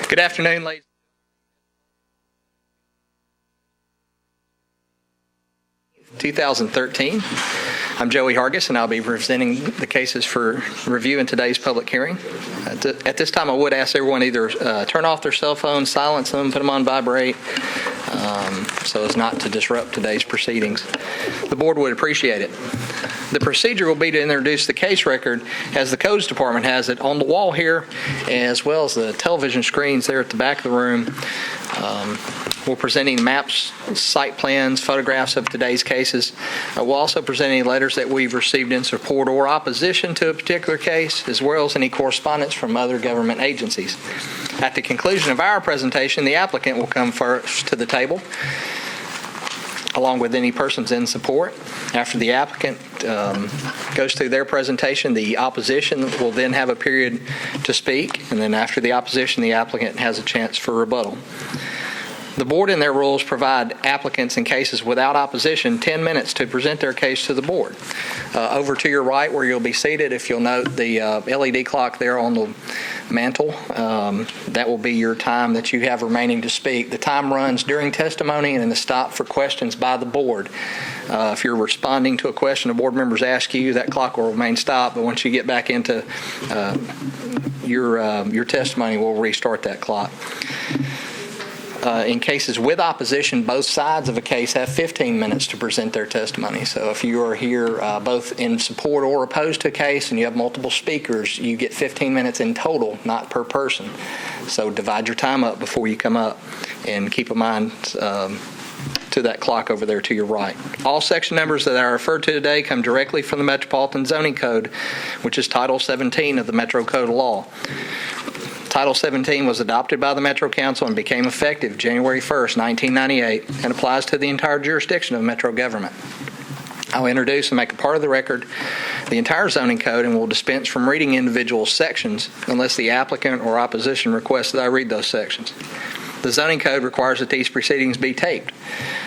Good afternoon, ladies. – 2013. I'm Joey Hargis, and I'll be presenting the cases for review in today's public hearing. At this time, I would ask everyone either turn off their cell phones, silence them, put them on vibrate, so as not to disrupt today's proceedings. The board would appreciate it. The procedure will be to introduce the case record as the Codes Department has it on the wall here, as well as the television screens there at the back of the room. We're presenting maps, site plans, photographs of today's cases. We'll also present any letters that we've received in support or opposition to a particular case, as well as any correspondence from other government agencies. At the conclusion of our presentation, the applicant will come first to the table, along with any persons in support. After the applicant goes through their presentation, the opposition will then have a period to speak, and then after the opposition, the applicant has a chance for rebuttal. The board and their rules provide applicants in cases without opposition 10 minutes to present their case to the board. Over to your right where you'll be seated, if you'll note the LED clock there on the mantle, that will be your time that you have remaining to speak. The time runs during testimony and then the stop for questions by the board. If you're responding to a question a board members ask you, that clock will remain stopped, but once you get back into your testimony, we'll restart that clock. In cases with opposition, both sides of a case have 15 minutes to present their testimony. So if you are here both in support or opposed to a case and you have multiple speakers, you get 15 minutes in total, not per person. So divide your time up before you come up, and keep in mind to that clock over there to your right. All section numbers that I referred to today come directly from the Metropolitan Zoning Code, which is Title 17 of the Metro Code of Law. Title 17 was adopted by the Metro Council and became effective January 1st, 1998, and applies to the entire jurisdiction of metro government. I'll introduce and make a part of the record the entire zoning code, and will dispense from reading individual sections unless the applicant or opposition requests that I read those sections. The zoning code requires that these proceedings be taped.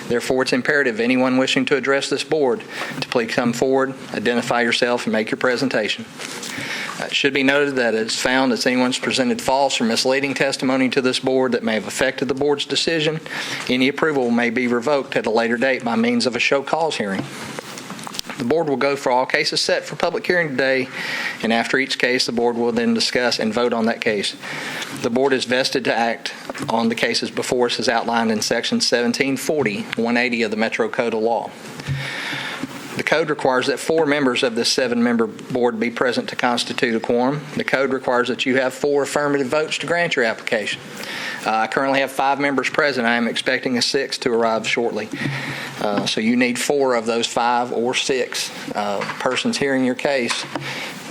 Therefore, it's imperative anyone wishing to address this board to please come forward, identify yourself, and make your presentation. It should be noted that it's found that anyone's presented false or misleading testimony to this board that may have affected the board's decision. Any approval may be revoked at a later date by means of a show cause hearing. The board will go for all cases set for public hearing today, and after each case, the board will then discuss and vote on that case. The board is vested to act on the cases before us as outlined in Section 1740-180 of the Metro Code of Law. The code requires that 4 members of this 7-member board be present to constitute a quorum. The code requires that you have 4 affirmative votes to grant your application. I currently have 5 members present. I am expecting a 6th to arrive shortly. So you need 4 of those 5 or 6 persons hearing your case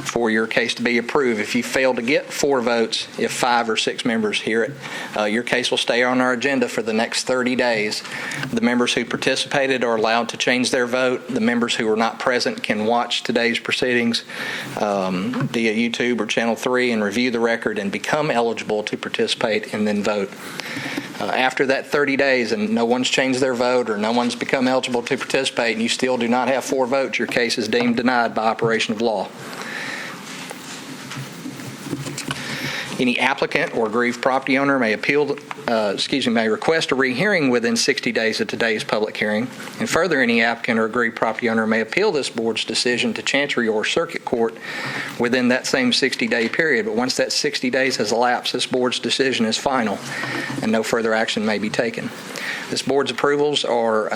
for your case to be approved. If you fail to get 4 votes, if 5 or 6 members hear it, your case will stay on our agenda for the next 30 days. The members who participated are allowed to change their vote. The members who are not present can watch today's proceedings via YouTube or Channel 3 and review the record and become eligible to participate and then vote. After that 30 days and no one's changed their vote or no one's become eligible to participate and you still do not have 4 votes, your case is deemed denied by operation of law. Any applicant or aggrieved property owner may may request a rehearing within 60 days of today's public hearing. And further, any applicant or aggrieved property owner may appeal this board's decision to Chancery or Circuit Court within that same 60-day period. But once that 60 days has elapsed, this board's decision is final and no further action may be taken. This board's approvals are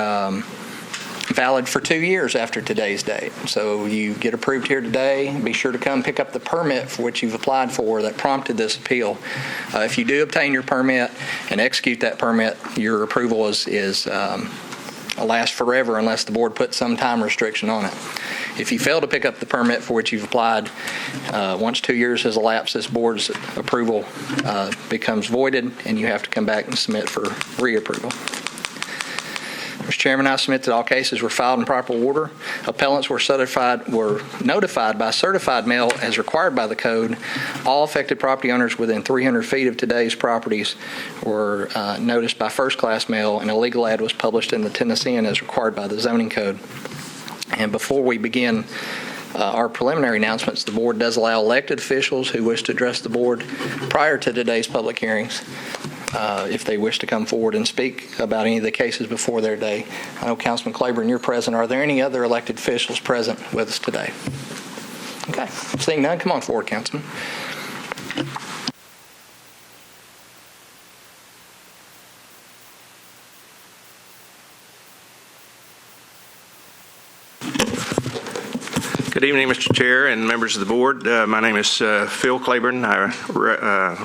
valid for 2 years after today's date. So you get approved here today, be sure to come pick up the permit for which you've applied for that prompted this appeal. If you do obtain your permit and execute that permit, your approval lasts forever unless the board puts some time restriction on it. If you fail to pick up the permit for which you've applied, once 2 years has elapsed, this board's approval becomes voided and you have to come back and submit for reapproval. Mr. Chairman, I submit that all cases were filed in proper order. Appellants were notified by certified mail as required by the code. All affected property owners within 300 feet of today's properties were noticed by first-class mail, and a legal ad was published in the Tennessean as required by the zoning code. And before we begin Our preliminary announcements, the board does allow elected officials who wish to address the board prior to today's public hearings, if they wish to come forward and speak about any of the cases before their day. I know Councilman Claiborne, you're present. Are there any other elected officials present with us today? Okay. Seeing none, come on forward, Councilman. Good evening, Mr. Chair and members of the board. My name is Phil Claiborne. I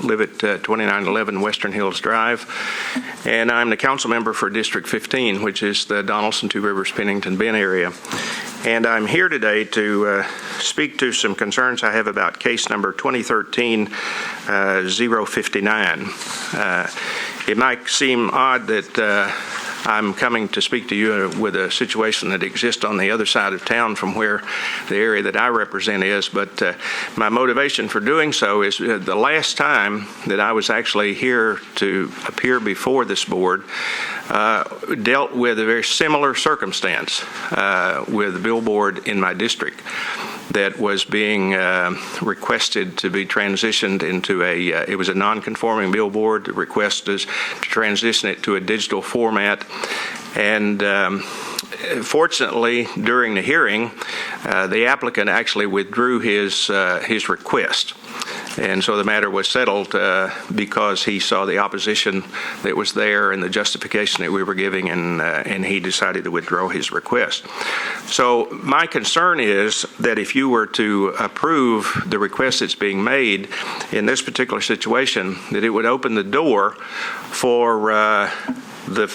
live at 2911 Western Hills Drive, and I'm the council member for District 15, which is the Donaldson, Two Rivers, Pennington, Bend area. And I'm here today to speak to some concerns I have about case number 2013-059. It might seem odd that I'm coming to speak to you with a situation that exists on the other side of town from where the area that I represent is, but my motivation for doing so is the last time that I was actually here to appear before this board dealt with a very similar circumstance with a billboard in my district that was being requested to be transitioned into it was a non-conforming billboard. The request is to transition it to a digital format. And fortunately, during the hearing, the applicant actually withdrew his request. And so the matter was settled because he saw the opposition that was there and the justification that we were giving, and he decided to withdraw his request. So my concern is that if you were to approve the request that's being made in this particular situation, that it would open the door for the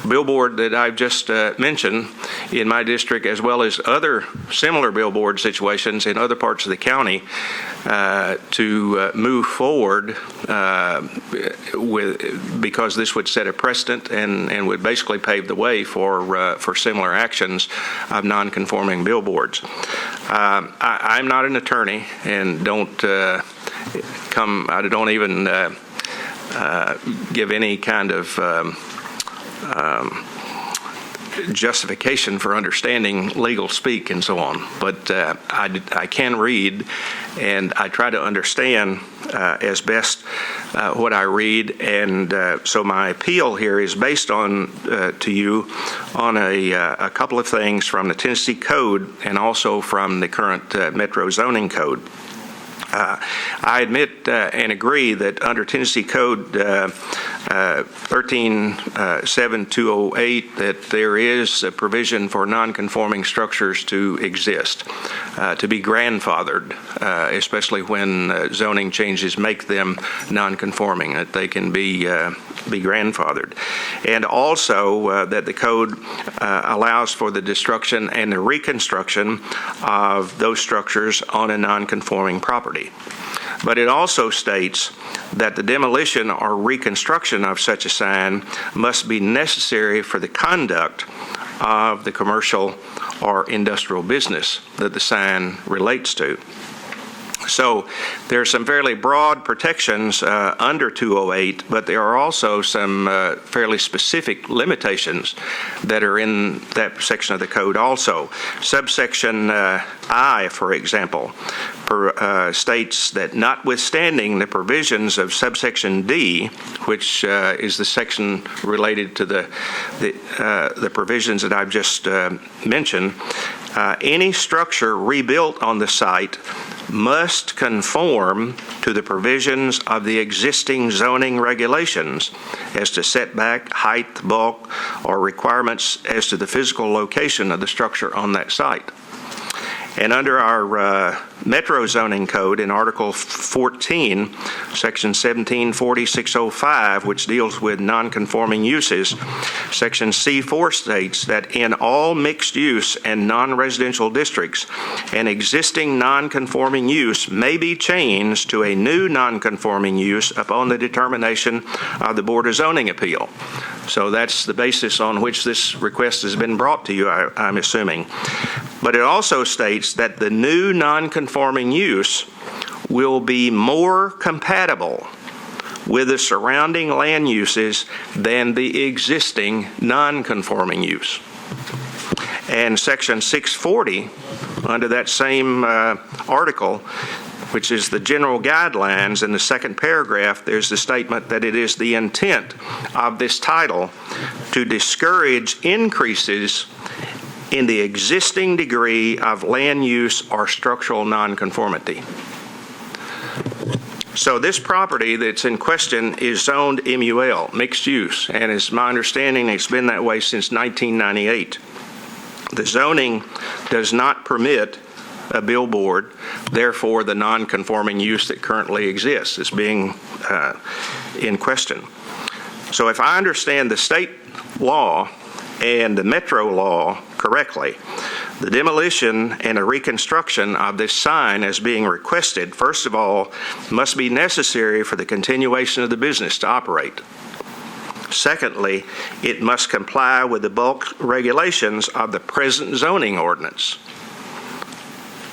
billboard that I've just mentioned in my district, as well as other similar billboard situations in other parts of the county, to move forward because this would set a precedent and would basically pave the way for similar actions of non-conforming billboards. I'm not an attorney and don't even give any kind of justification for understanding legal speak and so on, but I can read, and I try to understand as best what I read, and so my appeal here is based on to you on a couple of things from the Tennessee Code and also from the current Metro Zoning Code. I admit and agree that under Tennessee Code 137208 that there is a provision for non-conforming structures to exist, to be grandfathered, especially when zoning changes make them non-conforming, that they can be grandfathered. And also that the code allows for the destruction and the reconstruction of those structures on a non-conforming property. But it also states that the demolition or reconstruction of such a sign must be necessary for the conduct of the commercial or industrial business that the sign relates to. So there are some fairly broad protections under 208, but there are also some fairly specific limitations that are in that section of the code also. Subsection I, for example, states that notwithstanding the provisions of subsection D, which is the section related to the provisions that I've just mentioned, any structure rebuilt on the site must conform to the provisions of the existing zoning regulations as to setback, height, bulk, or requirements as to the physical location of the structure on that site. And under our Metro Zoning Code in Article 14, Section 174605, which deals with nonconforming uses, Section C4 states that in all mixed use and non-residential districts, an existing nonconforming use may be changed to a new nonconforming use upon the determination of the Board of Zoning Appeal. So that's the basis on which this request has been brought to you, I'm assuming. But it also states that the new nonconforming use will be more compatible with the surrounding land uses than the existing nonconforming use. And Section 640, under that same article, which is the general guidelines, in the second paragraph, there's the statement that it is the intent of this title to discourage increases in the existing degree of land use or structural nonconformity. So this property that's in question is zoned MUL, mixed use, and it's my understanding it's been that way since 1998. The zoning does not permit a billboard, therefore the non-conforming use that currently exists is being in question. So if I understand the state law and the metro law correctly, the demolition and a reconstruction of this sign as being requested, first of all, must be necessary for the continuation of the business to operate. Secondly, it must comply with the bulk regulations of the present zoning ordinance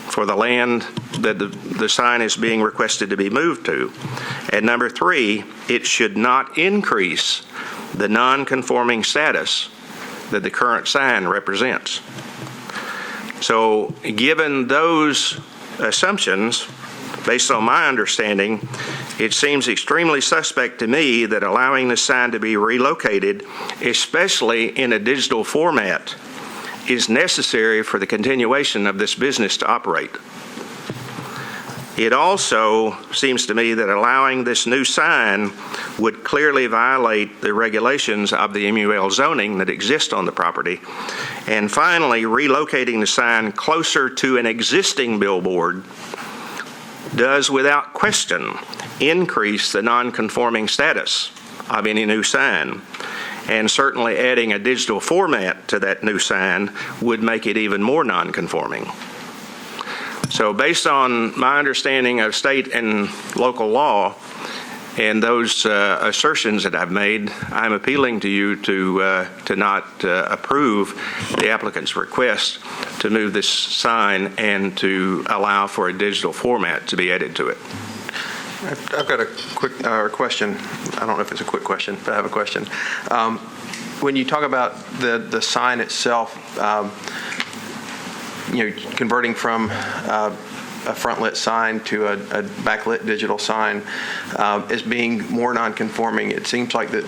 for the land that the sign is being requested to be moved to. And number three, it should not increase the non-conforming status that the current sign represents. So given those assumptions, based on my understanding, it seems extremely suspect to me that allowing the sign to be relocated, especially in a digital format, is necessary for the continuation of this business to operate. It also seems to me that allowing this new sign would clearly violate the regulations of the MUL zoning that exist on the property. And finally, relocating the sign closer to an existing billboard does without question increase the non-conforming status of any new sign. And certainly adding a digital format to that new sign would make it even more non-conforming. So based on my understanding of state and local law and those assertions that I've made, I'm appealing to you to not approve the applicant's request to move this sign and to allow for a digital format to be added to it. I've got a quick question. I don't know if it's a quick question, but I have a question. When you talk about the sign itself, converting from a front-lit sign to a backlit digital sign as being more non-conforming, it seems like that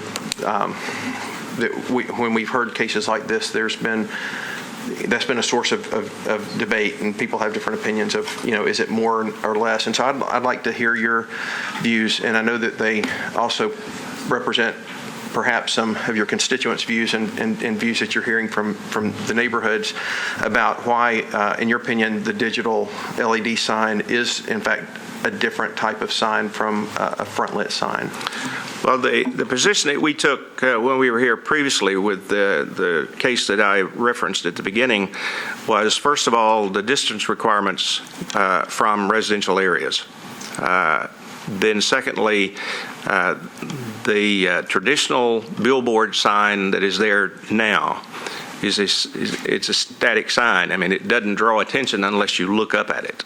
when we've heard cases like this, that's been a source of debate, and people have different opinions of, is it more or less? And so I'd like to hear your views, and I know that they also represent perhaps some of your constituents' views and views that you're hearing from the neighborhoods about why, in your opinion, the digital LED sign is, in fact, a different type of sign from a front-lit sign. Well, the position that we took when we were here previously with the case that I referenced at the beginning was, first of all, the distance requirements from residential areas. Then secondly, the traditional billboard sign that is there now it's a static sign. I mean, it doesn't draw attention unless you look up at it.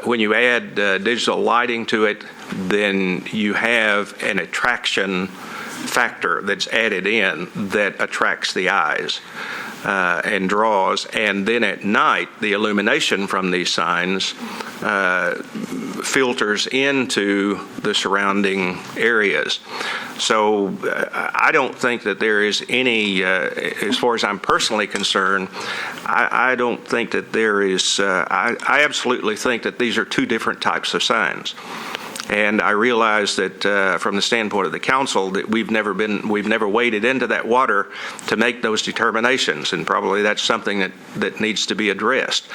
When you add digital lighting to it, then you have an attraction factor that's added in that attracts the eyes and draws. And then at night, the illumination from these signs filters into the surrounding areas. So I don't think that there is any, as far as I'm personally concerned, I don't think that there is, I absolutely think that these are two different types of signs. And I realize that from the standpoint of the council that we've never waded into that water to make those determinations, and probably that's something that needs to be addressed.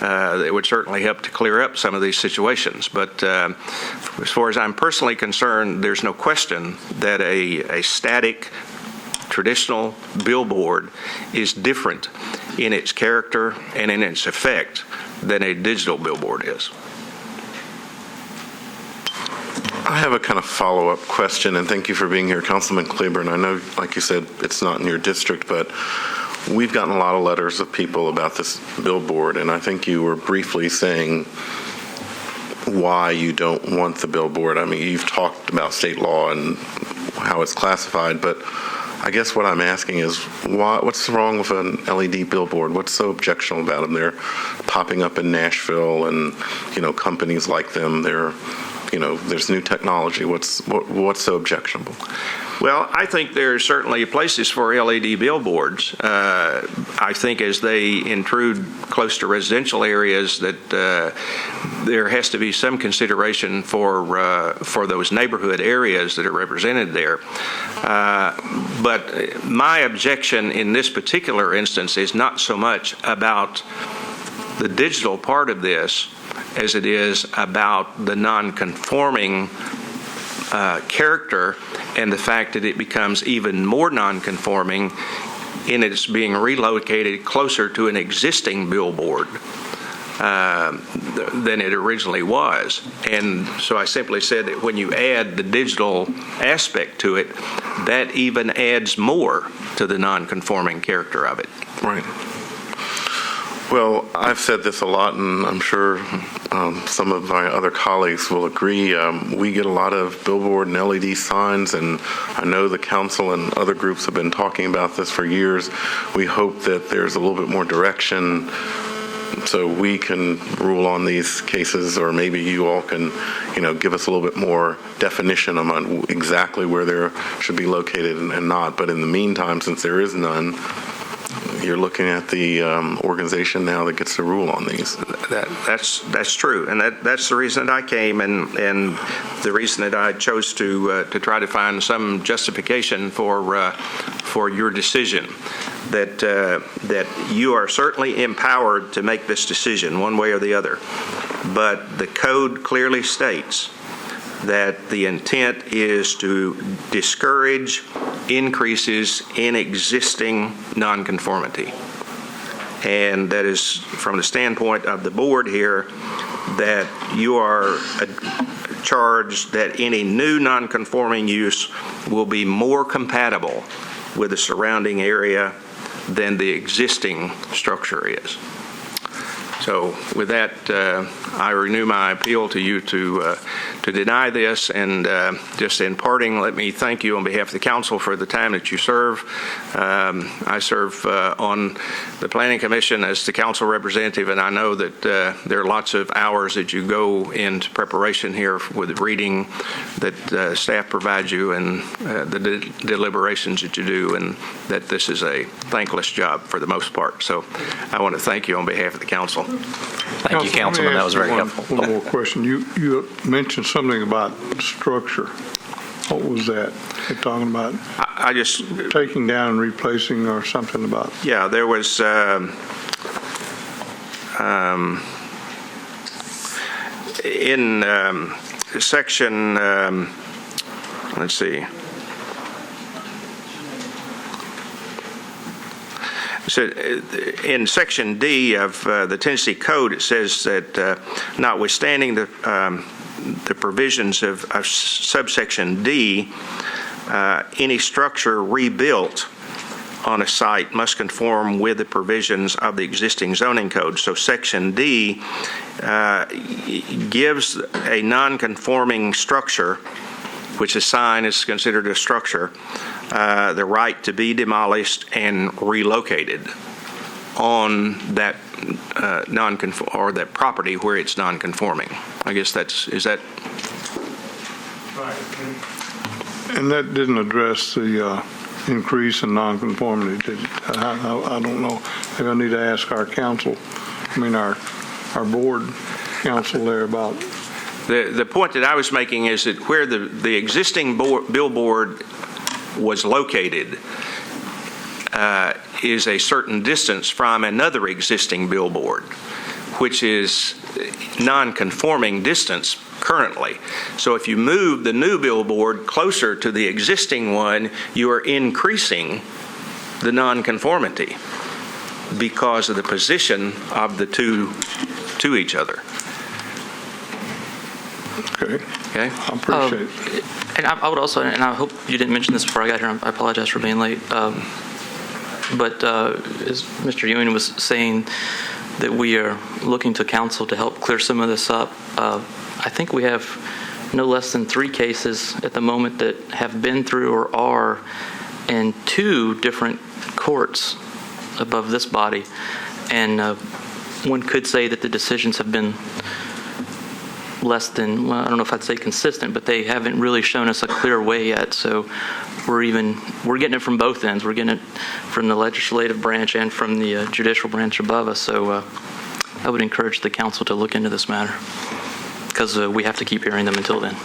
It would certainly help to clear up some of these situations. But as far as I'm personally concerned, there's no question that a static traditional billboard is different in its character and in its effect than a digital billboard is. I have a kind of follow-up question, and thank you for being here, Councilman Claiborne. I know, like you said, it's not in your district, but we've gotten a lot of letters of people about this billboard, and I think you were briefly saying why you don't want the billboard. I mean, you've talked about state law and how it's classified, but I guess what I'm asking is, what's wrong with an LED billboard? What's so objectionable about them? They're popping up in Nashville, and companies like them. There's new technology. What's so objectionable? Well, I think there are certainly places for LED billboards. I think as they intrude close to residential areas, that there has to be some consideration for those neighborhood areas that are represented there. But my objection in this particular instance is not so much about the digital part of this as it is about the non-conforming character and the fact that it becomes even more non-conforming in its being relocated closer to an existing billboard than it originally was. And so I simply said that when you add the digital aspect to it, that even adds more to the non-conforming character of it. Right. Well, I've said this a lot, and I'm sure some of my other colleagues will agree. We get a lot of billboard and LED signs, and I know the council and other groups have been talking about this for years. We hope that there's a little bit more direction so we can rule on these cases, or maybe you all can, give us a little bit more definition on exactly where they should be located and not. But in the meantime, since there is none, you're looking at the organization now that gets to rule on these. That's true, and that's the reason that I came, and the reason that I chose to try to find some justification for your decision. That you are certainly empowered to make this decision one way or the other, but the code clearly states that the intent is to discourage increases in existing nonconformity. And that is from the standpoint of the board here, that you are charged that any new nonconforming use will be more compatible with the surrounding area than the existing structure is. So with that, I renew my appeal to you to deny this, and just in parting, let me thank you on behalf of the council for the time that you serve. I serve on the Planning Commission as the council representative, and I know that there are lots of hours that you go into preparation here with reading that staff provides you, and the deliberations that you do, and that this is a thankless job for the most part. So I want to thank you on behalf of the council. Thank you, Councilman. That was very helpful. One more question. You mentioned something about structure. What was that? You're talking about I just taking down and replacing, or something about? Yeah, there was in section, let's see. So in Section D of the Tennessee Code, it says that notwithstanding the provisions of subsection D, any structure rebuilt on a site must conform with the provisions of the existing zoning code. So Section D gives a non-conforming structure, which a sign is considered a structure, the right to be demolished and relocated on that or that property where it's non-conforming. I guess is that? Right. And that didn't address the increase in non-conformity, did it? I don't know. Maybe I need to ask our council, our board council there about. The point that I was making is that where the existing billboard was located is a certain distance from another existing billboard, which is non-conforming distance currently. So if you move the new billboard closer to the existing one, you are increasing the non-conformity because of the position of the two to each other. Okay. I appreciate it. And I would also, and I hope you didn't mention this before I got here, I apologize for being late, but as Mr. Ewing was saying, that we are looking to council to help clear some of this up. I think we have no less than 3 cases at the moment that have been through or are in 2 different courts above this body, and one could say that the decisions have been less than, well, I don't know if I'd say consistent, but they haven't really shown us a clear way yet. So we're getting it from both ends. We're getting it from the legislative branch and from the judicial branch above us. So I would encourage the council to look into this matter, because we have to keep hearing them until then.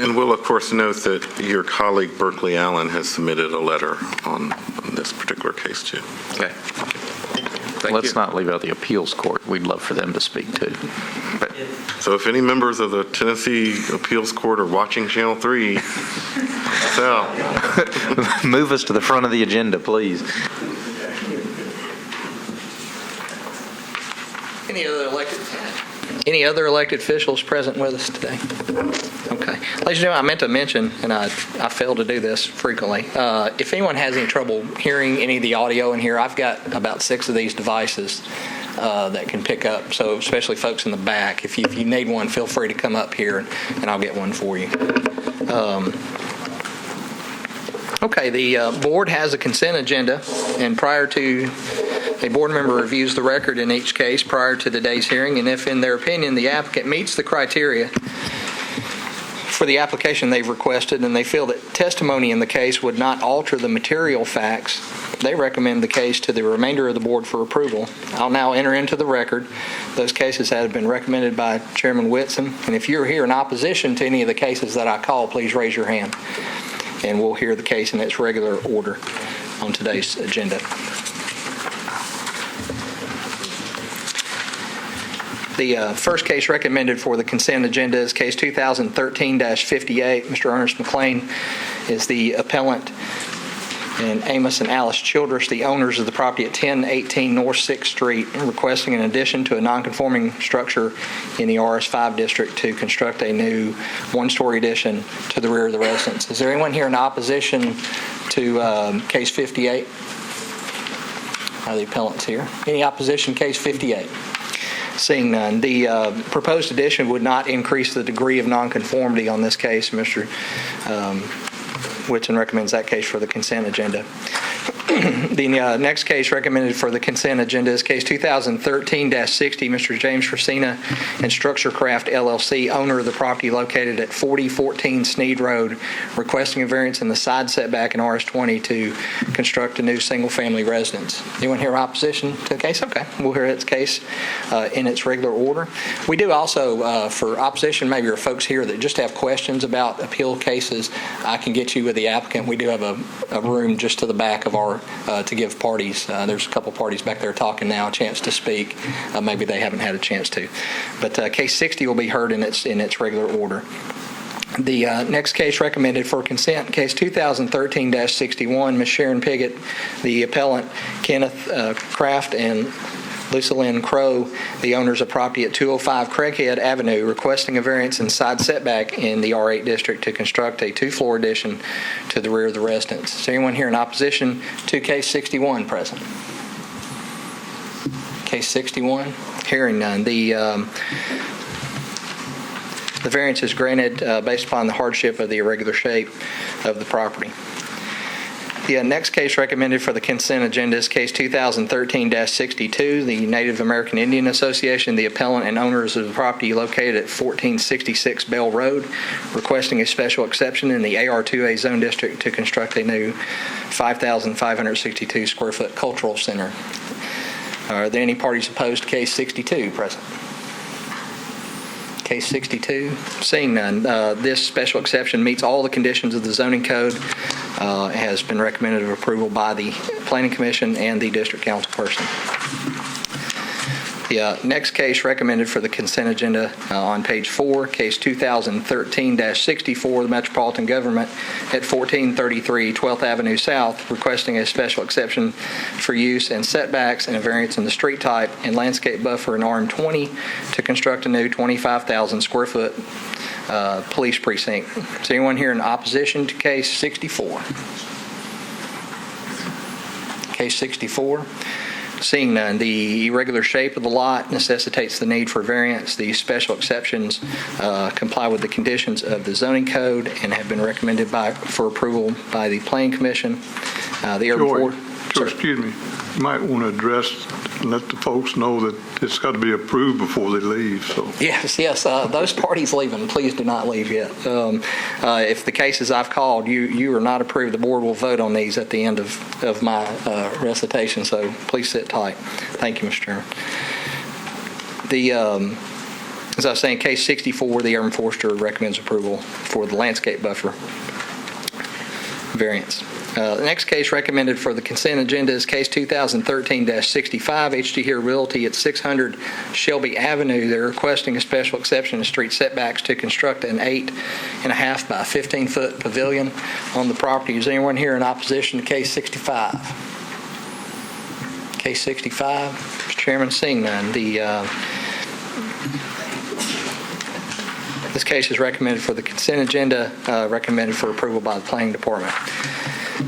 And we'll, of course, note that your colleague, Berkeley Allen, has submitted a letter on this particular case, too. Okay. Thank Let's you. not leave out the appeals court. We'd love for them to speak too. So if any members of the Tennessee Appeals Court are watching Channel 3, so Move us to the front of the agenda, please. Any other elected officials present with us today? Okay. Ladies and gentlemen, I meant to mention, and I fail to do this frequently, if anyone has any trouble hearing any of the audio in here, I've got about 6 of these devices that can pick up, so especially folks in the back. If you need one, feel free to come up here, and I'll get one for you. Okay, the board has a consent agenda, and prior to a board member reviews the record in each case prior to today's hearing, and if in their opinion the applicant meets the criteria for the application they've requested and they feel that testimony in the case would not alter the material facts, they recommend the case to the remainder of the board for approval. I'll now enter into the record those cases that have been recommended by Chairman Whitson, and if you're here in opposition to any of the cases that I call, please raise your hand, and we'll hear the case in its regular order on today's agenda. The first case recommended for the consent agenda is case 2013-58. Mr. Ernest McLean is the appellant, and Amos and Alice Childress, the owners of the property at 1018 North 6th Street, requesting an addition to a non-conforming structure in the RS5 district to construct a new one-story addition to the rear of the residence. Is there anyone here in opposition to case 58? The appellant's here. Any opposition to case 58? Seeing none, the proposed addition would not increase the degree of nonconformity on this case. Mr. Whitson recommends that case for the consent agenda. The next case recommended for the consent agenda is case 2013-60, Mr. James Frasina and Structurecraft LLC, owner of the property located at 4014 Sneed Road, requesting a variance in the side setback in RS20 to construct a new single-family residence. Anyone here in opposition to the case? Okay, we'll hear its case in its regular order. We do also, for opposition, maybe there are folks here that just have questions about appeal cases, I can get you with the applicant. We do have a room just to the back of our to give parties. There's a couple parties back there talking now, a chance to speak. Maybe they haven't had a chance to. But case 60 will be heard in its regular order. The next case recommended for consent, case 2013-61, Ms. Sharon Piggott, the appellant, Kenneth Kraft, and Lisa Lynn Crow, the owners of property at 205 Craighead Avenue, requesting a variance in side setback in the R8 district to construct a 2-floor addition to the rear of the residence. Is anyone here in opposition to case 61 present? Case 61? Hearing none. The variance is granted based upon the hardship of the irregular shape of the property. The next case recommended for the consent agenda is case 2013-62, the Native American Indian Association, the appellant and owners of the property located at 1466 Bell Road, requesting a special exception in the AR2A zone district to construct a new 5,562 square foot cultural center. Are there any parties opposed to case 62 present? Case 62, seeing none. This special exception meets all the conditions of the zoning code, has been recommended of approval by the Planning Commission and the District Council person. The next case recommended for the consent agenda on page 4, case 2013-64, the Metropolitan Government at 1433 12th Avenue South, requesting a special exception for use and setbacks and a variance in the street type and landscape buffer in RM20 to construct a new 25,000 square foot police precinct. Is anyone here in opposition to case 64? Case 64. Seeing none, the irregular shape of the lot necessitates the need for variance. The special exceptions comply with the conditions of the zoning code and have been recommended for approval by the Planning Commission. The urban George, Sir. excuse me, you might want to address and let the folks know that it's got to be approved before they leave, so. Yes. Those parties leaving, please do not leave yet. If the cases I've called, you are not approved, the board will vote on these at the end of my recitation, so please sit tight. Thank you, Mr. Chairman. As I was saying, case 64, the urban forester recommends approval for the landscape buffer variance. The next case recommended for the consent agenda is case 2013-65, H.G. Hill Realty at 600 Shelby Avenue. They're requesting a special exception to street setbacks to construct an 8.5 by 15-foot pavilion on the property. Is anyone here in opposition to case 65? Case 65, Mr. Chairman, seeing none. This case is recommended for the consent agenda, recommended for approval by the Planning Department.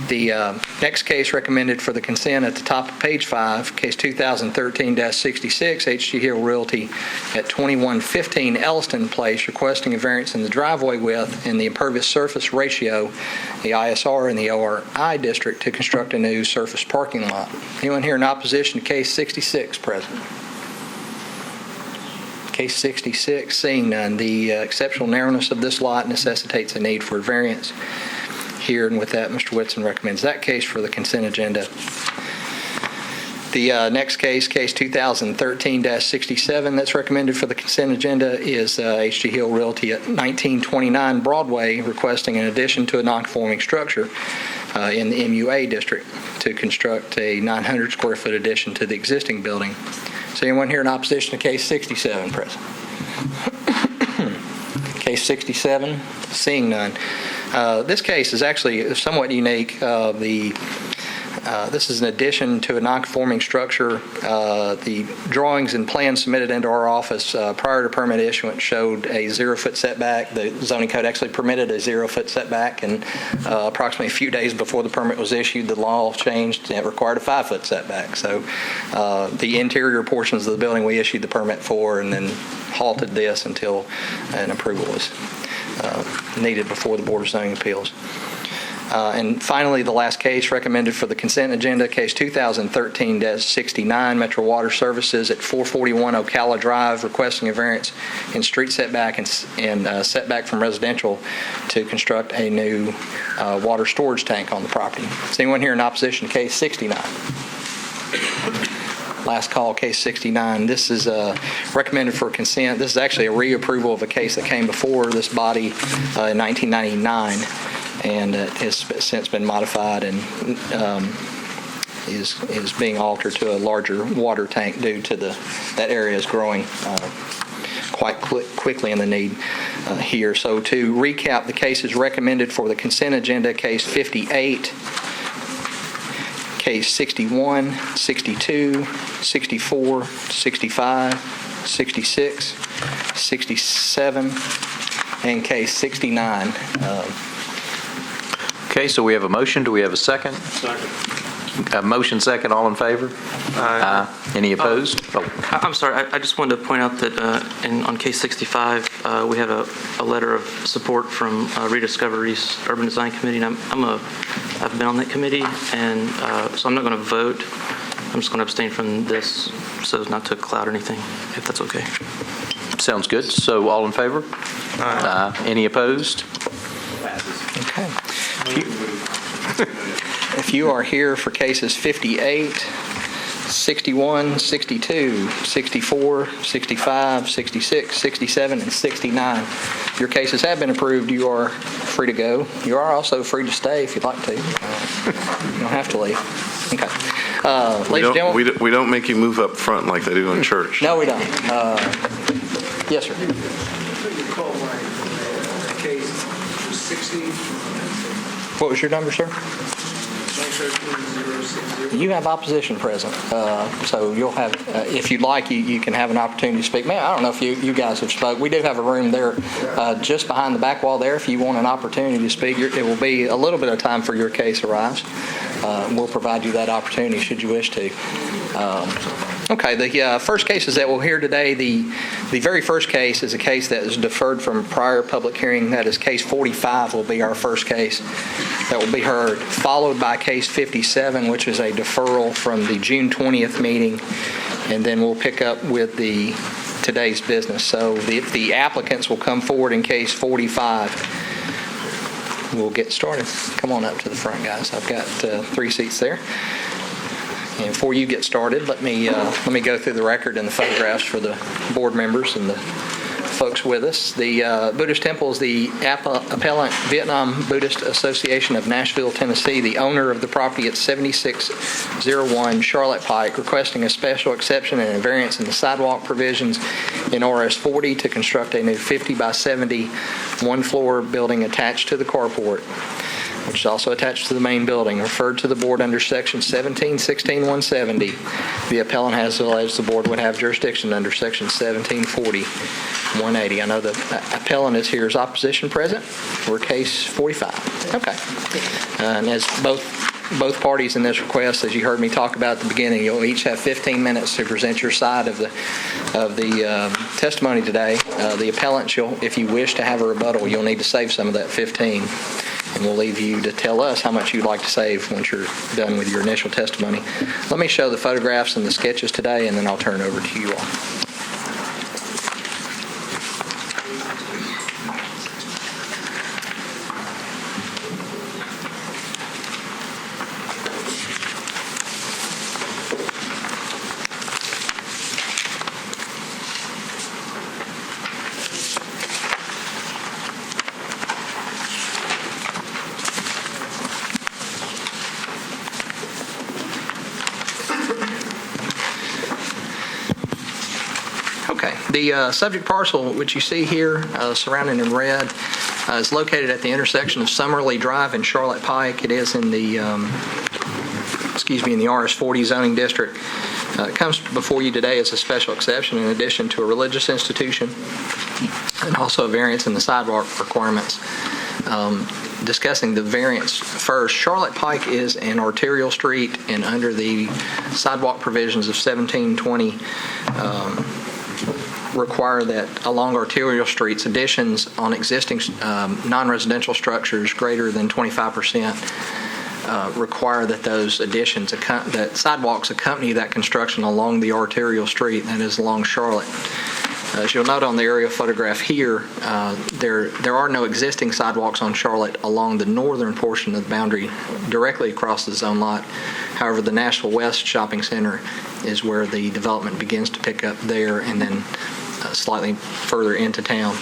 The next case recommended for the consent at the top of page 5, case 2013-66, H.G. Hill Realty at 2115 Elliston Place, requesting a variance in the driveway width and the impervious surface ratio, the ISR and the ORI district, to construct a new surface parking lot. Anyone here in opposition to case 66 present? Case 66, seeing none. The exceptional narrowness of this lot necessitates a need for variance here, and with that, Mr. Whitson recommends that case for the consent agenda. The next case, case 2013-67, that's recommended for the consent agenda is H.G. Hill Realty at 1929 Broadway, requesting an addition to a non-conforming structure in the MUA district to construct a 900 square foot addition to the existing building. Is anyone here in opposition to case 67 present? Case 67, seeing none. This case is actually somewhat unique. This is an addition to a non-conforming structure. The drawings and plans submitted into our office prior to permit issuance showed a 0-foot setback. The zoning code actually permitted a 0-foot setback, and approximately a few days before the permit was issued, the law changed and it required a 5-foot setback. So the interior portions of the building we issued the permit for and then halted this until an approval was needed before the Board of Zoning Appeals. And finally, the last case recommended for the consent agenda, case 2013-69, Metro Water Services at 441 Ocala Drive, requesting a variance in street setback and setback from residential to construct a new water storage tank on the property. Is anyone here in opposition to case 69? Last call, case 69. This is recommended for consent. This is actually a reapproval of a case that came before this body in 1999. And it has since been modified and is being altered to a larger water tank due to that area is growing quite quickly in the need here. So to recap, the cases recommended for the consent agenda: case 58, case 61, 62, 64, 65, 66, 67, and case 69. Okay, so we have a motion. Do we have a second? Second. A motion second. All in favor? Aye. Any opposed? I'm sorry, I just wanted to point out that on case 65, we have a letter of support from Rediscovery's Urban Design Committee, and I've been on that committee, and so I'm not going to vote. I'm just going to abstain from this so as not to cloud anything, if that's okay. Sounds good. So all in favor? Aye. Any opposed? Okay. If you are here for cases 58, 61, 62, 64, 65, 66, 67, and 69, your cases have been approved. You are free to go. You are also free to stay if you'd like to. You don't have to leave. Okay. Ladies and gentlemen. We don't make you move up front like they do in church. No, we don't. Yes, sir. Call my case 60. What was your number, sir? 2013-060. You have opposition present, so you'll have, if you'd like, you can have an opportunity to speak. Man, I don't know if you guys have spoke. We do have a room there just behind the back wall there. If you want an opportunity to speak, it will be a little bit of time for your case arrives. We'll provide you that opportunity should you wish to. Okay, the first cases that we'll hear today, the very first case is a case that is deferred from prior public hearing. That is case 45 will be our first case that will be heard, followed by case 57, which is a deferral from the June 20th meeting, and then we'll pick up with today's business. So the applicants will come forward in case 45. We'll get started. Come on up to the front, guys. I've got 3 seats there. And before you get started, let me go through the record and the photographs for the board members and the folks with us. The Buddhist temple is the appellant Vietnam Buddhist Association of Nashville, Tennessee, the owner of the property at 7601 Charlotte Pike, requesting a special exception and a variance in the sidewalk provisions in RS 40 to construct a new 50 by 70 one-floor building attached to the carport, which is also attached to the main building, referred to the board under Section 1716-170. The appellant has alleged the board would have jurisdiction under Section 1740-180. I know the appellant is here. Is opposition present for case 45? Okay. And as both parties in this request, as you heard me talk about at the beginning, you'll each have 15 minutes to present your side of the testimony today. The appellant, if you wish to have a rebuttal, you'll need to save some of that 15. And we'll leave you to tell us how much you'd like to save once you're done with your initial testimony. Let me show the photographs and the sketches today, and then I'll turn it over to you all. The subject parcel, which you see here, surrounded in red, is located at the intersection of Summerlee Drive and Charlotte Pike. It is in the, in the RS 40 zoning district. It comes before you today as a special exception in addition to a religious institution and also a variance in the sidewalk requirements. Discussing the variance first, Charlotte Pike is an arterial street, and under the sidewalk provisions of 1720, require that along arterial streets, additions on existing non-residential structures greater than 25% require that those additions, that sidewalks accompany that construction along the arterial street, that is along Charlotte. As you'll note on the aerial photograph here, there are no existing sidewalks on Charlotte along the northern portion of the boundary directly across the zone lot. However, the Nashville West Shopping Center is where the development begins to pick up there, and then slightly further into town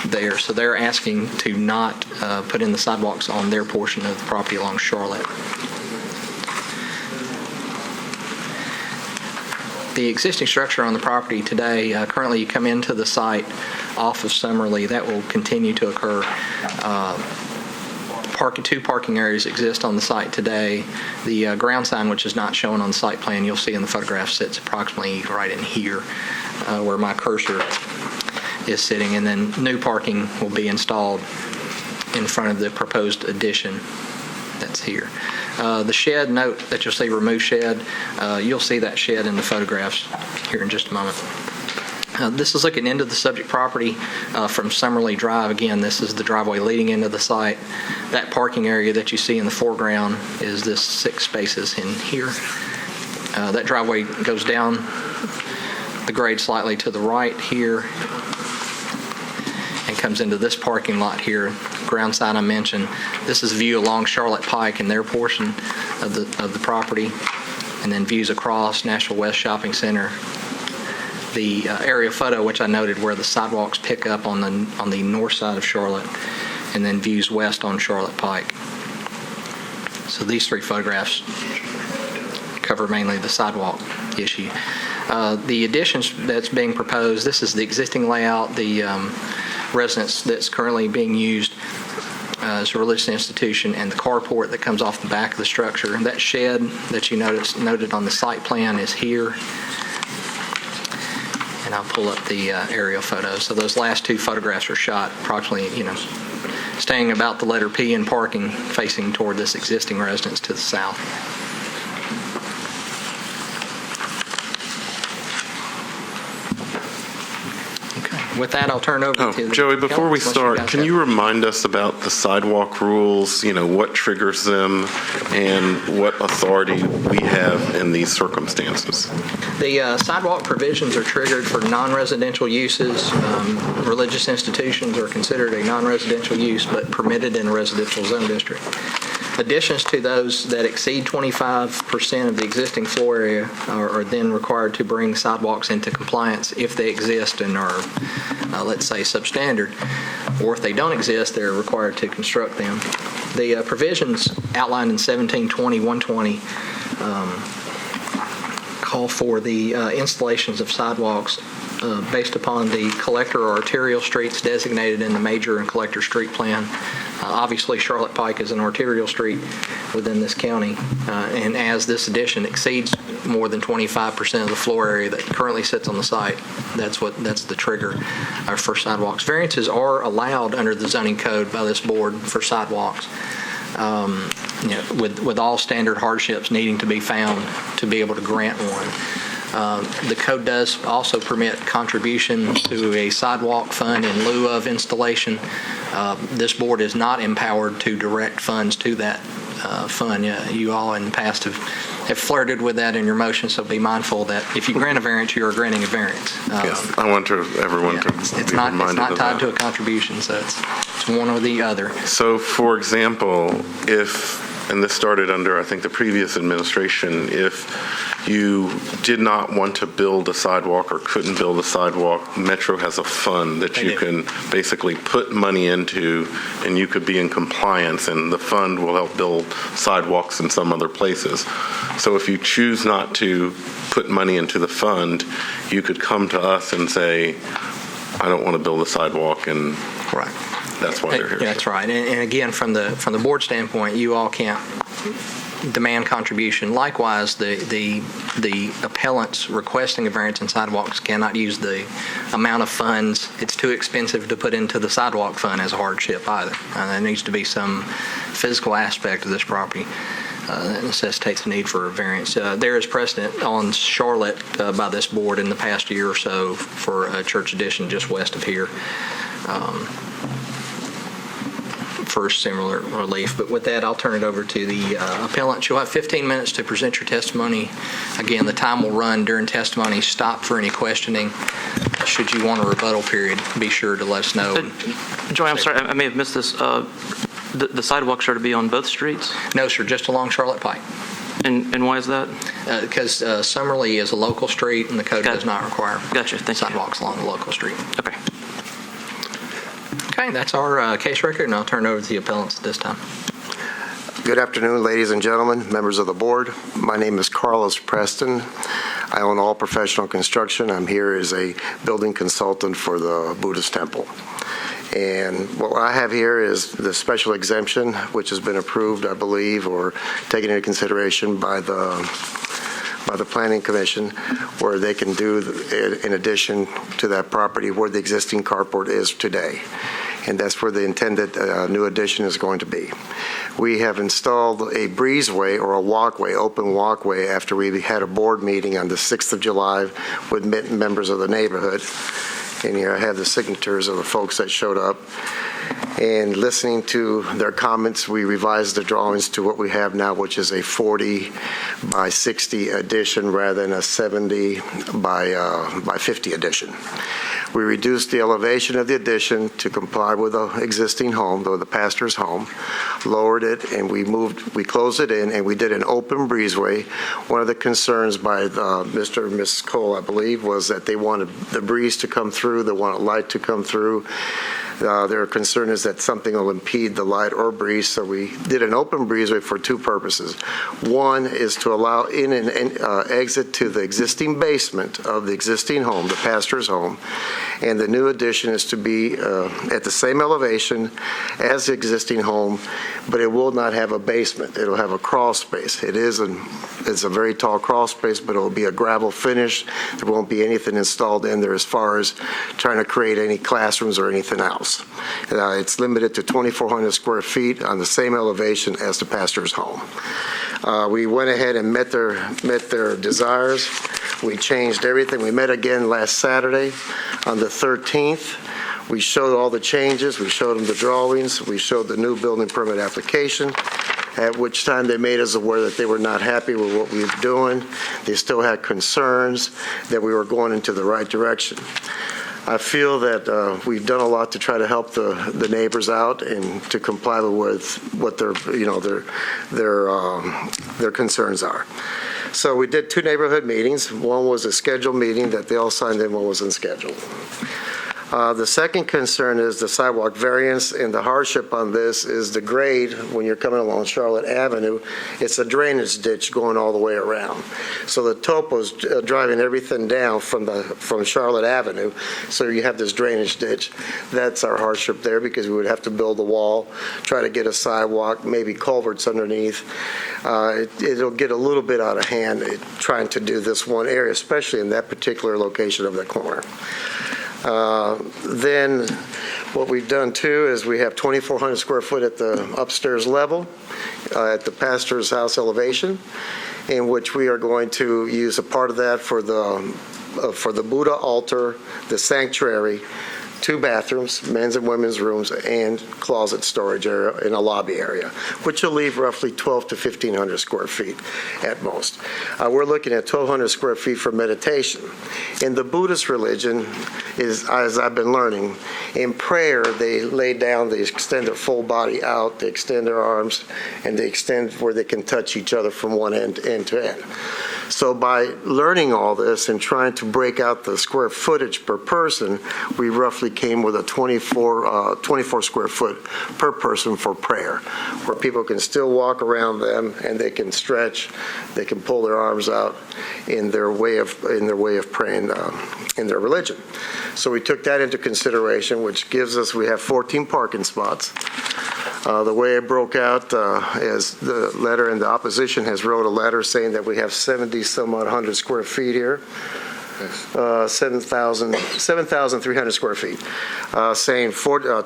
there. So they're asking to not put in the sidewalks on their portion of the property along Charlotte. The existing structure on the property today, currently you come into the site off of Summerlee. That will continue to occur. Two parking areas exist on the site today. The ground sign, which is not shown on the site plan, you'll see in the photograph, sits approximately right in here where my cursor is sitting, and then new parking will be installed in front of the proposed addition that's here. The shed, note that you'll see remove shed. You'll see that shed in the photographs here in just a moment. This is looking into the subject property from Summerlee Drive. Again, this is the driveway leading into the site. That parking area that you see in the foreground is this 6 spaces in here. That driveway goes down the grade slightly to the right here and comes into this parking lot here. Ground sign I mentioned. This is view along Charlotte Pike and their portion of the property, and then views across Nashville West Shopping Center. The area photo, which I noted, where the sidewalks pick up on the north side of Charlotte, and then views west on Charlotte Pike. So these 3 photographs cover mainly the sidewalk issue. The additions that's being proposed, this is the existing layout, the residence that's currently being used. as a religious institution, and the carport that comes off the back of the structure. And that shed that you noted on the site plan is here. And I'll pull up the aerial photos. So those last two photographs are shot approximately, staying about the letter P in parking, facing toward this existing residence to the south. With that, I'll turn over to Joey, before we unless start, guys can have- you remind us about the sidewalk rules, what triggers them, and what authority we have in these circumstances? The sidewalk provisions are triggered for non-residential uses. Religious institutions are considered a non-residential use, but permitted in a residential zone district. Additions to those that exceed 25% of the existing floor area are then required to bring sidewalks into compliance if they exist and are, let's say, substandard. Or if they don't exist, they're required to construct them. The provisions outlined in 1720-120 call for the installations of sidewalks based upon the collector or arterial streets designated in the major and collector street plan. Obviously, Charlotte Pike is an arterial street within this county, and as this addition exceeds more than 25% of the floor area that currently sits on the site, that's the trigger for sidewalks. Variances are allowed under the zoning code by this board for sidewalks, with all standard hardships needing to be found to be able to grant one. The code does also permit contribution to a sidewalk fund in lieu of installation. This board is not empowered to direct funds to that fund. You all in the past have flirted with that in your motion, so be mindful that if you grant a variance, you are granting a variance. Yes, I want everyone to it's be not reminded of tied that. to a contribution, so it's one or the other. So, for example, and this started under, I think, the previous administration, if you did not want to build a sidewalk or couldn't build a sidewalk, Metro has a fund that They you do. can basically put money into, and you could be in compliance, and the fund will help build sidewalks in some other places. So if you choose not to put money into the fund, you could come to us and say, I don't want to build a sidewalk, and Correct. that's why they're here. That's right. And again, from the board standpoint, you all can't demand contribution. Likewise, the appellants requesting a variance in sidewalks cannot use the amount of funds. It's too expensive to put into the sidewalk fund as a hardship either. There needs to be some physical aspect of this property that necessitates the need for a variance. There is precedent on Charlotte by this board in the past year or so for a church addition just west of here. For similar relief. But with that, I'll turn it over to the appellant. You'll have 15 minutes to present your testimony. Again, the time will run during testimony. Stop for any questioning. Should you want a rebuttal period, be sure to let us know. Joy, I'm sorry, I may have missed this. The sidewalks are to be on both streets? No, sir, just along Charlotte Pike. And why is that? Because Summerlee is a local street and the code Got it. does not require Gotcha, thank you. sidewalks along the local street. Okay. Okay, that's our case record, and I'll turn it over to the appellants at this time. Good afternoon, ladies and gentlemen, members of the board. My name is Carlos Preston. I own All Professional Construction. I'm here as a building consultant for the Buddhist temple. And what I have here is the special exemption, which has been approved, I believe, or taken into consideration by the Planning Commission, where they can do, in addition to that property, where the existing carport is today. And that's where the intended new addition is going to be. We have installed a breezeway or a walkway, open walkway, after we had a board meeting on the 6th of July with members of the neighborhood. And here I have the signatures of the folks that showed up. And listening to their comments, we revised the drawings to what we have now, which is a 40 by 60 addition rather than a 70 by 50 addition. We reduced the elevation of the addition to comply with the existing home, the pastor's home, lowered it, and we closed it in, and we did an open breezeway. One of the concerns by Mr. and Ms. Cole, I believe, was that they wanted the breeze to come through, they wanted light to come through. Their concern is that something will impede the light or breeze, so we did an open breezeway for two purposes. One is to allow in and exit to the existing basement of the existing home, the pastor's home, and the new addition is to be at the same elevation as the existing home, but it will not have a basement. It'll have a crawl space. It's a very tall crawl space, but it will be a gravel finish. There won't be anything installed in there as far as trying to create any classrooms or anything else. It's limited to 2,400 square feet on the same elevation as the pastor's home. We went ahead and met their desires. We changed everything. We met again last Saturday on the 13th. We showed all the changes. We showed them the drawings. We showed the new building permit application, at which time they made us aware that they were not happy with what we were doing. They still had concerns that we were going into the right direction. I feel that we've done a lot to try to help the neighbors out and to comply with what their concerns are. So we did 2 neighborhood meetings. One was a scheduled meeting that they all signed in, one wasn't scheduled. The second concern is the sidewalk variance, and the hardship on this is the grade when you're coming along Charlotte Avenue. It's a drainage ditch going all the way around. So the topo's driving everything down from Charlotte Avenue, so you have this drainage ditch. That's our hardship there, because we would have to build a wall, try to get a sidewalk, maybe culverts underneath. It'll get a little bit out of hand trying to do this one area, especially in that particular location of the corner. Then what we've done too is we have 2,400 square foot at the upstairs level at the pastor's house elevation, in which we are going to use a part of that for the Buddha altar, the sanctuary, 2 bathrooms, men's and women's rooms, and closet storage area in a lobby area, which will leave roughly 1,200 to 1,500 square feet at most. We're looking at 1,200 square feet for meditation. In the Buddhist religion, as I've been learning, in prayer they lay down, they extend their full body out, they extend their arms, and they extend where they can touch each other from one end to end. So by learning all this and trying to break out the square footage per person, we roughly came with a 24 square foot per person for prayer, where people can still walk around them and they can stretch, they can pull their arms out in their way of praying in their religion. So we took that into consideration, which gives us, we have 14 parking spots. The way it broke out is the letter, and the opposition has wrote a letter saying that we have 7,300 square feet here, 7,300 square feet, saying 24 and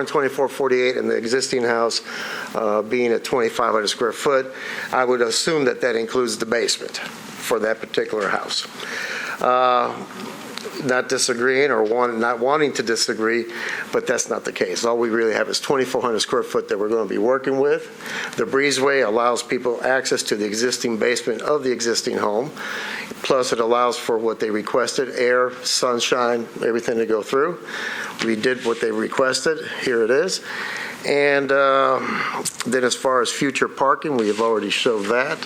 2448, and the existing house being at 2,500 square foot. I would assume that that includes the basement for that particular house. Not disagreeing or not wanting to disagree, but that's not the case. All we really have is 2,400 square foot that we're going to be working with. The breezeway allows people access to the existing basement of the existing home. Plus, it allows for what they requested: air, sunshine, everything to go through. We did what they requested. Here it is. And then as far as future parking, we have already showed that.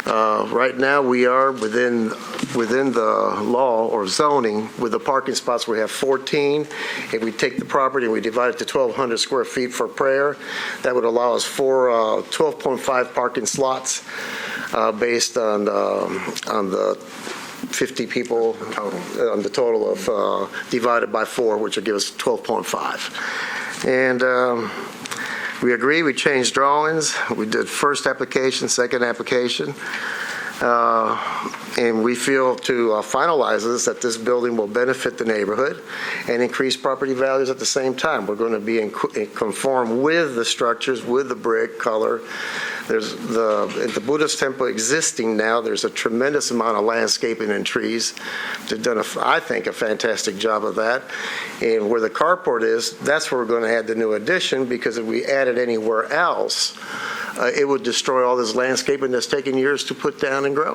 Right now, we are within the law or zoning with the parking spots. We have 14. If we take the property and we divide it to 1,200 square feet for prayer, that would allow us 12.5 parking slots based on the 50 people on the total of divided by 4, which would give us 12.5. And we agree, we changed drawings. We did first application, second application. And we feel to finalize this, that this building will benefit the neighborhood and increase property values at the same time. We're going to be in conform with the structures, with the brick color. There's the Buddhist temple existing now. There's a tremendous amount of landscaping and trees. They've done, I think, a fantastic job of that. And where the carport is, that's where we're going to add the new addition, because if we add it anywhere else, it would destroy all this landscaping that's taken years to put down and grow,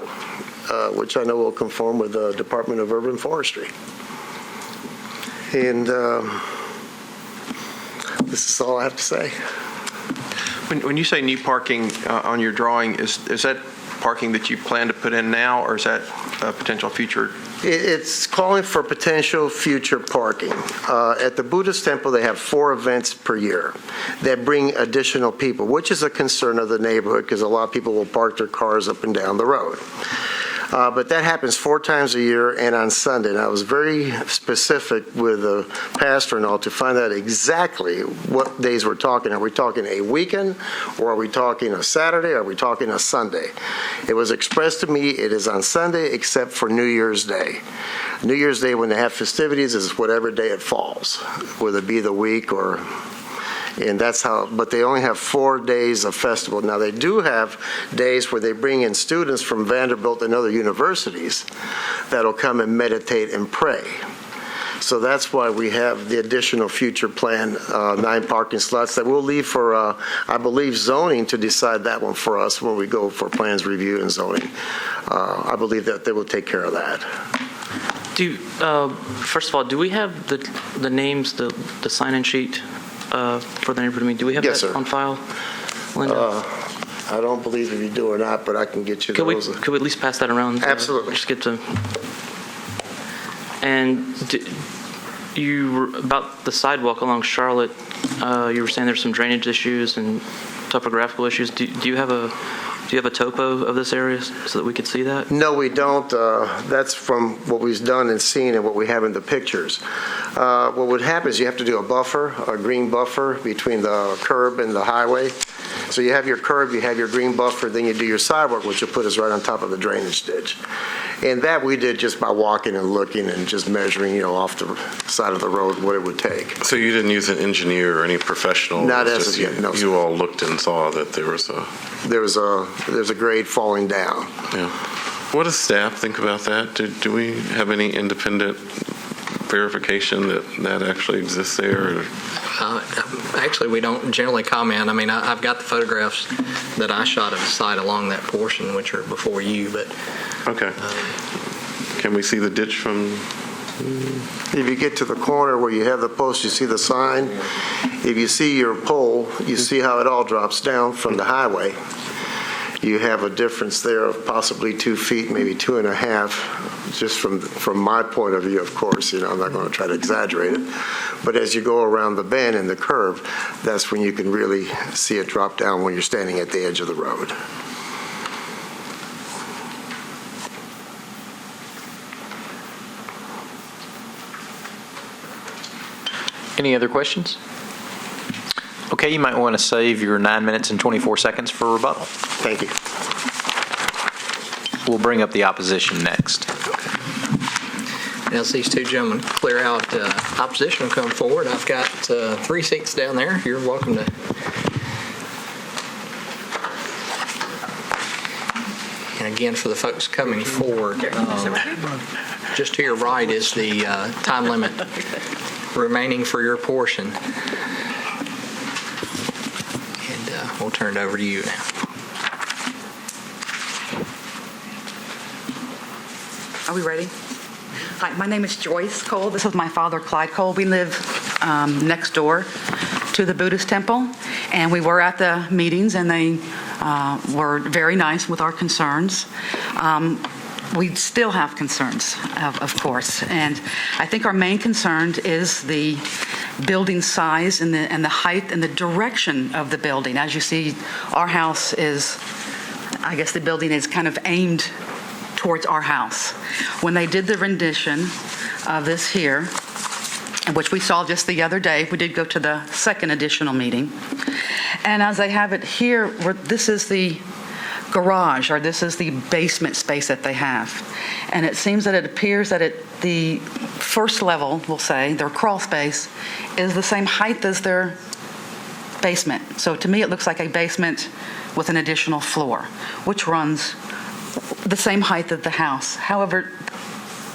which I know will conform with the Department of Urban Forestry. And this is all I have to say. When you say new parking on your drawing, is that parking that you plan to put in now, or is that a potential future? It's calling for potential future parking. At the Buddhist temple, they have 4 events per year that bring additional people, which is a concern of the neighborhood, because a lot of people will park their cars up and down the road. But that happens 4 times a year and on Sunday. And I was very specific with the pastor and all to find out exactly what days we're talking. Are we talking a weekend, or are we talking a Saturday, or are we talking a Sunday? It was expressed to me it is on Sunday except for New Year's Day. New Year's Day, when they have festivities, is whatever day it falls, whether it be the week or... And that's how, but they only have 4 days of festival. Now, they do have days where they bring in students from Vanderbilt and other universities that'll come and meditate and pray. So that's why we have the additional future plan, 9 parking slots that we'll leave for, I believe, zoning to decide that one for us when we go for plans review and zoning. I believe that they will take care of that. First of all, do we have the names, the sign-in sheet for the neighborhood meeting? Do we have Yes, that sir. on file, Linda? I don't believe if you do or not, but I can get you Could we those. at least pass that around? Absolutely. Just get to. And you were about the sidewalk along Charlotte. You were saying there's some drainage issues and topographical issues. Do you have a topo of this area so that we could see that? No, we don't. That's from what we've done and seen and what we have in the pictures. What would happen is you have to do a green buffer between the curb and the highway. So you have your curb, you have your green buffer, then you do your sidewalk, which you'll put us right on top of the drainage ditch. And that we did just by walking and looking and just measuring, off the side of the road what it would take. So you didn't use an engineer or any professional? Not It's as just of yet, no, sir. You all looked and saw that there was a... There's a grade falling down. Yeah. What does staff think about that? Do we have any independent verification that actually exists there? Or? Actually, we don't generally comment. I mean, I've got the photographs that I shot of the site along that portion, which are before you, but... Okay. Can we see the ditch from... If you get to the corner where you have the post, you see the sign. If you see your pole, you see how it all drops down from the highway. You have a difference there of possibly 2 feet, maybe 2.5, just from my point of view, of course. I'm not going to try to exaggerate it. But as you go around the bend and the curve, that's when you can really see it drop down when you're standing at the edge of the road. Any other questions? Okay, you might want to save your 9 minutes and 24 seconds for rebuttal. Thank you. We'll bring up the opposition next. And as these 2 gentlemen clear out, opposition will come forward. I've got 3 seats down there. You're welcome to. And again, for the folks coming forward, just to your right is the time limit remaining for your portion. And we'll turn it over to you now. Are we ready? Hi, my name is Joyce Cole. This is my father, Clyde Cole. We live next door to the Buddhist temple, and we were at the meetings, and they were very nice with our concerns. We still have concerns, of course, and I think our main concern is the building size and the height and the direction of the building. As you see, our house is, I guess the building is kind of aimed towards our house. When they did the rendition of this here, which we saw just the other day, we did go to the second additional meeting, and as I have it here, this is the garage, or this is the basement space that they have. And it seems that it appears that the first level, we'll say, their crawl space, is the same height as their basement. So to me, it looks like a basement with an additional floor, which runs the same height as the house. However,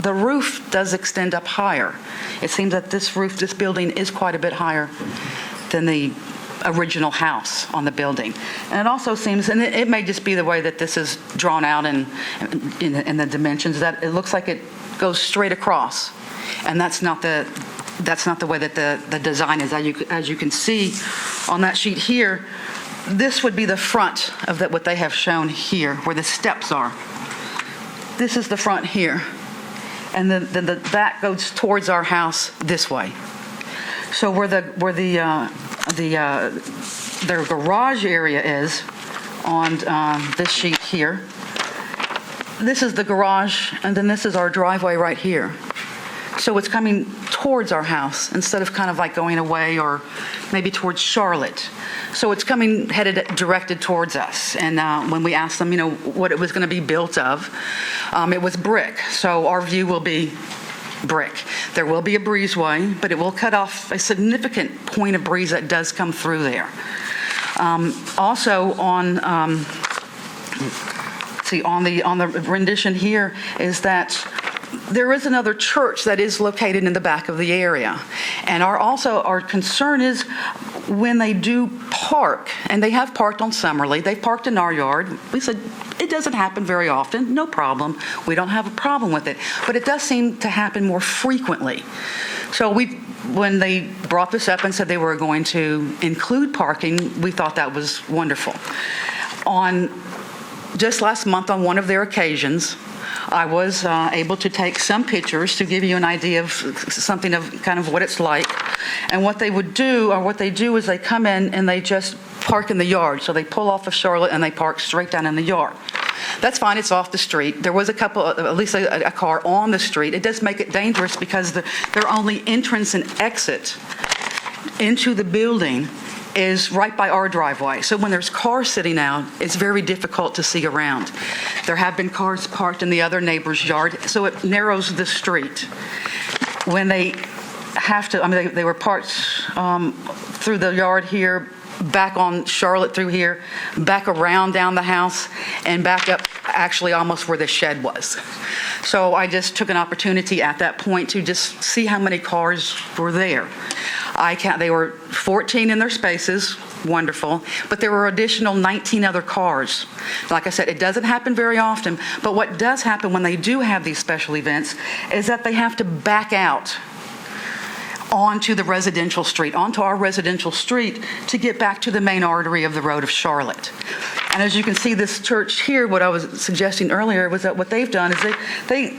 the roof does extend up higher. It seems that this building is quite a bit higher than the original house on the building. And it also seems, and it may just be the way that this is drawn out in the dimensions, that it looks like it goes straight across. And that's not the way that the design is. As you can see on that sheet here, this would be the front of what they have shown here, where the steps are. This is the front here. And then the back goes towards our house this way. So where their garage area is on this sheet here, this is the garage, and then this is our driveway right here. So it's coming towards our house instead of kind of like going away or maybe towards Charlotte. So it's directed towards us. And when we asked them, what it was going to be built of, it was brick. So our view will be brick. There will be a breezeway, but it will cut off a significant point of breeze that does come through there. Also on the rendition here is that there is another church that is located in the back of the area. And our concern is when they do park, and they have parked on Summerly, they've parked in our yard. We said, it doesn't happen very often, no problem. We don't have a problem with it. But it does seem to happen more frequently. So when they brought this up and said they were going to include parking, we thought that was wonderful. Just last month on one of their occasions, I was able to take some pictures to give you an idea of something of kind of what it's like. And what they do is they come in and they just park in the yard. So they pull off of Charlotte and they park straight down in the yard. That's fine, it's off the street. There was at least a car on the street. It does make it dangerous because their only entrance and exit into the building is right by our driveway. So when there's cars sitting out, it's very difficult to see around. There have been cars parked in the other neighbor's yard, so it narrows the street. When they they were parked through the yard here, back on Charlotte through here, back around down the house, and back up actually almost where the shed was. So I just took an opportunity at that point to just see how many cars were there. They were 14 in their spaces, wonderful, but there were additional 19 other cars. Like I said, it doesn't happen very often, but what does happen when they do have these special events is that they have to back out onto the residential street, onto our residential street to get back to the main artery of the road of Charlotte. And as you can see, this church here, what I was suggesting earlier was that what they've done is they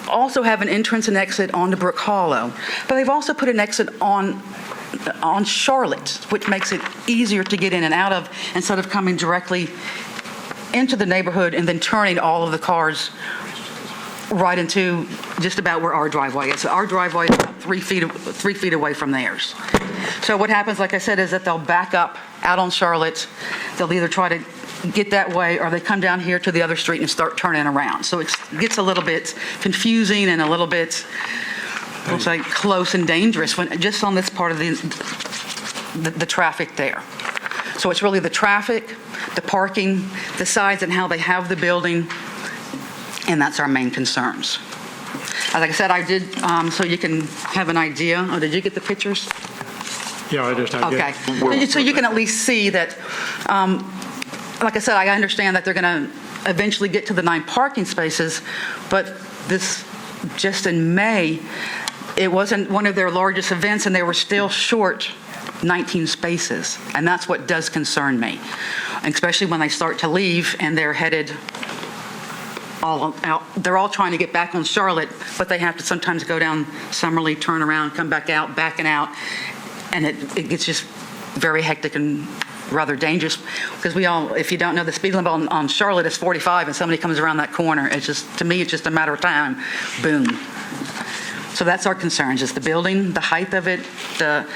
also have an entrance and exit onto Brook Hollow, but they've also put an exit on Charlotte, which makes it easier to get in and out of instead of coming directly into the neighborhood and then turning all of the cars right into just about where our driveway is. So our driveway is about 3 feet away from theirs. So what happens, like I said, is that they'll back up out on Charlotte. They'll either try to get that way or they come down here to the other street and start turning around. So it gets a little bit confusing and a little bit, looks like close and dangerous when just on this part of the traffic there. So it's really the traffic, the parking, the size and how they have the building, and that's our main concerns. Like I said, I did, so you can have an idea. Oh, did you get the pictures? Yeah, I just have Okay. So you can at least see that, like I said, I understand that they're going to eventually get to the 9 parking spaces, but this, just in May, it wasn't one of their largest events, and they were still short 19 spaces. And that's what does concern me, especially when they start to leave and they're headed all out. They're all trying to get back on Charlotte, but they have to sometimes go down Summerly, turn around, come back out, backing out, and it gets just very hectic and rather dangerous because if you don't know, the speed limit on Charlotte is 45 and somebody comes around that corner, to me, it's just a matter of time. Boom. So that's our concerns, is the building, the height of it, the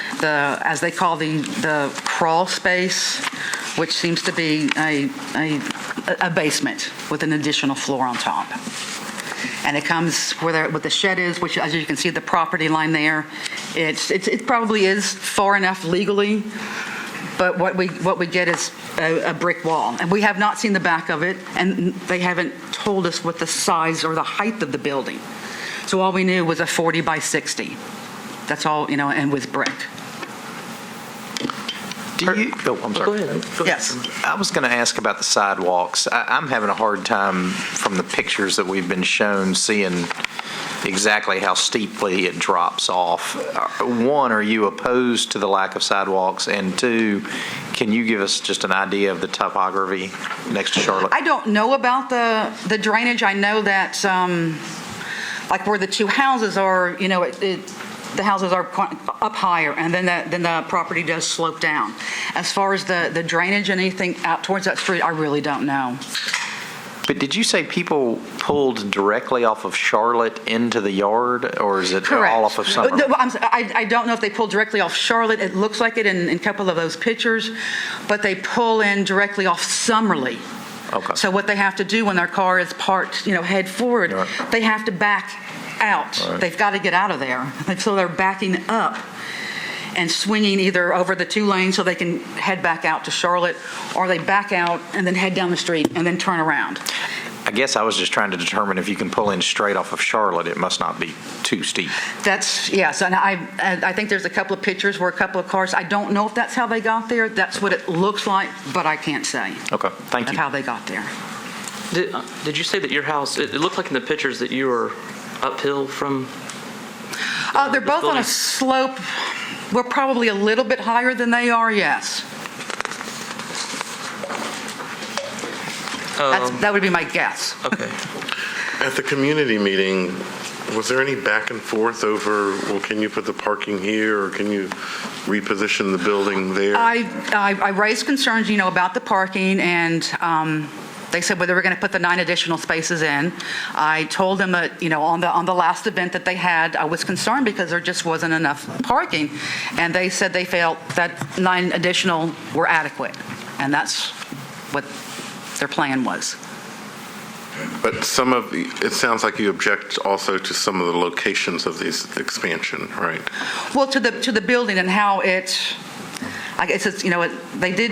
as they call the crawl space, which seems to be a basement with an additional floor on top. And it comes where the shed is, which, as you can see, the property line there. It probably is far enough legally, but what we get is a brick wall. And we have not seen the back of it, and they haven't told us what the size or the height of the building. So all we knew was a 40 by 60. That's all, and with brick. I'm sorry. Go ahead. Yes. I was going to ask about the sidewalks. I'm having a hard time from the pictures that we've been shown seeing exactly how steeply it drops off. One, are you opposed to the lack of sidewalks? And two, can you give us just an idea of the topography next to Charlotte? I don't know about the drainage. I know that like where the 2 houses are, the houses are up higher, and then the property does slope down. As far as the drainage and anything out towards that street, I really don't know. But did you say people pulled directly off of Charlotte into the yard, or is it Correct. all off of Summer? No, I don't know if they pull directly off Charlotte. It looks like it in a couple of those pictures, but they pull in directly off Summerly. Okay. So what they have to do when their car is parked, head forward, Right. they have to back out. Right. They've got to get out of there. So they're backing up and swinging either over the two lanes so they can head back out to Charlotte, or they back out and then head down the street and then turn around. I guess I was just trying to determine if you can pull in straight off of Charlotte, it must not be too steep. Yes, and I think there's a couple of pictures where a couple of cars, I don't know if that's how they got there. That's what it looks like, but I can't say Okay, thank of you. how they got there. Did you say that your house, it looked like in the pictures that you were uphill from? They're both on building? a slope. We're probably a little bit higher than they are, yes. That would be my guess. Okay. At the community meeting, was there any back and forth over, well, can you put the parking here, or can you reposition the building there? I raised concerns, about the parking, and they said whether we're going to put the 9 additional spaces in. I told them that, on the last event that they had, I was concerned because there just wasn't enough parking, and they said they felt that 9 additional were adequate, and that's what their plan was. But it sounds like you object also to some of the locations of this expansion, right? Well, to the building and how I guess it's, they did,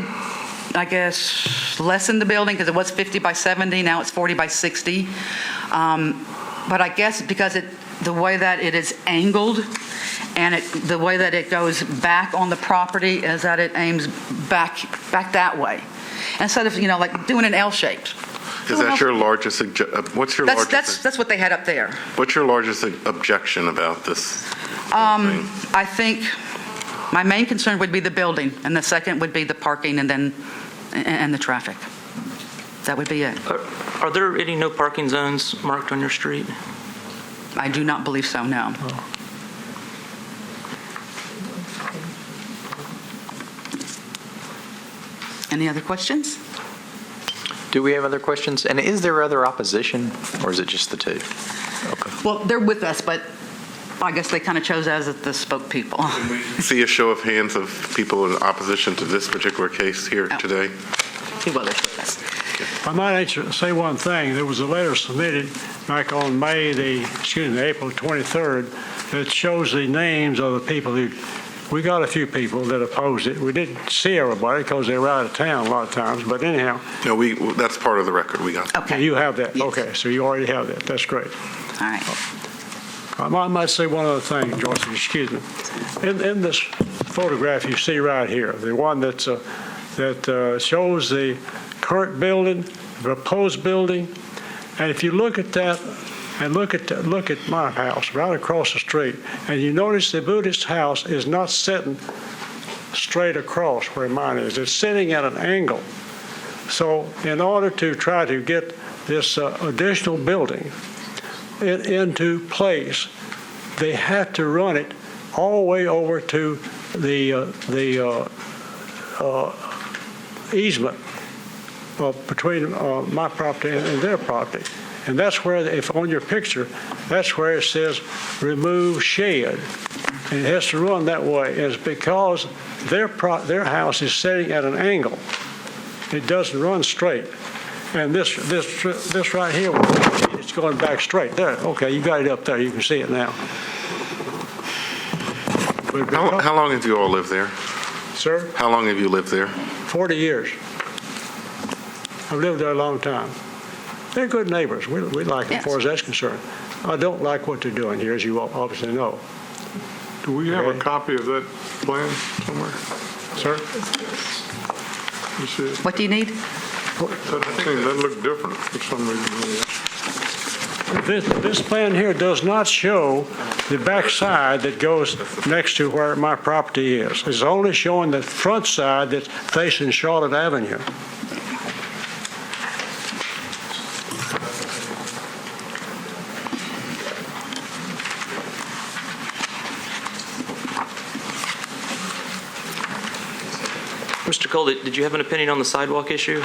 I guess, lessen the building because it was 50 by 70, now it's 40 by 60. But I guess because the way that it is angled and the way that it goes back on the property is that it aims back that way. Instead of, like doing an L shaped. Is that your largest, what's your largest? That's what they had up there. What's your largest objection about this whole thing? I think my main concern would be the building, and the second would be the parking and the traffic. That would be it. Are there any no parking zones marked on your street? I do not believe so, no. Any other questions? Do we have other questions? And is there other opposition, or is it just the two? Okay. Well, they're with us, but I guess they kind of chose us as the spoke people. See a show of hands of people in opposition to this particular case here today? He was with us. I might say one thing. There was a letter submitted back on April 23rd that shows the names of the people who, we got a few people that opposed it. We didn't see everybody because they were out of town a lot of times, but anyhow. No, that's part of the record we got. Okay. You have that? Yes. Okay, so you already have that. That's great. All right. I might say one other thing, Joyce, excuse me. In this photograph you see right here, the one that shows the current building, the proposed building, and if you look at that and look at my house right across the street, and you notice the Buddhist house is not sitting straight across where mine is. It's sitting at an angle. So in order to try to get this additional building into place, they have to run it all the way over to the easement between my property and their property. And that's where, if on your picture, that's where it says remove shed. And it has to run that way. It's because their house is sitting at an angle. It doesn't run straight. And this right here, it's going back straight. There, okay, you got it up there. You can see it now. How long have you all lived there? Sir? How long have you lived there? 40 years. I've lived there a long time. They're good neighbors. We like them as far as that's concerned. I don't like what they're doing here, as you obviously know. Do we have a copy of that plan somewhere? Sir? You see it? What do you need? That looked different for some reason. This plan here does not show the back side that goes next to where my property is. It's only showing the front side that's facing Charlotte Avenue. Mr. Cole, did you have an opinion on the sidewalk issue?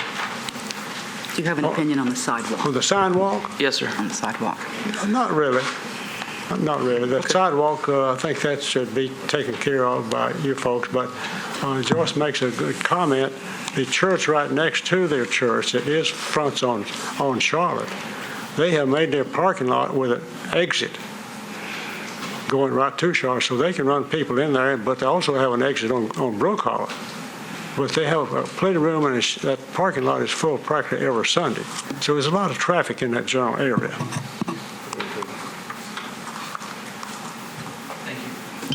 Do you have an opinion on the sidewalk? On the sidewalk? Yes, sir. On the sidewalk. Not really. Not really. The sidewalk, I think that should be taken care of by you folks, but Joyce makes a good comment. The church right next to their church, it is fronts on Charlotte. They have made their parking lot with an exit going right to Charlotte, so they can run people in there, but they also have an exit on Brook Hollow. But they have plenty of room, and that parking lot is full practically every Sunday. So there's a lot of traffic in that general area.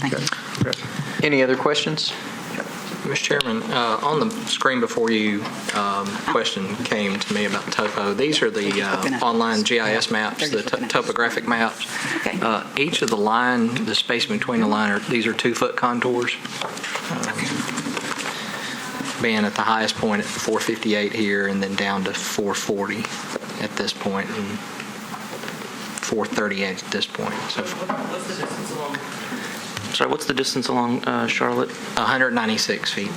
Thank you. Any other questions? Mr. Chairman, on the screen before you, question came to me about the topo. These are the online GIS maps, the topographic maps. Okay. Each of the space between the line, these are 2-foot contours. Being at the highest point at 458 here, and then down to 440 at this point, and 438 at this point. So Sorry, what's the distance along Charlotte? 196 feet. 2,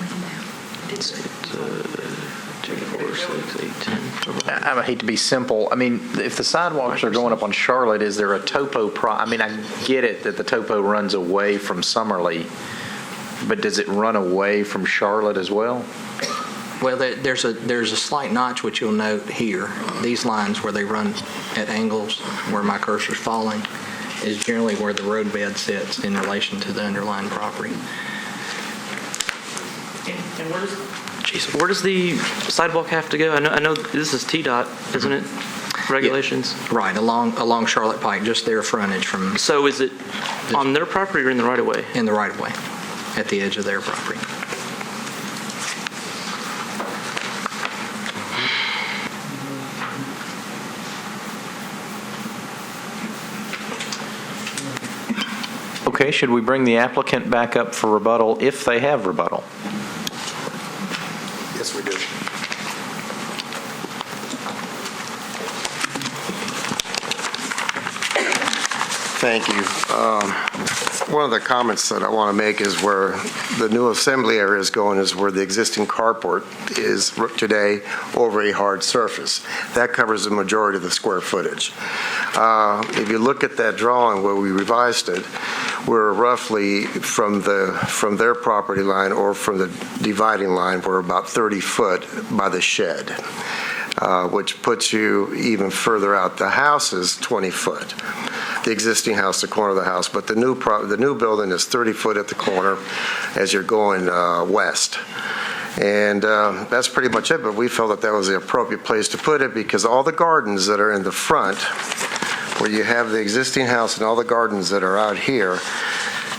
4, 6, 8, 10. I hate to be simple. I mean, if the sidewalks are going up on Charlotte, is there a topo I mean, I get it that the topo runs away from Summerlee, but does it run away from Charlotte as well? Well, there's a slight notch which you'll note here. These lines where they run at angles, where my cursor's falling, is generally where the roadbed sits in relation to the underlying property. And where does the sidewalk have to go? I know this is TDOT, isn't it? Regulations. Yeah, right, along Charlotte Pike, just their frontage from. So is it on their property or in the right of way? In the right of way, at the edge of their property. Okay, should we bring the applicant back up for rebuttal if they have rebuttal? Yes, we do. Thank you. One of the comments that I want to make is where the new assembly area is going is where the existing carport is today over a hard surface. That covers the majority of the square footage. If you look at that drawing where we revised it, we're roughly from their property line or from the dividing line, we're about 30 foot by the shed, which puts you even further out. The house is 20 foot. The existing house, the corner of the house, but the new building is 30 foot at the corner as you're going west. And that's pretty much it, but we felt that that was the appropriate place to put it because all the gardens that are in the front, where you have the existing house and all the gardens that are out here,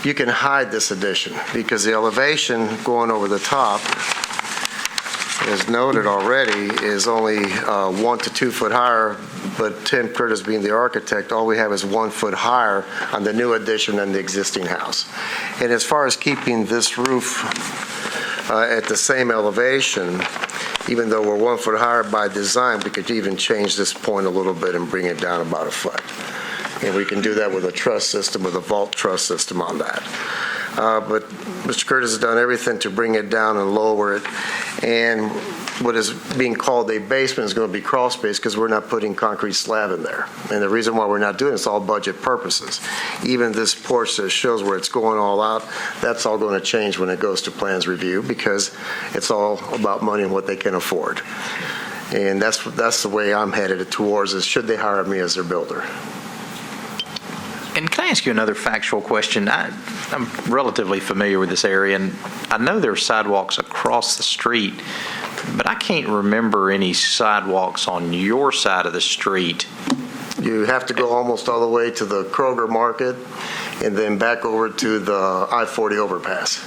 you can hide this addition because the elevation going over the top, as noted already, is only 1 to 2 foot higher, but Tim Curtis being the architect, all we have is 1 foot higher on the new addition than the existing house. And as far as keeping this roof at the same elevation, even though we're 1 foot higher by design, we could even change this point a little bit and bring it down about 1 foot. And we can do that with a truss system, with a vault truss system on that. But Mr. Curtis has done everything to bring it down and lower it. And what is being called a basement is going to be crawl space because we're not putting concrete slab in there. And the reason why we're not doing it is all budget purposes. Even this porch that shows where it's going all out, that's all going to change when it goes to plans review because it's all about money and what they can afford. And that's the way I'm headed towards is should they hire me as their builder. And can I ask you another factual question? I'm relatively familiar with this area, and I know there are sidewalks across the street, but I can't remember any sidewalks on your side of the street. You have to go almost all the way to the Kroger Market and then back over to the I-40 overpass.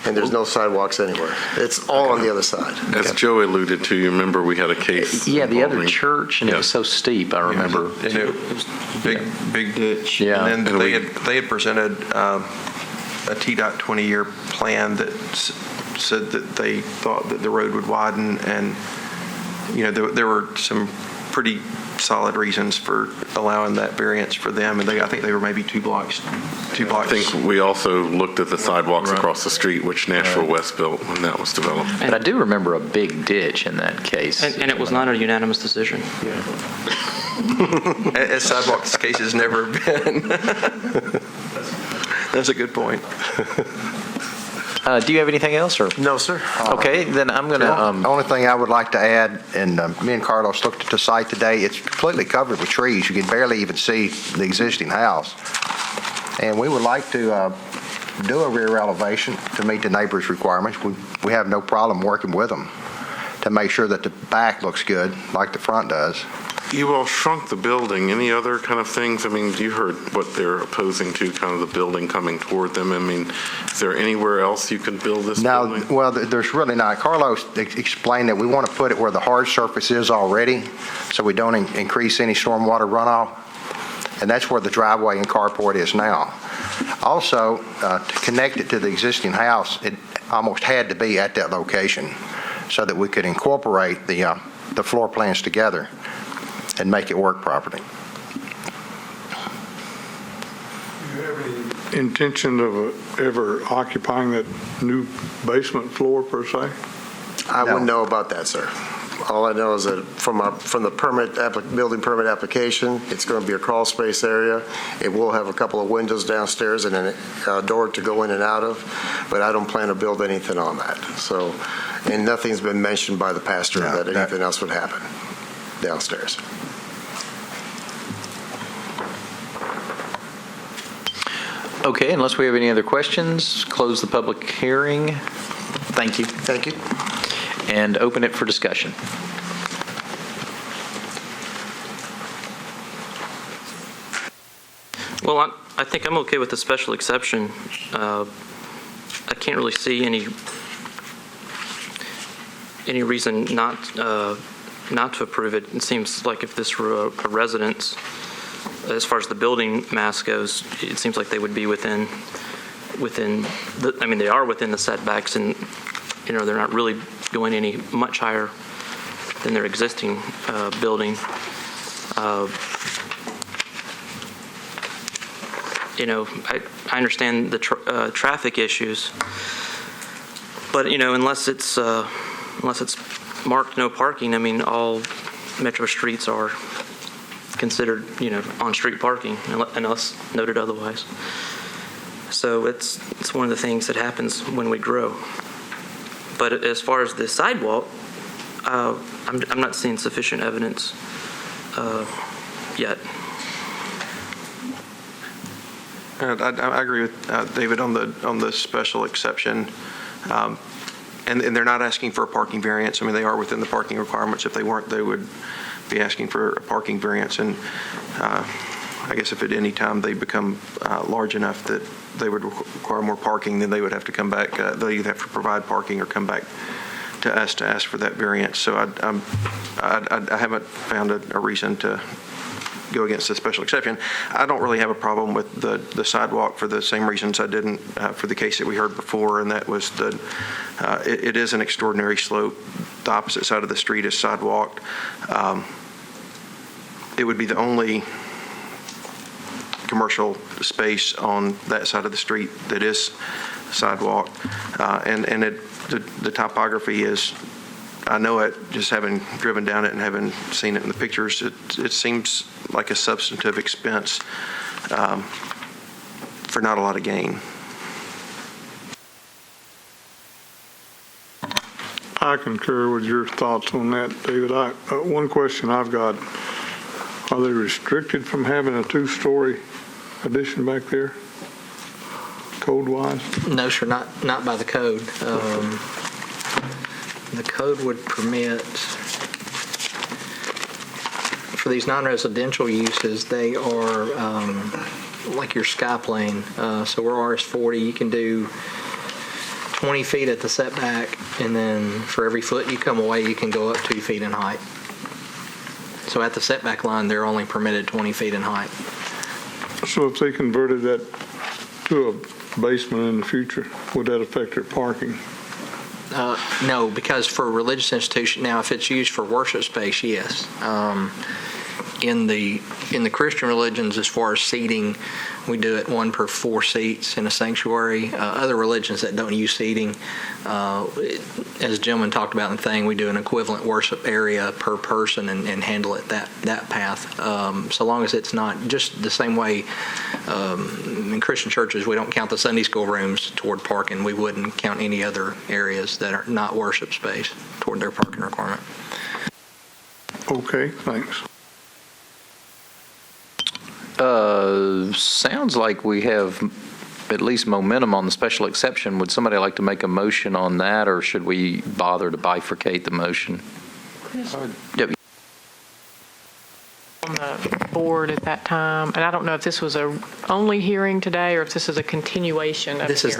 And there's no sidewalks anywhere. It's all on the other side. As Joe alluded to, you remember we had a case. Yeah, the other involving- church, and it was so steep, I remember. And it was big ditch. Yeah. And then And they had presented a TDOT 20-year plan that said that they thought that the road would widen, and there were some pretty solid reasons for allowing that variance for them, and I think they were maybe two blocks. I think we also looked at the sidewalks across the street, which Nashville West built when that was developed. But I do remember a big ditch in that case. And it was not a unanimous decision. As sidewalks case has never been. That's a good point. Do you have anything else, or? No, sir. Okay, then I'm going The to, only thing I would like to add, and me and Carlos looked at the site today, it's completely covered with trees. You can barely even see the existing house. And we would like to do a rear elevation to meet the neighbors' requirements. We have no problem working with them to make sure that the back looks good, like the front does. You all shrunk the building. Any other kind of things? I mean, you heard what they're opposing to, kind of the building coming toward them. I mean, is there anywhere else you can build this building? Well, there's really not. Carlos explained that we want to put it where the hard surface is already, so we don't increase any stormwater runoff, and that's where the driveway and carport is now. Also, to connect it to the existing house, it almost had to be at that location so that we could incorporate the floor plans together and make it work properly. Do you have any intention of ever occupying that new basement floor per se? I wouldn't know about that, sir. All I know is that from the building permit application, it's going to be a crawl space area. It will have a couple of windows downstairs and a door to go in and out of, but I don't plan to build anything on that. So, and nothing's been mentioned by the pastor that anything else would happen downstairs. okay, unless we have any other questions, close the public hearing. Thank you. Thank you. And open it for discussion. Well, I think I'm okay with the special exception. I can't really see any reason not to approve it. It seems like if this were a residence, as far as the building mass goes, it seems like they would be within they are within the setbacks, and they're not really going any much higher than their existing building. I understand the traffic issues, but unless it's marked no parking, I mean, all metro streets are considered on-street parking unless noted otherwise. So it's one of the things that happens when we grow. But as far as the sidewalk, I'm not seeing sufficient evidence yet. I agree with David on the special exception, and they're not asking for a parking variance. I mean, they are within the parking requirements. If they weren't, they would be asking for a parking variance. And I guess if at any time they become large enough that they would require more parking, then they would have to come back. They either have to provide parking or come back to us to ask for that variance. So I haven't found a reason to go against the special exception. I don't really have a problem with the sidewalk for the same reasons I didn't for the case that we heard before, and that was it is an extraordinary slope. The opposite side of the street is sidewalked. It would be the only commercial space on that side of the street that is sidewalked, and the topography is, I know it just having driven down it and having seen it in the pictures, it seems like a substantive expense for not a lot of gain. I concur with your thoughts on that, David. One question I've got, are they restricted from having a two-story addition back there, code-wise? No, sir, not by the code. The code would permit, for these non-residential uses, they are like your sky plane. So we're RS40, you can do 20 feet at the setback, and then for every foot you come away, you can go up 2 feet in height. So at the setback line, they're only permitted 20 feet in height. So if they converted that to a basement in the future, would that affect their parking? No, because for a religious institution, now if it's used for worship space, yes. In the Christian religions, as far as seating, we do it 1 per 4 seats in a sanctuary. Other religions that don't use seating, as the gentleman talked about in the thing, we do an equivalent worship area per person and handle it that path. So long as it's not just the same way in Christian churches, we don't count the Sunday school rooms toward parking. We wouldn't count any other areas that are not worship space toward their parking requirement. Okay, thanks. Sounds like we have at least momentum on the special exception. Would somebody like to make a motion on that, or should we bother to bifurcate the motion? Yep. On the board at that time, and I don't know if this was a only hearing today or if this is a continuation of This is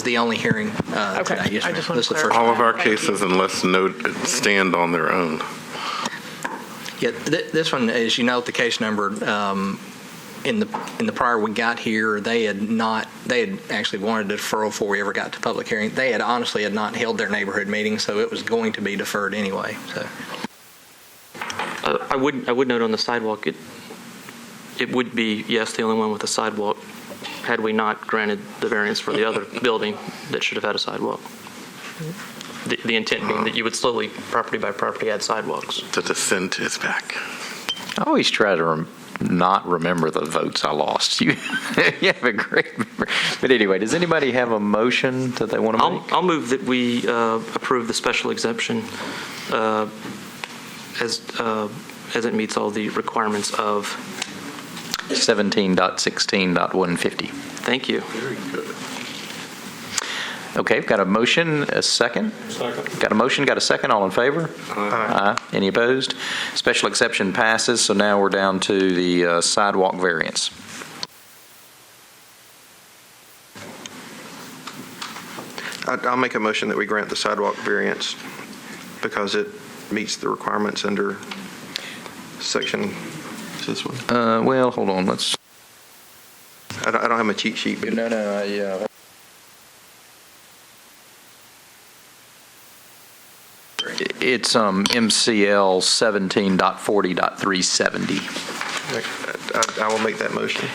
the only hearing today. Yes, I ma'am. just want This to is the first clarify. All of our Thank you. cases, unless stand on their own. Yeah, this one, as you note, the case number in the prior we got here, they had actually wanted a deferral before we ever got to public hearing. They had honestly not held their neighborhood meeting, so it was going to be deferred anyway. So I would note on the sidewalk, it would be, yes, the only one with a sidewalk, had we not granted the variance for the other building that should have had a sidewalk. The intent being that you would slowly, property by property, add sidewalks. The dissent is back. I always try to not remember the votes I lost. You have a great memory. But anyway, does anybody have a motion that they want to make? I'll move that we approve the special exemption as it meets all the requirements of 17.16.150. Thank you. Very good. Okay, we've got a motion, a second. Second. Got a motion, got a second. All in favor? Aye. Any opposed? Special exception passes, so now we're down to the sidewalk variance. I'll make a motion that we grant the sidewalk variance because it meets the requirements under section, is this one? Well, hold on, let's... I don't have my cheat sheet, but yeah. It's MCL 17.40.370. I will make that motion.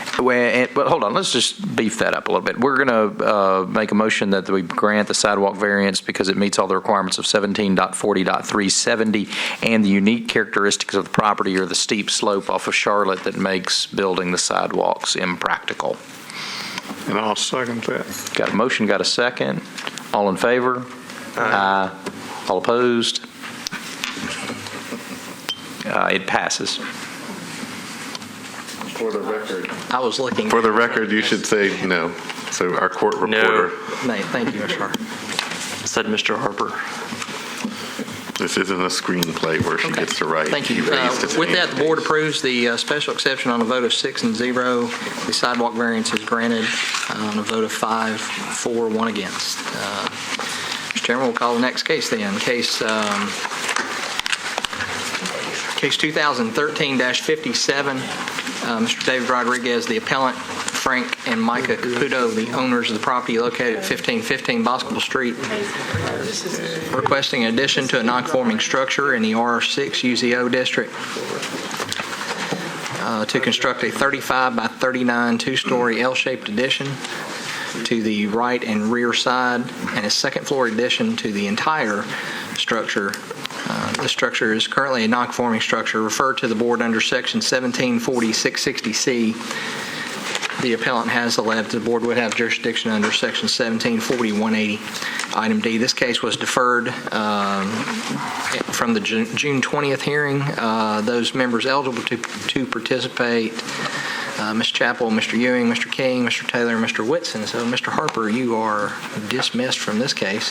But hold on, let's just beef that up a little bit. We're going to make a motion that we grant the sidewalk variance because it meets all the requirements of 17.40.370 and the unique characteristics of the property or the steep slope off of Charlotte that makes building the sidewalks impractical. And I'll second that. Got a motion, got a second. All in favor? Aye. All opposed? It passes. For the record. I was looking. For the record, you should say no. So our court reporter. No, thank you, Mr. Harper. Said Mr. Harper. This isn't a screenplay where she gets to write. Thank you. He raised his With hand. that, the board approves the special exception on a vote of 6 and 0. The sidewalk variance is granted on a vote of 5 for, 1 against. Mr. Chairman, we'll call the next case then. Case 2013-57. Mr. David Rodriguez, the appellant, Frank and Micah Caputo, the owners of the property located at 1515 Boscobel Street, requesting an addition to a non-conforming structure in the R6 UZO district to construct a 35 by 39 two-story L-shaped addition to the right and rear side and a second-floor addition to the entire structure. The structure is currently a non-conforming structure referred to the board under Section 1740-660C. The appellant has alleged the board would have jurisdiction under Section 1740-180. Item D, this case was deferred from the June 20th hearing. Those members eligible to participate, Ms. Chappell, Mr. Ewing, Mr. King, Mr. Taylor, and Mr. Whitson. So, Mr. Harper, you are dismissed from this case.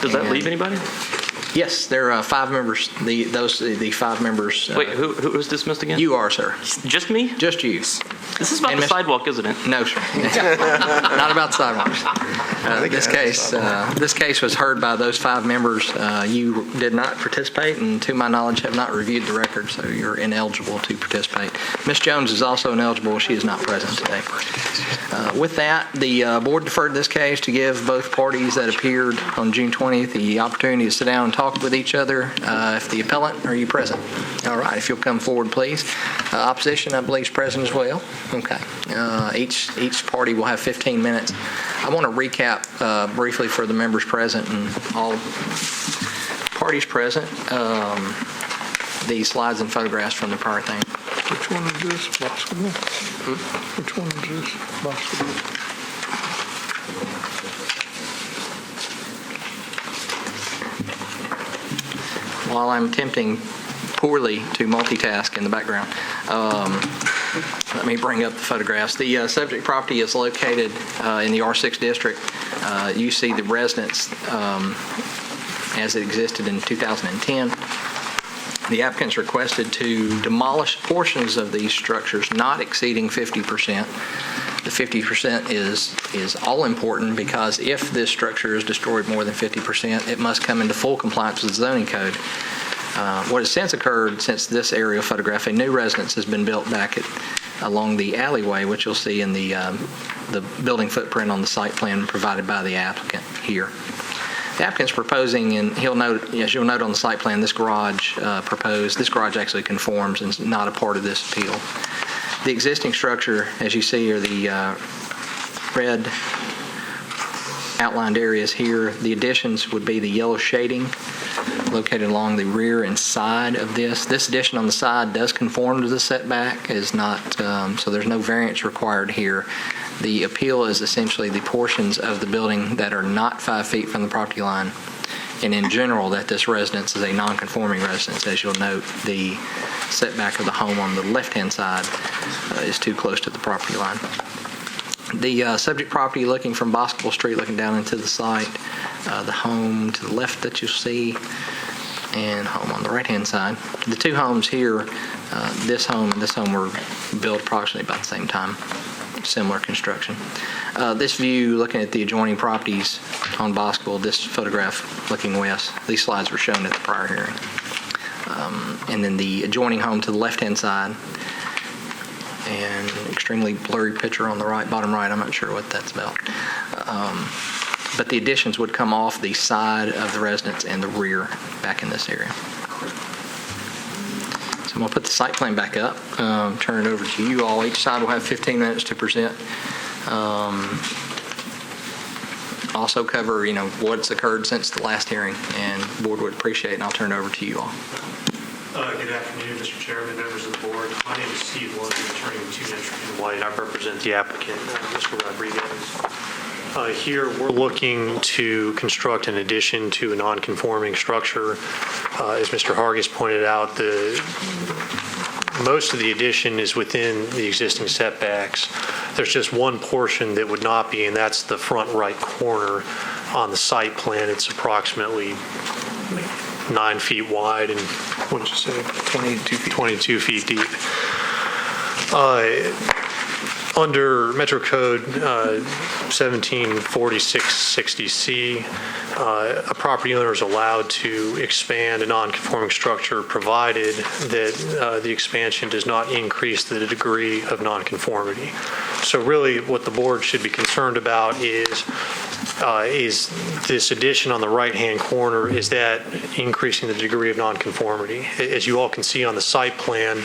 Does that leave anybody? Yes, there are 5 members. The 5 members. Wait, who was dismissed again? You are, sir. Just me? Just you. This is about And the sidewalk, isn't it? No, sir. Not about sidewalks. This case was heard by those 5 members. You did not participate, and to my knowledge, have not reviewed the record, so you're ineligible to participate. Ms. Jones is also ineligible. She is not present today. With that, the board deferred this case to give both parties that appeared on June 20th the opportunity to sit down and talk talk with each other. If the appellant, are you present? All right, if you'll come forward, please. Opposition, I believe, is present as well. Okay. Each party will have 15 minutes. I want to recap briefly for the members present and all parties present the slides and photographs from the prior thing. Which one is this? Basketball? Which one is this? Basketball? While I'm attempting poorly to multitask in the background, let me bring up the photographs. The subject property is located in the R6 district. You see the residence as it existed in 2010. The applicants requested to demolish portions of these structures not exceeding 50%. The 50% is all important because if this structure is destroyed more than 50%, it must come into full compliance with the zoning code. What has since occurred since this aerial photograph, a new residence has been built back along the alleyway, which you'll see in the building footprint on the site plan provided by the applicant here. The applicant's proposing, and as you'll note on the site plan, this garage actually conforms and is not a part of this appeal. The existing structure, as you see, are the red outlined areas here. The additions would be the yellow shading located along the rear and side of this. This addition on the side does conform to the setback, is not, so there's no variance required here. The appeal is essentially the portions of the building that are not 5 feet from the property line, and in general that this residence is a non-conforming residence. As you'll note, the setback of the home on the left-hand side is too close to the property line. The subject property looking from Boscobel Street, looking down into the site, the home to the left that you'll see, and home on the right-hand side. The two homes here, this home and this home were built approximately about the same time, similar construction. This view, looking at the adjoining properties on Boscobel, this photograph looking west, these slides were shown at the prior hearing. And then the adjoining home to the left-hand side, and extremely blurry picture on the bottom right. I'm not sure what that's about. But the additions would come off the side of the residence and the rear back in this area. So I'm going to put the site plan back up, turn it over to you all. Each side will have 15 minutes to present. Also cover, what's occurred since the last hearing, and the board would appreciate it, and I'll turn it over to you all. Good afternoon, Mr. Chairman, members of the board. My name is Steve Logan, attorney with 2 Nashville & White. I represent the applicant, Mr. Rodriguez. Here, we're looking to construct an addition to a non-conforming structure. As Mr. Hargis pointed out, most of the addition is within the existing setbacks. There's just one portion that would not be, and that's the front right corner on the site plan. It's approximately 9 feet wide and, what did you say? 22 feet deep. Under Metro Code 174660C, a property owner is allowed to expand a non-conforming structure provided that the expansion does not increase the degree of non-conformity. So really what the board should be concerned about is this addition on the right-hand corner, is that increasing the degree of nonconformity? As you all can see on the site plan,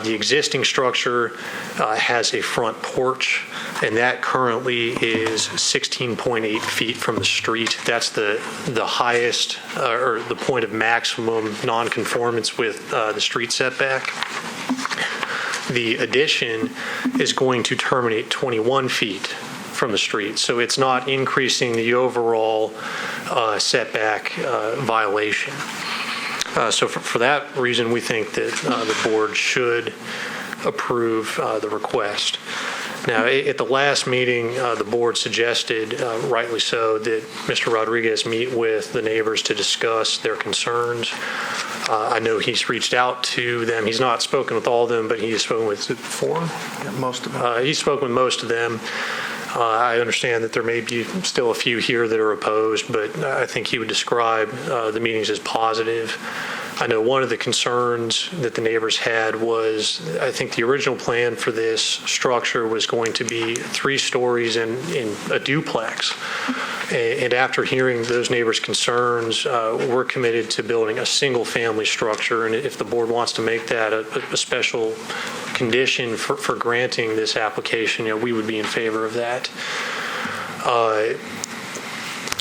the existing structure has a front porch, and that currently is 16.8 feet from the street. That's the highest, or the point of maximum nonconformance with the street setback. The addition is going to terminate 21 feet from the street, so it's not increasing the overall setback violation. So for that reason, we think that the board should approve the request. Now, at the last meeting, the board suggested, rightly so, that Mr. Rodriguez meet with the neighbors to discuss their concerns. I know he's reached out to them. He's not spoken with all of them, but he has spoken with 4? Yeah, most of them. He's spoken with most of them. I understand that there may be still a few here that are opposed, but I think he would describe the meetings as positive. I know one of the concerns that the neighbors had was, I think the original plan for this structure was going to be 3 stories in a duplex. And after hearing those neighbors' concerns, we're committed to building a single-family structure. And if the board wants to make that a special condition for granting this application, we would be in favor of that.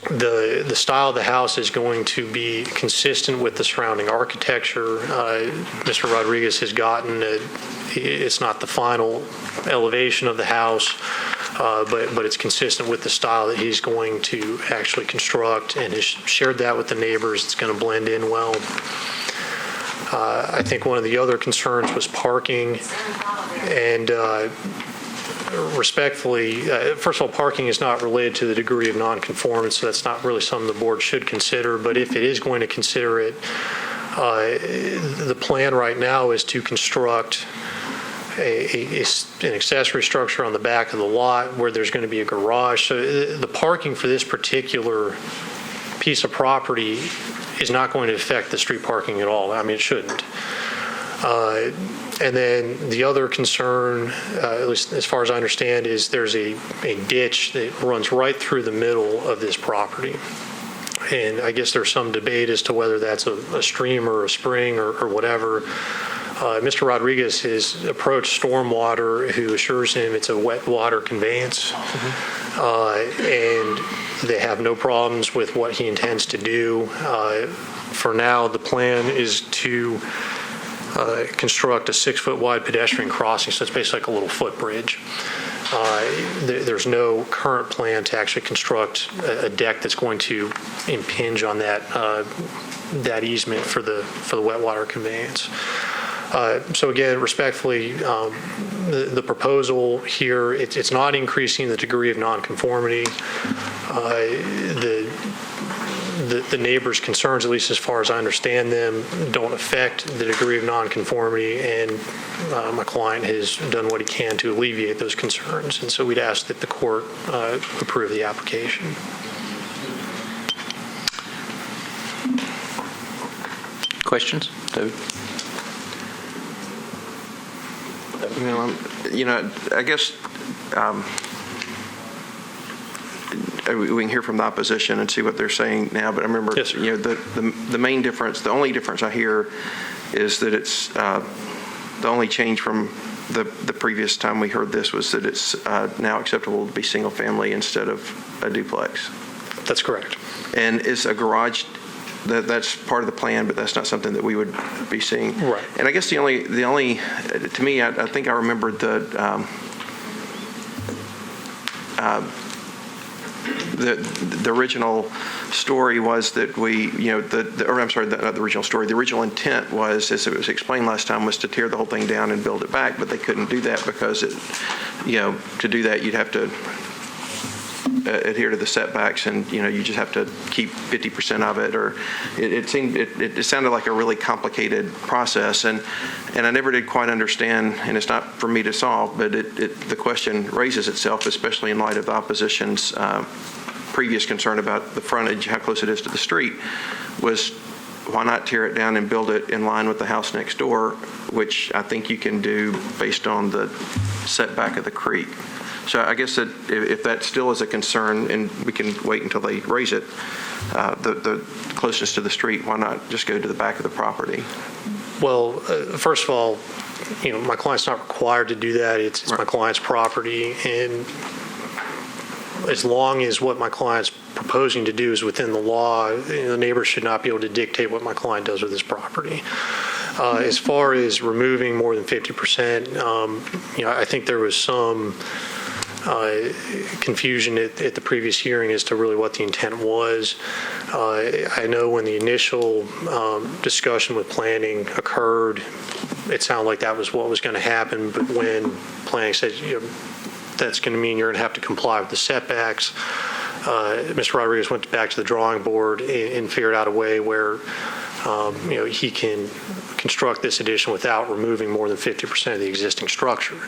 The style of the house is going to be consistent with the surrounding architecture. Mr. Rodriguez has gotten it's not the final elevation of the house, but it's consistent with the style that he's going to actually construct, and has shared that with the neighbors. It's going to blend in well. I think one of the other concerns was parking, and respectfully, first of all, parking is not related to the degree of nonconformance, so that's not really something the board should consider. But if it is going to consider it, the plan right now is to construct an accessory structure on the back of the lot where there's going to be a garage. So the parking for this particular piece of property is not going to affect the street parking at all. I mean, it shouldn't. And then the other concern, at least as far as I understand, is there's a ditch that runs right through the middle of this property. And I guess there's some debate as to whether that's a stream or a spring or whatever. Mr. Rodriguez has approached Stormwater, who assures him it's a wet water conveyance. And they have no problems with what he intends to do. For now, the plan is to construct a 6-foot wide pedestrian crossing, so it's basically like a little footbridge. There's no current plan to actually construct a deck that's going to impinge on that easement for the wet water conveyance. So again, respectfully, the proposal here, it's not increasing the degree of nonconformity. The neighbors' concerns, at least as far as I understand them, don't affect the degree of nonconformity, and my client has done what he can to alleviate those concerns. And so we'd ask that the court approve the application. Questions? David? I guess we can hear from the opposition and see what they're saying now, but I remember, yes, the main difference, the only difference I hear is that it's the only change from the previous time we heard this was that it's now acceptable to be single family instead of a duplex. That's correct. And is a garage, that's part of the plan, but that's not something that we would be seeing. Right. And I guess the only to me, I think I remembered the original story was that not the original story. The original intent was, as it was explained last time, was to tear the whole thing down and build it back, but they couldn't do that because to do that you'd have to adhere to the setbacks, and you just have to keep 50% of it, or it sounded like a really complicated process, and I never did quite understand, and it's not for me to solve, but the question raises itself, especially in light of the opposition's previous concern about the frontage, how close it is to the street, was why not tear it down and build it in line with the house next door, which I think you can do based on the setback of the creek. So I guess that if that still is a concern, and we can wait until they raise it, the closeness to the street, why not just go to the back of the property? Well, first of all, my client's not required to do that. It's right. My client's property, and as long as what my client's proposing to do is within the law, the neighbors should not be able to dictate what my client does with his property. As far as removing more than 50%, I think there was some confusion at the previous hearing as to really what the intent was. I know when the initial discussion with planning occurred, it sounded like that was what was going to happen, but when planning said, that's going to mean you're going to have to comply with the setbacks, Mr. Rodriguez went back to the drawing board and figured out a way where he can construct this addition without removing more than 50% of the existing structure.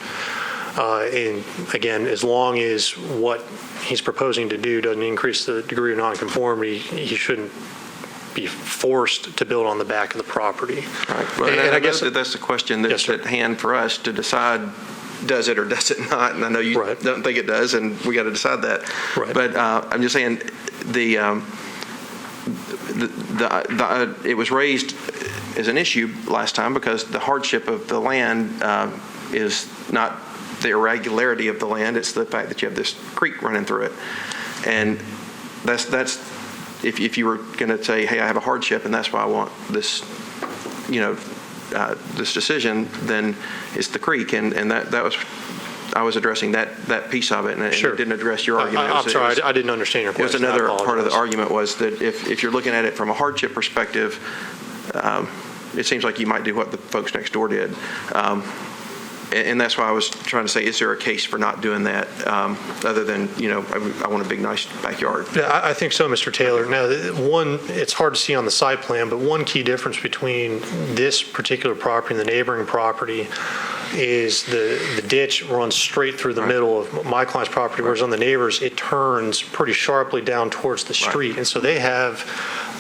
And again, as long as what he's proposing to do doesn't increase the degree of nonconformity, he shouldn't be forced to build on the back of the property. Right. Well, and I guess that's the question that's at hand for us to decide, does it or does it not? And I know you don't think it does, and we got to decide that. Right. But I'm just saying it was raised as an issue last time because the hardship of the land is not the irregularity of the land, it's the fact that you have this creek running through it. And that's if you were going to say, hey, I have a hardship and that's why I want this, this decision, then it's the creek. And that was, I was addressing that piece of it, and Sure. it didn't address your argument. I'm sorry, I didn't understand your question. It was another I part of the apologize. argument was that if you're looking at it from a hardship perspective, it seems like you might do what the folks next door did. And that's why I was trying to say, is there a case for not doing that other than, I want a big, nice backyard? Yeah, I think so, Mr. Taylor. Now, it's hard to see on the site plan, but one key difference between this particular property and the neighboring property is the ditch runs straight through the middle of my client's property, whereas on the neighbors, it turns pretty sharply down towards the street. And so they have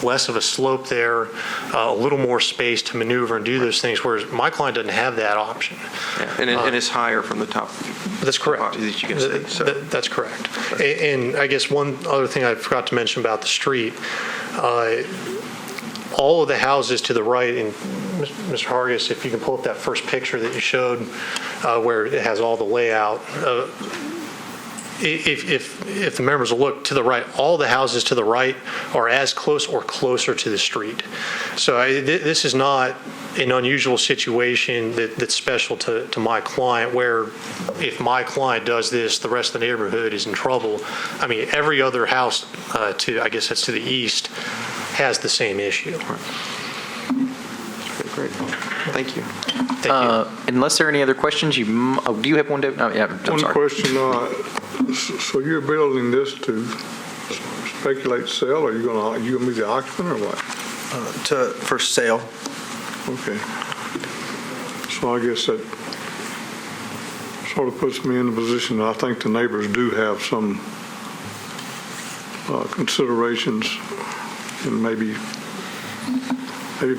less of a slope there, a little more space to maneuver and do those things, whereas my client doesn't have that option. Yeah. And it's higher from the top. That's correct. As you can see. So. That's correct. And I guess one other thing I forgot to mention about the street, all of the houses to the right, and Mr. Hargis, if you can pull up that first picture that you showed where it has all the layout, if the members will look to the right, all the houses to the right are as close or closer to the street. So this is not an unusual situation that's special to my client, where if my client does this, the rest of the neighborhood is in trouble. I mean, every other house I guess that's to the east, has the same issue. Great. Thank you. Thank you. Unless there are any other questions, do you have one, David? Oh, yeah, I'm One sorry. question, so you're building this to speculate sale, or you gonna be the occupant, or what? For sale. Okay. So I guess that sort of puts me in the position that I think the neighbors do have some considerations, and maybe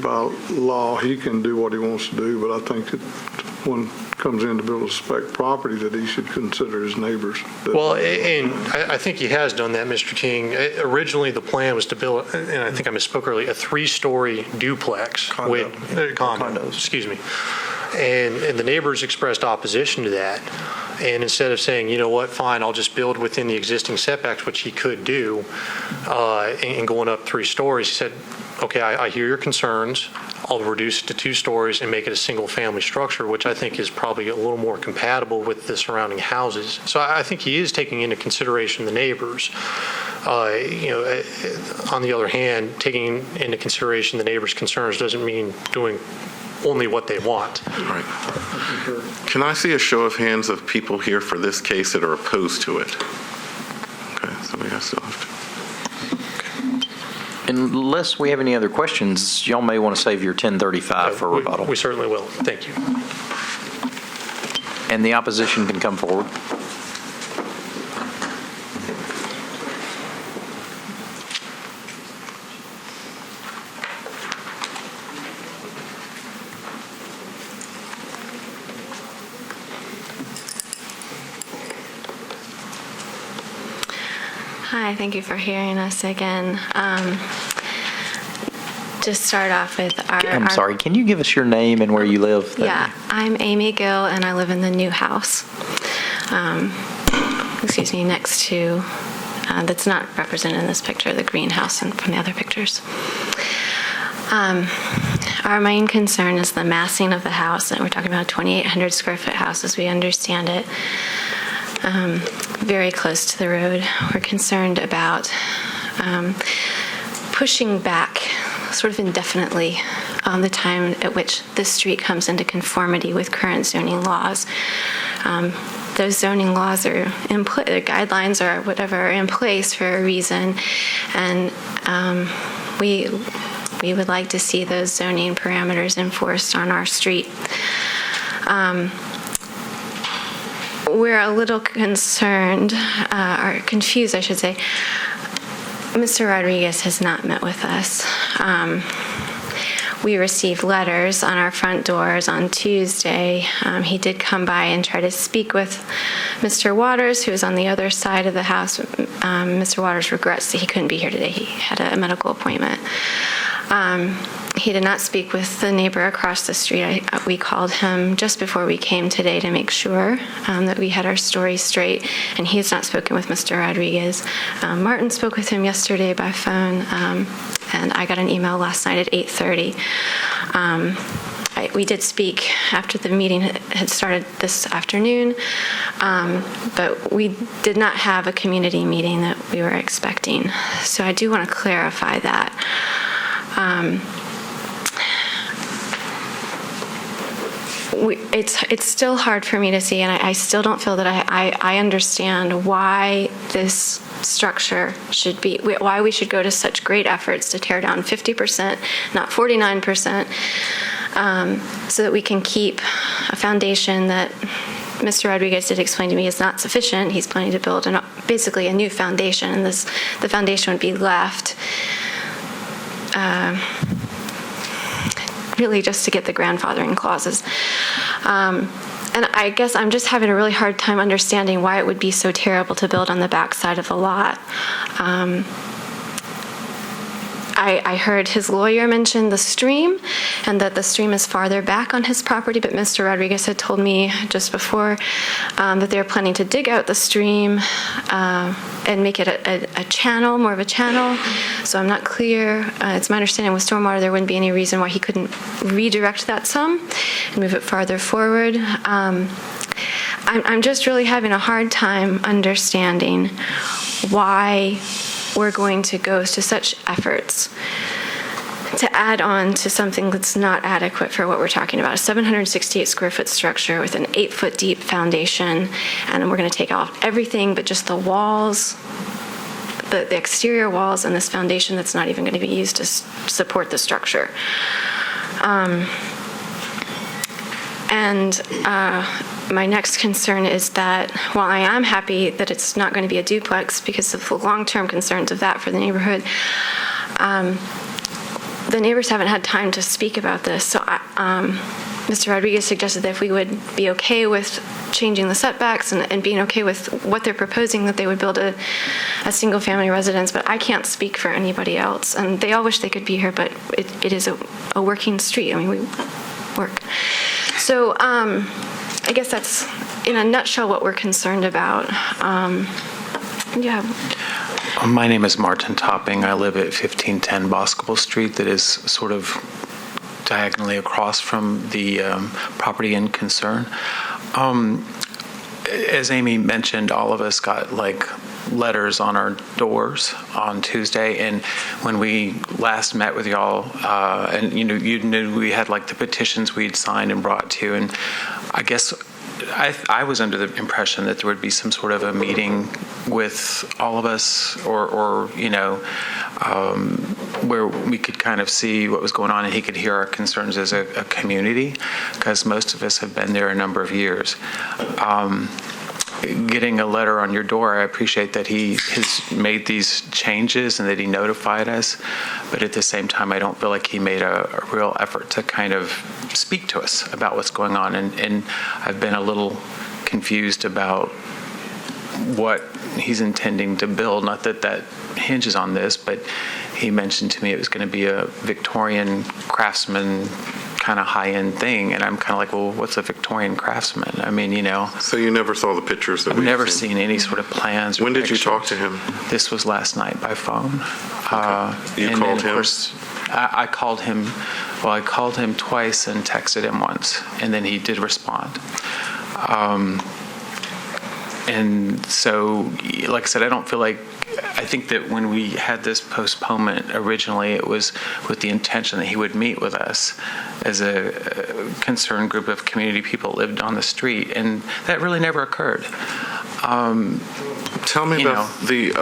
by law he can do what he wants to do, but I think that when comes in to build a spec property that he should consider his neighbors. Well, and I think he has done that, Mr. King. Originally, the plan was to build, and I think I misspoke earlier, a 3-story duplex. Condo, excuse me. And the neighbors expressed opposition to that. And instead of saying, you know what, fine, I'll just build within the existing setbacks, which he could do, and going up 3 stories, he said, okay, I hear your concerns. I'll reduce it to 2 stories and make it a single-family structure, which I think is probably a little more compatible with the surrounding houses. So I think he is taking into consideration the neighbors. On the other hand, taking into consideration the neighbors' concerns doesn't mean doing only what they want. Right. Can I see a show of hands of people here for this case that are opposed to it? Okay, so we still have to. Unless we have any other questions, y'all may want to save your 1035 for rebuttal. We certainly will. Thank you. And the opposition can come forward. Hi, thank you for hearing us again. Just start off with I'm sorry, can you give us your name and where you live? Yeah, I'm Amy Gill, and I live in the new house. Next to, that's not represented in this picture, the greenhouse and from the other pictures. Our main concern is the massing of the house, and we're talking about a 2,800 square foot house as we understand it. Very close to the road. We're concerned about pushing back sort of indefinitely the time at which this street comes into conformity with current zoning laws. Those zoning laws are in place, the guidelines or whatever are in place for a reason, and we would like to see those zoning parameters enforced on our street. We're a little concerned, or confused, I should say, Mr. Rodriguez has not met with us. We received letters on our front doors on Tuesday. He did come by and try to speak with Mr. Waters, who was on the other side of the house. Mr. Waters regrets that he couldn't be here today. He had a medical appointment. He did not speak with the neighbor across the street. We called him just before we came today to make sure that we had our story straight, and he has not spoken with Mr. Rodriguez. Martin spoke with him yesterday by phone, and I got an email last night at 8:30. We did speak after the meeting had started this afternoon, but we did not have a community meeting that we were expecting. So I do want to clarify that. It's still hard for me to see, and I still don't feel that I understand why this structure should be, why we should go to such great efforts to tear down 50%, not 49%, so that we can keep a foundation that Mr. Rodriguez did explain to me is not sufficient. He's planning to build basically a new foundation, and the foundation would be left really just to get the grandfathering clauses. And I guess I'm just having a really hard time understanding why it would be so terrible to build on the backside of the lot. I heard his lawyer mention the stream and that the stream is farther back on his property, but Mr. Rodriguez had told me just before that they're planning to dig out the stream and make it a channel, more of a channel. So I'm not clear. It's my understanding with stormwater there wouldn't be any reason why he couldn't redirect that some and move it farther forward. I'm just really having a hard time understanding why we're going to go to such efforts to add on to something that's not adequate for what we're talking about. A 768 square foot structure with an 8-foot deep foundation, and we're going to take off everything but just the walls, the exterior walls, and this foundation that's not even going to be used to support the structure. My next concern is that while I am happy that it's not going to be a duplex because of the long-term concerns of that for the neighborhood, the neighbors haven't had time to speak about this. So Mr. Rodriguez suggested that if we would be okay with changing the setbacks and being okay with what they're proposing, that they would build a single-family residence, but I can't speak for anybody else. And they all wish they could be here, but it is a working street. I mean, we work. So I guess that's, in a nutshell, what we're concerned about. Yeah. My name is Martin Topping. I live at 1510 Boscobel Street, that is sort of diagonally across from the property in concern. As Amy mentioned, all of us got letters on our doors on Tuesday, and when we last met with y'all, and you knew we had the petitions we'd signed and brought to you, and I guess I was under the impression that there would be some sort of a meeting with all of us, or where we could kind of see what was going on and he could hear our concerns as a community, because most of us have been there a number of years. Getting a letter on your door, I appreciate that he has made these changes and that he notified us, but at the same time, I don't feel like he made a real effort to kind of speak to us about what's going on, and I've been a little confused about what he's intending to build. Not that that hinges on this, but he mentioned to me it was going to be a Victorian craftsman kind of high-end thing, and I'm kind of like, well, what's a Victorian craftsman? I mean, So you never saw the pictures that I've never seen any sort of plans. When did pictures. you talk to him? This was last night by phone. Okay. You called him? Of course, I called him. Well, I called him twice and texted him once, and then he did respond. And so, like I said, I think that when we had this postponement originally, it was with the intention that he would meet with us as a concerned group of community people that lived on the street, and that really never occurred. Tell me about this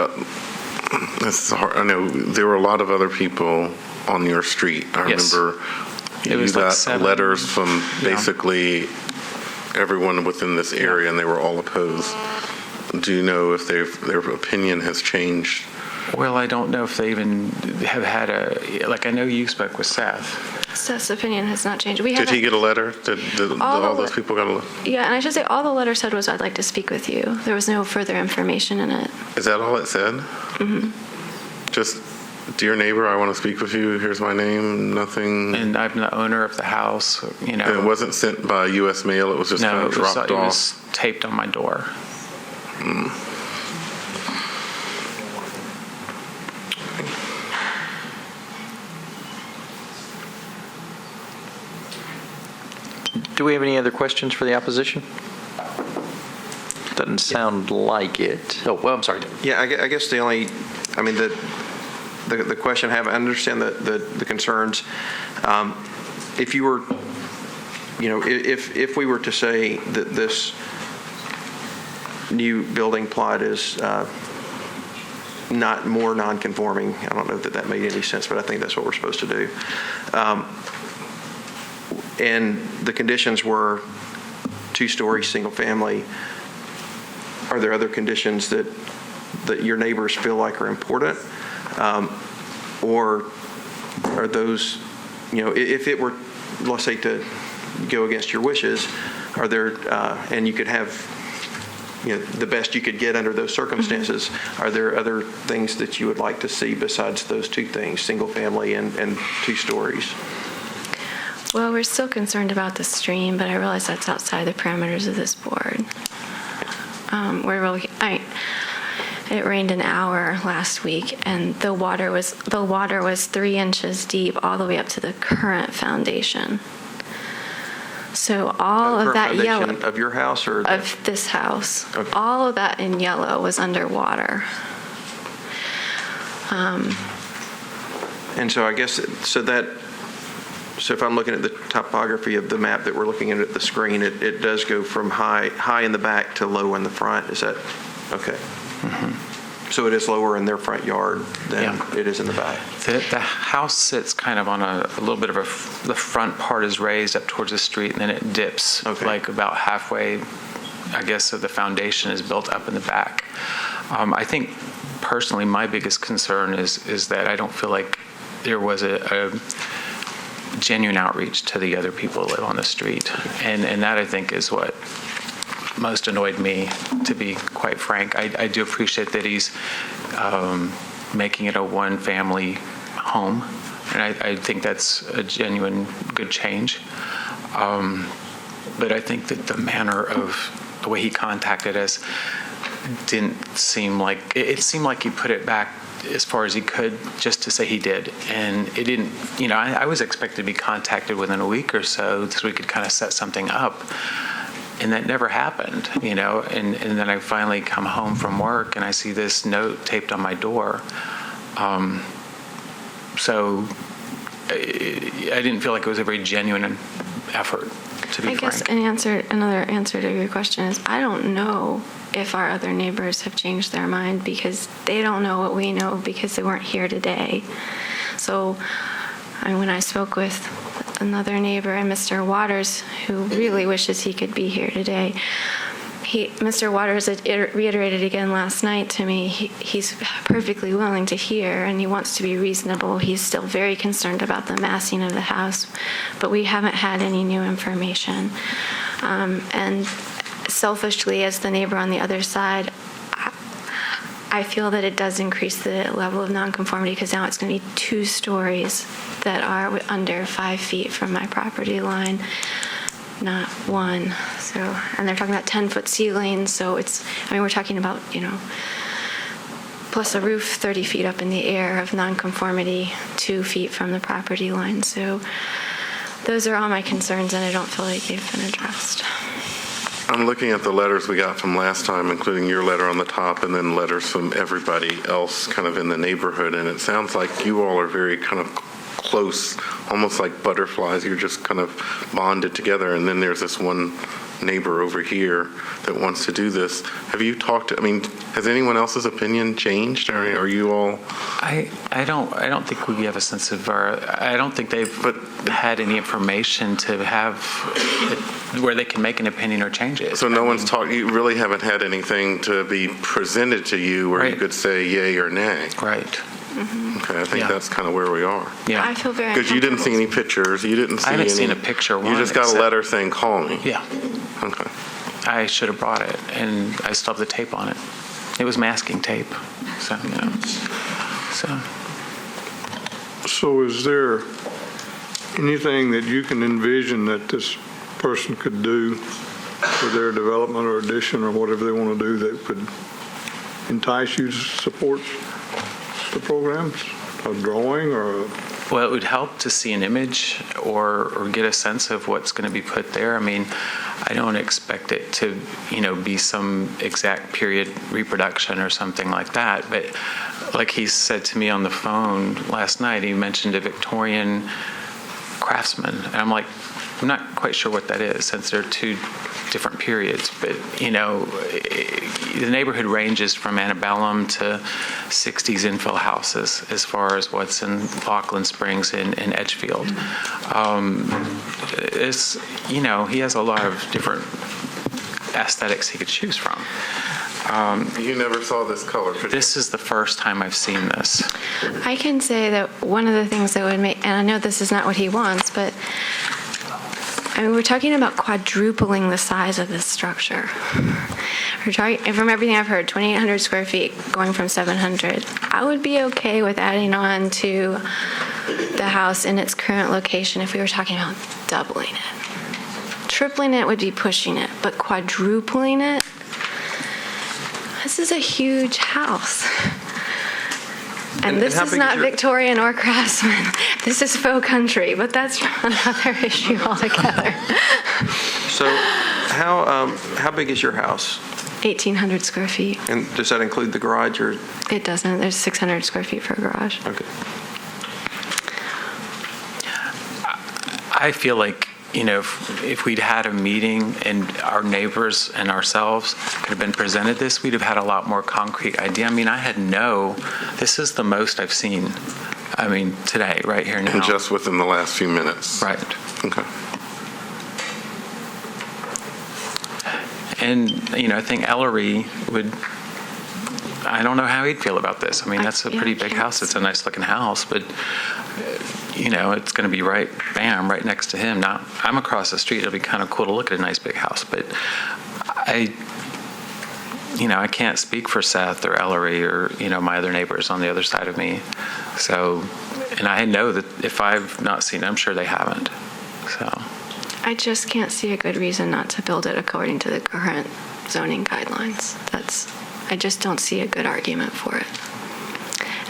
is hard. I know there were a lot of other people on your street. I remember you got letters from basically everyone within this area, and they were all opposed. Do you know if their opinion has changed Well, I don't know if they even have had I know you spoke with Seth. Seth's opinion has not changed. Did he get a letter? Did all those people got a letter? Yeah, and I should say all the letter said was, "I'd like to speak with you." There was no further information in it. Is that all it said? Mm-hmm. Just, dear neighbor, I want to speak with you. Here's my name. Nothing. And I'm the owner of the house, And it wasn't sent by U.S. mail. It was just kind of dropped off. It was taped on my door. Do we have any other questions for the opposition? Doesn't sound like it. Oh, well, I'm sorry. Yeah, I guess the only, the question I have, I understand the concerns. If you were, if we were to say that this new building plot is not more non-conforming, I don't know that made any sense, but I think that's what we're supposed to do. And the conditions were 2-story, single family. Are there other conditions that your neighbors feel like are important? Or are those, if it were, let's say, to go against your wishes, are there, and you could have, the best you could get under those circumstances, are there other things that you would like to see besides those two things, single family and 2 stories? Well, we're still concerned about the stream, but I realize that's outside the parameters of this board. It rained an hour last week, and the water was 3 inches deep all the way up to the current foundation. So all of that yellow of your house or of this house, okay. All of that in yellow was underwater. And so I guess so if I'm looking at the topography of the map that we're looking at the screen, it does go from high in the back to low in the front. Is that okay? Mm-hmm. So it is lower in their front yard than it is in the back. The house sits kind of on a little bit of the front part is raised up towards the street, and then it dips like about halfway, I guess, so the foundation is built up in the back. I think personally my biggest concern is that I don't feel like there was a genuine outreach to the other people that live on the street. And that, I think, is what most annoyed me, to be quite frank. I do appreciate that he's making it a one-family home, and I think that's a genuine good change. But I think that the manner of the way he contacted us didn't seem like, it seemed like he put it back as far as he could just to say he did. And it didn't, I was expected to be contacted within a week or so we could kind of set something up. And that never happened, and then I finally come home from work and I see this note taped on my door. So I didn't feel like it was a very genuine effort, to be frank. I guess another answer to your question is I don't know if our other neighbors have changed their mind because they don't know what we know because they weren't here today. So when I spoke with another neighbor, and Mr. Waters, who really wishes he could be here today, Mr. Waters reiterated again last night to me, he's perfectly willing to hear and he wants to be reasonable. He's still very concerned about the massing of the house, but we haven't had any new information. And selfishly, as the neighbor on the other side, I feel that it does increase the level of nonconformity because now it's going to be 2 stories that are under 5 feet from my property line, not 1. So, and they're talking about 10-foot ceilings. So we're talking about, plus a roof 30 feet up in the air of nonconformity, 2 feet from the property line. So those are all my concerns, and I don't feel like they've been addressed. I'm looking at the letters we got from last time, including your letter on the top, and then letters from everybody else kind of in the neighborhood, and it sounds like you all are very kind of close, almost like butterflies. You're just kind of bonded together, and then there's this one neighbor over here that wants to do this. Have you talked, has anyone else's opinion changed? Are you all? I don't think we have a sense of I don't think they've had any information to have where they can make an opinion or change it. So no one's talked, you really haven't had anything to be presented to you where you could say yay or nay? Right. Okay, I think that's kind of where we are. Yeah. I feel very Because you didn't see any pictures, you didn't see I haven't any. seen a picture You just got a letter saying, call me. Yeah. Okay. I should have brought it, and I still have the tape on it. It was masking tape, so, So is there anything that you can envision that this person could do for their development or addition or whatever they want to do that could entice you to support the programs? A drawing or Well, it would help to see an image or get a sense of what's going to be put there. I mean, I don't expect it to, be some exact period reproduction or something like that. But like he said to me on the phone last night, he mentioned a Victorian craftsman. And I'm like, I'm not quite sure what that is since they're two different periods. But, the neighborhood ranges from antebellum to 60s infill houses as far as what's in Laughlin Springs and Edgefield. He has a lot of different aesthetics he could choose from. You never saw this color. This is the first time I've seen this. I can say that one of the things that would make, and I know this is not what he wants, but we're talking about quadrupling the size of this structure. We're talking, from everything I've heard, 2,800 square feet going from 700. I would be okay with adding on to the house in its current location if we were talking about doubling it. Tripling it would be pushing it, but quadrupling it, this is a huge house. And this is not Victorian or Craftsman. This is faux country, but that's another issue altogether. So how big is your house? 1,800 square feet. And does that include the garage or? It doesn't. There's 600 square feet for a garage. Okay. I feel like, if we'd had a meeting and our neighbors and ourselves could have been presented this, we'd have had a lot more concrete idea. I had this is the most I've seen, today, right here now. And just within the last few minutes. Right. Okay. And, I think Ellery I don't know how he'd feel about this. That's a pretty big house. It's a nice looking house, but it's going to be right next to him. Now, I'm across the street. It'll be kind of cool to look at a nice big house, but I can't speak for Seth or Ellery or, my other neighbors on the other side of me. So, and I know that if I've not seen it, I'm sure they haven't. So. I just can't see a good reason not to build it according to the current zoning guidelines. I just don't see a good argument for it.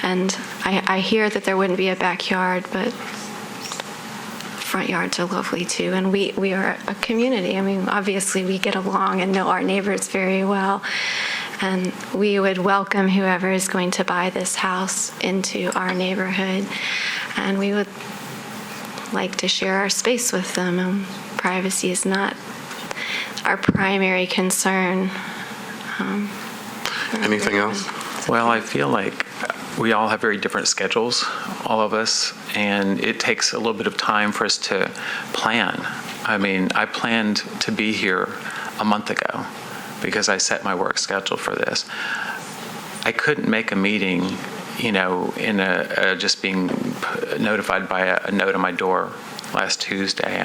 And I hear that there wouldn't be a backyard, but front yards are lovely too. And we are a community. Obviously we get along and know our neighbors very well. And we would welcome whoever is going to buy this house into our neighborhood. And we would like to share our space with them. Privacy is not our primary concern. Anything else? Well, I feel like we all have very different schedules, all of us, and it takes a little bit of time for us to plan. I planned to be here a month ago because I set my work schedule for this. I couldn't make a meeting, in just being notified by a note on my door last Tuesday.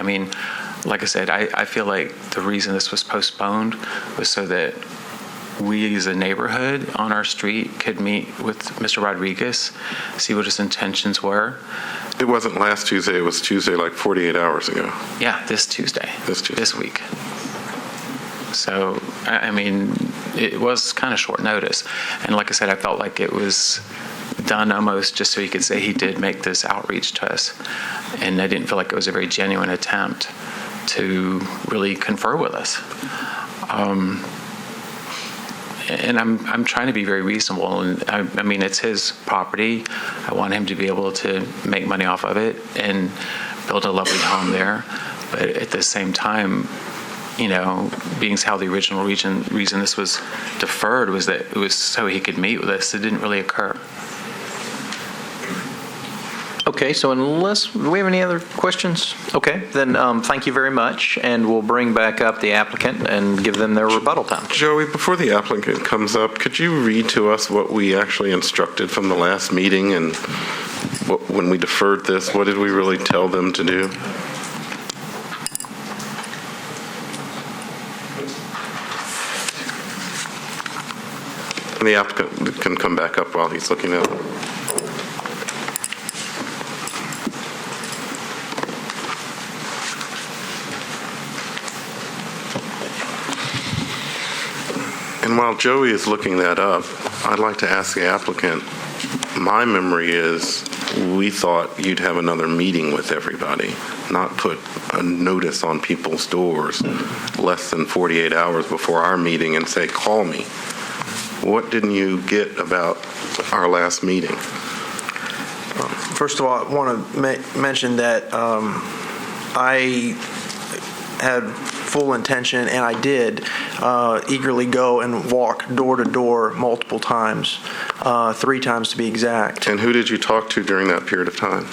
Like I said, I feel like the reason this was postponed was so that we as a neighborhood on our street could meet with Mr. Rodriguez, see what his intentions were. It wasn't last Tuesday, it was Tuesday like 48 hours ago. Yeah, this Tuesday. This week. So, it was kind of short notice. And like I said, I felt like it was done almost just so he could say he did make this outreach to us. And I didn't feel like it was a very genuine attempt to really confer with us. And I'm trying to be very reasonable. And it's his property. I want him to be able to make money off of it and build a lovely home there. But at the same time, being how the original reason this was deferred was that it was so he could meet with us. It didn't really occur. Okay, so do we have any other questions? Okay, then thank you very much, and we'll bring back up the applicant and give them their rebuttal time. Joey, before the applicant comes up, could you read to us what we actually instructed from the last meeting, and when we deferred this, what did we really tell them to do? And the applicant can come back up while he's looking at it. And while Joey is looking that up, I'd like to ask the applicant, my memory is we thought you'd have another meeting with everybody, not put a notice on people's doors less than 48 hours before our meeting and say, call me. What didn't you get about our last meeting? First of all, I want to mention that I had full intention, and I did eagerly go and walk door to door multiple times, 3 times to be exact. And who did you talk to during that period of time?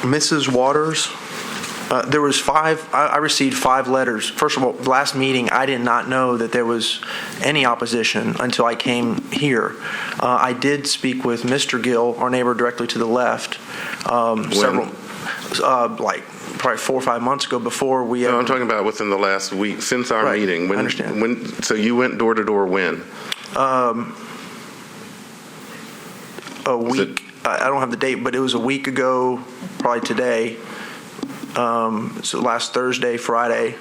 Mrs. Waters. There was 5. I received 5 letters. First of all, last meeting, I did not know that there was any opposition until I came here. I did speak with Mr. Gill, our neighbor directly to the left, several, like probably 4 or 5 months ago before we. No, I'm talking about within the last week since our meeting. I understand. So you went door to door when? A week. I don't have the date, but it was a week ago, probably today. So last Thursday, Friday,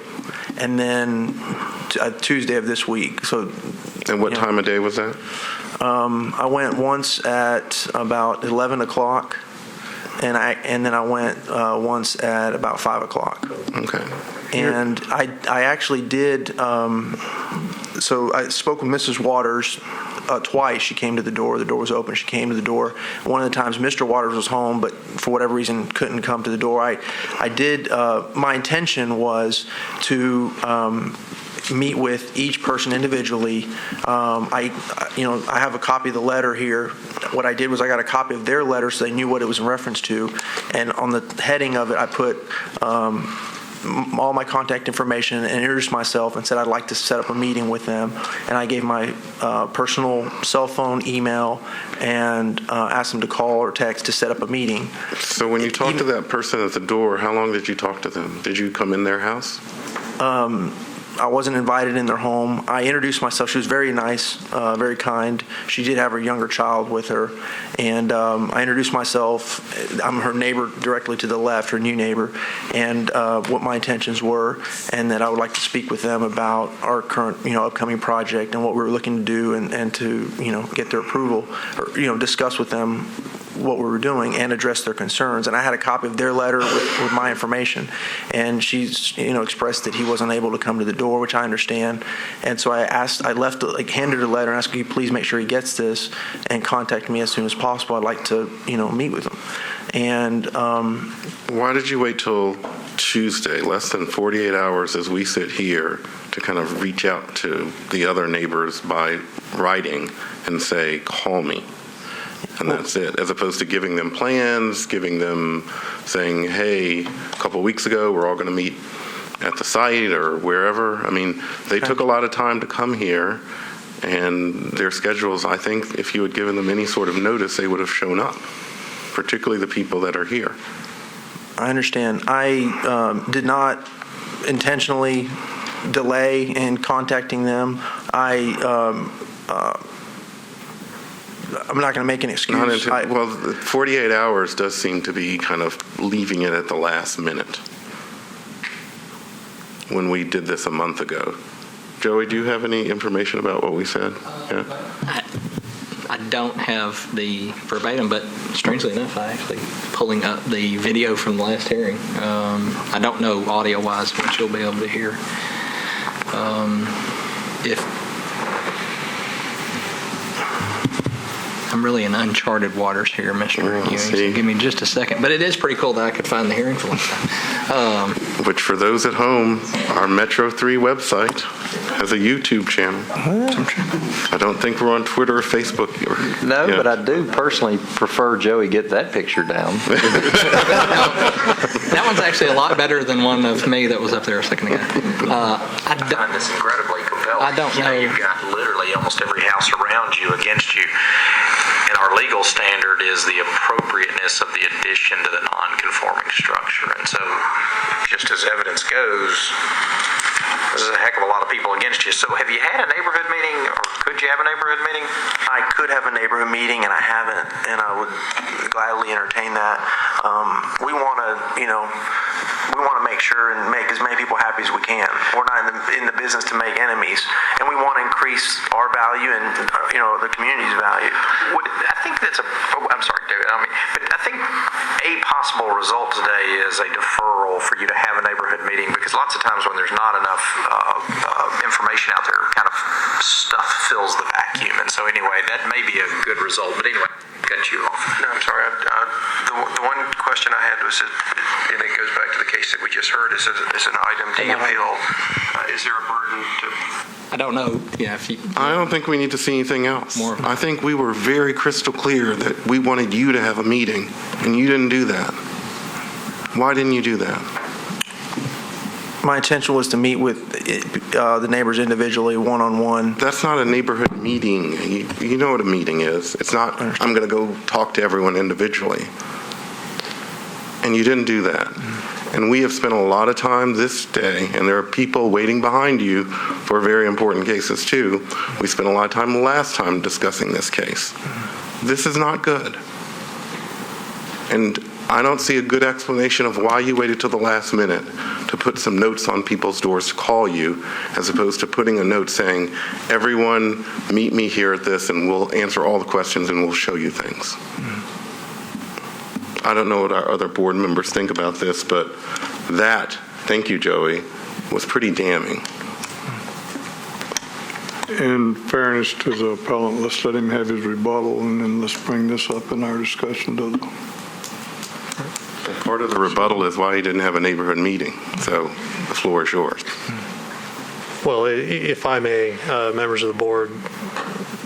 and then Tuesday of this week. So. And what time of day was that? I went once at about 11 o'clock, and then I went once at about 5 o'clock. Okay. And I actually did. So I spoke with Mrs. Waters twice. She came to the door. The door was open. She came to the door. One of the times Mr. Waters was home, but for whatever reason couldn't come to the door. I did. My intention was to meet with each person individually. I have a copy of the letter here. What I did was I got a copy of their letter so they knew what it was in reference to, and on the heading of it I put all my contact information and introduced myself and said I'd like to set up a meeting with them, and I gave my personal cell phone, email, and asked them to call or text to set up a meeting. So when you talked to that person at the door, how long did you talk to them? Did you come in their house? I wasn't invited in their home. I introduced myself. She was very nice, very kind. She did have her younger child with her. And I introduced myself. I'm her neighbor directly to the left, her new neighbor, and what my intentions were, and that I would like to speak with them about our current, upcoming project and what we were looking to do, and to, get their approval, or, discuss with them what we were doing and address their concerns. And I had a copy of their letter with my information, and she's expressed that he wasn't able to come to the door, which I understand. And so I handed her a letter and asked, "Can you please make sure he gets this and contact me as soon as possible? I'd like to meet with him." And why did you wait till Tuesday, less than 48 hours as we sit here, to kind of reach out to the other neighbors by writing and say, "Call me"? And that's it, as opposed to giving them plans, saying, hey, a couple of weeks ago, we're all going to meet at the site or wherever. I mean, they took a lot of time to come here, and their schedules, I think, if you had given them any sort of notice, they would have shown up, particularly the people that are here. I understand. I did not intentionally delay in contacting them. I'm not going to make an excuse. 48 hours does seem to be kind of leaving it at the last minute when we did this a month ago. Joey, do you have any information about what we said? Yeah. I don't have the verbatim, but strangely enough, I actually pulling up the video from the last hearing. I don't know audio-wise what you'll be able to hear. I'm really in uncharted waters here, Mr. Ewing. So give me just a second. But it is pretty cool that I could find the hearing for one time. Which, for those at home, our Metro 3 website has a YouTube channel. I don't think we're on Twitter or Facebook. No, but I do personally prefer Joey get that picture down. That one's actually a lot better than one of me that was up there a second ago. I find this incredibly compelling. I don't know. You've got literally almost every house around you against you. And our legal standard is the appropriateness of the addition to the non-conforming structure. And so, just as evidence goes, there's a heck of a lot of people against you. So have you had a neighborhood meeting, or could you have a neighborhood meeting? I could have a neighborhood meeting, and I haven't, and I would gladly entertain that. We want to make sure and make as many people happy as we can. We're not in the business to make enemies, and we want to increase our value and the community's value. I think that's I'm sorry, David, but I think a possible result today is a deferral for you to have a neighborhood meeting, because lots of times when there's not enough information out there, kind of stuff fills the vacuum. And so anyway, that may be a good result. But anyway, cut you off. No, I'm sorry. The one question I had was, and it goes back to the case that we just heard, is an item to appeal. Is there a burden to... I don't know. Yeah, I don't think we need to see anything else. I think we were very crystal clear that we wanted you to have a meeting, and you didn't do that. Why didn't you do that? My intention was to meet with the neighbors individually, one-on-one. That's not a neighborhood meeting. You know what a meeting is. It's not, I'm going to go talk to everyone individually. And you didn't do that. And we have spent a lot of time this day, and there are people waiting behind you for very important cases too. We spent a lot of time last time discussing this case. This is not good. And I don't see a good explanation of why you waited till the last minute to put some notes on people's doors to call you, as opposed to putting a note saying, everyone meet me here at this and we'll answer all the questions and we'll show you things. I don't know what our other board members think about this, but that, thank you, Joey, was pretty damning. In fairness to the appellant, let's let him have his rebuttal, and then let's bring this up in our discussion. Part of the rebuttal is why he didn't have a neighborhood meeting, so the floor is yours. Well, if I may, members of the board,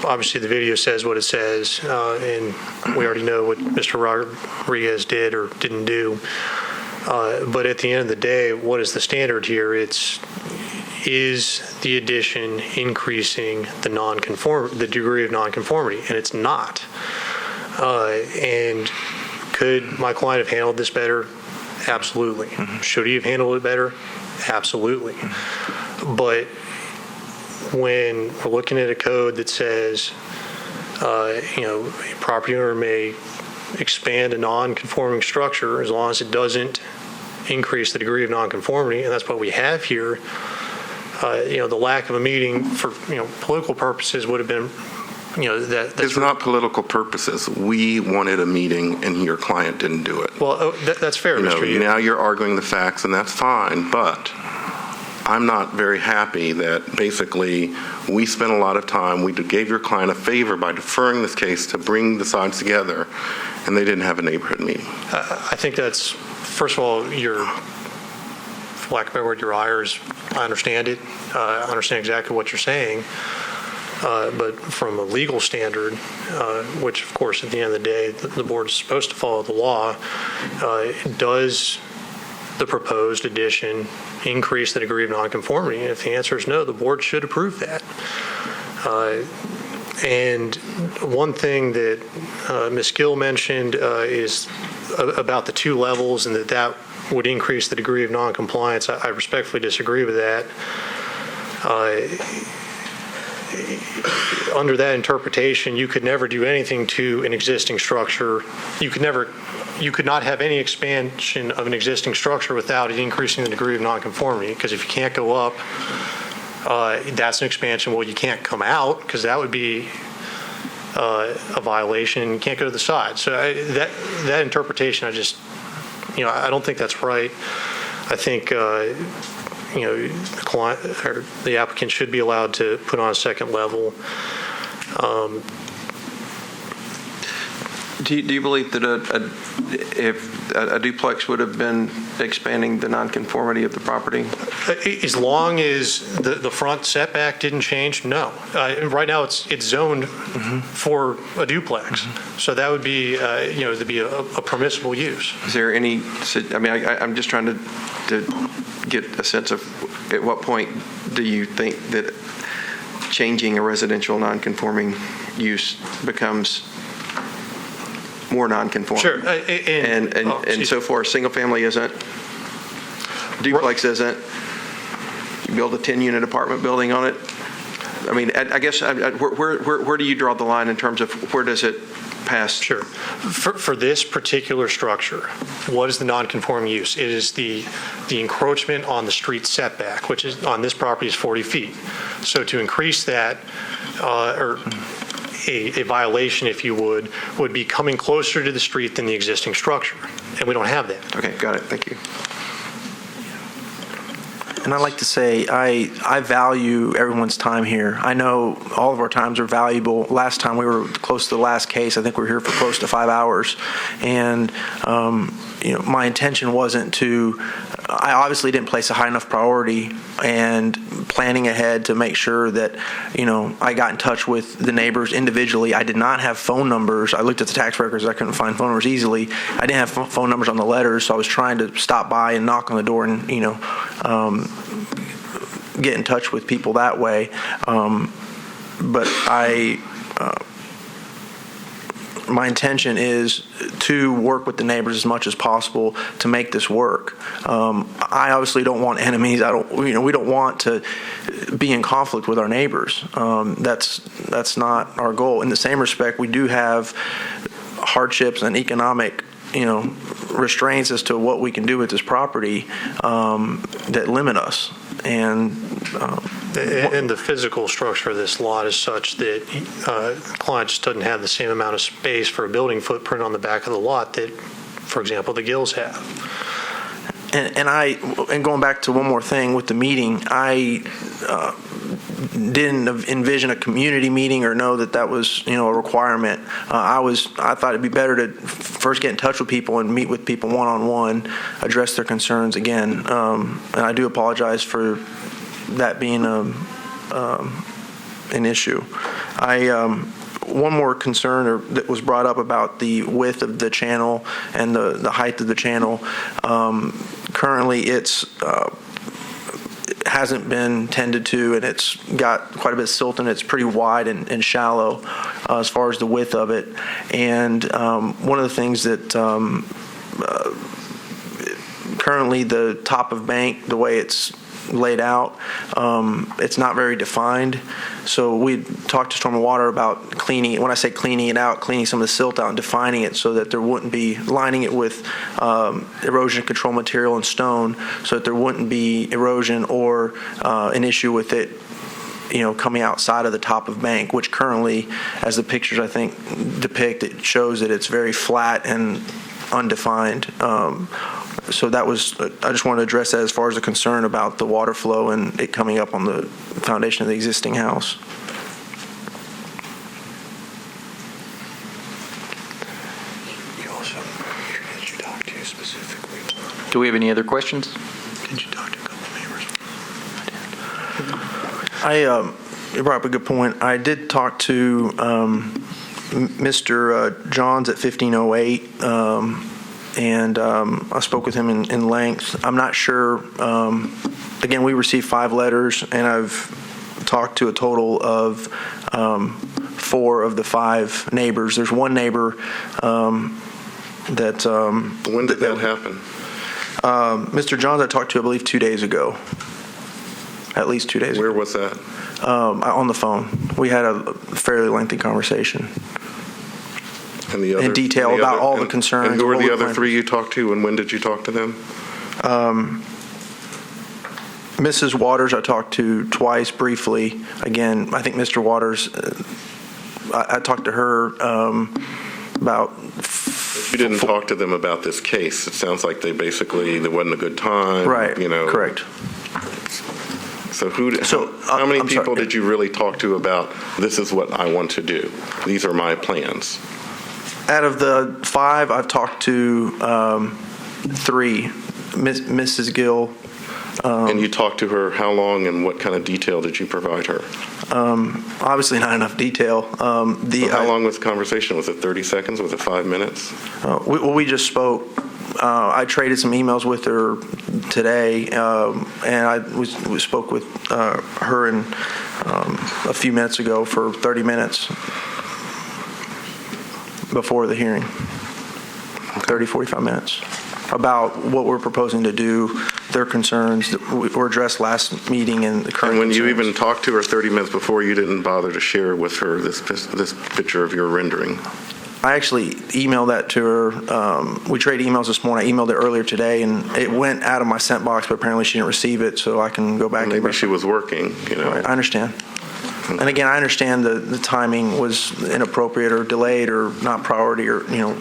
obviously the video says what it says, and we already know what Mr. Rodriguez did or didn't do. But at the end of the day, what is the standard here? Is the addition increasing the degree of nonconformity? And it's not. And could my client have handled this better? Absolutely. Should he have handled it better? Absolutely. But when we're looking at a code that says, a property owner may expand a non-conforming structure as long as it doesn't increase the degree of nonconformity, and that's what we have here. The lack of a meeting for political purposes would have been, it's not political purposes. We wanted a meeting, and your client didn't do it. Well, that's fair, Mr. Yu. Now you're arguing the facts, and that's fine, but I'm not very happy that basically we spent a lot of time, we gave your client a favor by deferring this case to bring the sides together, and they didn't have a neighborhood meeting. I think that's, first of all, for lack of a better word, your ires. I understand it. I understand exactly what you're saying. But from a legal standard, which of course at the end of the day, the board is supposed to follow the law, does the proposed addition increase the degree of nonconformity? And if the answer is no, the board should approve that. And one thing that Ms. Gill mentioned is about the two levels, and that would increase the degree of noncompliance. I respectfully disagree with that. Under that interpretation, you could never do anything to an existing structure. You could not have any expansion of an existing structure without it increasing the degree of nonconformity, because if you can't go up, that's an expansion. Well, you can't come out, because that would be a violation. You can't go to the side. So that interpretation, I don't think that's right. I think the client or the applicant should be allowed to put on a second level. Do you believe that if a duplex would have been expanding the nonconformity of the property? As long as the front setback didn't change, no. Right now, it's zoned for a duplex, so that would be, to be a permissible use. Is there any? I mean, I'm just trying to get a sense of at what point do you think that changing a residential nonconforming use becomes more non-conforming? Sure. And so far, single family isn't, duplex isn't. You build a 10-unit apartment building on it. I mean, I guess where do you draw the line in terms of where does it pass? Sure. For this particular structure, what is the non-conforming use? It is the encroachment on the street setback, which is on this property is 40 feet. So to increase that, or a violation, if you would be coming closer to the street than the existing structure, and we don't have that. Okay, got it. Thank you. And I'd like to say I value everyone's time here. I know all of our times are valuable. Last time we were close to the last case, I think we were here for close to 5 hours. And my intention wasn't to, I obviously didn't place a high enough priority and planning ahead to make sure that, I got in touch with the neighbors individually. I did not have phone numbers. I looked at the tax records. I couldn't find phone numbers easily. I didn't have phone numbers on the letters, so I was trying to stop by and knock on the door and, get in touch with people that way. But my intention is to work with the neighbors as much as possible to make this work. I obviously don't want enemies. We don't want to be in conflict with our neighbors. That's not our goal. In the same respect, we do have hardships and economic restraints as to what we can do with this property that limit us. And the physical structure of this lot is such that the client just doesn't have the same amount of space for a building footprint on the back of the lot that, for example, the Gills have. And going back to one more thing with the meeting, I didn't envision a community meeting or know that was a requirement. I thought it'd be better to first get in touch with people and meet with people one-on-one, address their concerns again. And I do apologize for that being an issue. One more concern that was brought up about the width of the channel and the height of the channel. Currently, it hasn't been tended to, and it's got quite a bit of silt, and it's pretty wide and shallow as far as the width of it. And one of the things that currently the top of bank, the way it's laid out, it's not very defined. So we talked to Storm and Water about cleaning it. When I say cleaning it out, cleaning some of the silt out and defining it so that there wouldn't be, lining it with erosion control material and stone so that there wouldn't be erosion or an issue with it coming outside of the top of bank, which currently, as the pictures I think depict, it shows that it's very flat and undefined. So that was, I just wanted to address that as far as the concern about the water flow and it coming up on the foundation of the existing house. Do we have any other questions? Did you talk to a couple of neighbors? You brought up a good point. I did talk to Mr. Johns at 1508. And I spoke with him in length. I'm not sure. Again, we received 5 letters, and I've talked to a total of 4 of the 5 neighbors. There's one neighbor that. When did that happen? Mr. Johns, I talked to, I believe, 2 days ago. At least 2 days ago. Where was that? On the phone. We had a fairly lengthy conversation. And the other, in detail about all the concerns. And who were the other 3 you talked to, and when did you talk to them? Mrs. Waters I talked to twice briefly. Again, I think Mr. Waters, I talked to her about... You didn't talk to them about this case. It sounds like there wasn't a good time. Right, correct. So how many people did you really talk to about, this is what I want to do? These are my plans. Out of the 5, I've talked to 3. Mrs. Gill. And you talked to her how long and what kind of detail did you provide her? Obviously not enough detail. How long was the conversation? Was it 30 seconds? Was it 5 minutes? We just spoke. I traded some emails with her today, and I spoke with her a few minutes ago for 30 minutes before the hearing, 30, 45 minutes, about what we're proposing to do, their concerns that were addressed last meeting and the current And when concerns. you even talked to her 30 minutes before, you didn't bother to share with her this picture of your rendering? I actually emailed that to her. We traded emails this morning. I emailed it earlier today, and it went out of my sent box, but apparently she didn't receive it, so I can go back. Maybe she was working, you know. Right, I understand. And again, I understand the timing was inappropriate or delayed or not priority, or, you know,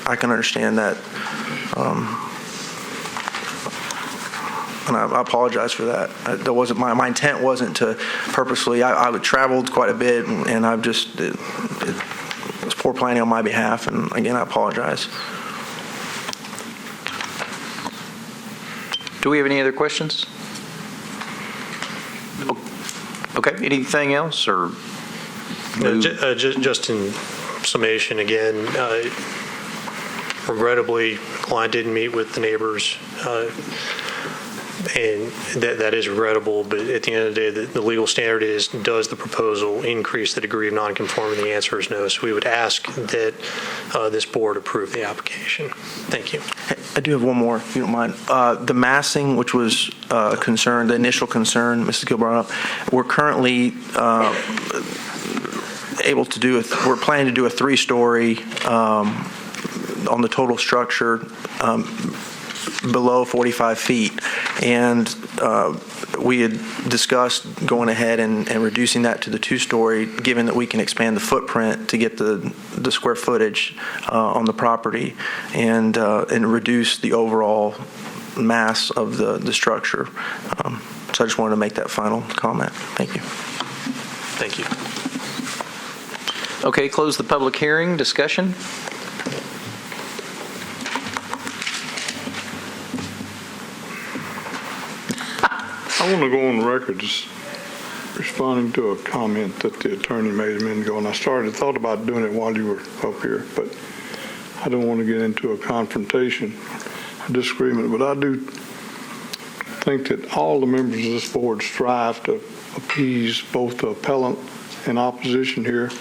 I can understand that. And I apologize for that. That wasn't my intent. Wasn't to purposely. I traveled quite a bit, and I've just it was poor planning on my behalf. And again, I apologize. Do we have any other questions? Okay, anything else, or? Just in summation, again, regrettably, client didn't meet with the neighbors, and that is regrettable, but at the end of the day, the legal standard is, does the proposal increase the degree of nonconformity? The answer is no, so we would ask that this board approve the application. Thank you. I do have one more, if you don't mind. The massing, which was concern, the initial concern Mrs. Gill brought up, we're currently able to do, we're planning to do a 3-story on the total structure below 45 feet. And we had discussed going ahead and reducing that to the 2-story, given that we can expand the footprint to get the square footage on the property and reduce the overall mass of the structure. So I just wanted to make that final comment. Thank you. Thank you. Okay, close the public hearing. Discussion? I want to go on the record as responding to a comment that the attorney made a minute ago, and I thought about doing it while you were up here, but I don't want to get into a confrontation, a disagreement, but I do think that all the members of this board strive to appease both the appellant and opposition here,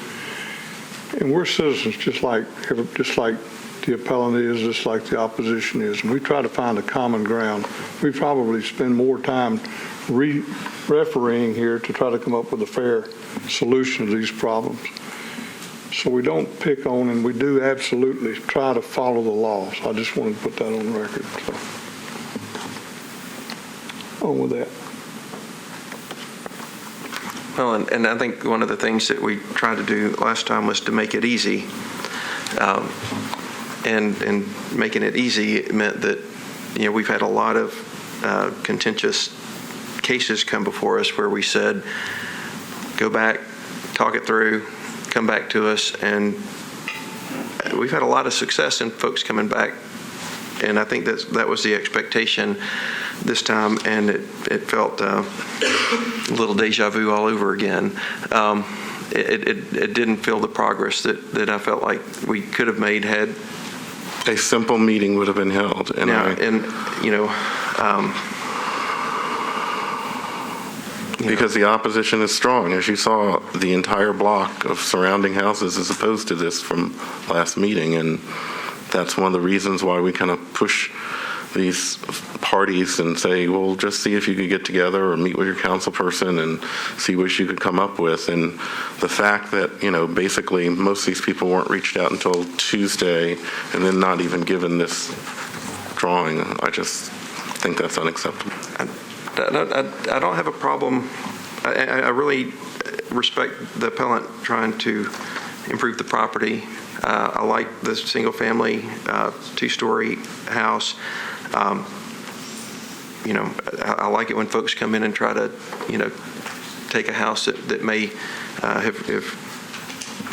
and we're citizens just like the appellant is, just like the opposition is, and we try to find a common ground. We probably spend more time refereeing here to try to come up with a fair solution to these problems. So we don't pick on, and we do absolutely try to follow the laws. I just wanted to put that on record. So, on with that. Well, and I think one of the things that we tried to do last time was to make it easy. And making it easy meant that, you know, we've had a lot of contentious cases come before us where we said, go back, talk it through, come back to us, and we've had a lot of success in folks coming back, and I think that was the expectation this time, and it felt a little deja vu all over again. It didn't feel the progress that I felt like we could have made had a simple meeting would have been held. Because the opposition is strong. As you saw, the entire block of surrounding houses is opposed to this from last meeting, and that's one of the reasons why we kind of push these parties and say, well, just see if you could get together or meet with your council person and see what you could come up with. And the fact that, you know, basically most of these people weren't reached out until Tuesday and then not even given this drawing, I just think that's unacceptable. I don't have a problem. I really respect the appellant trying to improve the property. I like the single-family 2-story house. You know, I like it when folks come in and try to, you know, take a house that may have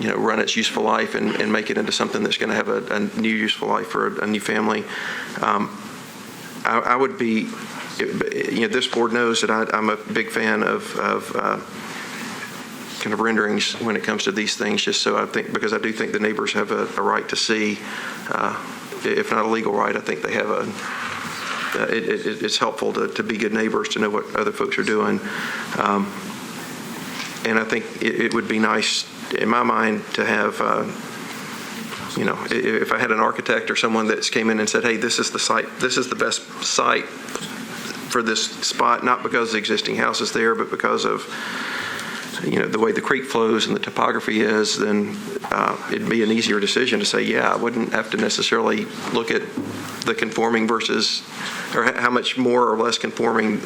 run its useful life and make it into something that's going to have a new useful life for a new family. I would be, this board knows that I'm a big fan of kind of renderings when it comes to these things, just so because I do think the neighbors have a right to see, if not a legal right, I think they have it's helpful to be good neighbors, to know what other folks are doing. And I think it would be nice, in my mind, to have, if I had an architect or someone that came in and said, hey, this is the site, this is the best site for this spot, not because the existing house is there, but because of the way the creek flows and the topography is, then it'd be an easier decision to say, yeah, I wouldn't have to necessarily look at the conforming versus, or how much more or less conforming,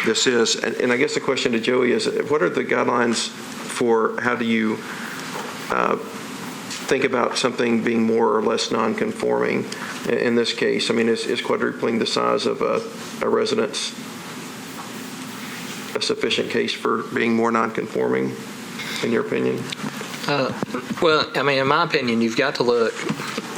this is. And I guess the question to Joey is, what are the guidelines for how do you think about something being more or less non-conforming in this case? I mean, is quadrupling the size of a residence a sufficient case for being more non-conforming, in your opinion? Well, I mean, in my opinion, you've got to look,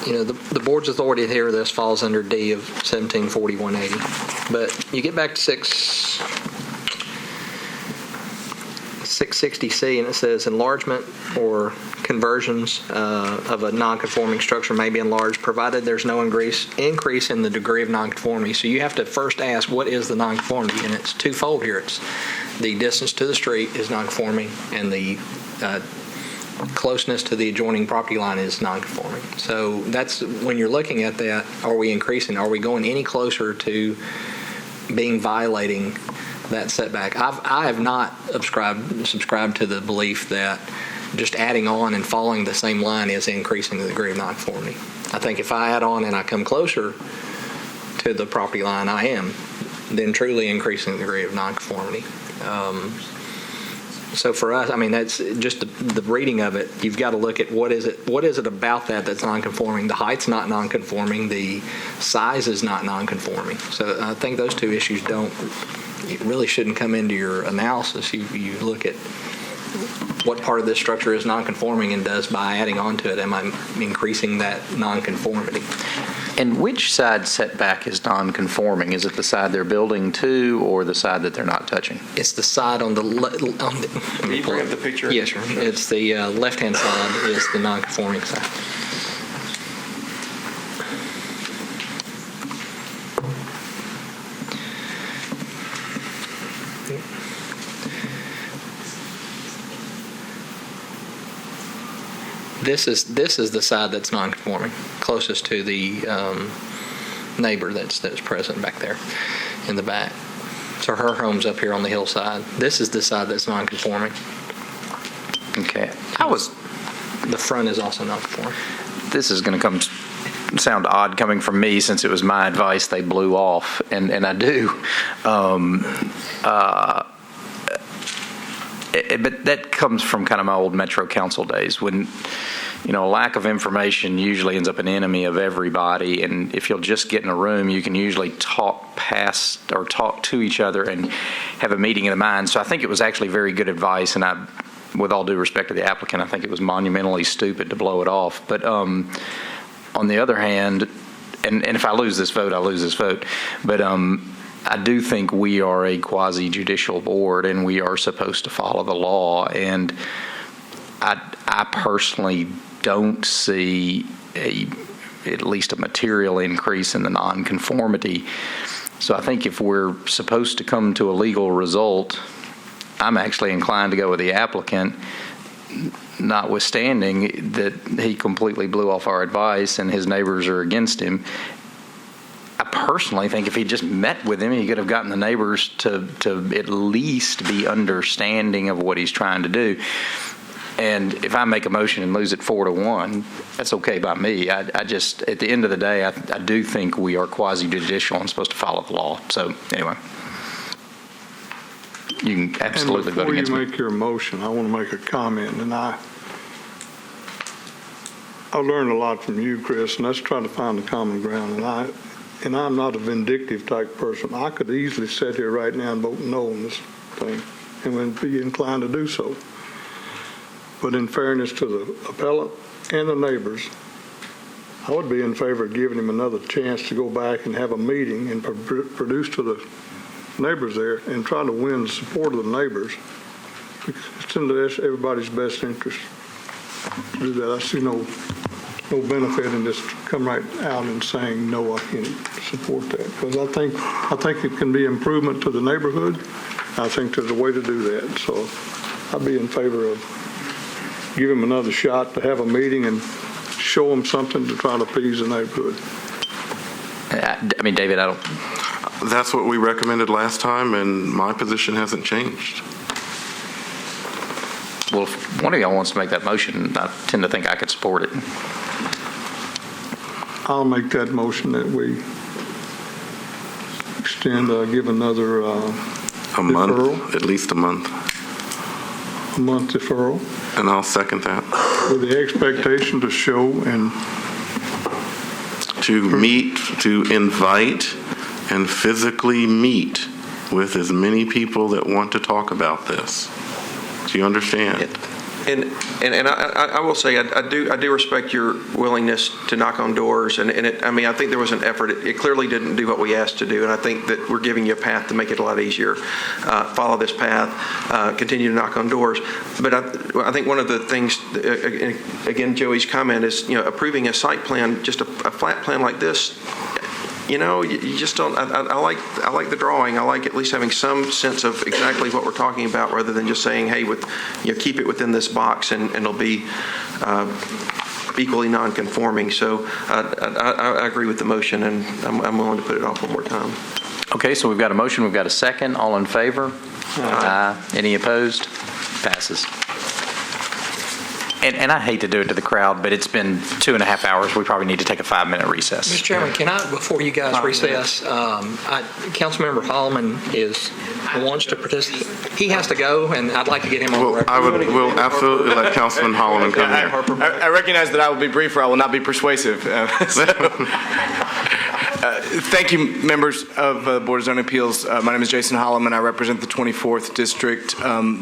the board's authority here, this falls under D of 174180. But you get back to 660C, and it says enlargement or conversions of a non-conforming structure may be enlarged, provided there's no increase in the degree of non-conformity. So you have to first ask, what is the non-conformity? And it's twofold here. It's the distance to the street is non-conforming, and the closeness to the adjoining property line is non-conforming. So that's when you're looking at that, are we increasing? Are we going any closer to violating that setback? I have not subscribed to the belief that just adding on and following the same line is increasing the degree of nonconformity. I think if I add on and I come closer to the property line, I am then truly increasing the degree of nonconformity. So for us, I mean, that's just the reading of it. You've got to look at what is it about that's nonconforming. The height's not nonconforming. The size is not nonconforming. So I think those two issues really shouldn't come into your analysis. You look at what part of this structure is nonconforming, and does by adding on to it, am I increasing that nonconformity? And which side setback is non-conforming? Is it the side they're building to, or the side that they're not touching? It's the side on the Can you bring up the picture? Yes, sir. It's the left-hand side is the non-conforming side. This is the side that's non-conforming, closest to the neighbor that's present back there in the back. So her home's up here on the hillside. This is the side that's non-conforming. Okay. The front is also non-conforming. This is going to sound odd coming from me, since it was my advice they blew off, and I do. But that comes from kind of my old Metro Council days, when lack of information usually ends up an enemy of everybody. And if you'll just get in a room, you can usually talk past or talk to each other and have a meeting of the mind. So I think it was actually very good advice, and with all due respect to the applicant, I think it was monumentally stupid to blow it off. But on the other hand, and if I lose this vote, I lose this vote. But I do think we are a quasi-judicial board, and we are supposed to follow the law. And I personally don't see at least a material increase in the nonconformity. So I think if we're supposed to come to a legal result, I'm actually inclined to go with the applicant, notwithstanding that he completely blew off our advice and his neighbors are against him. I personally think if he just met with him, he could have gotten the neighbors to at least be understanding of what he's trying to do. And if I make a motion and lose it 4-1, that's okay by me. I just, at the end of the day, I do think we are quasi-judicial and supposed to follow the law. So anyway, you can absolutely vote against me. Before you make your motion, I want to make a comment. And I learned a lot from you, Chris, and let's try to find the common ground. And I'm not a vindictive type person. I could easily sit here right now and vote no on this thing and would be inclined to do so. but in fairness to the appellant and the neighbors, I would be in favor of giving him another chance to go back and have a meeting and produce to the neighbors there and try to win the support of the neighbors. It's in everybody's best interest to do that. I see no benefit in just come right out and saying, no, I can't support that. Because I think it can be improvement to the neighborhood. I think there's a way to do that. So I'd be in favor of give him another shot to have a meeting and show them something to try to appease the neighborhood. I mean, David, I don't. That's what we recommended last time, and my position hasn't changed. Well, if one of y'all wants to make that motion, I tend to think I could support it. I'll make that motion that we extend, give another a month, at least a month. A month deferral. And I'll second that. With the expectation to show and to meet, to invite, and physically meet with as many people that want to talk about this. Do you understand? And I will say I do respect your willingness to knock on doors, and I think there was an effort. It clearly didn't do what we asked to do, and I think that we're giving you a path to make it a lot easier. Follow this path, continue to knock on doors. But I think one of the things, again, Joey's comment is, approving a site plan, just a flat plan like this. You just don't. I like the drawing. I like at least having some sense of exactly what we're talking about, rather than just saying, "Hey, keep it within this box, and it'll be equally non-conforming." So I agree with the motion, and I'm willing to put it off one more time. Okay, so we've got a motion. We've got a second. All in favor? Aye. Any opposed? Passes. And I hate to do it to the crowd, but it's been 2.5 hours. We probably need to take a 5-minute recess. Mr. Chairman, can I, before you guys recess, Councilmember Holloman wants to participate. He has to go, and I'd like to get him on the record. We'll absolutely let Councilman Holloman come here. I recognize that I will be brief, or I will not be persuasive. Thank you, members of the Board of Zoning Appeals. My name is Jason Holloman. I represent the 24th District.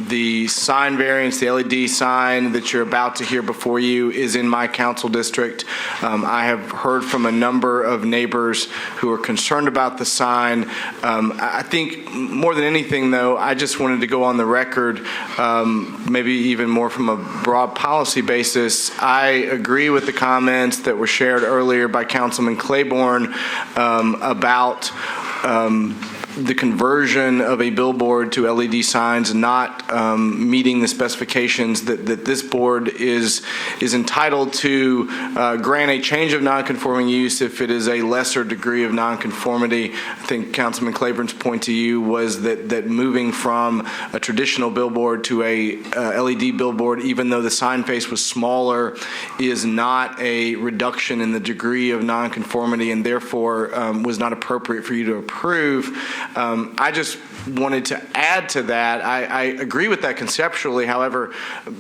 The sign variance, the LED sign that you're about to hear before you is in my council district. I have heard from a number of neighbors who are concerned about the sign. I think more than anything, though, I just wanted to go on the record, maybe even more from a broad policy basis. I agree with the comments that were shared earlier by Councilman Claiborne about the conversion of a billboard to LED signs not meeting the specifications that this board is entitled to grant a change of nonconforming use if it is a lesser degree of nonconformity. I think Councilman Claiborne's point to you was that moving from a traditional billboard to a LED billboard, even though the sign face was smaller, is not a reduction in the degree of nonconformity, and therefore was not appropriate for you to approve. I just wanted to add to that. I agree with that conceptually. However,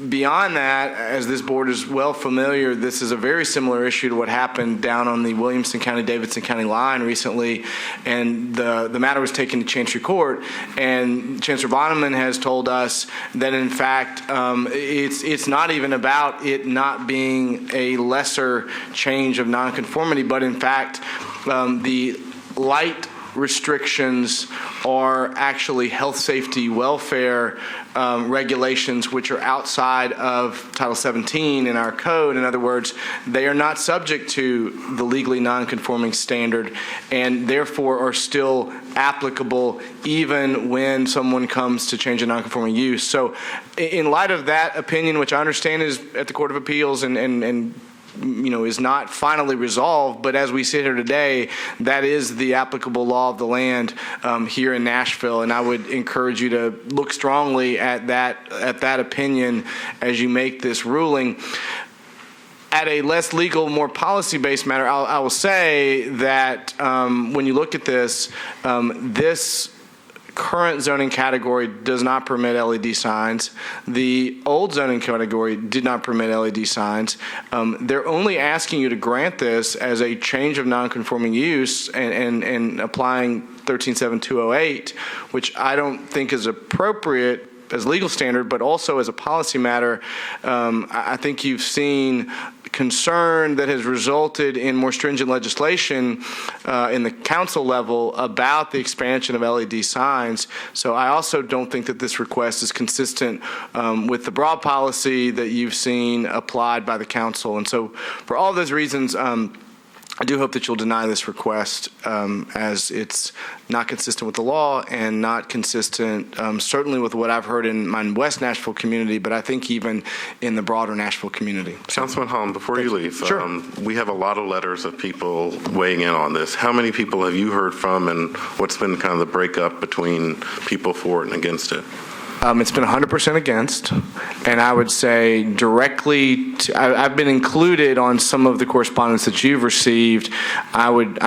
beyond that, as this board is well familiar, this is a very similar issue to what happened down on the Williamson County-Davidson County line recently, and the matter was taken to Chancery Court, and Chancellor Bonneman has told us that, in fact, it's not even about it not being a lesser change of nonconformity, but in fact, the light restrictions are actually health, safety, welfare regulations, which are outside of Title 17 in our code. In other words, they are not subject to the legally nonconforming standard, and therefore are still applicable even when someone comes to change a nonconforming use. So in light of that opinion, which I understand is at the Court of Appeals and is not finally resolved, but as we sit here today, that is the applicable law of the land here in Nashville, and I would encourage you to look strongly at that opinion as you make this ruling. At a less legal, more policy-based matter, I will say that when you look at this, this current zoning category does not permit LED signs. The old zoning category did not permit LED signs. They're only asking you to grant this as a change of nonconforming use and applying 13.7208, which I don't think is appropriate as legal standard, but also as a policy matter. I think you've seen concern that has resulted in more stringent legislation in the council level about the expansion of LED signs. So I also don't think that this request is consistent with the broad policy that you've seen applied by the council. And so for all those reasons, I do hope that you'll deny this request as it's not consistent with the law and not consistent certainly with what I've heard in my West Nashville community, but I think even in the broader Nashville community. Councilman Holland, before you leave, sure. We have a lot of letters of people weighing in on this. How many people have you heard from, and what's been kind of the breakup between people for it and against it? It's been 100% against, and I would say directly, I've been included on some of the correspondence that you've received. I would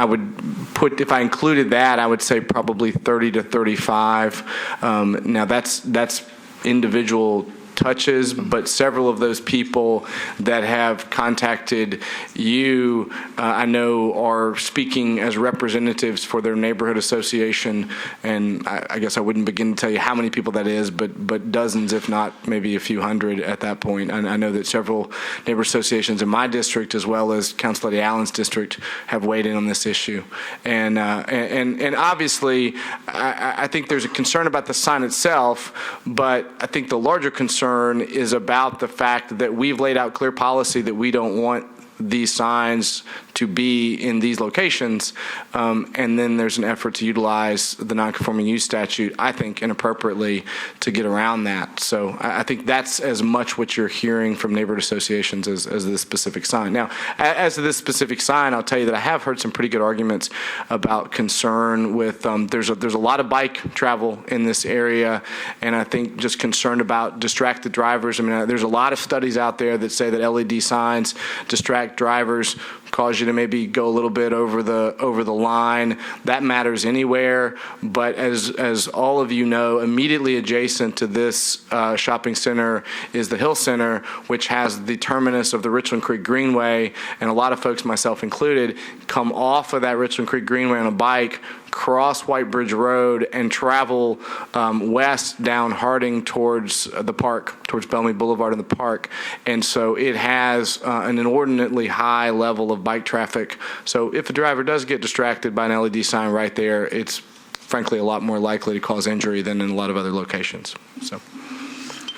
put, if I included that, I would say probably 30 to 35. Now that's individual touches, but several of those people that have contacted you, I know, are speaking as representatives for their neighborhood association, and I guess I wouldn't begin to tell you how many people that is, but dozens, if not maybe a few hundred at that point. And I know that several neighbor associations in my district, as well as Council Lady Allen's district, have weighed in on this issue. And obviously, I think there's a concern about the sign itself, but I think the larger concern is about the fact that we've laid out clear policy that we don't want these signs to be in these locations, and then there's an effort to utilize the non-conforming use statute, I think, inappropriately to get around that. So I think that's as much what you're hearing from neighborhood associations as this specific sign. Now, as to this specific sign, I'll tell you that I have heard some pretty good arguments about concern with, there's a lot of bike travel in this area, and I think just concerned about distracted drivers. I mean, there's a lot of studies out there that say that LED signs distract drivers, cause you to maybe go a little bit over the line. That matters anywhere, but as all of you know, immediately adjacent to this shopping center is the Hill Center, which has the terminus of the Richland Creek Greenway, and a lot of folks, myself included, come off of that Richland Creek Greenway on a bike, cross White Bridge Road, and travel west down Harding towards the park, towards Bellamy Boulevard in the park. And so it has an inordinately high level of bike traffic. So if a driver does get distracted by an LED sign right there, it's frankly a lot more likely to cause injury than in a lot of other locations. So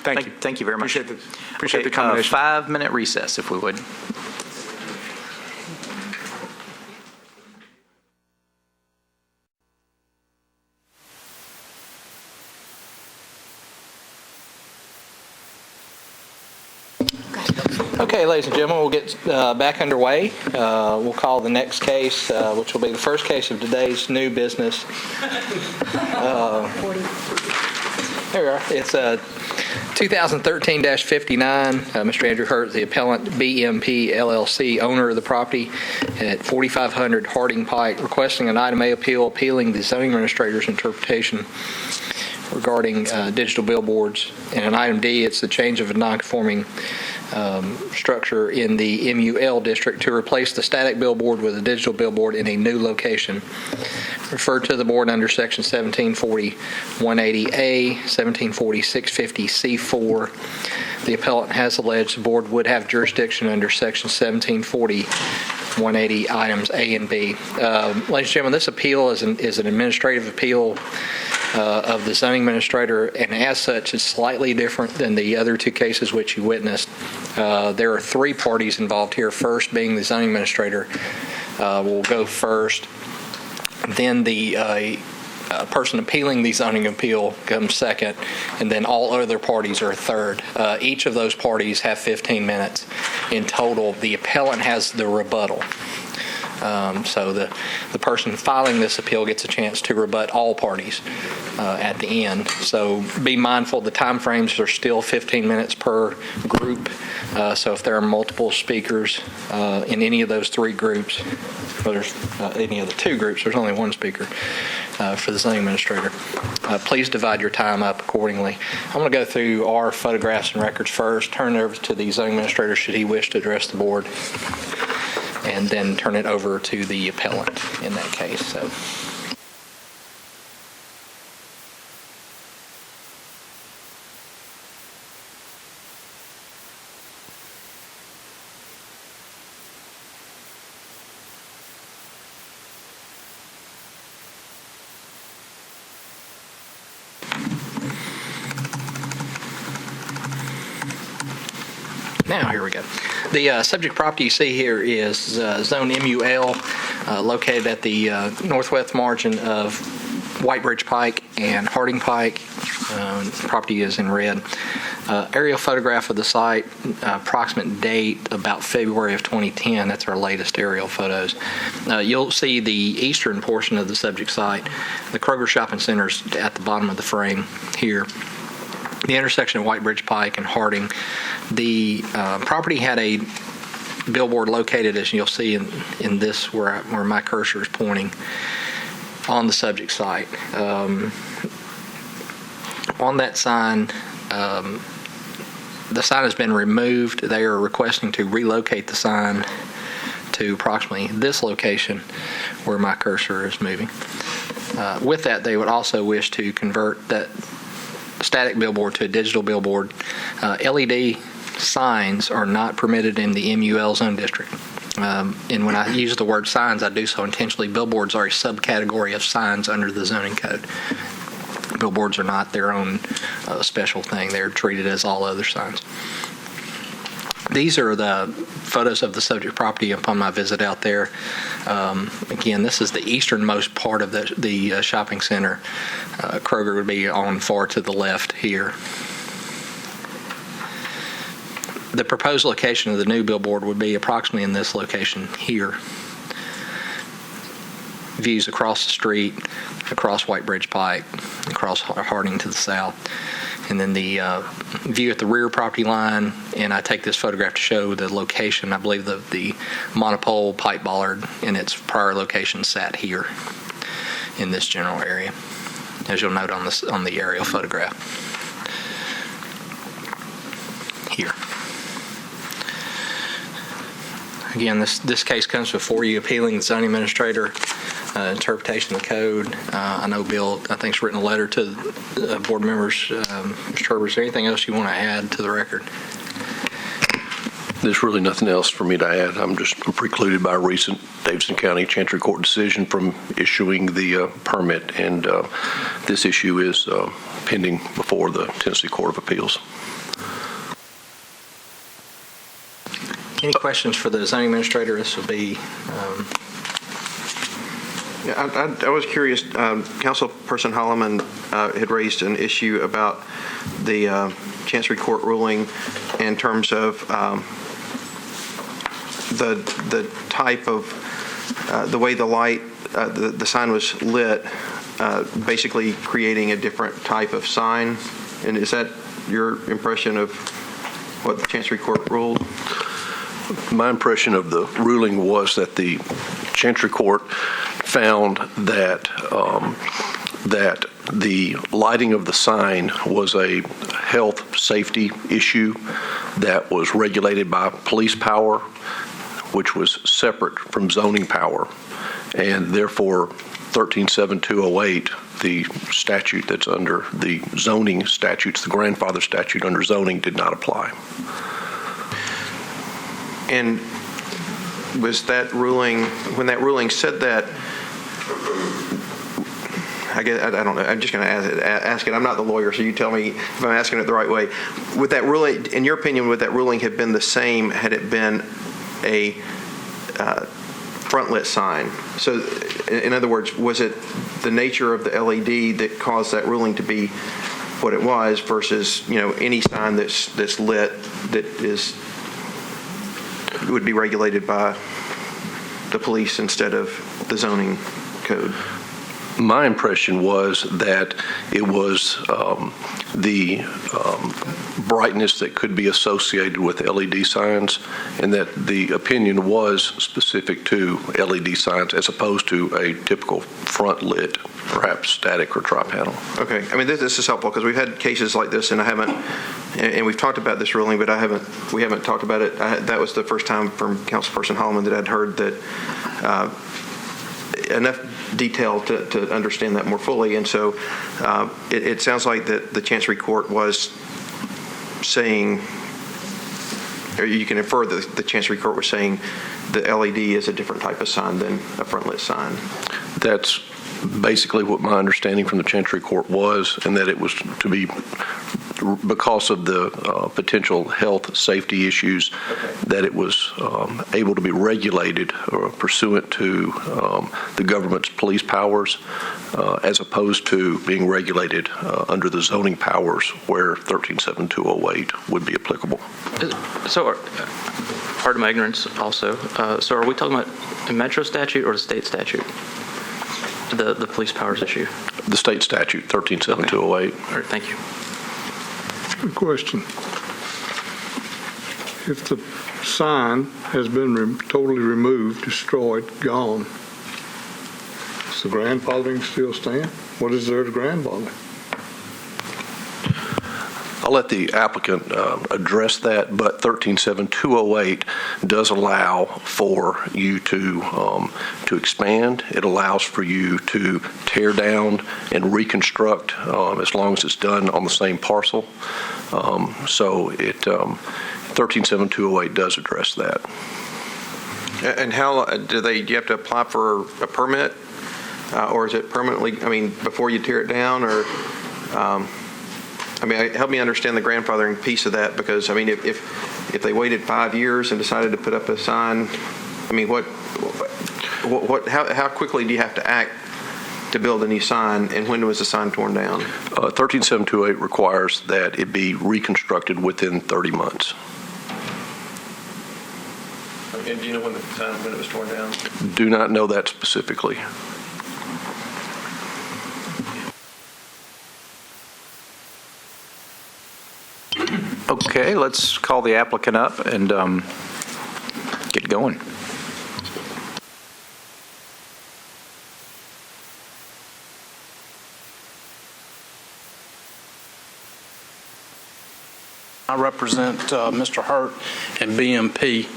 thank you. Thank you very much. Appreciate the combination. 5-minute recess, if we would. Okay, ladies and gentlemen, we'll get back underway. We'll call the next case, which will be the first case of today's new business. There we are. It's 2013-59. Mr. Andrew Hurt, the appellant, BMP LLC, owner of the property at 4500 Harding Pike, requesting an item A appeal, appealing the zoning administrator's interpretation regarding digital billboards. And an item D, it's the change of a non-conforming structure in the MUL district to replace the static billboard with a digital billboard in a new location. Referred to the board under Section 1740-180A, 1740-650C4. The appellant has alleged the board would have jurisdiction under Section 1740-180 items A and B. Ladies and gentlemen, this appeal is an administrative appeal of the zoning administrator, and as such, it's slightly different than the other two cases which you witnessed. There are three parties involved here, first being the zoning administrator will go first. Then the person appealing the zoning appeal comes second, and then all other parties are third. Each of those parties have 15 minutes in total. The appellant has the rebuttal. So the person filing this appeal gets a chance to rebut all parties at the end. So be mindful the time frames are still 15 minutes per group. So if there are multiple speakers in any of those three groups, or there's any of the two groups, there's only one speaker for the zoning administrator. Please divide your time up accordingly. I'm going to go through our photographs and records first, turn it over to the zoning administrator should he wish to address the board, and then turn it over to the appellant in that case. So. Now, here we go. The subject property you see here is Zone MUL, located at the northwest margin of White Bridge Pike and Harding Pike. Property is in red. Aerial photograph of the site, approximate date about February of 2010. That's our latest aerial photos. You'll see the eastern portion of the subject site. The Kroger Shopping Center's at the bottom of the frame here. The intersection of White Bridge Pike and Harding. The property had a billboard located, as you'll see in this where my cursor is pointing, on the subject site. On that sign, the sign has been removed. They are requesting to relocate the sign to approximately this location where my cursor is moving. With that, they would also wish to convert that static billboard to a digital billboard. LED signs are not permitted in the MUL zone district. And when I use the word signs, I do so intentionally. Billboards are a subcategory of signs under the zoning code. Billboards are not their own special thing. They're treated as all other signs. These are the photos of the subject property upon my visit out there. Again, this is the easternmost part of the shopping center. Kroger would be on far to the left here. The proposed location of the new billboard would be approximately in this location here. Views across the street, across White Bridge Pike, across Harding to the south. And then the view at the rear property line, and I take this photograph to show the location. I believe the monopole pipe bollard in its prior location sat here in this general area, as you'll note on the aerial photograph here. Again, this case comes before you appealing the zoning administrator interpretation of the code. I know Bill, I think, has written a letter to board members. Mr. Herbert, is there anything else you want to add to the record? There's really nothing else for me to add. I'm precluded by a recent Davidson County Chancery Court decision from issuing the permit, and this issue is pending before the Tennessee Court of Appeals. Any questions for the zoning administrator? This will be... I was curious. Councilperson Holloman had raised an issue about the Chancery Court ruling in terms of the type of the way the light, the sign was lit, basically creating a different type of sign. And is that your impression of what the Chancery Court ruled? My impression of the ruling was that the Chancery Court found that that the lighting of the sign was a health safety issue that was regulated by police power, which was separate from zoning power, and therefore 137208, the statute that's under the zoning statutes, the grandfather statute under zoning, did not apply. And was that ruling, when that ruling said that, I guess, I don't know, I'm just going to ask it. I'm not the lawyer, so you tell me if I'm asking it the right way. Would that ruling, in your opinion, would that ruling have been the same had it been a front-lit sign? So, in other words, was it the nature of the LED that caused that ruling to be what it was versus, any sign that's lit that would be regulated by the police instead of the zoning code? My impression was that it was the brightness that could be associated with LED signs, and that the opinion was specific to LED signs as opposed to a typical front lit, perhaps static or tri-panel. Okay. I mean, this is helpful because we've had cases like this, and and we've talked about this ruling, but we haven't talked about it. That was the first time from Councilperson Holloman that I'd heard that enough detail to understand that more fully. And so it sounds like that the Chancery Court was saying, or you can infer that the Chancery Court was saying the LED is a different type of sign than a front-lit sign. That's basically what my understanding from the Chancery Court was, and that it was to be because of the potential health safety issues, that it was able to be regulated pursuant to the government's police powers, as opposed to being regulated under the zoning powers where 137208 would be applicable. So, pardon my ignorance also, so are we talking about a metro statute or the state statute? The police powers issue? The state statute, 137208. All right, thank you. Good question. If the sign has been totally removed, destroyed, gone, does the grandfathering still stand? What is there to grandfather? I'll let the applicant address that, but 137208 does allow for you to expand. It allows for you to tear down and reconstruct as long as it's done on the same parcel. So 137208 does address that. And how do you have to apply for a permit, or is it permanently? I mean, before you tear it down, or help me understand the grandfathering piece of that, because I mean, if they waited 5 years and decided to put up a sign, I mean, how quickly do you have to act to build a new sign, and when was the sign torn down? 13728 requires that it be reconstructed within 30 months. And do you know when it was torn down? Do not know that specifically. Okay, let's call the applicant up and get going. I represent Mr. Hurt and BMP.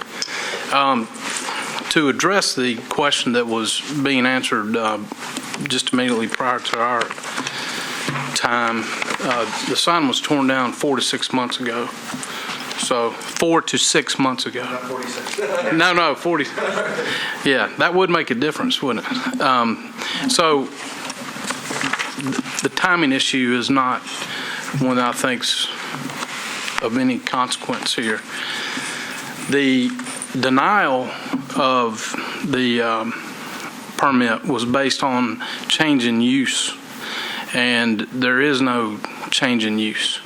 To address the question that was being answered just immediately prior to our time, the sign was torn down 4 to 6 months ago. So 4 to 6 months ago. Not 46. No, 40. Yeah, that would make a difference, wouldn't it? So the timing issue is not one that I think's of any consequence here. The denial of the permit was based on change in use, and there is no change in use.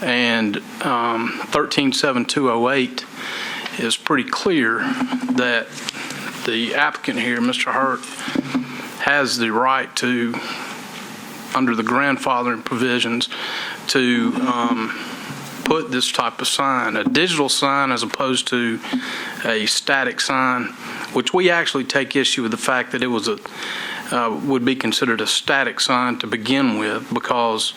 And 137208 is pretty clear that the applicant here, Mr. Hurt, has the right to, under the grandfathering provisions, to put this type of sign, a digital sign as opposed to a static sign, which we actually take issue with the fact that it was would be considered a static sign to begin with, because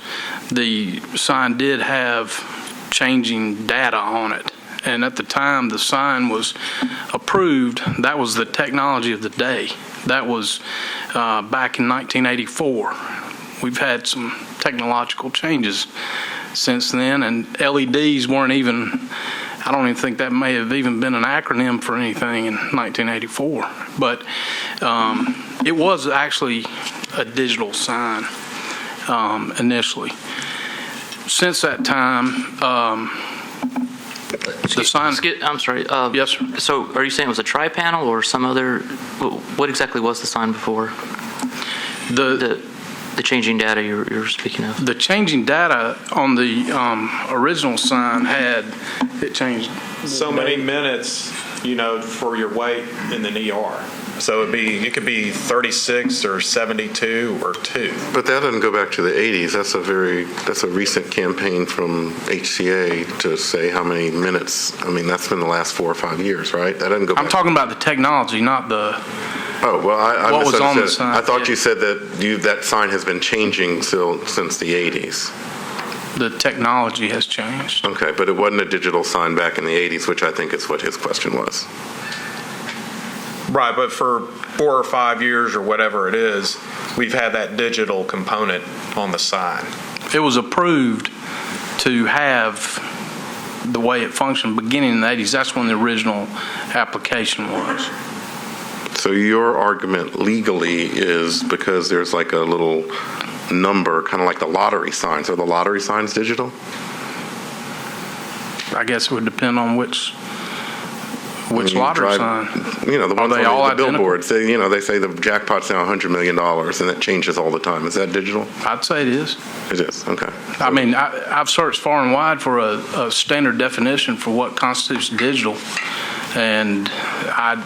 the sign did have changing data on it. And at the time the sign was approved, that was the technology of the day. That was back in 1984. We've had some technological changes since then, and LEDs weren't even, I don't even think that may have even been an acronym for anything in 1984. But it was actually a digital sign initially. Since that time, the sign... I'm sorry. Yes, sir. So are you saying it was a tri-panel or some other, what exactly was the sign before? The changing data you're speaking of? The changing data on the original sign it changed. So many minutes, for your wait in the ER. So it could be 36 or 72 or 2. But that doesn't go back to the 80s. That's a recent campaign from HCA to say how many minutes. I mean, that's been the last 4 or 5 years, right? That doesn't go back. I'm talking about the technology, not the... Oh, well, I what was on the sign. I thought you said that sign has been changing since the 80s. The technology has changed. Okay, but it wasn't a digital sign back in the 80s, which I think is what his question was. Right, but for 4 or 5 years or whatever it is, we've had that digital component on the sign. It was approved to have the way it functioned beginning in the 80s. That's when the original application was. So your argument legally is because there's like a little number, kind of like the lottery signs. Are the lottery signs digital? I guess it would depend on which lottery sign. You know, the ones Are they on all the identical? billboards. They say the jackpot's now $100 million, and it changes all the time. Is that digital? I'd say it is. It is, okay. I mean, I've searched far and wide for a standard definition for what constitutes digital, and I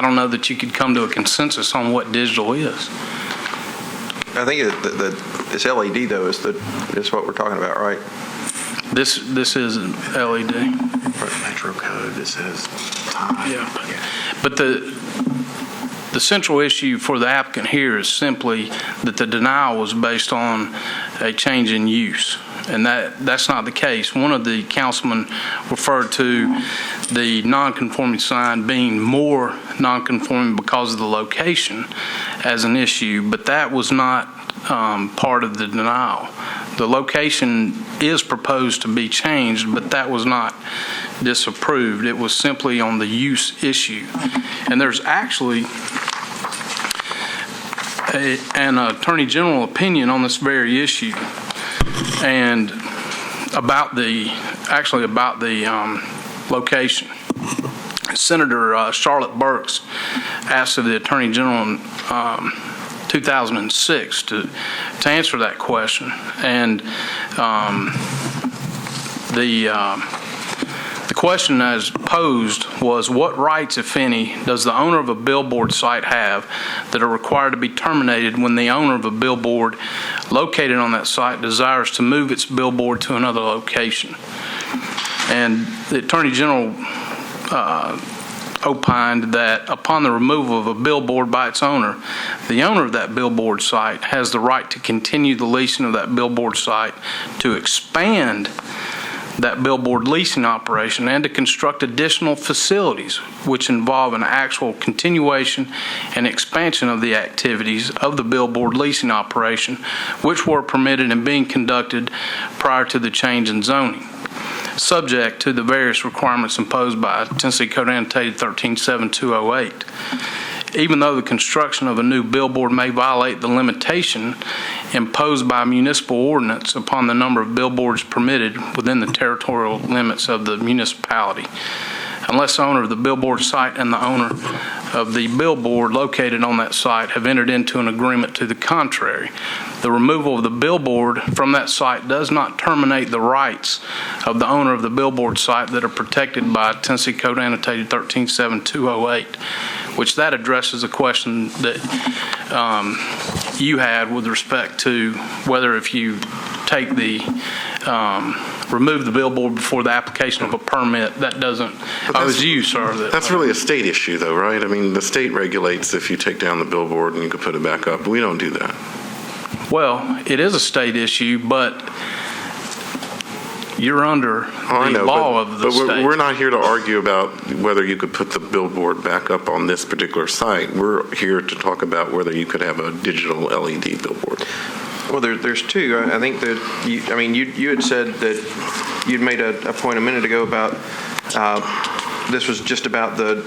don't know that you could come to a consensus on what digital is. I think it's LED though is what we're talking about, right? This is an LED. Metro code, this is time. Yeah. But the central issue for the applicant here is simply that the denial was based on a change in use. And that's not the case. One of the councilmen referred to the non-conforming sign being more non-conforming because of the location as an issue, but that was not part of the denial. The location is proposed to be changed, but that was not disapproved. It was simply on the use issue. And there's actually an Attorney General opinion on this very issue, and about the location. Senator Charlotte Burks asked of the Attorney General in 2006 to answer that question, and the question as posed was, what rights, if any, does the owner of a billboard site have that are required to be terminated when the owner of a billboard located on that site desires to move its billboard to another location? And the Attorney General opined that upon the removal of a billboard by its owner, the owner of that billboard site has the right to continue the leasing of that billboard site, to expand that billboard leasing operation, and to construct additional facilities which involve an actual continuation and expansion of the activities of the billboard leasing operation, which were permitted and being conducted prior to the change in zoning, subject to the various requirements imposed by Tennessee Code Annotated 137208. Even though the construction of a new billboard may violate the limitation imposed by municipal ordinance upon the number of billboards permitted within the territorial limits of the municipality, unless the owner of the billboard site and the owner of the billboard located on that site have entered into an agreement to the contrary. The removal of the billboard from that site does not terminate the rights of the owner of the billboard site that are protected by Tennessee Code Annotated 137208, which that addresses a question that you had with respect to whether if you take the remove the billboard before the application of a permit, that doesn't. I was you, sir. That's really a state issue, though, right? I mean, the state regulates if you take down the billboard and you can put it back up. We don't do that. Well, it is a state issue, but you're under the law of the state. But we're not here to argue about whether you could put the billboard back up on this particular site. We're here to talk about whether you could have a digital LED billboard. Well, there's two. I think that you had said that you'd made a point a minute ago about this was just about the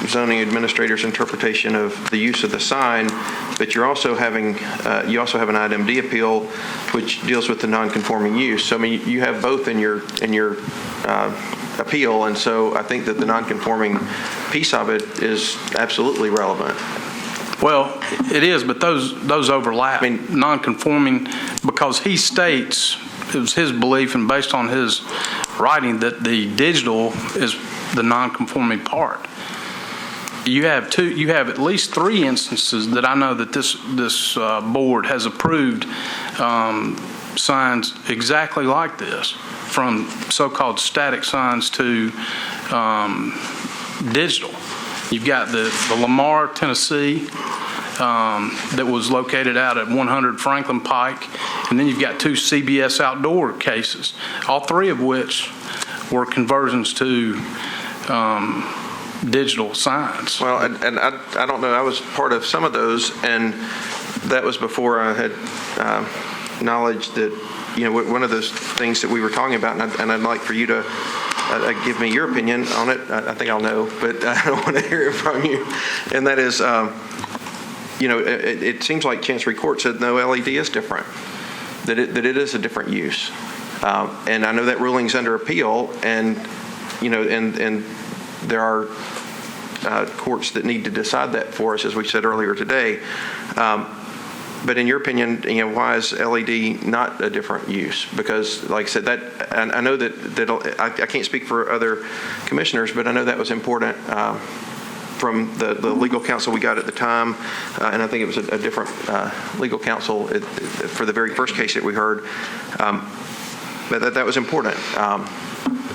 zoning administrator's interpretation of the use of the sign, but you're also having you also have an IDMD appeal which deals with the non-conforming use. So I mean, you have both in your appeal, and so I think that the non-conforming piece of it is absolutely relevant. Well, it is, but those overlap. I mean, non-conforming, because he states, it was his belief and based on his writing, that the digital is the non-conforming part. You have at least three instances that I know that this board has approved signs exactly like this, from so-called static signs to digital. You've got the Lamar, Tennessee, that was located out at 100 Franklin Pike, and then you've got two CBS outdoor cases, all three of which were conversions to digital signs. Well, and I don't know, I was part of some of those, and that was before I had knowledge that, one of those things that we were talking about, and I'd like for you to give me your opinion on it. I think I'll know, but I don't want to hear it from you. And that is, it seems like Chancery Court said, no, LED is different, that it is a different use. And I know that ruling's under appeal, and there are courts that need to decide that for us, as we said earlier today. But in your opinion, why is LED not a different use? Because, like I said, I know that I can't speak for other commissioners, but I know that was important from the legal counsel we got at the time, and I think it was a different legal counsel for the very first case that we heard. But that was important.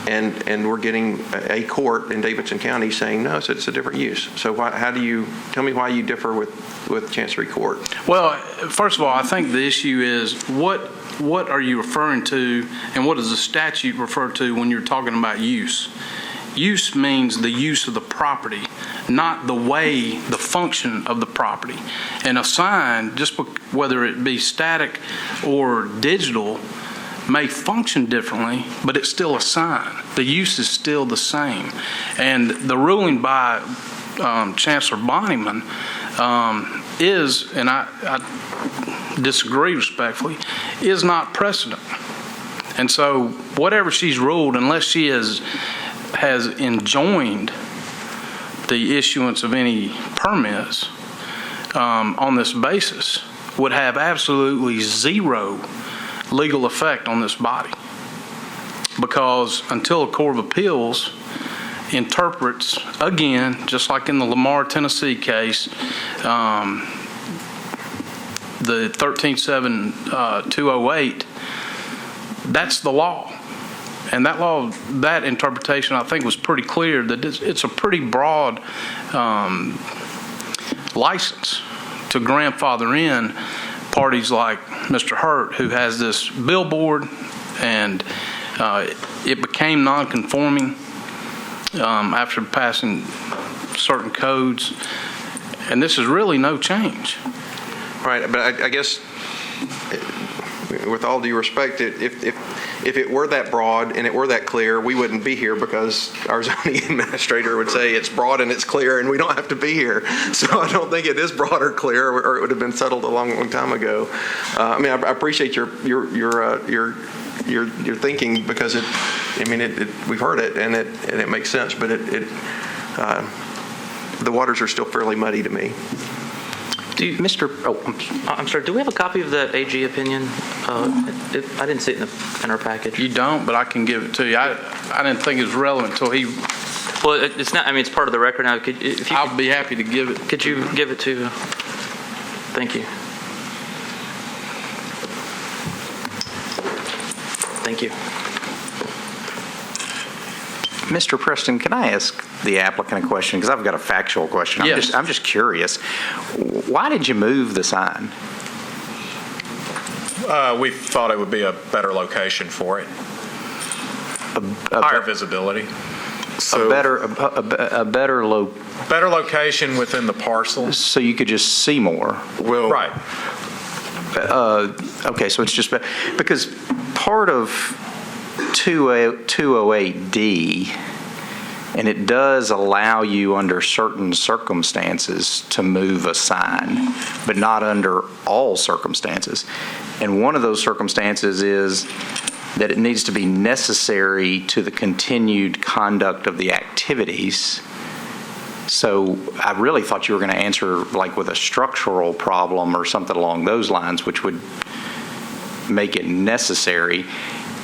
And we're getting a court in Davidson County saying, no, it's a different use. So tell me why you differ with Chancery Court? Well, first of all, I think the issue is what are you referring to, and what does the statute refer to when you're talking about use? Use means the use of the property, not the function of the property. And a sign, just whether it be static or digital, may function differently, but it's still a sign. The use is still the same. And the ruling by Chancellor Bonnyman is, and I disagree respectfully, is not precedent. And so whatever she's ruled, unless she has enjoined the issuance of any permits on this basis, would have absolutely zero legal effect on this body, because until a court of appeals interprets, again, just like in the Lamar, Tennessee case, the 13-7-208, that's the law. And that law, that interpretation, I think, was pretty clear that it's a pretty broad license to grandfather in parties like Mr. Hurt, who has this billboard, and it became non-conforming after passing certain codes, and this is really no change. Right, but I guess, with all due respect, if it were that broad and it were that clear, we wouldn't be here, because our zoning administrator would say it's broad and it's clear and we don't have to be here. So I don't think it is broad or clear, or it would have been settled a long time ago. I mean, I appreciate your thinking, because we've heard it and it makes sense, but the waters are still fairly muddy to me. I'm sorry, do we have a copy of that AG opinion? I didn't see it in our package. You don't, but I can give it to you. I didn't think it was relevant until he... Well, it's not, it's part of the record now. I'll be happy to give it. Could you give it to... Thank you. Thank you. Mr. Preston, can I ask the applicant a question? Because I've got a factual question. Yes. I'm just curious. Why did you move the sign? We thought it would be a better location for it. Higher visibility. So a better location within the parcel. So you could just see more. Well, right. Okay, so it's just because part of 208D, and it does allow you under certain circumstances to move a sign, but not under all circumstances. And one of those circumstances is that it needs to be necessary to the continued conduct of the activities. So I really thought you were going to answer like with a structural problem or something along those lines, which would make it necessary.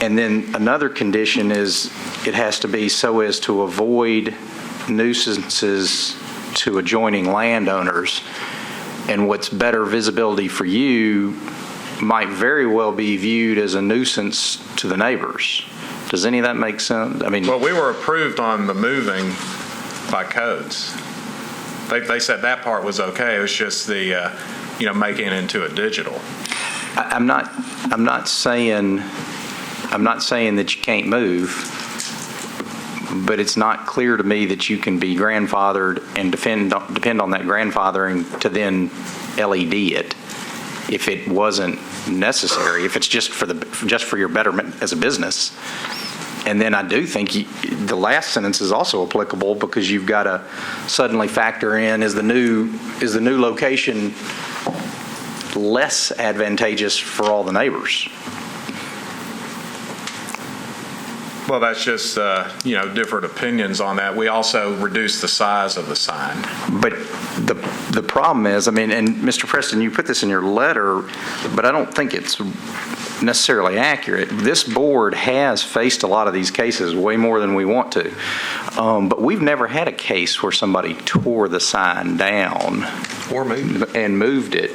And then another condition is it has to be so as to avoid nuisances to adjoining landowners. And what's better visibility for you might very well be viewed as a nuisance to the neighbors. Does any of that make sense? Well, we were approved on the moving by codes. They said that part was okay. It was just the, making it into a digital. I'm not saying that you can't move, but it's not clear to me that you can be grandfathered and depend on that grandfathering to then LED it if it wasn't necessary. If it's just for your betterment as a business, And then I do think the last sentence is also applicable because you've got to suddenly factor in, is the new location less advantageous for all the neighbors? Well, that's just, different opinions on that. We also reduced the size of the sign. But the problem is, and Mr. Preston, you put this in your letter, but I don't think it's necessarily accurate. This board has faced a lot of these cases way more than we want to. But we've never had a case where somebody tore the sign down or moved it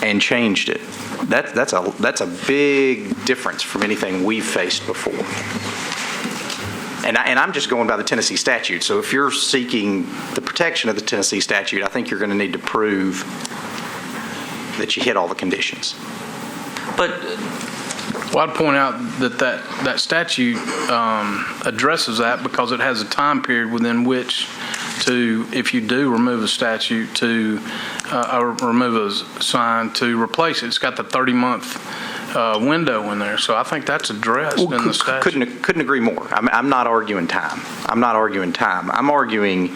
and changed it. That's a big difference from anything we've faced before. And I'm just going by the Tennessee statute. So if you're seeking the protection of the Tennessee statute, I think you're going to need to prove that you hit all the conditions. But I'd point out that statute addresses that because it has a time period within which to, if you do remove a statute or remove a sign, to replace it. It's got the 30-month window in there, so I think that's addressed in the statute. Couldn't agree more. I'm not arguing time. I'm arguing,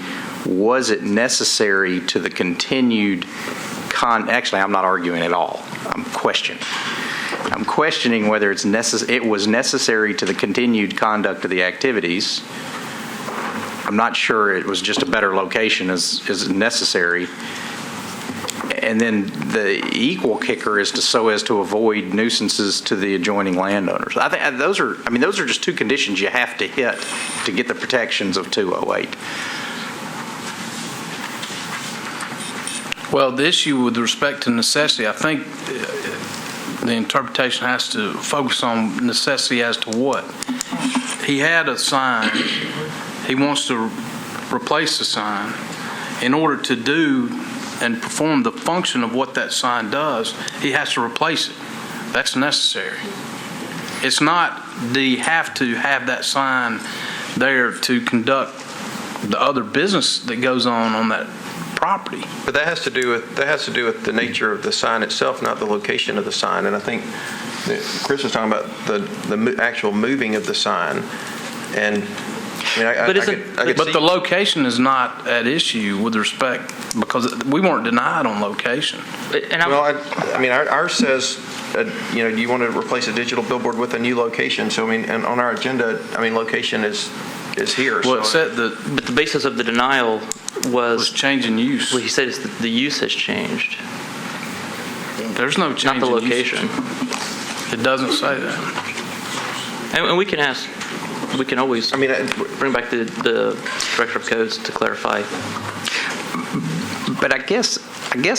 was it necessary to the continued actually, I'm not arguing at all. I'm questioning whether it was necessary to the continued conduct of the activities. I'm not sure it was just a better location is necessary. And then the equal kicker is so as to avoid nuisances to the adjoining landowners. I think those are just two conditions you have to hit to get the protections of 208. Well, the issue with respect to necessity, I think the interpretation has to focus on necessity as to what. He had a sign. He wants to replace the sign. In order to do and perform the function of what that sign does, he has to replace it. That's necessary. It's not, do you have to have that sign there to conduct the other business that goes on that property? But that has to do with the nature of the sign itself, not the location of the sign. And I think that Chris was talking about the actual moving of the sign. And but the location is not at issue with respect, because we weren't denied on location. Ours says, do you want to replace a digital billboard with a new location? So, and on our agenda, location is here. Well, it said but the basis of the denial was changing use. Well, he said the use has changed. There's no change not the location. It doesn't say that. And we can ask. We can always bring back the Director of Codes to clarify. But I guess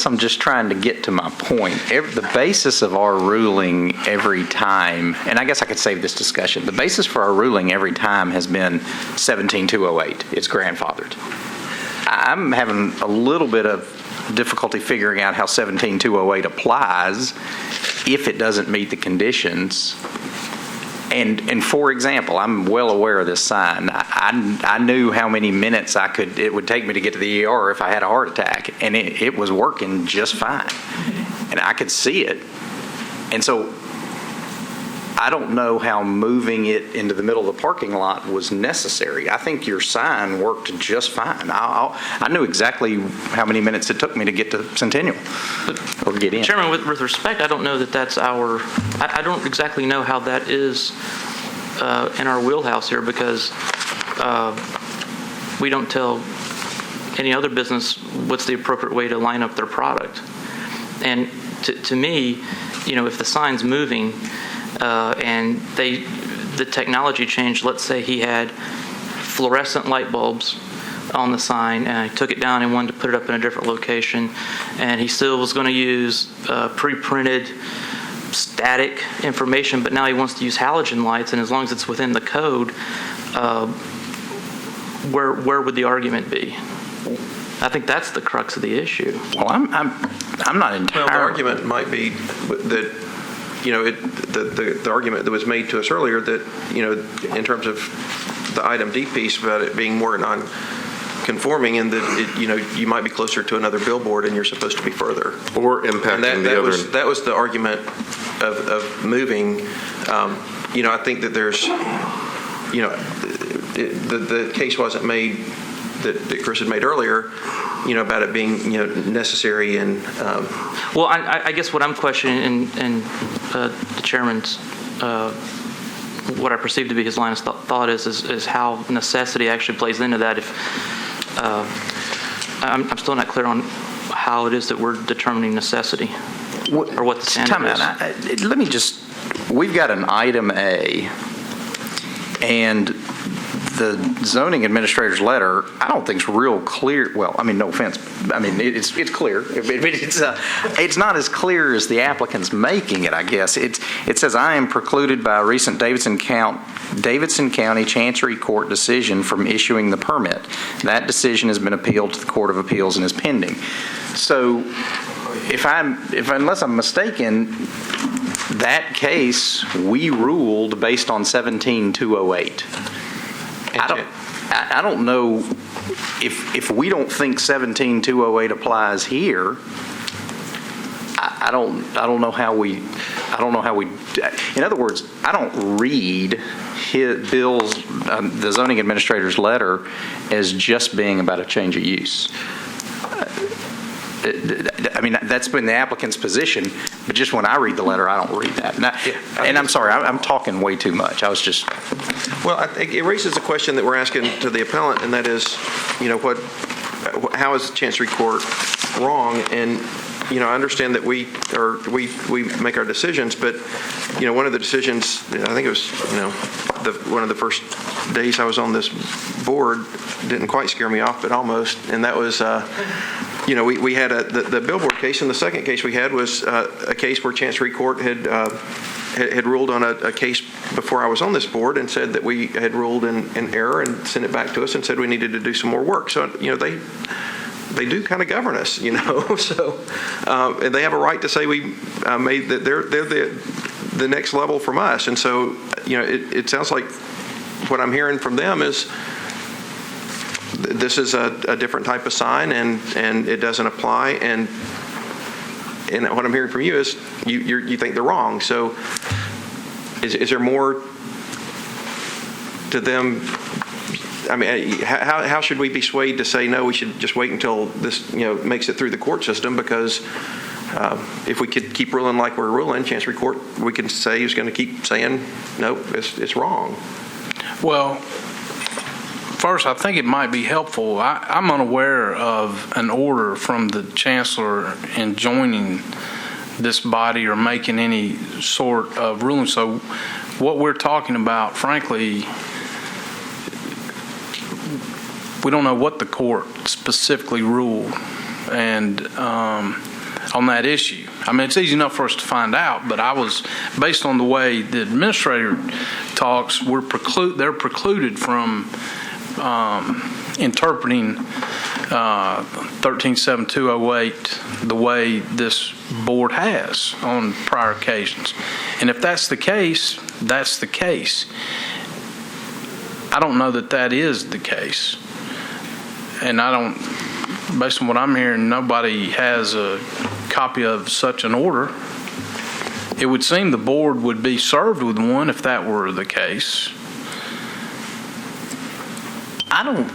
I'm just trying to get to my point. The basis of our ruling every time, and I guess I could save this discussion, the basis for our ruling every time has been 17208. It's grandfathered. I'm having a little bit of difficulty figuring out how 17208 applies if it doesn't meet the conditions. And for example, I'm well aware of this sign. I knew how many minutes it would take me to get to the ER if I had a heart attack, and it was working just fine. And I could see it. And so I don't know how moving it into the middle of the parking lot was necessary. I think your sign worked just fine. I knew exactly how many minutes it took me to get to Centennial or get in. Chairman, with respect, I don't know that that's I don't exactly know how that is in our wheelhouse here, because we don't tell any other business what's the appropriate way to line up their product. And to me, if the sign's moving, and the technology changed. Let's say he had fluorescent light bulbs on the sign, and I took it down and wanted to put it up in a different location, and he still was going to use pre-printed static information, but now he wants to use halogen lights, and as long as it's within the code, where would the argument be? I think that's the crux of the issue. Well, I'm not entirely. Well, the argument might be that. The argument that was made to us earlier that, in terms of the item D piece about it being more non-conforming, and that, you might be closer to another billboard and you're supposed to be further. Or impacting the other. That was the argument of moving. I think that there's, the case wasn't made that Chris had made earlier, about it being, necessary and. Well, I guess what I'm questioning, and the chairman's, what I perceive to be his line of thought is how necessity actually plays into that. If I'm still not clear on how it is that we're determining necessity, or what the standard is. Let me just, we've got an item A, and the zoning administrator's letter, I don't think is real clear. Well, I mean, no offense. I mean, it's clear. It's not as clear as the applicant's making it, I guess. It says, I am precluded by a recent Davidson County Chancery Court decision from issuing the permit. That decision has been appealed to the Court of Appeals and is pending. So unless I'm mistaken, that case, we ruled based on 17-208. I don't know if we don't think 17-208 applies here. I don't know how we. In other words, I don't read the zoning administrator's letter as just being about a change of use. I mean, that's been the applicant's position, but just when I read the letter, I don't read that. And I'm sorry, I'm talking way too much. I was just. Well, I think it raises a question that we're asking to the appellant, and that is, how is the Chancery Court wrong? And, I understand that we make our decisions, but, one of the decisions, I think it was, one of the first days I was on this board didn't quite scare me off, but almost, and that was, we had the billboard case, and the second case we had was a case where Chancery Court had ruled on a case before I was on this board and said that we had ruled in error and sent it back to us and said we needed to do some more work. So, they do kind of govern us, So, and they have a right to say we made that they're the next level from us. And so, it sounds like what I'm hearing from them is this is a different type of sign and it doesn't apply. And what I'm hearing from you is you think they're wrong. So is there more to them? I mean, how should we be swayed to say, no, we should just wait until this, makes it through the court system? Because if we could keep ruling like we're ruling, Chancery Court, we can say he's going to keep saying, no, it's wrong. Well, first, I think it might be helpful. I'm unaware of an order from the chancellor enjoining this body or making any sort of ruling. So what we're talking about, frankly, we don't know what the court specifically ruled and on that issue. I mean, it's easy enough for us to find out, but based on the way the administrator talks, they're precluded from interpreting 13-7208 the way this board has on prior occasions. And if that's the case, that's the case. I don't know that is the case. And based on what I'm hearing, nobody has a copy of such an order. It would seem the board would be served with one if that were the case. And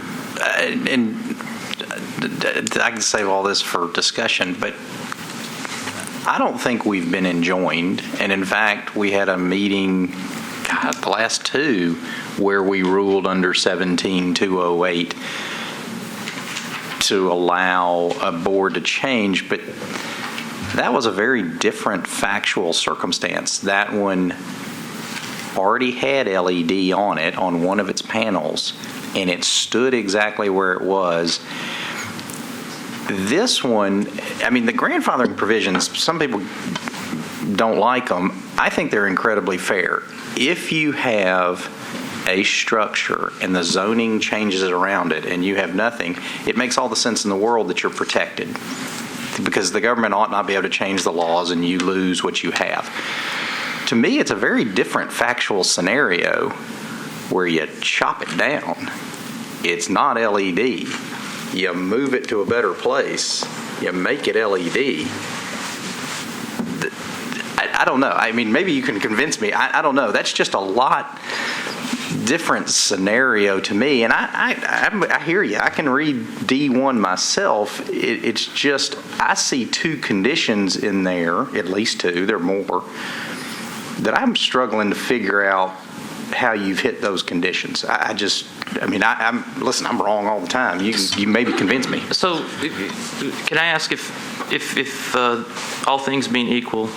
I can save all this for discussion, but I don't think we've been enjoined. And in fact, we had a meeting, the last two, where we ruled under 17-208 to allow a board to change, but that was a very different factual circumstance. That one already had LED on it on one of its panels, and it stood exactly where it was. This one, I mean, the grandfathering provisions, some people don't like them. I think they're incredibly fair. If you have a structure and the zoning changes around it and you have nothing, it makes all the sense in the world that you're protected, because the government ought not be able to change the laws and you lose what you have. To me, it's a very different factual scenario where you chop it down. It's not LED. You move it to a better place. You make it LED. I don't know. I mean, maybe you can convince me. I don't know. That's just a lot different scenario to me, and I hear you. I can read D1 myself. It's just I see two conditions in there, at least two. There are more that I'm struggling to figure out how you've hit those conditions. Listen, I'm wrong all the time. You maybe convince me. So, can I ask if all things being equal,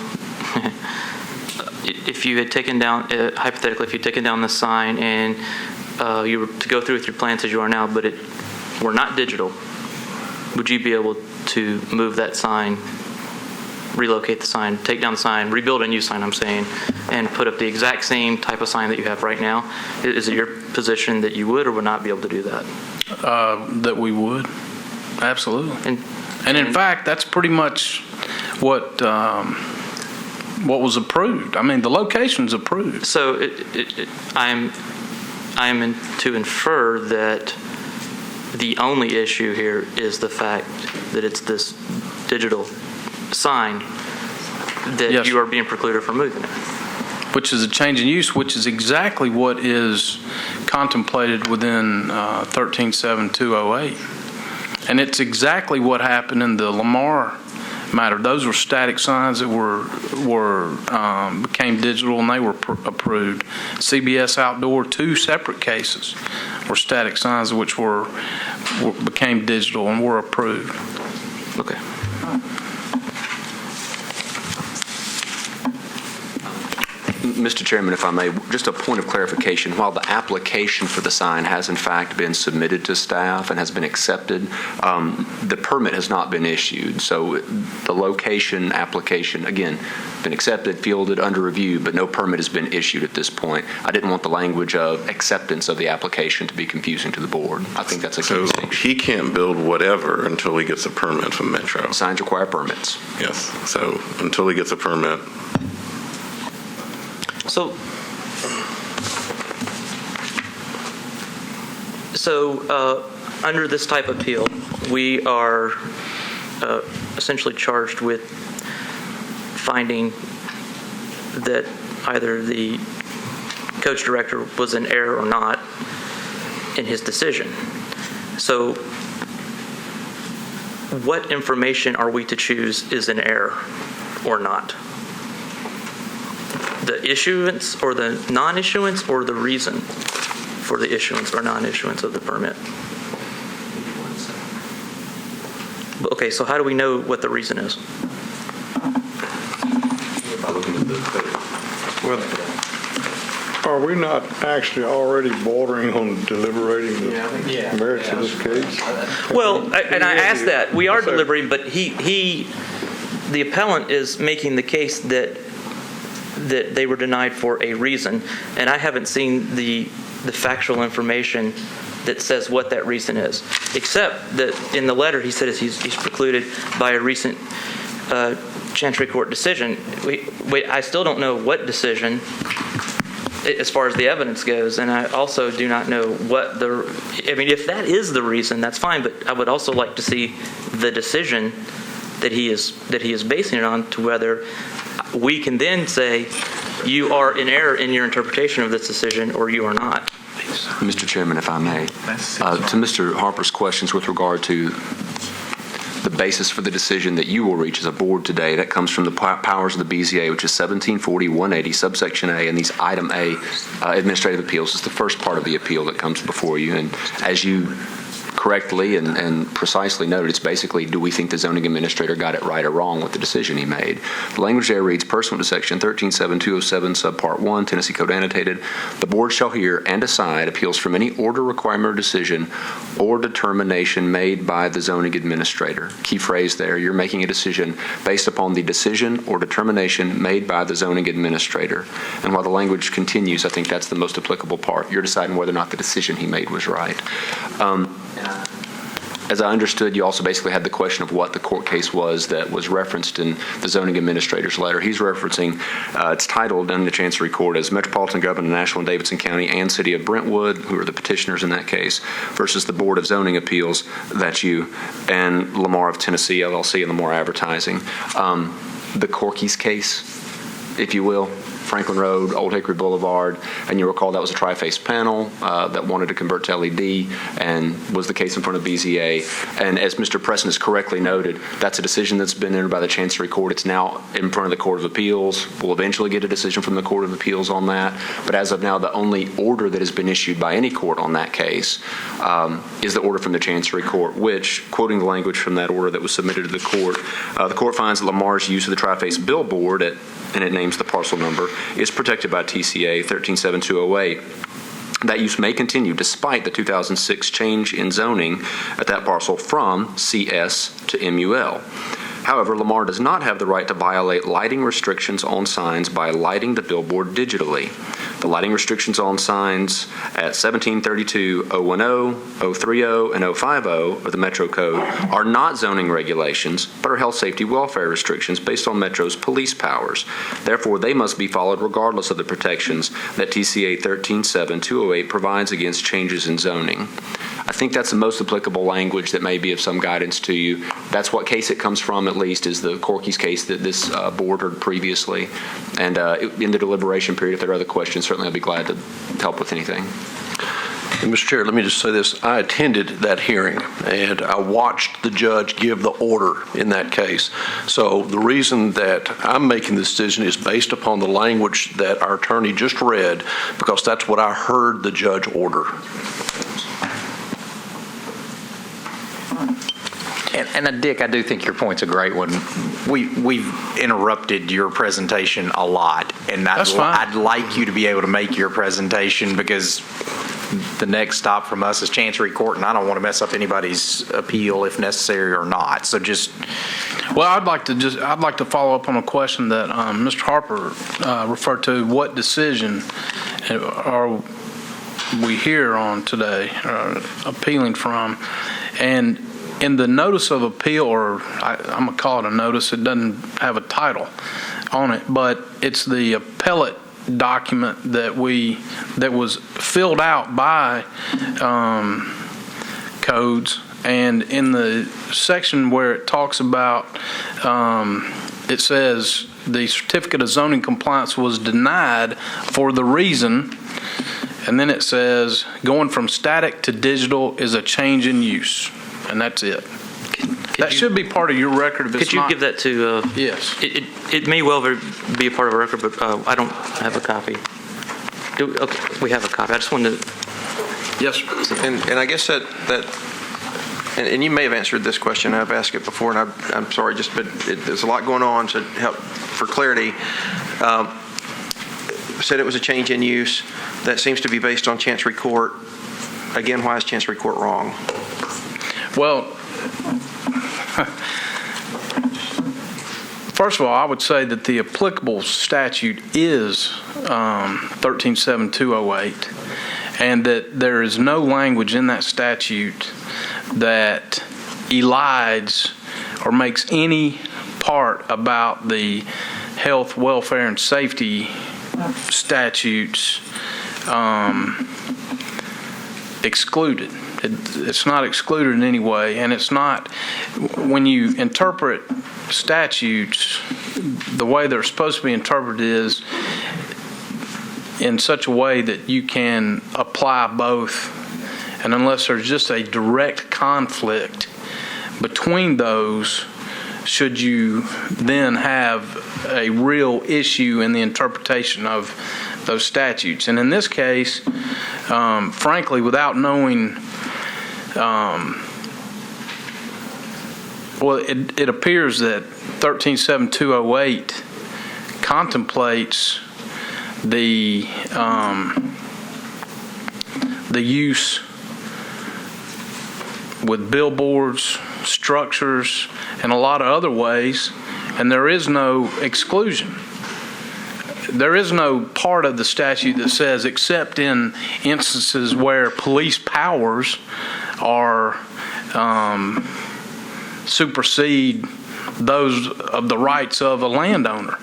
if you had taken down, hypothetically, if you'd taken down the sign and you were to go through with your plans as you are now, but it were not digital, would you be able to move that sign, relocate the sign, take down the sign, rebuild a new sign, I'm saying, and put up the exact same type of sign that you have right now? Is it your position that you would or would not be able to do that? That we would. Absolutely. And in fact, that's pretty much what was approved. I mean, the location's approved. So I'm to infer that the only issue here is the fact that it's this digital sign that Yes. you are being precluded from moving it. Which is a change in use, which is exactly what is contemplated within 137208. And it's exactly what happened in the Lamar matter. Those were static signs that became digital, and they were approved. CBS Outdoor, 2 separate cases were static signs which became digital and were approved. Okay. Mr. Chairman, if I may, just a point of clarification. While the application for the sign has in fact been submitted to staff and has been accepted, the permit has not been issued. So the location application, again, been accepted, fielded, under review, but no permit has been issued at this point. I didn't want the language of acceptance of the application to be confusing to the board. I think that's a key distinction. He can't build whatever until he gets a permit from Metro. Signs require permits. Yes. So until he gets a permit. So under this type of appeal, we are essentially charged with finding that either the coach director was in error or not in his decision. So what information are we to choose is in error or not? The issuance or the non-issuance or the reason for the issuance or non-issuance of the permit? Okay, so how do we know what the reason is? Well, are we not actually already bordering on deliberating the merits of this case? Well, and I asked that. We are deliberating, but the appellant is making the case that they were denied for a reason, and I haven't seen the factual information that says what that reason is, except that in the letter he said he's precluded by a recent Chancery Court decision. I still don't know what decision as far as the evidence goes, and I also do not know what if that is the reason, that's fine, but I would also like to see the decision that he is basing it on, to whether we can then say you are in error in your interpretation of this decision or you are not. Mr. Chairman, if I may, to Mr. Harper's questions with regard to the basis for the decision that you will reach as a board today, that comes from the powers of the BZA, which is 1740-180, subsection A, and these item A administrative appeals is the first part of the appeal that comes before you. And as you correctly and precisely noted, it's basically, do we think the zoning administrator got it right or wrong with the decision he made? The language there reads, pursuant to section 137207, subpart 1, Tennessee Code annotated, the board shall hear and decide appeals from any order, requirement, or decision or determination made by the zoning administrator. Key phrase there, you're making a decision based upon the decision or determination made by the zoning administrator. And while the language continues, I think that's the most applicable part. You're deciding whether or not the decision he made was right. As I understood, you also basically had the question of what the court case was that was referenced in the zoning administrator's letter. He's referencing, it's titled in the Chancery Court as Metropolitan Government of Nashville and Davidson County and City of Brentwood, who are the petitioners in that case, versus the Board of Zoning Appeals, that's you, and Lamar of Tennessee, LLC, and Lamar Advertising. The Corky's case, if you will, Franklin Road, Old Hickory Boulevard, and you recall that was a tri-phase panel that wanted to convert to LED and was the case in front of BZA. And as Mr. Preston has correctly noted, that's a decision that's been entered by the Chancery Court. It's now in front of the Court of Appeals. We'll eventually get a decision from the Court of Appeals on that. But as of now, the only order that has been issued by any court on that case is the order from the Chancery Court, which, quoting the language from that order that was submitted to the court finds that Lamar's use of the tri-phase billboard, and it names the parcel number, is protected by TCA 137208. That use may continue despite the 2006 change in zoning at that parcel from CS to MUL. However, Lamar does not have the right to violate lighting restrictions on signs by lighting the billboard digitally. The lighting restrictions on signs at 1732, 010, 030, and 050 of the Metro Code are not zoning regulations, but are health, safety, welfare restrictions based on Metro's police powers. Therefore, they must be followed regardless of the protections that TCA 137208 provides against changes in zoning. I think that's the most applicable language that may be of some guidance to you. That's what case it comes from, at least, is the Corky's case that this board heard previously. And in the deliberation period, if there are other questions, certainly I'll be glad to help with anything. And Mr. Chair, let me just say this. I attended that hearing, and I watched the judge give the order in that case. So the reason that I'm making this decision is based upon the language that our attorney just read, because that's what I heard the judge order. And Dick, I do think your point's a great one. We've interrupted your presentation a lot, and I'd like you to be able to make your presentation, because the next stop from us is Chancery Court, and I don't want to mess up anybody's appeal if necessary or not. So just. Well, I'd like to follow up on a question that Mr. Harper referred to. What decision are we here on today, appealing from? And in the notice of appeal, or I'm going to call it a notice, it doesn't have a title on it, but it's the appellate document that was filled out by codes, and in the section where it talks about, it says the certificate of zoning compliance was denied for the reason, and then it says going from static to digital is a change in use. And that's it. That should be part of your record. If it's could you not, give that to? Yes. It may well be a part of a record, but I don't have a copy. Okay, we have a copy. I just wanted to. Yes. And I guess that and you may have answered this question. I've asked it before, and I'm sorry, but there's a lot going on. So help for clarity. Said it was a change in use that seems to be based on Chancery Court. Again, why is Chancery Court wrong? Well, first of all, I would say that the applicable statute is 137208, and that there is no language in that statute that elides or makes any part about the health, welfare, and safety statutes excluded. It's not excluded in any way, and it's not, when you interpret statutes, the way they're supposed to be interpreted is in such a way that you can apply both, and unless there's just a direct conflict between those, should you then have a real issue in the interpretation of those statutes. And in this case, frankly, without knowing, well, it appears that 137208 contemplates the use with billboards, structures, and a lot of other ways, and there is no exclusion. There is no part of the statute that says, except in instances where police powers are supersede those of the rights of a landowner.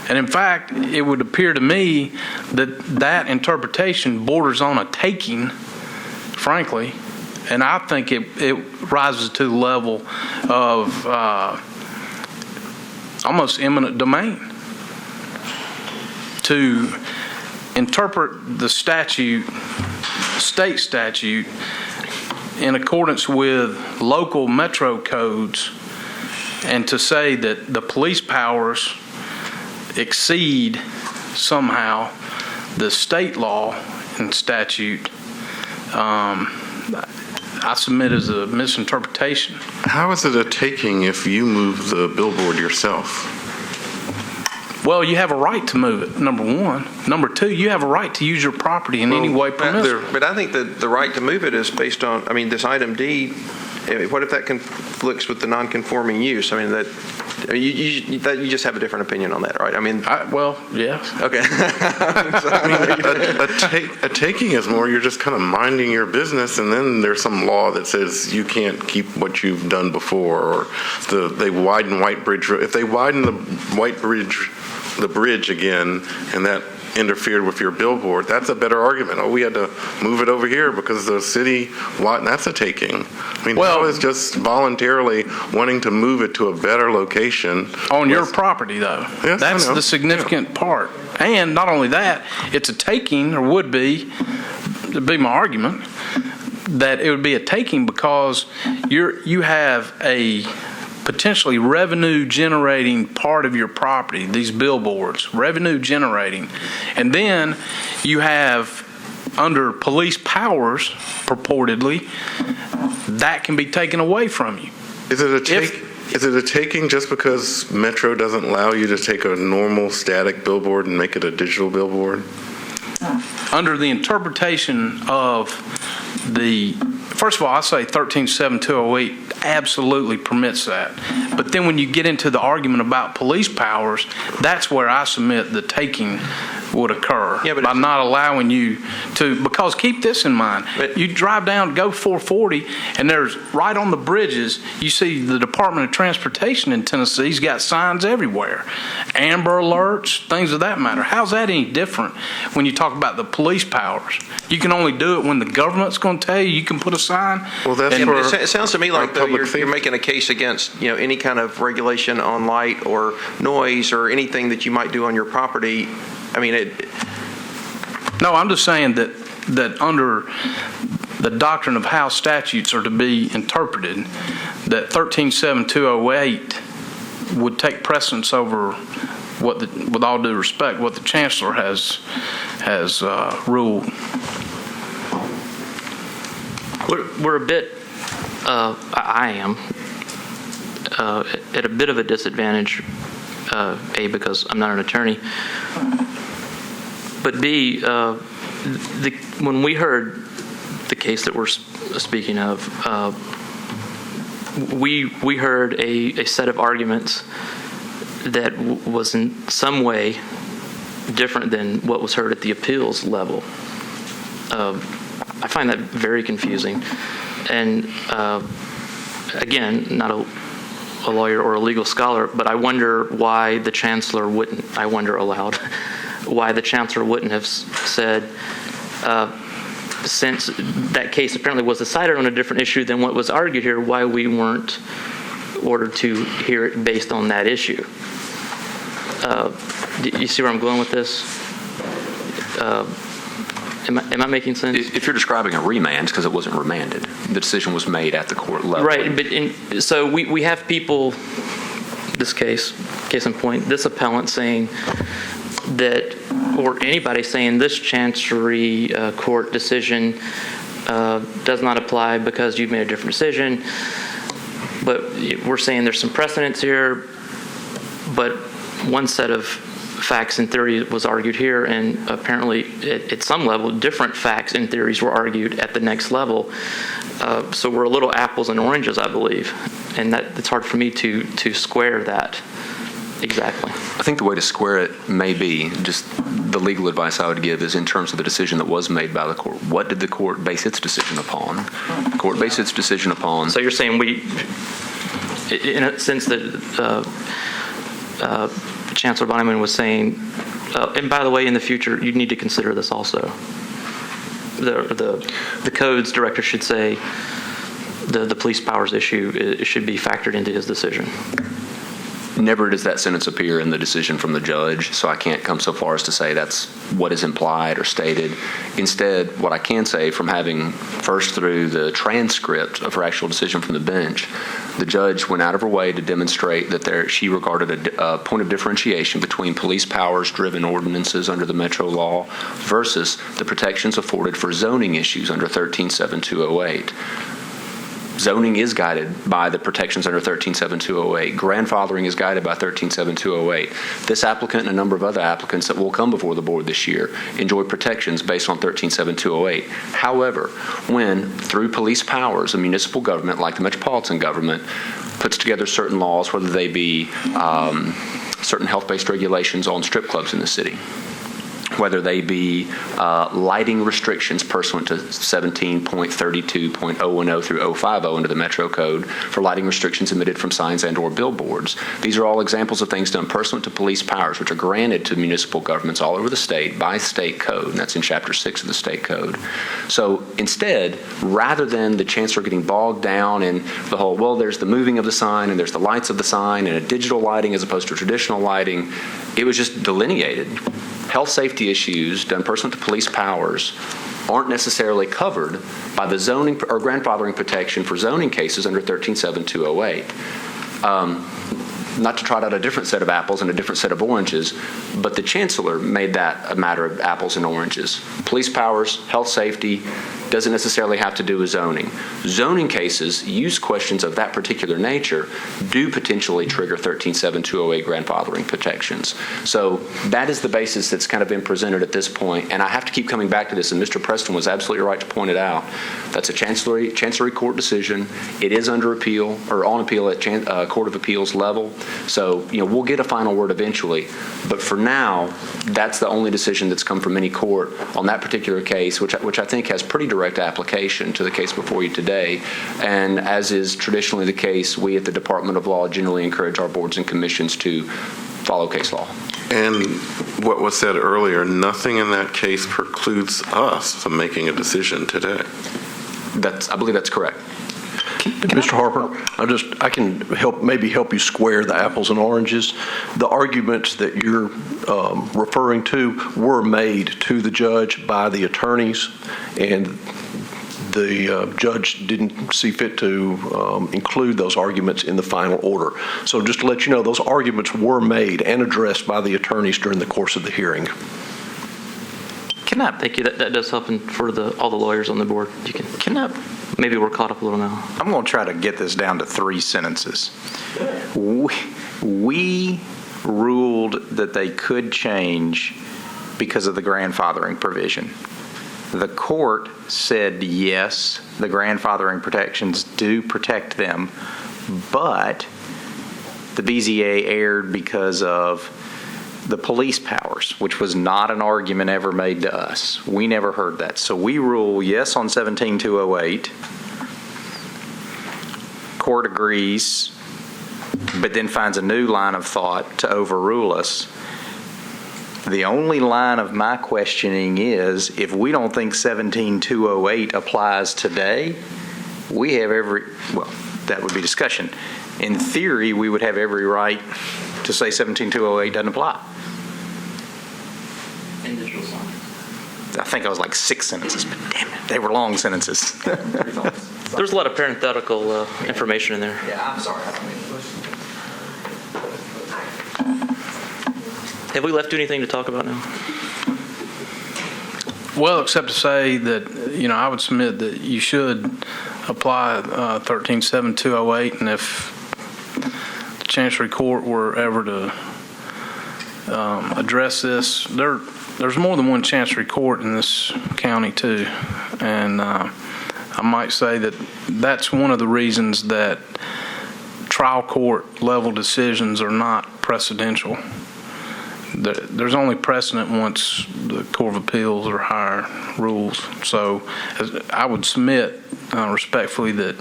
And in fact, it would appear to me that that interpretation borders on a taking, frankly, and I think it rises to the level of almost eminent domain. to interpret the statute, state statute, in accordance with local metro codes, and to say that the police powers exceed somehow the state law and statute, I submit as a misinterpretation. How is it a taking if you move the billboard yourself? Well, you have a right to move it, number one. Number two, you have a right to use your property in any way permissible. But I think that the right to move it is based on, this item D, what if that conflicts with the non-conforming use? You just have a different opinion on that, right? Well, yes. Okay. A taking is more, you're just kind of minding your business, and then there's some law that says you can't keep what you've done before, or they widen White Bridge. If they widen the White Bridge, the bridge again, and that interfered with your billboard, that's a better argument. Oh, we had to move it over here because the city, that's a taking. How is just voluntarily wanting to move it to a better location? On your property, though. Yes, that's the significant part. And not only that, it's a taking, or would be my argument, that it would be a taking because you have a potentially revenue generating part of your property, these billboards, revenue generating. And then you have, under police powers, purportedly, that can be taken away from you. Is it a taking just because Metro doesn't allow you to take a normal static billboard and make it a digital billboard? Under the interpretation of first of all, I say 13.7208 absolutely permits that. But then when you get into the argument about police powers, that's where I submit the taking would occur by not allowing you to, because keep this in mind, you drive down, go 440, and there's right on the bridges, you see the Department of Transportation in Tennessee's got signs everywhere, amber alerts, things of that matter. How's that any different when you talk about the police powers? You can only do it when the government's going to tell you can put a sign. Well, it sounds to me like you're making a case against any kind of regulation on light or noise or anything that you might do on your property. No, I'm just saying that under the doctrine of how statutes are to be interpreted, that 13.7208 would take precedence over with all due respect, what the chancellor has ruled. We're a bit, I am, at a bit of a disadvantage, A, because I'm not an attorney, but B, when we heard the case that we're speaking of, we heard a set of arguments that was in some way different than what was heard at the appeals level. I find that very confusing. And again, not a lawyer or a legal scholar, but I wonder why the chancellor wouldn't, I wonder aloud, why the chancellor wouldn't have said, since that case apparently was decided on a different issue than what was argued here, why we weren't ordered to hear it based on that issue. You see where I'm going with this? Am I making sense? If you're describing a remand, because it wasn't remanded, the decision was made at the court level. Right, but so we have people, this case in point, this appellant saying that, or anybody saying this chancery court decision does not apply because you've made a different decision. But we're saying there's some precedents here, but one set of facts and theory was argued here, and apparently at some level different facts and theories were argued at the next level. So we're a little apples and oranges, I believe, and it's hard for me to square that exactly. I think the way to square it may be, just the legal advice I would give is in terms of the decision that was made by the court. What did the court base its decision upon? The court based its decision upon. So you're saying in a sense that Chancellor Bonneyman was saying, and by the way, in the future, you need to consider this also. The codes director should say the police powers issue should be factored into his decision. Never does that sentence appear in the decision from the judge, so I can't come so far as to say that's what is implied or stated. Instead, what I can say from having first through the transcript of her actual decision from the bench, the judge went out of her way to demonstrate that she regarded a point of differentiation between police powers-driven ordinances under the Metro law versus the protections afforded for zoning issues under 137208. Zoning is guided by the protections under 137208. Grandfathering is guided by 137208. This applicant and a number of other applicants that will come before the board this year enjoy protections based on 137208. However, when, through police powers, a municipal government like the metropolitan government puts together certain laws, whether they be certain health-based regulations on strip clubs in the city, whether they be lighting restrictions pursuant to 17.32.010 through 050 under the Metro Code for lighting restrictions emitted from signs and or billboards. These are all examples of things done pursuant to police powers, which are granted to municipal governments all over the state by state code, and that's in Chapter 6 of the state code. So instead, rather than the chancellor getting bogged down in the whole, well, there's the moving of the sign and there's the lights of the sign and a digital lighting as opposed to traditional lighting, it was just delineated. Health safety issues done pursuant to police powers aren't necessarily covered by the zoning or grandfathering protection for zoning cases under 137208. Not to trot out a different set of apples and a different set of oranges, but the chancellor made that a matter of apples and oranges. Police powers, health safety, doesn't necessarily have to do with zoning. Zoning cases, use questions of that particular nature, do potentially trigger 137208 grandfathering protections. So that is the basis that's kind of been presented at this point, and I have to keep coming back to this, and Mr. Preston was absolutely right to point it out. That's a Chancery Court decision. It is under appeal, or on appeal at Court of Appeals level. So, we'll get a final word eventually, but for now, that's the only decision that's come from any court on that particular case, which I think has pretty direct application to the case before you today. And as is traditionally the case, we at the Department of Law generally encourage our boards and commissions to follow case law. And what was said earlier, nothing in that case precludes us from making a decision today. I believe that's correct. Mr. Harper, I can help you square the apples and oranges. The arguments that you're referring to were made to the judge by the attorneys, and the judge didn't see fit to include those arguments in the final order. So just to let you know, those arguments were made and addressed by the attorneys during the course of the hearing. Thank you. That does help for all the lawyers on the board. Maybe we're caught up a little now. I'm going to try to get this down to 3 sentences. We ruled that they could change because of the grandfathering provision. The court said yes, the grandfathering protections do protect them, but the BZA erred because of the police powers, which was not an argument ever made to us. We never heard that. So we rule yes on 17208. Court agrees, but then finds a new line of thought to overrule us. The only line of my questioning is, if we don't think 17208 applies today, we have that would be discussion. In theory, we would have every right to say 17208 doesn't apply. I think I was like 6 sentences, but damn it, they were long sentences. There's a lot of parenthetical information in there. Yeah, I'm sorry. I don't mean to push. Have we left anything to talk about now? Well, except to say that, I would submit that you should apply 137208, and if the Chancery Court were ever to address this, there's more than one Chancery Court in this county too, and I might say that that's one of the reasons that trial court level decisions are not precedential. There's only precedent once the Court of Appeals or higher rules. So I would submit respectfully that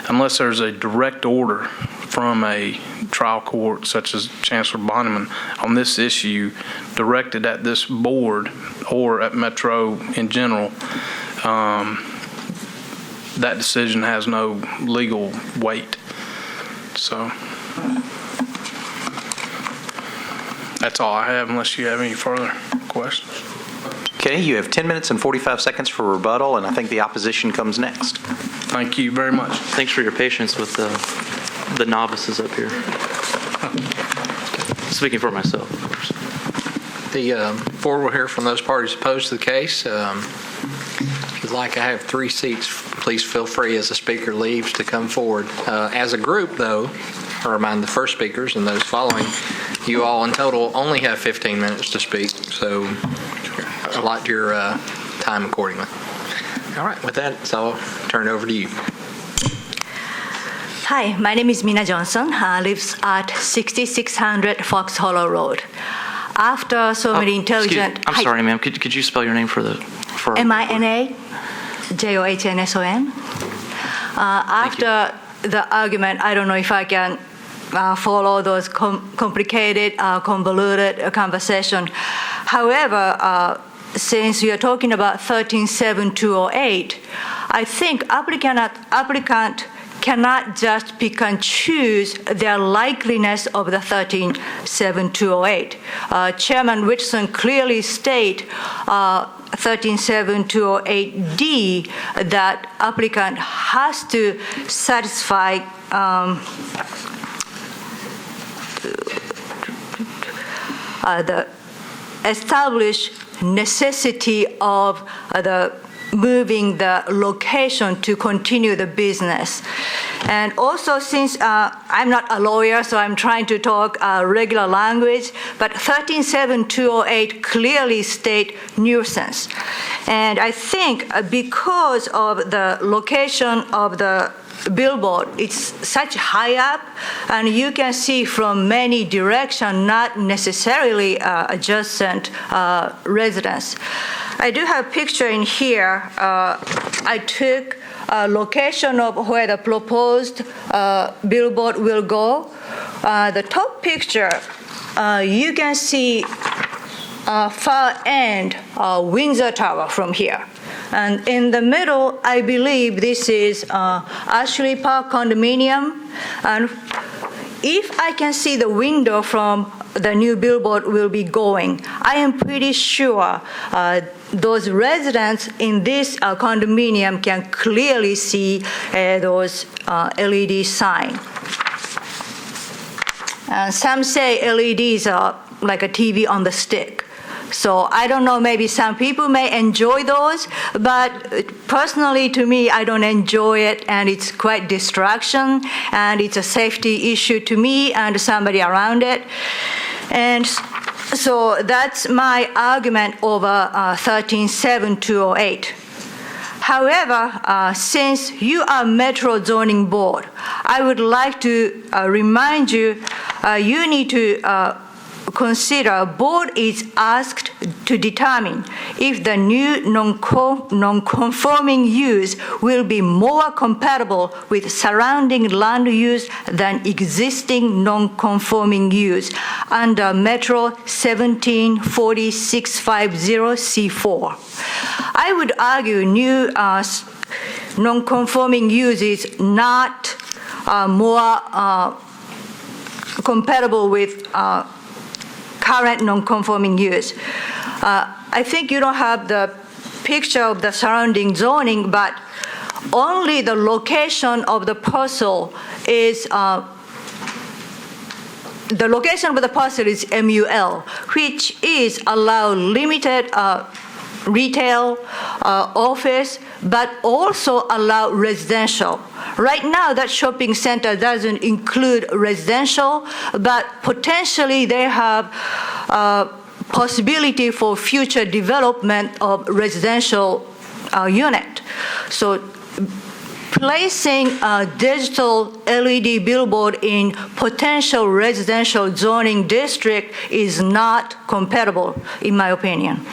unless there's a direct order from a trial court such as Chancellor Bonneman on this issue directed at this board or at Metro in general, that decision has no legal weight. So That's all I have, unless you have any further questions. Okay, you have 10 minutes and 45 seconds for rebuttal, and I think the opposition comes next. Thank you very much. Thanks for your patience with the novices up here. Speaking for myself, of course. The board will hear from those parties opposed to the case. If you'd like, I have 3 seats. Please feel free as the speaker leaves to come forward. As a group, though, I remind the first speakers and those following, you all in total only have 15 minutes to speak, so allot your time accordingly. All right, with that, so I'll turn it over to you. Hi, my name is Mina Johnson. I live at 6600 Fox Hollow Road. After so many intelligent... I'm sorry, ma'am. Could you spell your name for Mina Johnsson. After the argument, I don't know if I can follow those complicated, convoluted conversation. However, since we are talking about 13.7208, I think applicant cannot just pick and choose their likeliness of the 13.7208. Chairman Richardson clearly state 13.7208D that applicant has to satisfy the established necessity of the moving the location to continue the business. And also, since I'm not a lawyer, so I'm trying to talk regular language, but 13.7208 clearly state nuisance. And I think because of the location of the billboard, it's such high up, and you can see from many directions, not necessarily adjacent residents. I do have a picture in here. I took a location of where the proposed billboard will go. The top picture, you can see far end Windsor Tower from here. And in the middle, I believe this is Ashley Park condominium. And if I can see the window from the new billboard will be going, I am pretty sure those residents in this condominium can clearly see those LED signs. Some say LEDs are like a TV on the stick. So I don't know, maybe some people may enjoy those, but personally to me, I don't enjoy it, and it's quite distraction, and it's a safety issue to me and somebody around it. And so that's my argument over 13.7208. However, since you are Metro Zoning Board, I would like to remind you, you need to consider, board is asked to determine if the new non-conforming use will be more compatible with surrounding land use than existing non-conforming use under Metro 174650C4. I would argue new non-conforming use is not more compatible with current non-conforming use. I think you don't have the picture of the surrounding zoning, but only the location of the parcel is MUL, which is allow limited retail, office, but also allow residential. Right now, that shopping center doesn't include residential, but potentially they have possibility for future development of residential unit. So placing a digital LED billboard in potential residential zoning district is not compatible, in my opinion.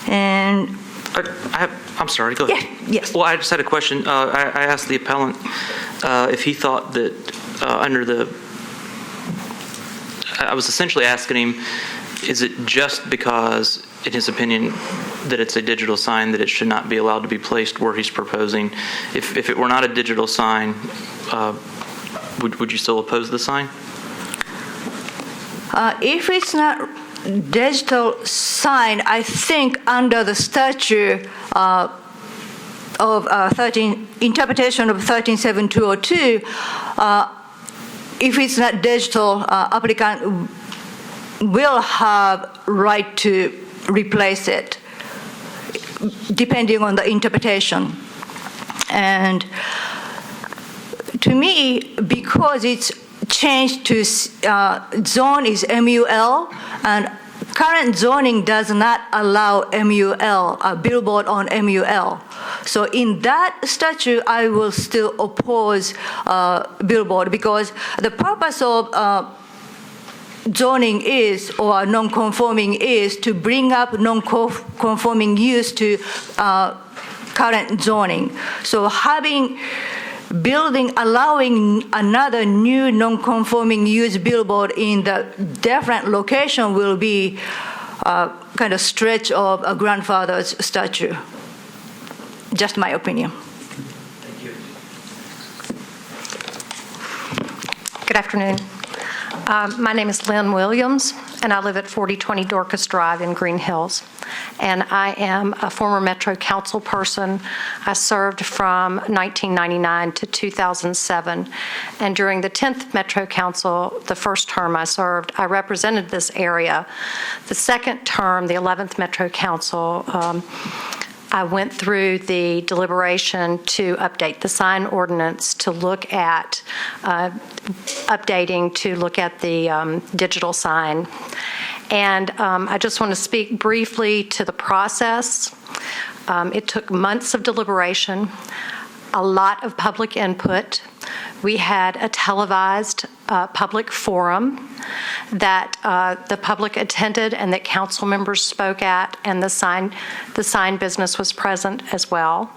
And I'm sorry, go ahead. Yes. Well, I just had a question. I asked the appellant if he thought that I was essentially asking him, is it just because, in his opinion, that it's a digital sign that it should not be allowed to be placed where he's proposing? If it were not a digital sign, would you still oppose the sign? If it's not digital sign, I think under the statute of interpretation of 13702, if it's not digital, applicant will have right to replace it, depending on the interpretation. And to me, because it's changed to zone is MUL, and current zoning does not allow MUL, a billboard on MUL. So in that statute, I will still oppose billboard, because the purpose of zoning is, or non-conforming is, to bring up non-conforming use to current zoning. So allowing another new non-conforming use billboard in the different location will be kind of stretch of a grandfather's statute. Just my opinion. Thank you. Good afternoon. My name is Lynn Williams, and I live at 4020 Dorcas Drive in Green Hills. And I am a former Metro Council person. I served from 1999 to 2007. And during the 10th Metro Council, the first term I served, I represented this area. The second term, the 11th Metro Council, I went through the deliberation to update the sign ordinance, to look at updating, to look at the digital sign. And I just want to speak briefly to the process. It took months of deliberation, a lot of public input. We had a televised public forum that the public attended and that council members spoke at, and the sign business was present as well.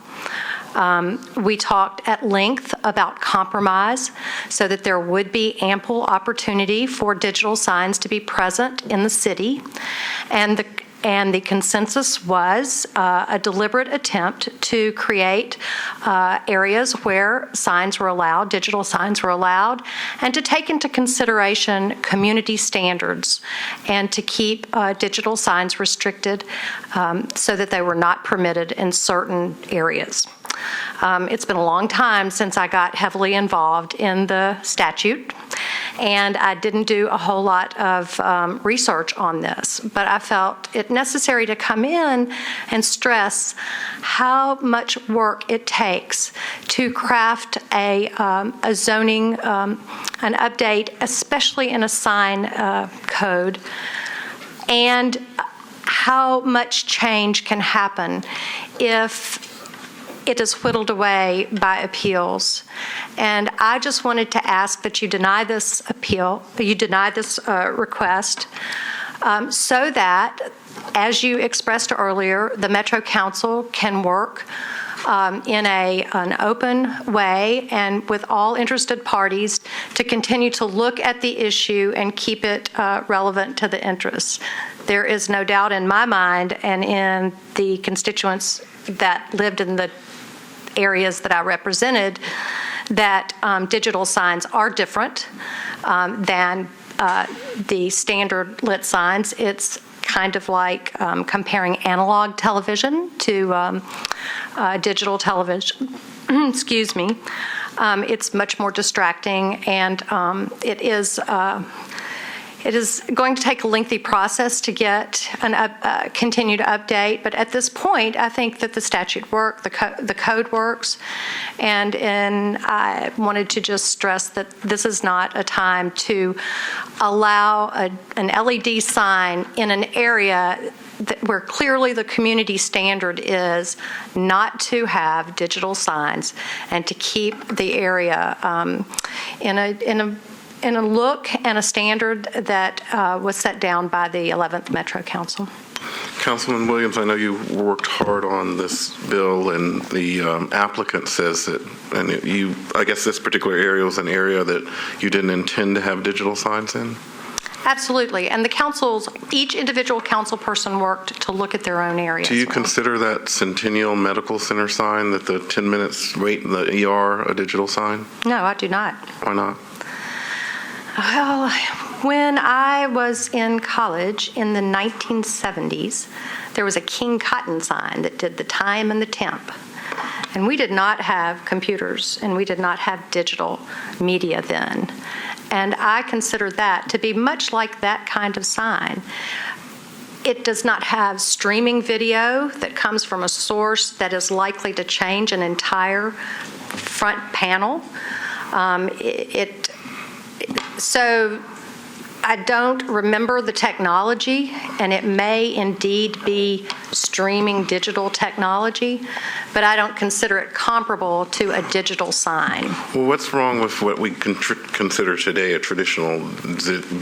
We talked at length about compromise so that there would be ample opportunity for digital signs to be present in the city. And the consensus was a deliberate attempt to create areas where signs were allowed, digital signs were allowed, and to take into consideration community standards and to keep digital signs restricted so that they were not permitted in certain areas. It's been a long time since I got heavily involved in the statute, and I didn't do a whole lot of research on this, but I felt it necessary to come in and stress how much work it takes to craft a zoning, an update, especially in a sign code, and how much change can happen if it is whittled away by appeals. And I just wanted to ask that you deny this request, so that, as you expressed earlier, the Metro Council can work in an open way and with all interested parties to continue to look at the issue and keep it relevant to the interests. There is no doubt in my mind and in the constituents that lived in the areas that I represented that digital signs are different than the standard lit signs. It's kind of like comparing analog television to digital television. Excuse me. It's much more distracting, and it is going to take a lengthy process to get a continued update, but at this point, I think that the statute works, the code works, and I wanted to just stress that this is not a time to allow an LED sign in an area where clearly the community standard is not to have digital signs, and to keep the area in a look and a standard that was set down by the 11th Metro Council. Councilman Williams, I know you worked hard on this bill, and the applicant says that, and I guess this particular area was an area that you didn't intend to have digital signs in? Absolutely, and each individual council person worked to look at their own area. Do you consider that Centennial Medical Center sign, that the 10 minutes wait in the ER, a digital sign? No, I do not. Why not? Well, When I was in college in the 1970s, there was a King Cotton sign that did the time and the temp. And we did not have computers, and we did not have digital media then. And I consider that to be much like that kind of sign. It does not have streaming video that comes from a source that is likely to change an entire front panel. So I don't remember the technology, and it may indeed be streaming digital technology, but I don't consider it comparable to a digital sign. Well, what's wrong with what we consider today a traditional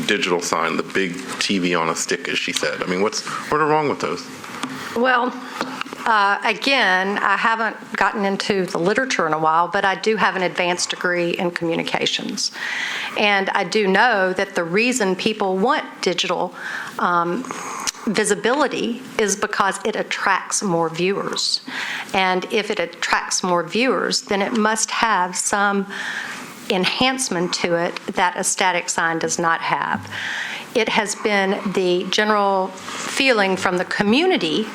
digital sign, the big TV on a stick, as she said? I mean, what are wrong with those? Well, again, I haven't gotten into the literature in a while, but I do have an advanced degree in communications. And I do know that the reason people want digital visibility is because it attracts more viewers. And if it attracts more viewers, then it must have some enhancement to it that a static sign does not have. It has been the general feeling from the community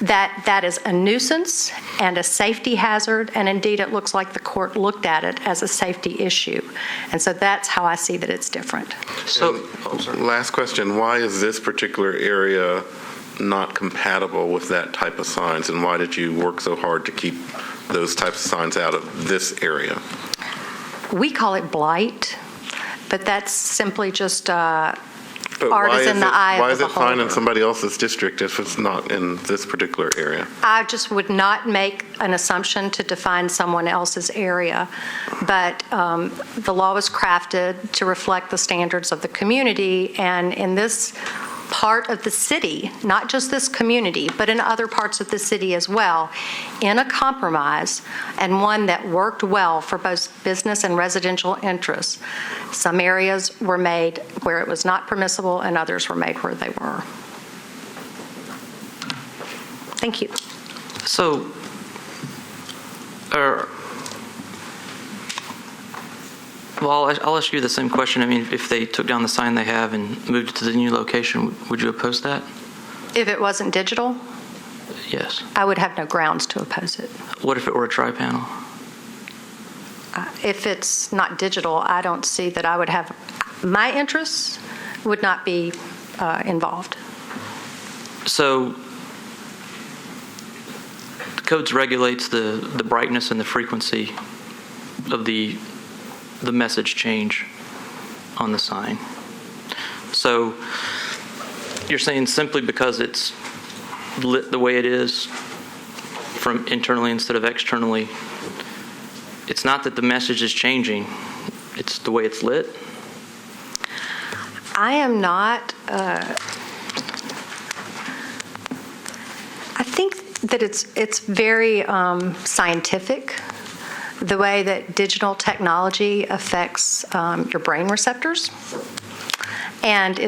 that that is a nuisance and a safety hazard, and indeed it looks like the court looked at it as a safety issue. And so that's how I see that it's different. So, last question, why is this particular area not compatible with that type of signs, and why did you work so hard to keep those types of signs out of this area? We call it blight, but that's simply just art is in the eye of the beholder. Why is it fine in somebody else's district if it's not in this particular area? I just would not make an assumption to define someone else's area, but the law was crafted to reflect the standards of the community, and in this part of the city, not just this community, but in other parts of the city as well, in a compromise, and one that worked well for both business and residential interests. Some areas were made where it was not permissible, and others were made where they were. Thank you. So, well, I'll ask you the same question. I mean, if they took down the sign they have and moved it to the new location, would you oppose that? If it wasn't digital, Yes. I would have no grounds to oppose it. What if it were a tri-panel? If it's not digital, I don't see that I would have, my interests would not be involved. So, the codes regulates the brightness and the frequency of the message change on the sign. So you're saying simply because it's lit the way it is from internally instead of externally, it's not that the message is changing, it's the way it's lit? I am not, I think that it's very scientific, the way that digital technology affects your brain receptors. And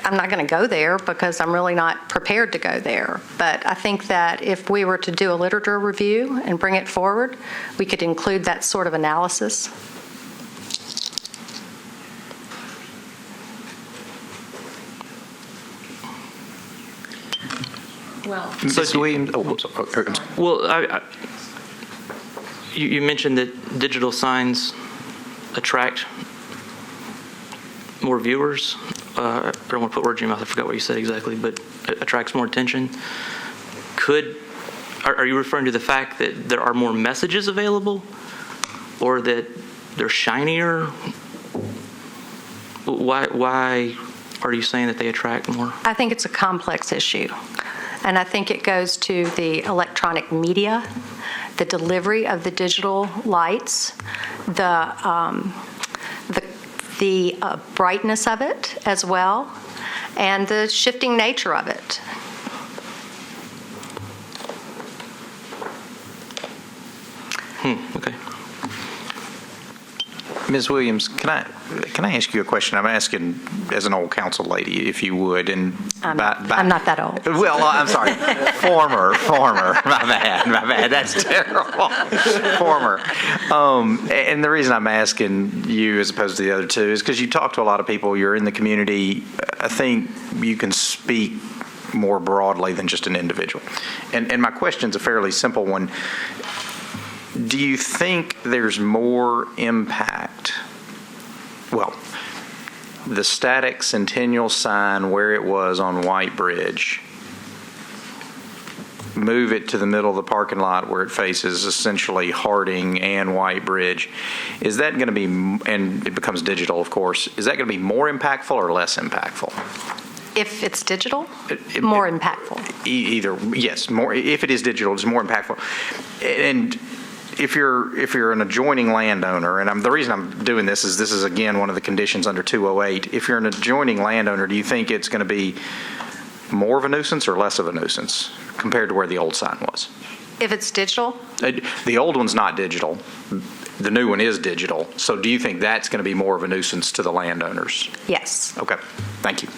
I'm not going to go there because I'm really not prepared to go there. But I think that if we were to do a literature review and bring it forward, we could include that sort of analysis. Well, Ms. Williams, I'm sorry. Well, you mentioned that digital signs attract more viewers. I don't want to put words in your mouth. I forgot what you said exactly, but it attracts more attention. Are you referring to the fact that there are more messages available, or that they're shinier? Why are you saying that they attract more? I think it's a complex issue. And I think it goes to the electronic media, the delivery of the digital lights, the brightness of it as well, and the shifting nature of it. Okay. Ms. Williams, can I ask you a question? I'm asking as an old council lady, if you would. And I'm not that old. Well, I'm sorry. Former. My bad. That's terrible. Former. And the reason I'm asking you as opposed to the other two is because you talk to a lot of people. You're in the community. I think you can speak more broadly than just an individual. And my question's a fairly simple one. Do you think there's more impact? Well, the static centennial sign where it was on White Bridge, move it to the middle of the parking lot where it faces essentially Harding and White Bridge. Is that going to be, and it becomes digital, of course, is that going to be more impactful or less impactful? If it's digital, more impactful. Either, yes, more. If it is digital, it's more impactful. And if you're an adjoining landowner, and the reason I'm doing this is again one of the conditions under 208. If you're an adjoining landowner, do you think it's going to be more of a nuisance or less of a nuisance compared to where the old sign was? If it's digital? The old one's not digital. The new one is digital. So do you think that's going to be more of a nuisance to the landowners? Yes. Okay. Thank you.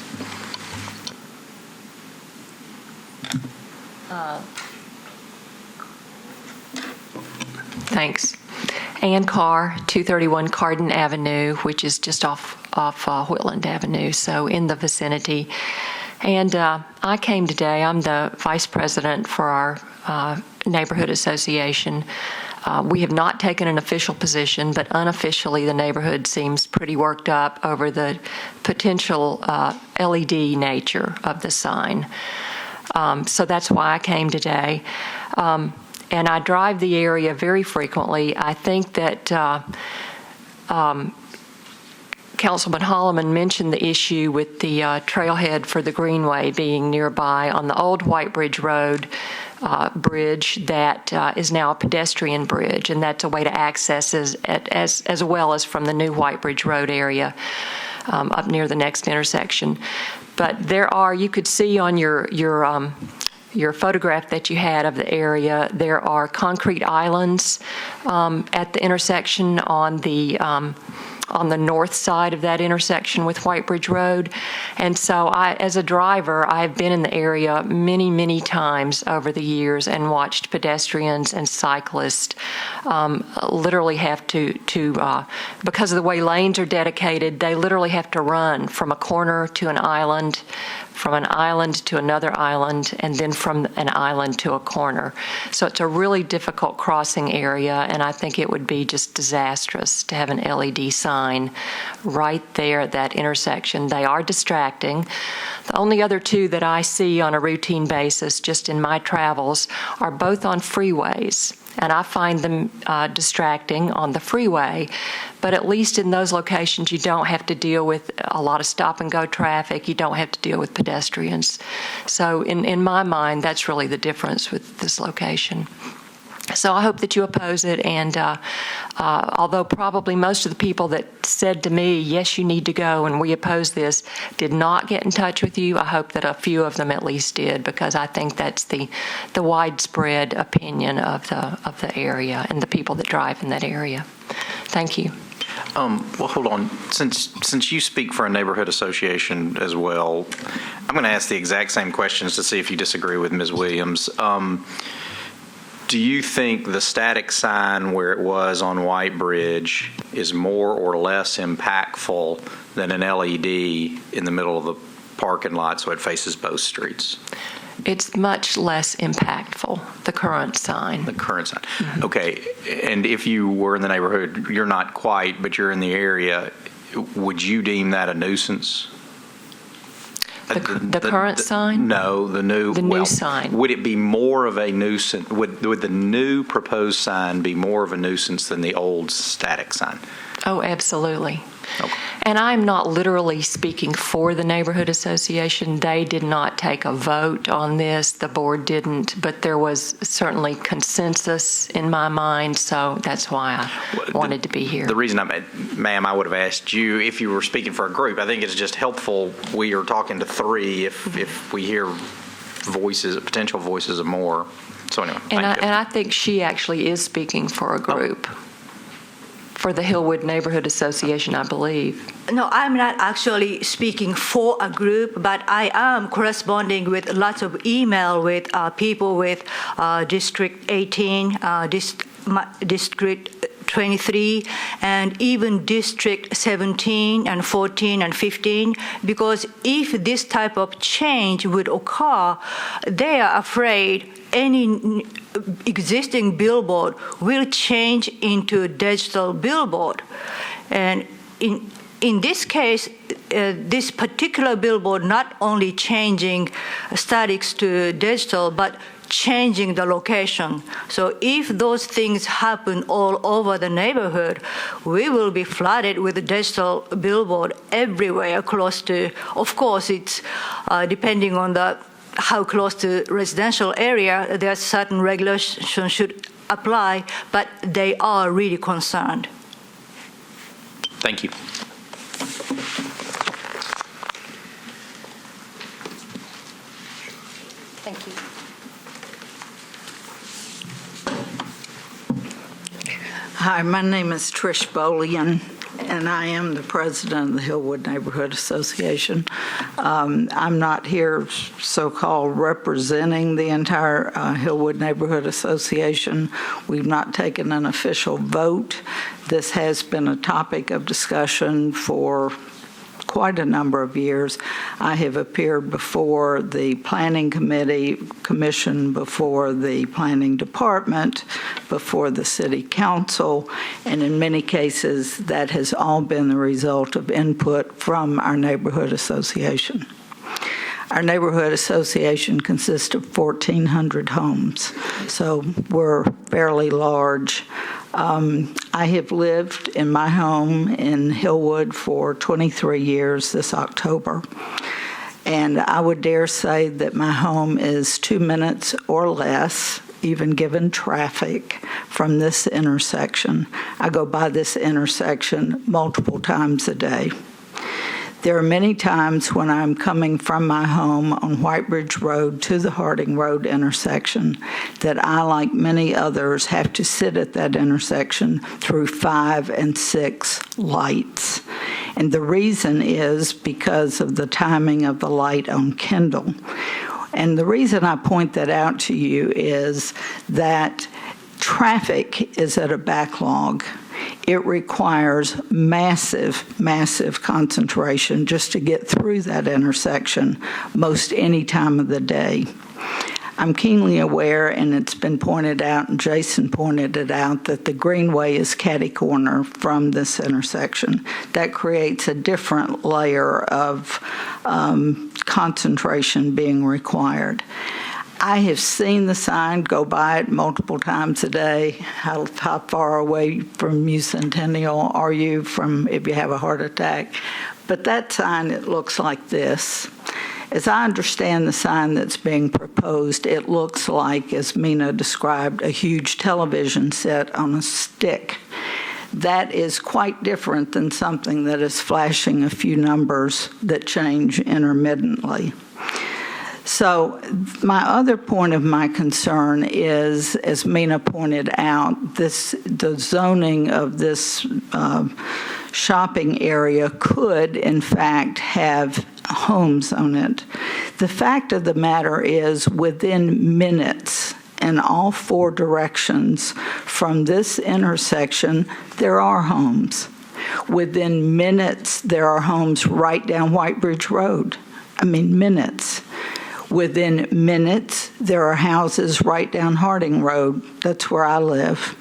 Thanks. Ann Carr, 231 Carden Avenue, which is just off Whitland Avenue, so in the vicinity. And I came today. I'm the vice president for our neighborhood association. We have not taken an official position, but unofficially the neighborhood seems pretty worked up over the potential LED nature of the sign. So that's why I came today. And I drive the area very frequently. I think that Councilman Holloman mentioned the issue with the trailhead for the Greenway being nearby on the old White Bridge Road bridge that is now a pedestrian bridge, and that's a way to access as well as from the new White Bridge Road area up near the next intersection. But you could see on your photograph that you had of the area, there are concrete islands at the intersection on the north side of that intersection with White Bridge Road. And so as a driver, I've been in the area many, many times over the years and watched pedestrians and cyclists literally have to because of the way lanes are dedicated, they literally have to run from a corner to an island, from an island to another island, and then from an island to a corner. So it's a really difficult crossing area, and I think it would be just disastrous to have an LED sign right there at that intersection. They are distracting. The only other two that I see on a routine basis, just in my travels, are both on freeways. And I find them distracting on the freeway, but at least in those locations you don't have to deal with a lot of stop-and-go traffic. You don't have to deal with pedestrians. So in my mind, that's really the difference with this location. So I hope that you oppose it, and although probably most of the people that said to me, yes, you need to go and we oppose this, did not get in touch with you, I hope that a few of them at least did, because I think that's the widespread opinion of the area and the people that drive in that area. Thank you. Well, hold on. Since you speak for a neighborhood association as well, I'm going to ask the exact same questions to see if you disagree with Ms. Williams. Do you think the static sign where it was on White Bridge is more or less impactful than an LED in the middle of the parking lot so it faces both streets? It's much less impactful, the current sign. The current sign. Mm-hmm. Okay. And if you were in the neighborhood, you're not quite, but you're in the area, would you deem that a nuisance? The current sign? No, the new. The new sign. Would it be more of a nuisance? Would the new proposed sign be more of a nuisance than the old static sign? Oh, absolutely. Okay. And I'm not literally speaking for the neighborhood association. They did not take a vote on this. The board didn't, but there was certainly consensus in my mind, so that's why I wanted to be here. The reason ma'am, I would have asked you if you were speaking for a group. I think it's just helpful. We are talking to three if we hear potential voices of more. So anyway, and I think she actually is speaking for a group. for the Hillwood Neighborhood Association, I believe. No, I'm not actually speaking for a group, but I am corresponding with lots of email with people with District 18, District 23, and even District 17 and 14 and 15, because if this type of change would occur, they are afraid any existing billboard will change into a digital billboard. And in this case, this particular billboard not only changing statics to digital, but changing the location. So if those things happen all over the neighborhood, we will be flooded with a digital billboard everywhere close to, of course, it's depending on how close to residential area, there are certain regulations should apply, but they are really concerned. Thank you. Thank you. Hi, my name is Trish Bolian, and I am the president of the Hillwood Neighborhood Association. I'm not here so-called representing the entire Hillwood Neighborhood Association. We've not taken an official vote. This has been a topic of discussion for quite a number of years. I have appeared before the Planning Commission, before the Planning Department, before the City Council, and in many cases that has all been the result of input from our neighborhood association. Our neighborhood association consists of 1,400 homes, so we're fairly large. I have lived in my home in Hillwood for 23 years this October, and I would dare say that my home is 2 minutes or less, even given traffic, from this intersection. I go by this intersection multiple times a day. There are many times when I'm coming from my home on White Bridge Road to the Harding Road intersection that I, like many others, have to sit at that intersection through 5 and 6 lights. And the reason is because of the timing of the light on Kendall. And the reason I point that out to you is that traffic is at a backlog. It requires massive, massive concentration just to get through that intersection most any time of the day. I'm keenly aware, and it's been pointed out, and Jason pointed it out, that the Greenway is catty-corner from this intersection. That creates a different layer of concentration being required. I have seen the sign, go by it multiple times a day. How far away from you Centennial are you from if you have a heart attack? But that sign, it looks like this. As I understand the sign that's being proposed, it looks like, as Mina described, a huge television set on a stick. That is quite different than something that is flashing a few numbers that change intermittently. So my other point of my concern is, as Mina pointed out, the zoning of this shopping area could, in fact, have homes on it. The fact of the matter is, within minutes, in all 4 directions from this intersection, there are homes. Within minutes, there are homes right down White Bridge Road. I mean, minutes. Within minutes, there are houses right down Harding Road. That's where I live.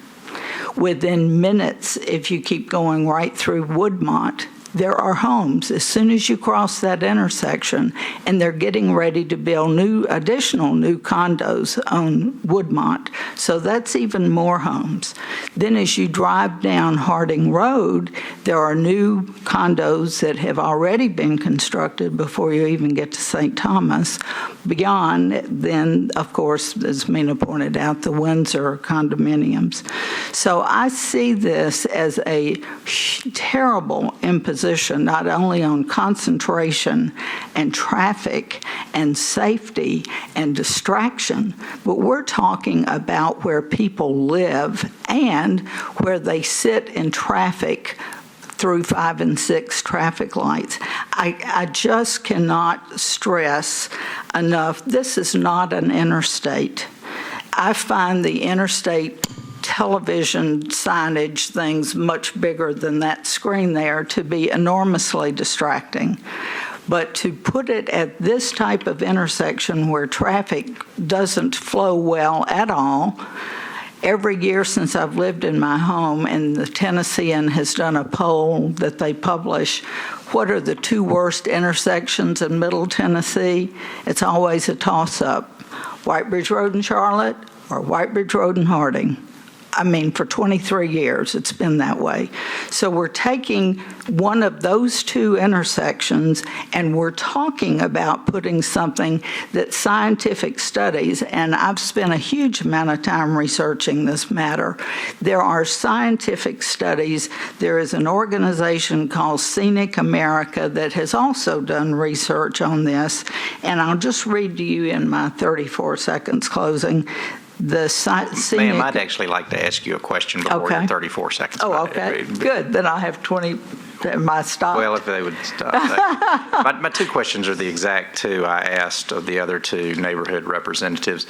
Within minutes, if you keep going right through Woodmont, there are homes as soon as you cross that intersection, and they're getting ready to build additional new condos on Woodmont. So that's even more homes. Then as you drive down Harding Road, there are new condos that have already been constructed before you even get to St. Thomas. Beyond, then, of course, as Mina pointed out, the Windsor condominiums. So I see this as a terrible imposition position not only on concentration and traffic and safety and distraction, but we're talking about where people live and where they sit in traffic through 5 and 6 traffic lights. I just cannot stress enough, this is not an interstate. I find the interstate television signage things much bigger than that screen there to be enormously distracting. But to put it at this type of intersection where traffic doesn't flow well at all, every year since I've lived in my home, and the Tennessean has done a poll that they publish, what are the 2 worst intersections in Middle Tennessee? It's always a toss-up. White Bridge Road in Charlotte or White Bridge Road in Harding. I mean, for 23 years, it's been that way. So we're taking one of those 2 intersections, and we're talking about putting something that scientific studies, and I've spent a huge amount of time researching this matter. There are scientific studies. There is an organization called Scenic America that has also done research on this, and I'll just read to you in my 34 seconds closing. Ma'am, I'd actually like to ask you a question before your 34 seconds. Oh, okay. Good. Then I have 20. Am I stopped? Well, if they would stop. My 2 questions are the exact 2 I asked of the other 2 neighborhood representatives.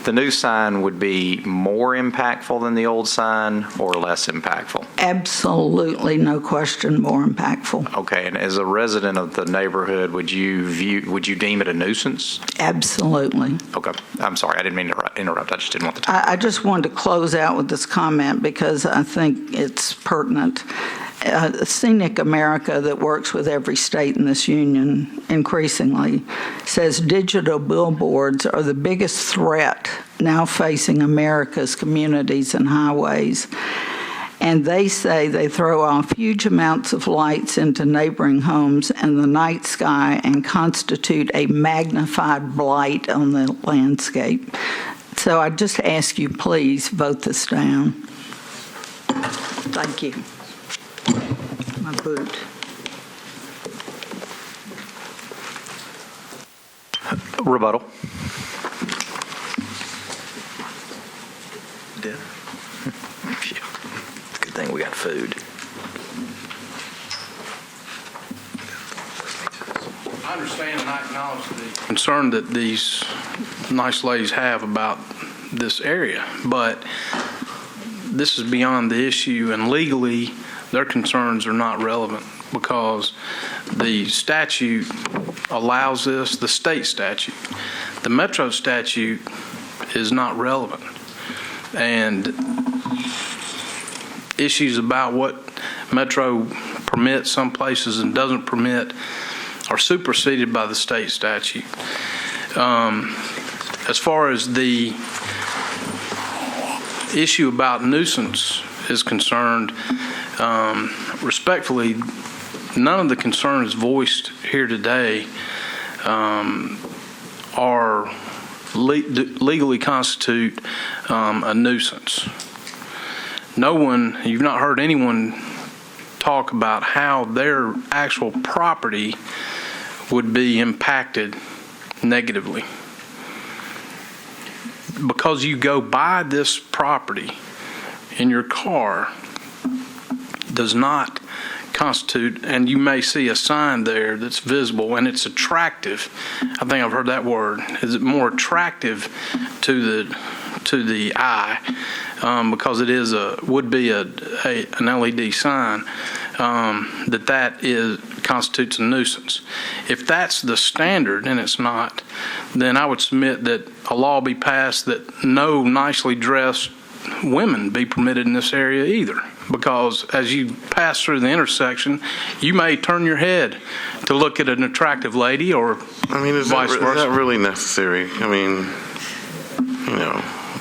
The new sign would be more impactful than the old sign or less impactful? Absolutely, no question, more impactful. Okay, and as a resident of the neighborhood, would you deem it a nuisance? Absolutely. Okay, I'm sorry, I didn't mean to interrupt. I just didn't want the time. I just wanted to close out with this comment because I think it's pertinent. Scenic America, that works with every state in this union increasingly, says digital billboards are the biggest threat now facing America's communities and highways. And they say they throw off huge amounts of lights into neighboring homes and the night sky and constitute a magnified blight on the landscape. So I just ask you, please vote this down. Thank you. My boot. Rebuttal. Good thing we got food. I understand and I acknowledge the concern that these nice ladies have about this area, but this is beyond the issue, and legally their concerns are not relevant because the statute allows this, the state statute. The Metro statute is not relevant, and issues about what Metro permits some places and doesn't permit are superseded by the state statute. As far as the issue about nuisance is concerned, respectfully, none of the concerns voiced here today are legally constitute a nuisance. You've not heard anyone talk about how their actual property would be impacted negatively. Because you go by this property in your car does not constitute, and you may see a sign there that's visible and it's attractive. I think I've heard that word. Is it more attractive to the eye because it is would be an LED sign that constitutes a nuisance. If that's the standard, and it's not, then I would submit that a law be passed that no nicely dressed women be permitted in this area either. Because as you pass through the intersection, you may turn your head to look at an attractive lady or vice versa. Is that really necessary? I mean,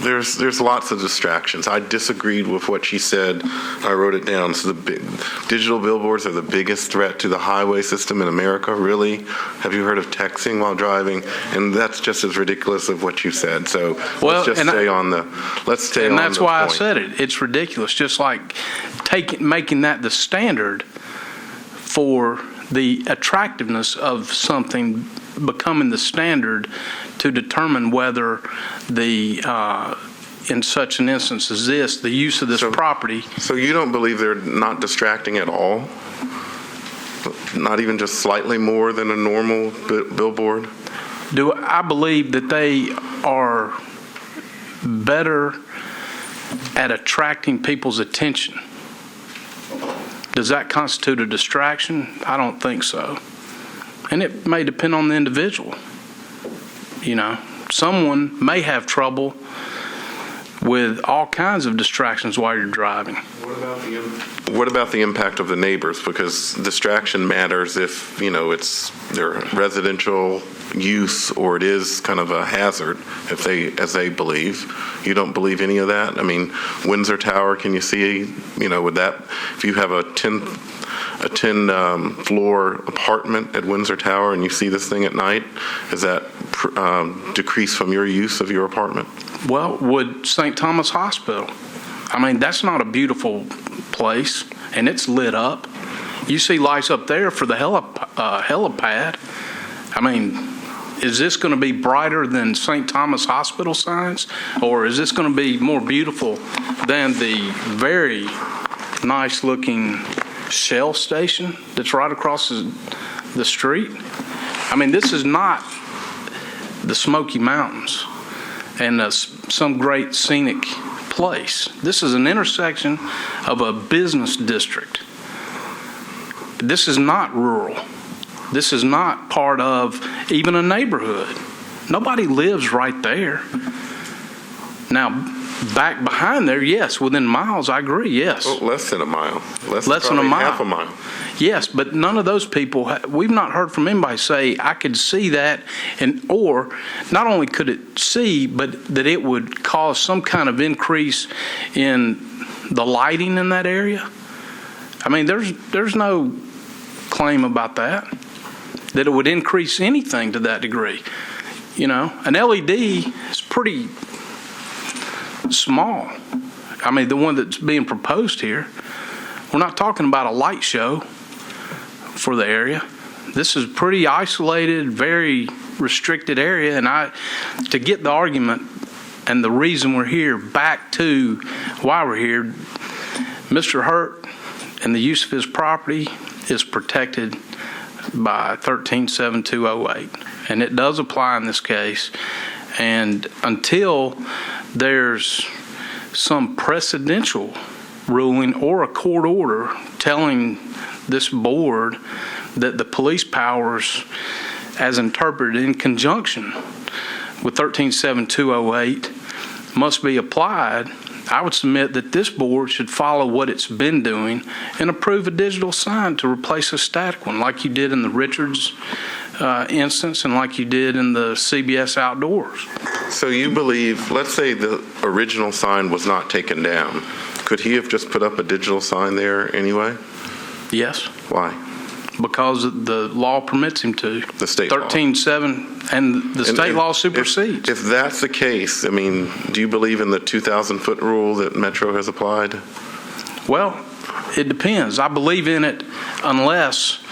there's lots of distractions. I disagreed with what she said. I wrote it down. So digital billboards are the biggest threat to the highway system in America. Really? Have you heard of texting while driving? And that's just as ridiculous of what you said. So let's stay on the point. And that's why I said it. It's ridiculous. Just like making that the standard for the attractiveness of something becoming the standard to determine whether in such an instance as this, the use of this property. So you don't believe they're not distracting at all? Not even just slightly more than a normal billboard? I believe that they are better at attracting people's attention. Does that constitute a distraction? I don't think so. And it may depend on the individual. Someone may have trouble with all kinds of distractions while you're driving. What about the impact of the neighbors? Because distraction matters if, it's their residential use or it is kind of a hazard as they believe. You don't believe any of that? I mean, Windsor Tower, can you see, with that, if you have a 10 floor apartment at Windsor Tower and you see this thing at night, is that decrease from your use of your apartment? Well, would St. Thomas Hospital? I mean, that's not a beautiful place, and it's lit up. You see lights up there for the helipad. I mean, is this going to be brighter than St. Thomas Hospital signs, or is this going to be more beautiful than the very nice-looking Shell station that's right across the street? I mean, this is not the Smoky Mountains and some great scenic place. This is an intersection of a business district. This is not rural. This is not part of even a neighborhood. Nobody lives right there. Now, back behind there, yes, within miles, I agree, yes. Well, less than a mile. Less than a mile. Half a mile. Yes, but none of those people, we've not heard from anybody say, I could see that, or not only could it see, but that it would cause some kind of increase in the lighting in that area. I mean, there's no claim about that it would increase anything to that degree. An LED is pretty small. I mean, the one that's being proposed here, we're not talking about a light show for the area. This is pretty isolated, very restricted area, and to get the argument and the reason we're here back to why we're here, Mr. Hurt and the use of his property is protected by 137208, and it does apply in this case. And until there's some precedential ruling or a court order telling this board that the police powers, as interpreted in conjunction with 137208, must be applied, I would submit that this board should follow what it's been doing and approve a digital sign to replace a static one, like you did in the Richards instance and like you did in the CBS Outdoors. So you believe, let's say the original sign was not taken down. Could he have just put up a digital sign there anyway? Yes. Why? Because the law permits him to. The state 13.7 and the state law supersedes. If that's the case, I mean, do you believe in the 2,000-foot rule that Metro has applied? Well, it depends. I believe in it unless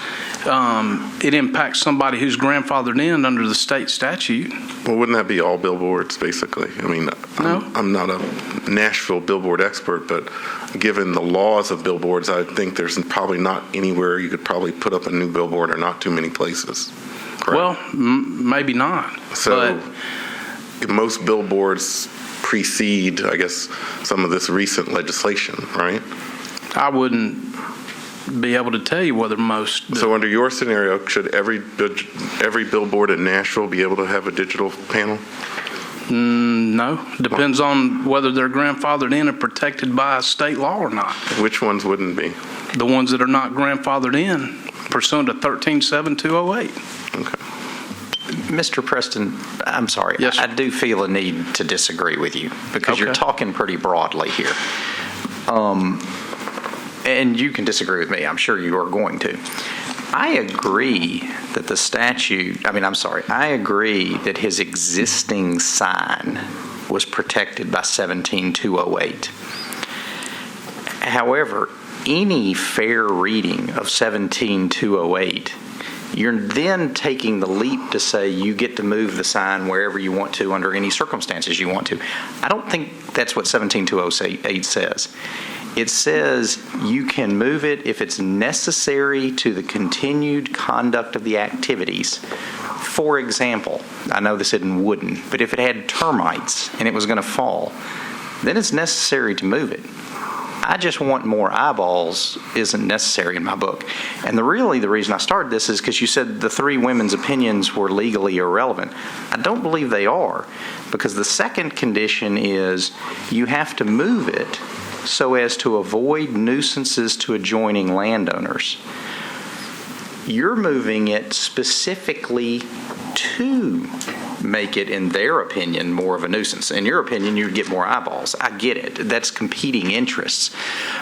it impacts somebody who's grandfathered in under the state statute. Well, wouldn't that be all billboards, basically? I mean, no. I'm not a Nashville billboard expert, but given the laws of billboards, I think there's probably not anywhere you could probably put up a new billboard, or not too many places. Correct? Well, maybe not. So most billboards precede, I guess, some of this recent legislation, right? I wouldn't be able to tell you whether most do. So under your scenario, should every billboard in Nashville be able to have a digital panel? No. Depends on whether they're grandfathered in and protected by state law or not. Which ones wouldn't be? The ones that are not grandfathered in pursuant to 13.7208. Okay. Mr. Preston, I'm sorry. Yes, I do feel a need to disagree with you because you're talking pretty broadly here. And you can disagree with me. I'm sure you are going to. I agree that I agree that his existing sign was protected by 17.208. However, any fair reading of 17208, you're then taking the leap to say you get to move the sign wherever you want to under any circumstances you want to. I don't think that's what 17208 says. It says you can move it if it's necessary to the continued conduct of the activities. For example, I know this isn't wooden, but if it had termites and it was going to fall, then it's necessary to move it. I just want more eyeballs isn't necessary in my book. And the reason I started this is because you said the three women's opinions were legally irrelevant. I don't believe they are, because the second condition is you have to move it so as to avoid nuisances to adjoining landowners. You're moving it specifically to make it, in their opinion, more of a nuisance. In your opinion, you'd get more eyeballs. I get it. That's competing interests.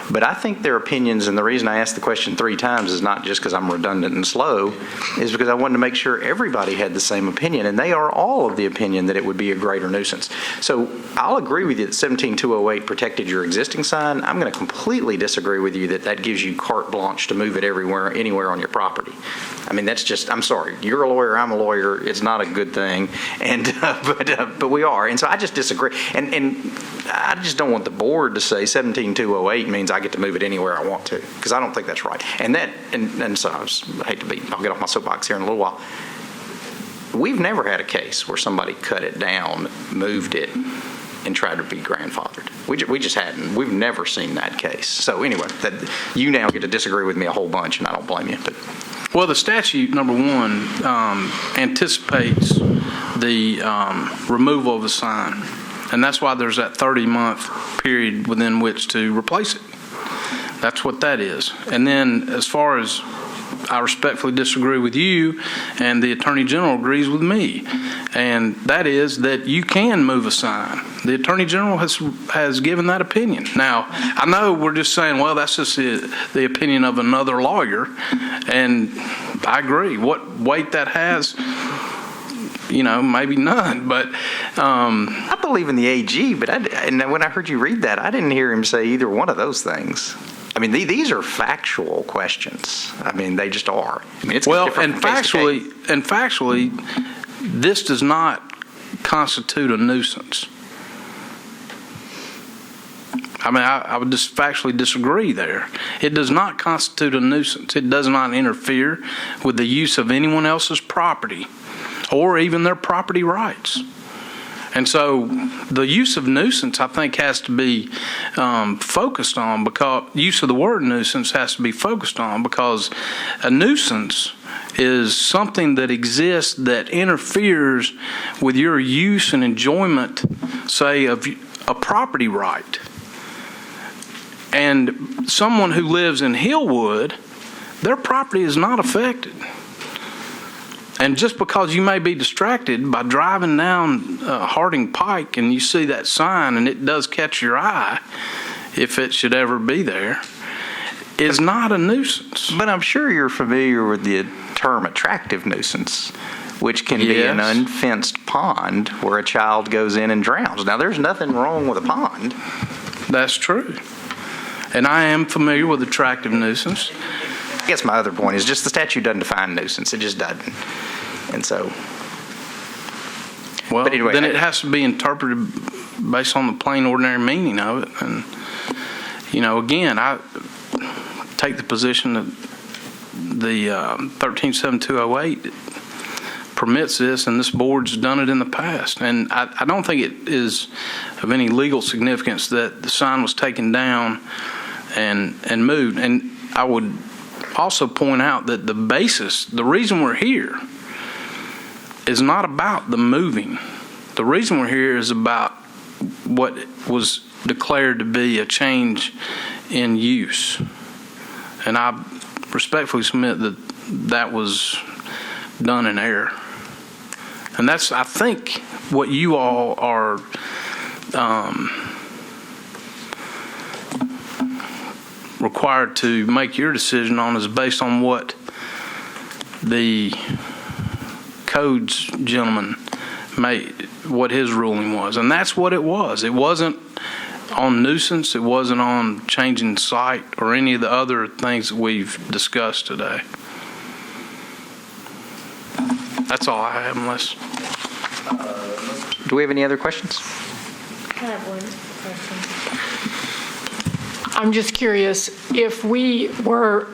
But I think their opinions, and the reason I asked the question 3 times is not just because I'm redundant and slow, is because I wanted to make sure everybody had the same opinion, and they are all of the opinion that it would be a greater nuisance. So I'll agree with you that 17208 protected your existing sign. I'm going to completely disagree with you that gives you carte blanche to move it anywhere on your property. I mean, that's just, I'm sorry, you're a lawyer, I'm a lawyer, it's not a good thing, and but we are, and so I just disagree, and I just don't want the board to say 17208 means I get to move it anywhere I want to, because I don't think that's right, and so I'll get off my soapbox here in a little while. We've never had a case where somebody cut it down, moved it, and tried to be grandfathered. We just hadn't. We've never seen that case. So anyway, you now get to disagree with me a whole bunch, and I don't blame you. But well, the statute, number one, anticipates the removal of the sign, and that's why there's that 30-month period within which to replace it. That's what that is. And then as far as I respectfully disagree with you, and the Attorney General agrees with me, and that is that you can move a sign. The Attorney General has given that opinion. Now, I know we're just saying, well, that's just the opinion of another lawyer, and I agree. What weight that has, maybe none, but I believe in the AG, but when I heard you read that, I didn't hear him say either one of those things. I mean, these are factual questions. I mean, they just are. I mean, it's different from case to case. And factually, this does not constitute a nuisance. I mean, I would just factually disagree there. It does not constitute a nuisance. It does not interfere with the use of anyone else's property or even their property rights. And so the use of nuisance, I think, has to be focused on, because use of the word nuisance has to be focused on, because a nuisance is something that exists that interferes with your use and enjoyment, say, of a property right. And someone who lives in Hillwood, their property is not affected. And just because you may be distracted by driving down Harding Pike and you see that sign and it does catch your eye, if it should ever be there, is not a nuisance. But I'm sure you're familiar with the term attractive nuisance, which can be an unfenced pond where a child goes in and drowns. Now, there's nothing wrong with a pond. That's true. And I am familiar with attractive nuisance. I guess my other point is just the statute doesn't define nuisance. It just doesn't. And so, well, but anyway, then it has to be interpreted based on the plain, ordinary meaning of it. And, again, I take the position that the 137208 permits this, and this board's done it in the past. And I don't think it is of any legal significance that the sign was taken down and moved. And I would also point out that the reason we're here is not about the moving. The reason we're here is about what was declared to be a change in use. And I respectfully submit that was done in error. And that's, I think, what you all are required to make your decision on, is based on what the codes gentleman made, what his ruling was. And that's what it was. It wasn't on nuisance. It wasn't on changing site or any of the other things that we've discussed today. That's all I have, unless. Do we have any other questions? I have one question. I'm just curious, if we were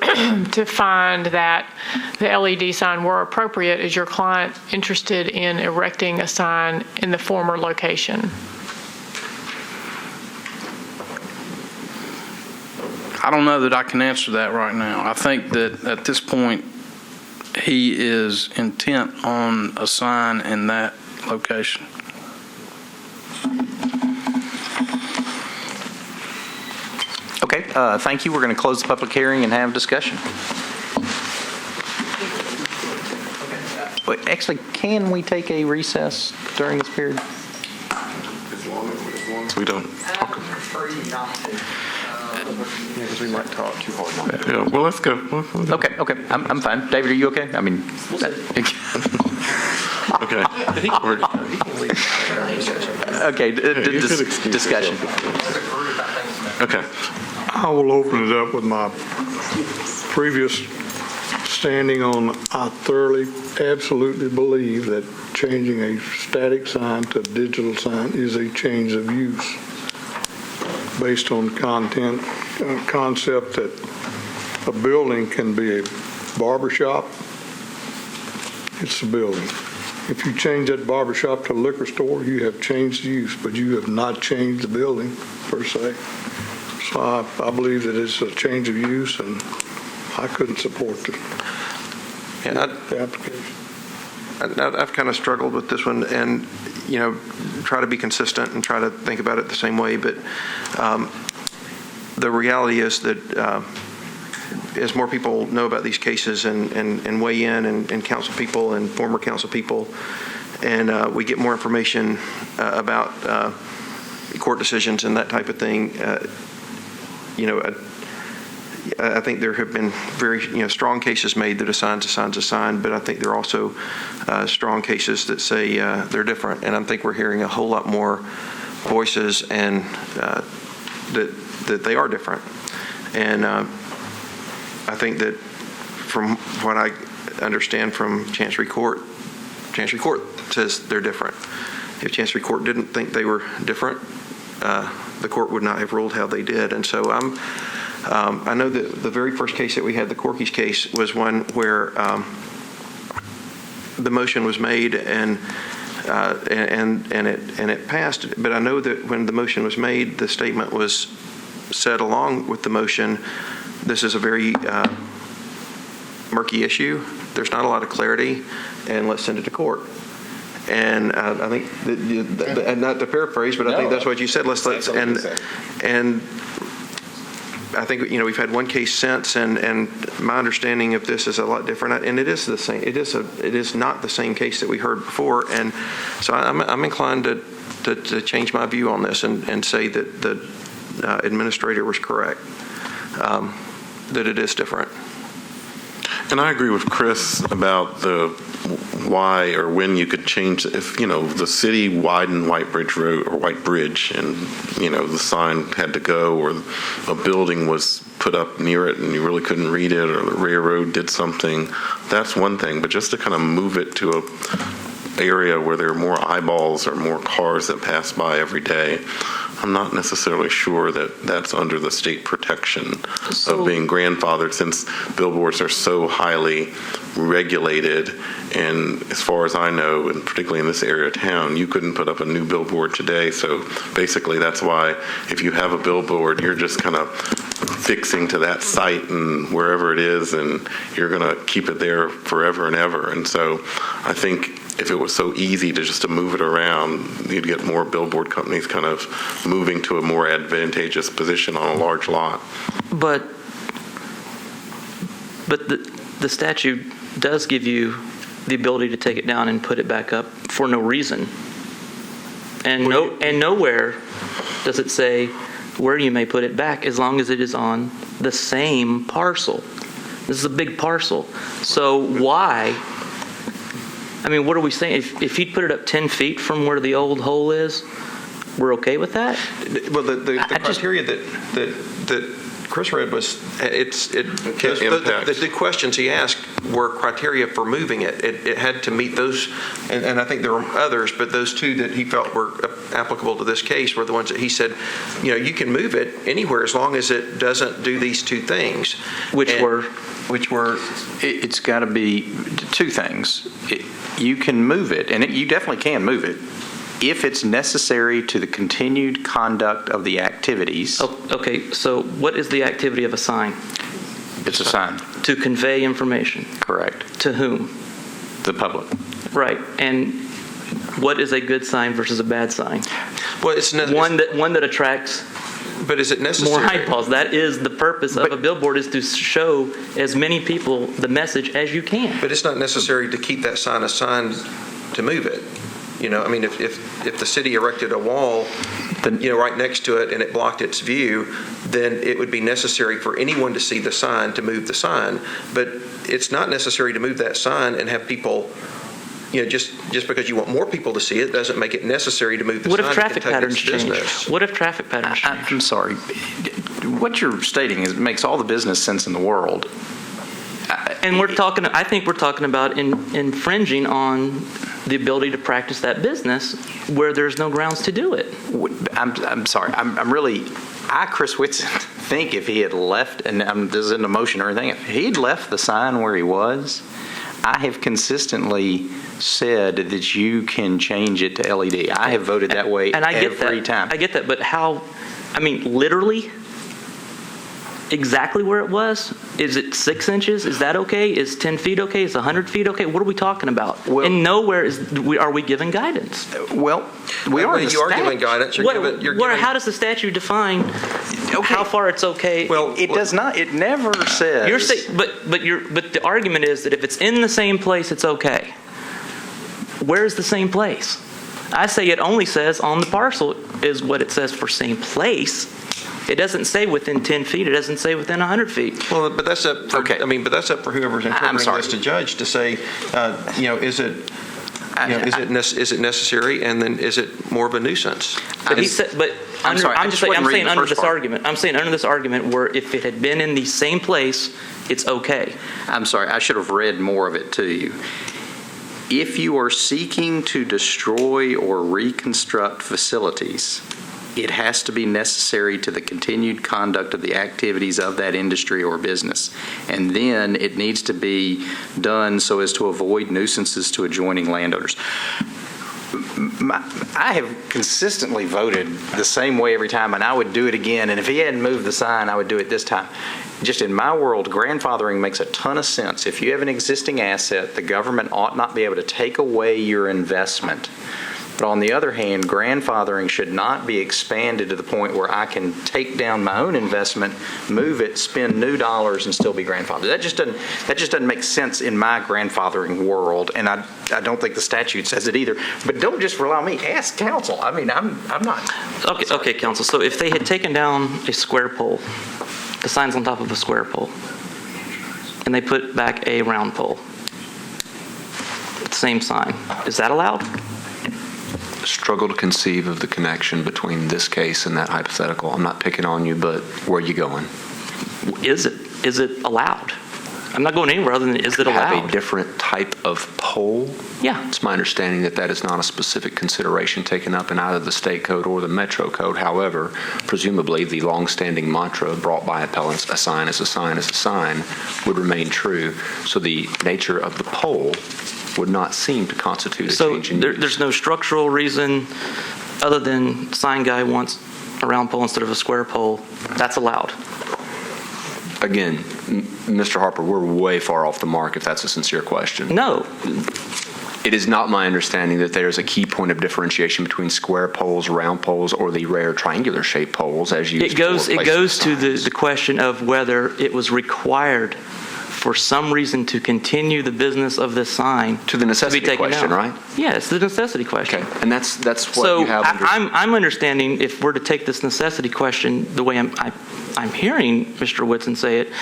to find that the LED sign were appropriate, is your client interested in erecting a sign in the former location? I don't know that I can answer that right now. I think that at this point, he is intent on a sign in that location. Okay, thank you. We're going to close the public hearing and have discussion. Wait, actually, can we take a recess during this period? As long as we don't. Yeah, because we might talk too hard. Yeah, well, let's go. Okay, I'm fine. David, are you okay? I mean, Okay. okay, discussion. Okay. I will open it up with my previous standing on, I thoroughly, absolutely believe that changing a static sign to a digital sign is a change of use based on concept that a building can be a barber shop. It's a building. If you change that barber shop to a liquor store, you have changed the use, but you have not changed the building per se. So I believe that it's a change of use, and I couldn't support the application. I've kind of struggled with this one, and try to be consistent and try to think about it the same way. But the reality is that as more people know about these cases and weigh in, and council people and former council people, and we get more information about court decisions and that type of thing, I think there have been very strong cases made that a sign's a sign, but I think there are also strong cases that say they're different. And I think we're hearing a whole lot more voices and that they are different. And I think that from what I understand from Chancery Court says they're different. If Chancery Court didn't think they were different, the court would not have ruled how they did. And so I know that the very first case that we had, the Corky's case, was one where the motion was made and it passed. But I know that when the motion was made, the statement was said along with the motion, this is a very murky issue. There's not a lot of clarity, and let's send it to court. And I think, and not to paraphrase, but I think that's what you said. And I think we've had one case since, and my understanding of this is a lot different. And it is the same. It is not the same case that we heard before. And so I'm inclined to change my view on this and say that the administrator was correct, that it is different. And I agree with Chris about the why or when you could change. If the city widened White Bridge Road or White Bridge, and the sign had to go, or a building was put up near it and you really couldn't read it, or the railroad did something, that's one thing. But just to kind of move it to a area where there are more eyeballs or more cars that pass by every day, I'm not necessarily sure that that's under the state protection of being grandfathered, since billboards are so highly regulated. And as far as I know, and particularly in this area of town, you couldn't put up a new billboard today. So basically that's why if you have a billboard, you're just kind of fixing to that site and wherever it is, and you're going to keep it there forever and ever. And so I think if it was so easy to move it around, you'd get more billboard companies kind of moving to a more advantageous position on a large lot. But the statute does give you the ability to take it down and put it back up for no reason. And nowhere does it say where you may put it back, as long as it is on the same parcel. This is a big parcel. So why? I mean, what are we saying? If he'd put it up 10 feet from where the old hole is, we're okay with that? Well, the criteria that Chris read was, the questions he asked were criteria for moving it. It had to meet those, and I think there were others, but those two that he felt were applicable to this case were the ones that he said, you can move it anywhere as long as it doesn't do these two things. Which were? It's got to be two things. You can move it, and you definitely can move it, if it's necessary to the continued conduct of the activities. Okay, so what is the activity of a sign? It's a sign. To convey information. Correct. To whom? The public. Right. And what is a good sign versus a bad sign? Well, it's one that attracts. But is it necessary? More eyeballs. That is the purpose of a billboard, is to show as many people the message as you can. But it's not necessary to keep that sign a sign to move it. If the city erected a wall, right next to it and it blocked its view, then it would be necessary for anyone to see the sign to move the sign. But it's not necessary to move that sign and have people, just because you want more people to see it doesn't make it necessary to move the sign. What if traffic patterns change? What if traffic patterns change? I'm sorry. What you're stating makes all the business sense in the world. And I think we're talking about infringing on the ability to practice that business where there's no grounds to do it. I'm sorry. Chris Whitson, think if he had left, and this isn't a motion or anything, if he'd left the sign where he was, I have consistently said that you can change it to LED. I have voted that way every time. I get that, but how, literally, exactly where it was? Is it 6 inches? Is that okay? Is 10 feet okay? Is 100 feet okay? What are we talking about? And nowhere are we giving guidance. Well, you are giving guidance. How does the statute define how far it's okay? Well, it does not. It never says. You're saying, but the argument is that if it's in the same place, it's okay. Where's the same place? I say it only says on the parcel is what it says for same place. It doesn't say within 10 feet. It doesn't say within 100 feet. Well, but that's up for, but that's up for whoever's interpreting this to judge to say, is it necessary, and then is it more of a nuisance? But I'm saying under this argument where if it had been in the same place, it's okay. I'm sorry. I should have read more of it to you. If you are seeking to destroy or reconstruct facilities, it has to be necessary to the continued conduct of the activities of that industry or business. And then it needs to be done so as to avoid nuisances to adjoining landowners. I have consistently voted the same way every time, and I would do it again. And if he hadn't moved the sign, I would do it this time. Just in my world, grandfathering makes a ton of sense. If you have an existing asset, the government ought not be able to take away your investment. But on the other hand, grandfathering should not be expanded to the point where I can take down my own investment, move it, spend new dollars, and still be grandfathered. That just doesn't make sense in my grandfathering world, and I don't think the statute says it either. But don't just rely on me. Ask counsel. I'm not. Okay, counsel. So if they had taken down a square pole, the sign's on top of a square pole, and they put back a round pole, same sign, is that allowed? Struggle to conceive of the connection between this case and that hypothetical. I'm not picking on you, but where are you going? Is it allowed? I'm not going anywhere other than is it allowed? Have a different type of pole? Yeah. It's my understanding that is not a specific consideration taken up in either the state code or the metro code. However, presumably the longstanding mantra brought by appellants, a sign is a sign is a sign, would remain true. So the nature of the pole would not seem to constitute a change in use. There's no structural reason other than sign guy wants a round pole instead of a square pole. That's allowed. Again, Mr. Harper, we're way far off the mark if that's a sincere question. No. It is not my understanding that there's a key point of differentiation between square poles, round poles, or the rare triangular shaped poles as used. It goes to the question of whether it was required for some reason to continue the business of this sign to the necessity question, right? Yeah, it's the necessity question. Okay, and that's what you have. I'm understanding if we're to take this necessity question the way I'm hearing Mr. Whitson say it,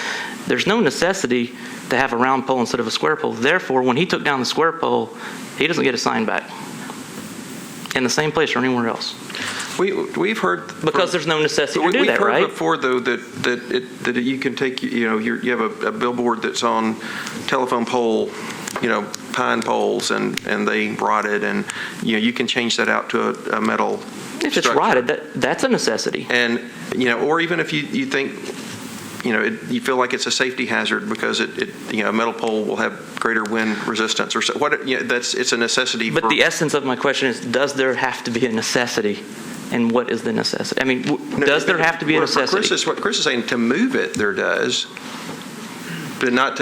there's no necessity to have a round pole instead of a square pole. Therefore, when he took down the square pole, he doesn't get a sign back in the same place or anywhere else. We've heard because there's no necessity to do that, right? We've heard before, though, that you can take, you have a billboard that's on telephone pole, pine poles, and they rotted, and you can change that out to a metal If structure. it's rotted, that's a necessity. And or even if you think you feel like it's a safety hazard because a metal pole will have greater wind resistance or so. It's a necessity. But the essence of my question is, does there have to be a necessity? And what is the necessity? I mean, does there have to be a necessity? What Chris is saying, to move it, there does. But not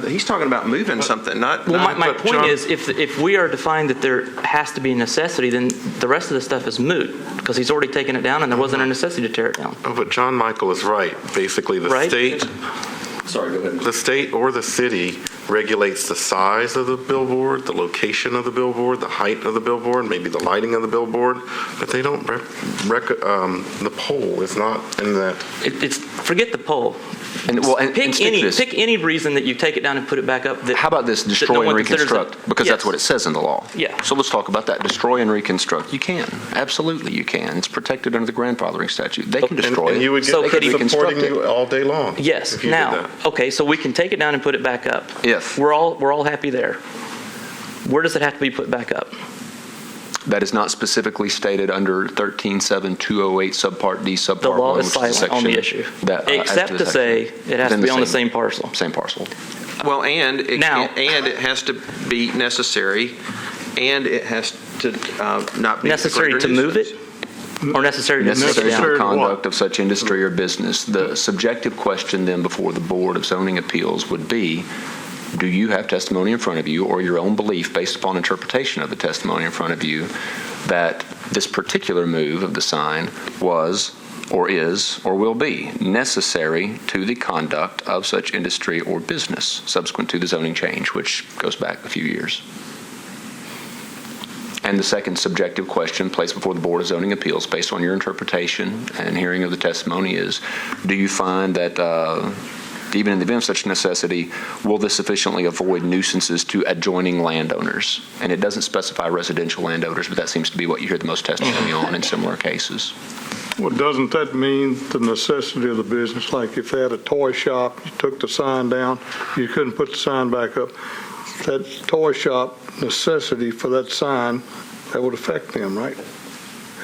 he's talking about moving something, not. Well, my point is, if we are defined that there has to be a necessity, then the rest of the stuff is moot because he's already taken it down, and there wasn't a necessity to tear it down. Oh, but John Michael is right. Basically, the state. Sorry, go ahead. The state or the city regulates the size of the billboard, the location of the billboard, the height of the billboard, maybe the lighting of the billboard, but they don't. The pole is not in that. Forget the pole. Pick any reason that you take it down and put it back up. How about this? Destroy and reconstruct, because that's what it says in the law. Yeah. So let's talk about that. Destroy and reconstruct. You can. Absolutely, you can. It's protected under the grandfathering statute. They can destroy it. And you would get people supporting you all day long. Yes. If you now, did that. Okay, so we can take it down and put it back up. Yes. We're all happy there. Where does it have to be put back up? That is not specifically stated under 13.7.208 subpart D subpart 1. The law is which silent on the issue, except to say it has to be on the same parcel. Same parcel. Well, and it has to be necessary, and it has to not be necessary to move it, or necessary to necessary take it to the down. conduct of such industry or business. The subjective question then before the Board of Zoning Appeals would be, do you have testimony in front of you or your own belief based upon interpretation of the testimony in front of you that this particular move of the sign was or is or will be necessary to the conduct of such industry or business subsequent to the zoning change, which goes back a few years? And the second subjective question placed before the Board of Zoning Appeals based on your interpretation and hearing of the testimony is, do you find that even in the event of such necessity, will this sufficiently avoid nuisances to adjoining landowners? And it doesn't specify residential landowners, but that seems to be what you hear the most testimony on in similar cases. Well, doesn't that mean the necessity of the business? Like if they had a toy shop, you took the sign down, you couldn't put the sign back up. That toy shop necessity for that sign, that would affect them, right?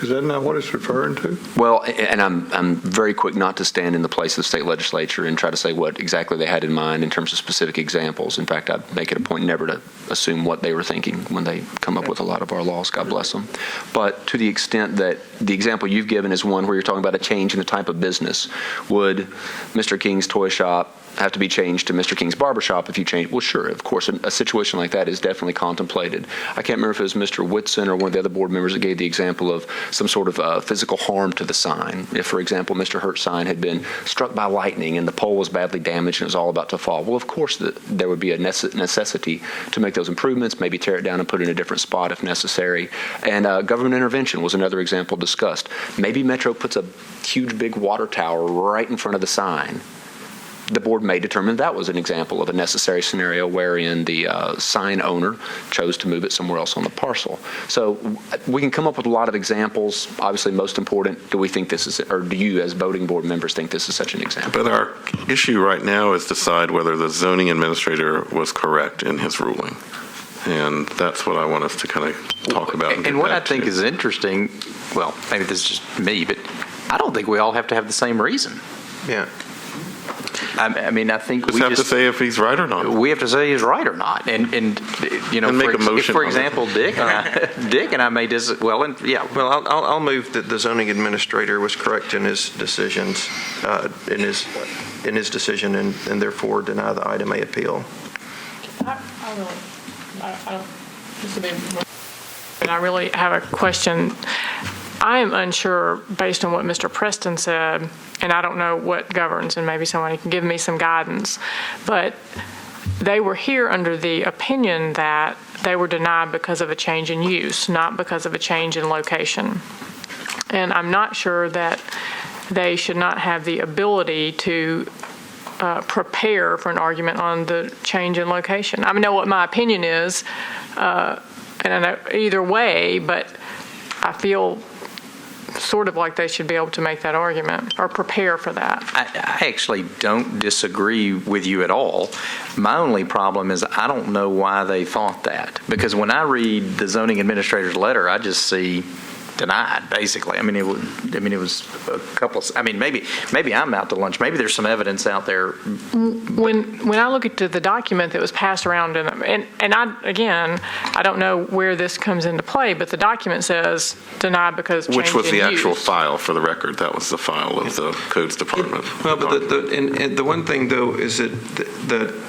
Is that not what it's referring to? Well, and I'm very quick not to stand in the place of the state legislature and try to say what exactly they had in mind in terms of specific examples. In fact, I make it a point never to assume what they were thinking when they come up with a lot of our laws. God bless them. But to the extent that the example you've given is one where you're talking about a change in the type of business, would Mr. King's toy shop have to be changed to Mr. King's barbershop if you change? Well, sure, of course, a situation like that is definitely contemplated. I can't remember if it was Mr. Whitson or one of the other board members that gave the example of some sort of physical harm to the sign. If, for example, Mr. Hurt's sign had been struck by lightning and the pole was badly damaged and it was all about to fall, well, of course, there would be a necessity to make those improvements, maybe tear it down and put it in a different spot if necessary. And government intervention was another example discussed. Maybe Metro puts a huge big water tower right in front of the sign. The board may determine that was an example of a necessary scenario wherein the sign owner chose to move it somewhere else on the parcel. So we can come up with a lot of examples. Obviously, most important, do we think this is, or do you as voting board members think this is such an example? But our issue right now is decide whether the zoning administrator was correct in his ruling. And that's what I want us to kind of talk about. And what I think is interesting, well, maybe this is just me, but I don't think we all have to have the same reason. Yeah. I mean, I think we have to say if he's right or not. We have to say he's right or not, and you know, and make a motion. For example, Dick and I may well, and yeah. Well, I'll move that the zoning administrator was correct in his decisions, in his decision, and therefore deny the item A appeal. I really have a question. I am unsure, based on what Mr. Preston said, and I don't know what governs, and maybe somebody can give me some guidance, but they were here under the opinion that they were denied because of a change in use, not because of a change in location. And I'm not sure that they should not have the ability to prepare for an argument on the change in location. I know what my opinion is, and I know either way, but I feel sort of like they should be able to make that argument or prepare for that. I actually don't disagree with you at all. My only problem is I don't know why they thought that. Because when I read the zoning administrator's letter, I just see denied, basically. I mean, it was a couple of, maybe I'm out to lunch. Maybe there's some evidence out there. When I look at the document that was passed around, and I don't know where this comes into play, but the document says denied because change Which was in the actual use. file for the record. That was the file of the Codes Department. Well, but the one thing, though, is that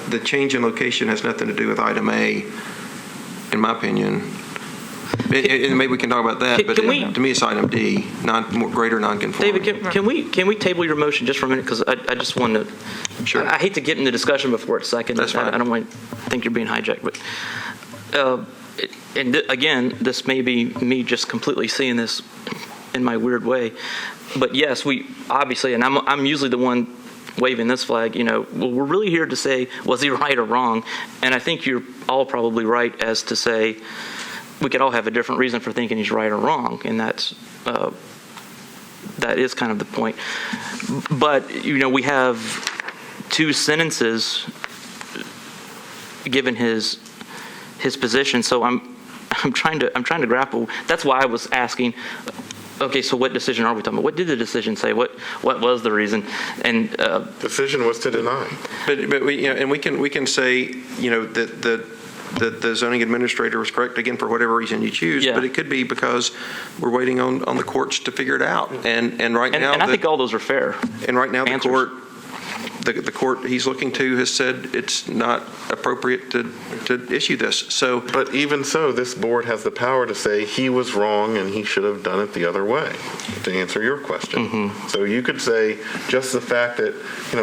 the change in location has nothing to do with item A, in my opinion. And maybe we can talk about that, but to me it's item D, greater nonconformity. David, can we table your motion just for a minute? Because I just want to, sure. I hate to get into discussion before it's second. That's fine. I don't want to think you're being hijacked. But again, this may be me just completely seeing this in my weird way. But yes, we obviously, and I'm usually the one waving this flag, well, we're really here to say, was he right or wrong? And I think you're all probably right as to say, we could all have a different reason for thinking he's right or wrong, and that is kind of the point. But we have two sentences given his position, so I'm trying to grapple. That's why I was asking. Okay, so what decision are we talking about? What did the decision say? What was the reason? And decision was to deny. But we can say that the zoning administrator was correct, again, for whatever reason you choose, but it could be because we're waiting on the courts to figure it out. And right now... And I think all those are fair. And right now answers. the court he's looking to has said it's not appropriate to issue this. But even so, this board has the power to say he was wrong and he should have done it the other way, to answer your question. Mm-hmm. So you could say just the fact that,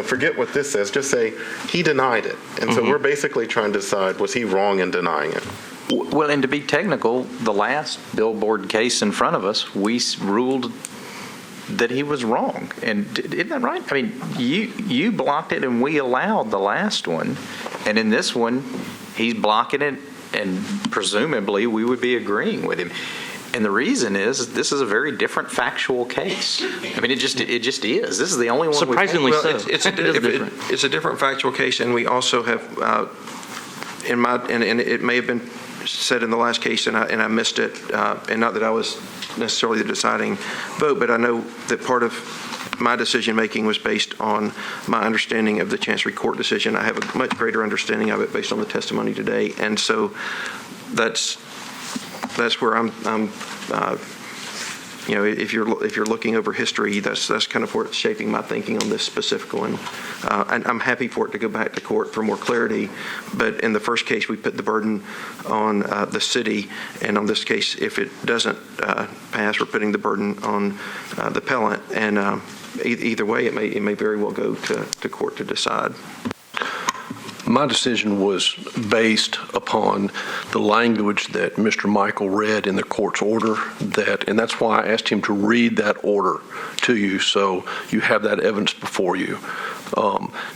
forget what this says, just say he denied it. And so we're basically trying to decide, was he wrong in denying it? Well, and to be technical, the last billboard case in front of us, we ruled that he was wrong. And isn't that right? I mean, you blocked it and we allowed the last one. And in this one, he's blocking it and presumably we would be agreeing with him. And the reason is this is a very different factual case. I mean, it just is. This is the only one. Surprisingly so. It's a different factual case, and we also have, and it may have been said in the last case, and I missed it, and not that I was necessarily the deciding vote, but I know that part of my decision making was based on my understanding of the Chancery Court decision. I have a much greater understanding of it based on the testimony today, and so that's where I'm if you're looking over history, that's kind of what's shaping my thinking on this specific one. And I'm happy for it to go back to court for more clarity. But in the first case, we put the burden on the city, and on this case, if it doesn't pass, we're putting the burden on the appellant. And either way, it may very well go to court to decide. My decision was based upon the language that Mr. Michael read in the court's order, and that's why I asked him to read that order to you so you have that evidence before you.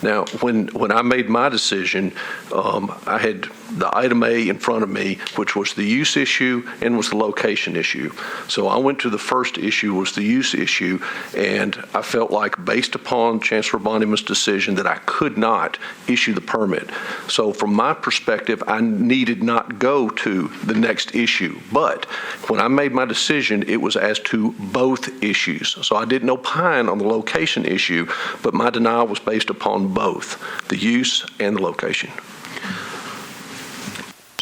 Now, when I made my decision, I had the item A in front of me, which was the use issue and was the location issue. So I went to the first issue, was the use issue, and I felt like based upon Chancellor Bondyman's decision that I could not issue the permit. So from my perspective, I needed not go to the next issue. But when I made my decision, it was as to both issues. So I didn't opine on the location issue, but my denial was based upon both, the use and the location.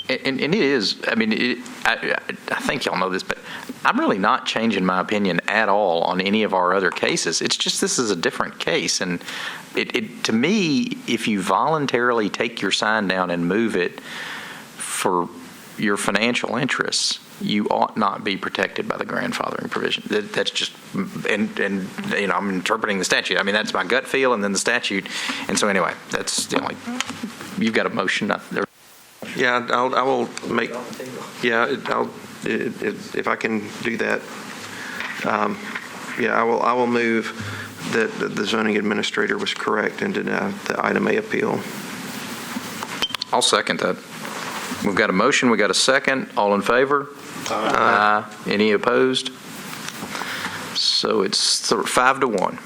And it is, I mean, I think y'all know this, but I'm really not changing my opinion at all on any of our other cases. It's just this is a different case. And to me, if you voluntarily take your sign down and move it for your financial interests, you ought not be protected by the grandfathering provision. That's just, and I'm interpreting the statute. I mean, that's my gut feel, and then the statute. And so anyway, that's the only, you've got a motion up there. Yeah, I will make. Yeah, if I can do that. I will move that the zoning administrator was correct and deny the item A appeal. I'll second that. We've got a motion. We got a second. All in favor? Aye. Any opposed? So it's 5-1.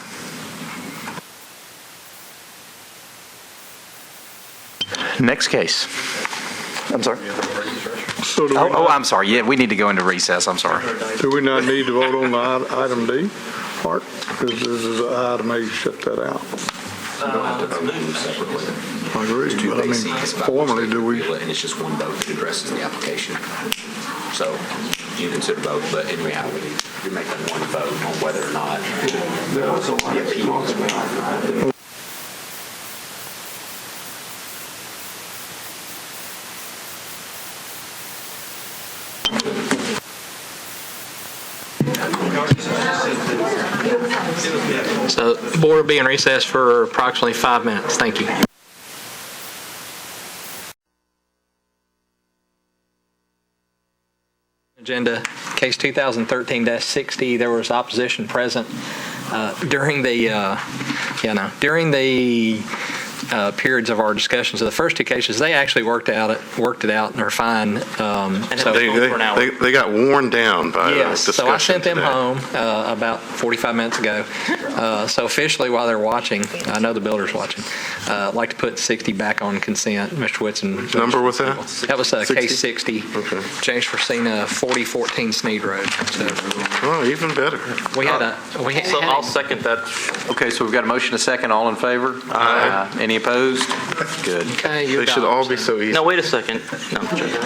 Next case. I'm sorry. So I'm sorry. Yeah, we need to go into recess. I'm sorry. do we not need to vote on the item D part? Because this is item A, shut that out. I agree, but I mean, formally, do we? And it's just one vote that addresses the application. So you consider both, but in reality, you're making one vote on whether or not the appeal is valid. So the board will be in recess for approximately 5 minutes. Thank you. Agenda, case 2013-60. There was opposition present during the periods of our discussions of the first two cases. They actually worked it out and are fine. They got worn down by yes, discussion so I sent them today. home about 45 minutes ago. So officially, while they're watching, I know the builder's watching, I'd like to put 60 back on consent. Mr. Whitson. Which number was that? That was case 60. Okay. James Forcina, 4014 Sneed Road. So Oh, even better. we had So I'll second that. Okay, so we've got a motion, a second. All in favor? Aye. Any opposed? Good. Okay, you're They should all be so easy. No, wait a second. No, I'm joking.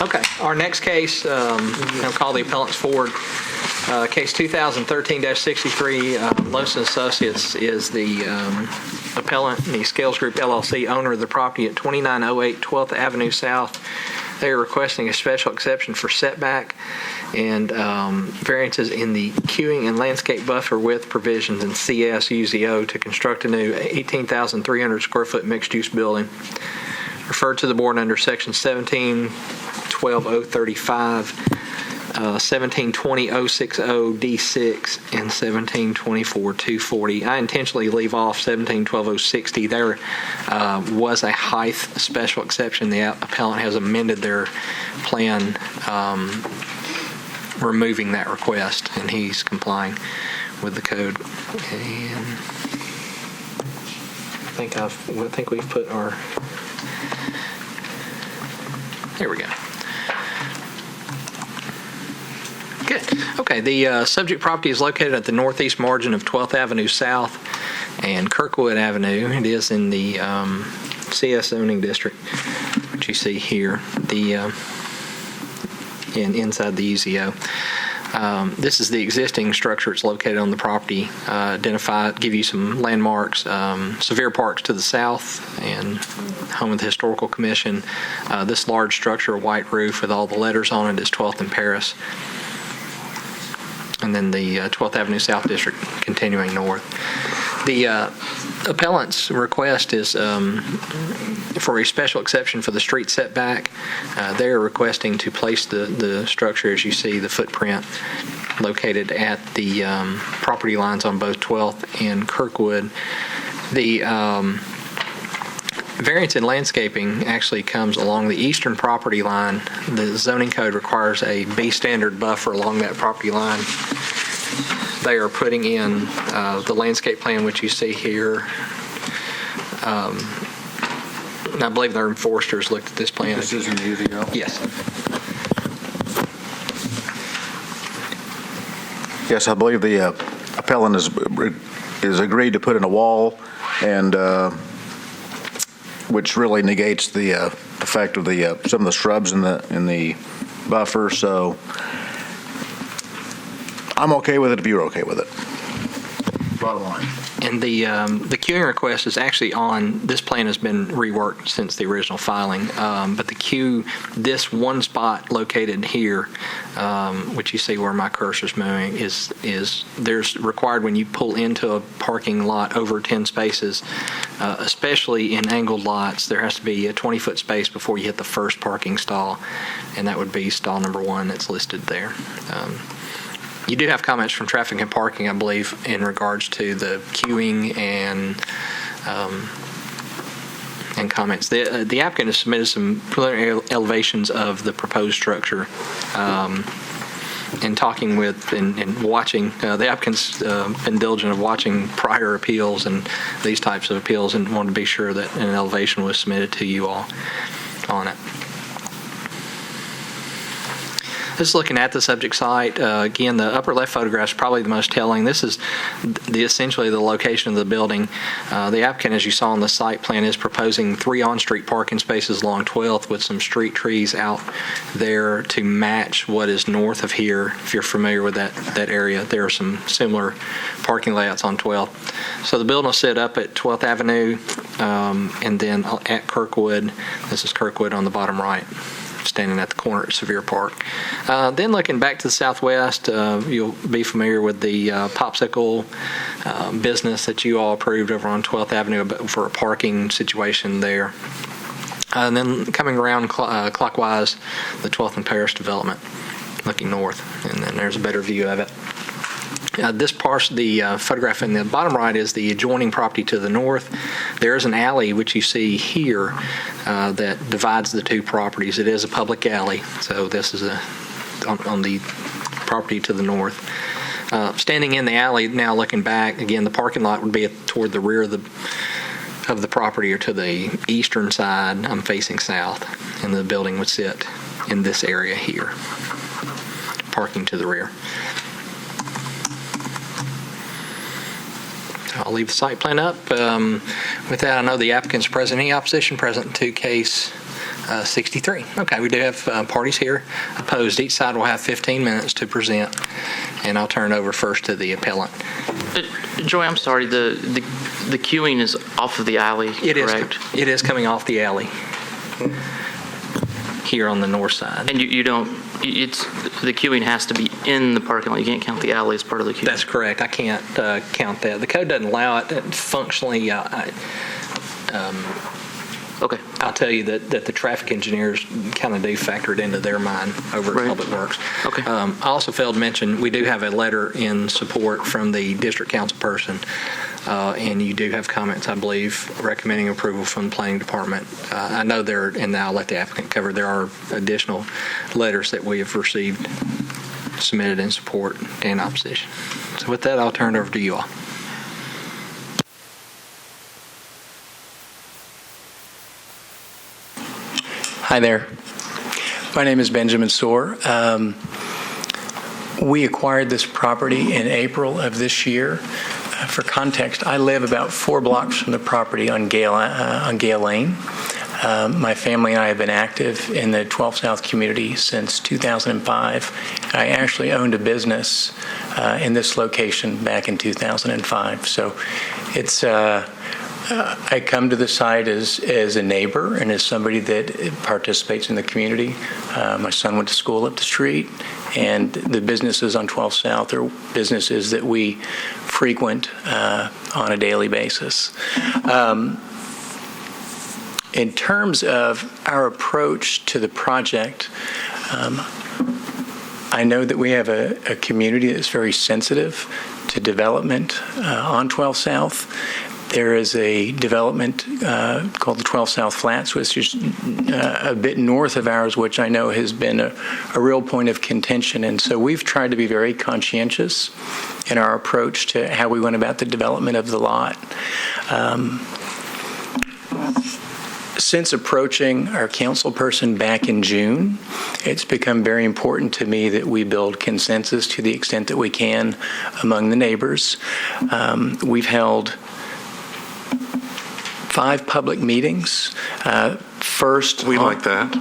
Okay, our next case, I'll call the appellants forward. Case 2013-63, Lawson Associates is the appellant, the Scales Group LLC, owner of the property at 2908 12th Avenue South. They are requesting a special exception for setback and variances in the queuing and landscape buffer width provisions in CS UZO to construct a new 18,300 square foot mixed-use building. Referred to the board under section 17-12-035, 17-20-060 and 17-24-240. I intentionally leave off 17-12-060. There was a height special exception. The appellant has amended their plan removing that request, and he's complying with the code. And I think we've put our. Here we go. Good. Okay, the subject property is located at the northeast margin of 12th Avenue South and Kirkwood Avenue. It is in the CS zoning district, which you see here, inside the UZO. This is the existing structure. It's located on the property. Give you some landmarks. Sevier Park's to the south and home of the Historical Commission. This large structure, a white roof with all the letters on it, is 12th and Paris. And then the 12th Avenue South District continuing north. The appellant's request is for a special exception for the street setback. They are requesting to place the structure, as you see, the footprint located at the property lines on both 12th and Kirkwood. The variance in landscaping actually comes along the eastern property line. The zoning code requires a B standard buffer along that property line. They are putting in the landscape plan, which you see here. And I believe their enforcers looked at this plan. This is in the UDO? Yes. Yes, I believe the appellant is agreed to put in a wall, and which really negates the effect of some of the shrubs in the buffer. So I'm okay with it if you're okay with it. Bottom line. And the queuing request is actually on, this plan has been reworked since the original filing, but the queue, this one spot located here, which you see where my cursor's moving, is there's required when you pull into a parking lot over 10 spaces, especially in angled lots, there has to be a 20-foot space before you hit the first parking stall, and that would be stall number 1 that's listed there. You do have comments from traffic and parking, I believe, in regards to the queuing and comments. The applicant has submitted some preliminary elevations of the proposed structure. in talking with and watching, the applicant's been diligent of watching prior appeals and these types of appeals, and wanted to be sure that an elevation was submitted to you all on it. This is looking at the subject site. Again, the upper left photograph is probably the most telling. This is essentially the location of the building. The applicant, as you saw on the site plan, is proposing 3 on-street parking spaces along 12th with some street trees out there to match what is north of here. If you're familiar with that area, there are some similar parking layouts on 12th. So the building will sit up at 12th Avenue and then at Kirkwood. This is Kirkwood on the bottom right, standing at the corner at Sevier Park. Then looking back to the southwest, you'll be familiar with the popsicle business that you all approved over on 12th Avenue for a parking situation there. And then coming around clockwise, the 12th and Paris development, looking north, and then there's a better view of it. This parcel, the photograph in the bottom right, is the adjoining property to the north. There is an alley, which you see here, that divides the two properties. It is a public alley, so this is on the property to the north. Standing in the alley now, looking back, again, the parking lot would be toward the rear of the property, or to the eastern side. I'm facing south, and the building would sit in this area here, parking to the rear. I'll leave the site plan up. With that, I know the applicant's present. Any opposition present to case 63? Okay, we do have parties here opposed. Each side will have 15 minutes to present, and I'll turn it over first to the appellant. Joy, I'm sorry, the queuing is off of the alley, correct? It is coming off the alley here on the north side. And you don't, the queuing has to be in the parking lot. You can't count the alley as part of the queue. That's correct. I can't count that. The code doesn't allow it. Functionally, okay. I'll tell you that the traffic engineers kind of do factor it into their mind over at Public Works. Okay. I also failed to mention, we do have a letter in support from the district council person, and you do have comments, I believe, recommending approval from the planning department. I know there, and I'll let the applicant cover, there are additional letters that we have received submitted in support and opposition. So with that, I'll turn it over to you all. Hi there. My name is Benjamin Soar. We acquired this property in April of this year. For context, I live about 4 blocks from the property on Gale Lane. My family and I have been active in the 12 South community since 2005. I actually owned a business in this location back in 2005. So it's I come to the site as a neighbor and as somebody that participates in the community. My son went to school up the street, and the businesses on 12 South are businesses that we frequent on a daily basis. In terms of our approach to the project, I know that we have a community that's very sensitive to development on 12 South. There is a development called the 12 South Flats, which is a bit north of ours, which I know has been a real point of contention. And so we've tried to be very conscientious in our approach to how we went about the development of the lot. Since approaching our council person back in June, it's become very important to me that we build consensus to the extent that we can among the neighbors. We've held 5 public meetings. First, we like that.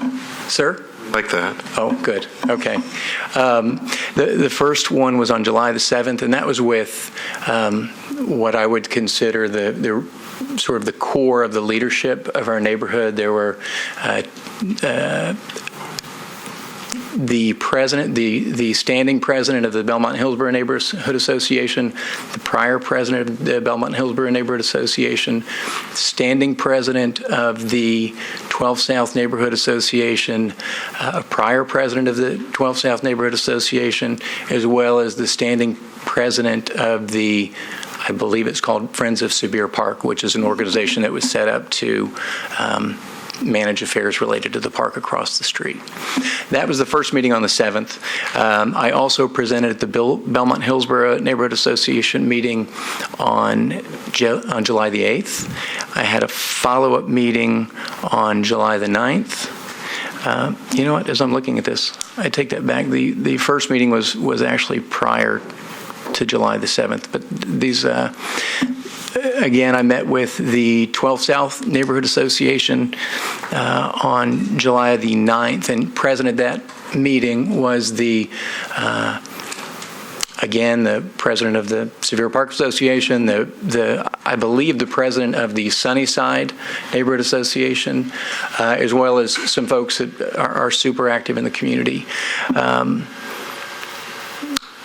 Sir? Like that. Oh, good. Okay. The first one was on July the 7th, and that was with what I would consider the sort of the core of the leadership of our neighborhood. There were the president, the standing president of the Belmont-Hillsborough Neighborhood Association, the prior president of the Belmont-Hillsborough Neighborhood Association, standing president of the 12 South Neighborhood Association, a prior president of the 12 South Neighborhood Association, as well as the standing president of the, I believe it's called Friends of Sevier Park, which is an organization that was set up to manage affairs related to the park across the street. That was the first meeting on the 7th. I also presented at the Belmont Hillsborough Neighborhood Association meeting on July the 8th. I had a follow-up meeting on July the 9th. You know what, as I'm looking at this, I take that back. The first meeting was actually prior to July the 7th, but these, again, I met with the 12 South Neighborhood Association on July the 9th, and present at that meeting was again, the president of the Sevier Park Association, I believe the president of the Sunnyside Neighborhood Association, as well as some folks that are super active in the community.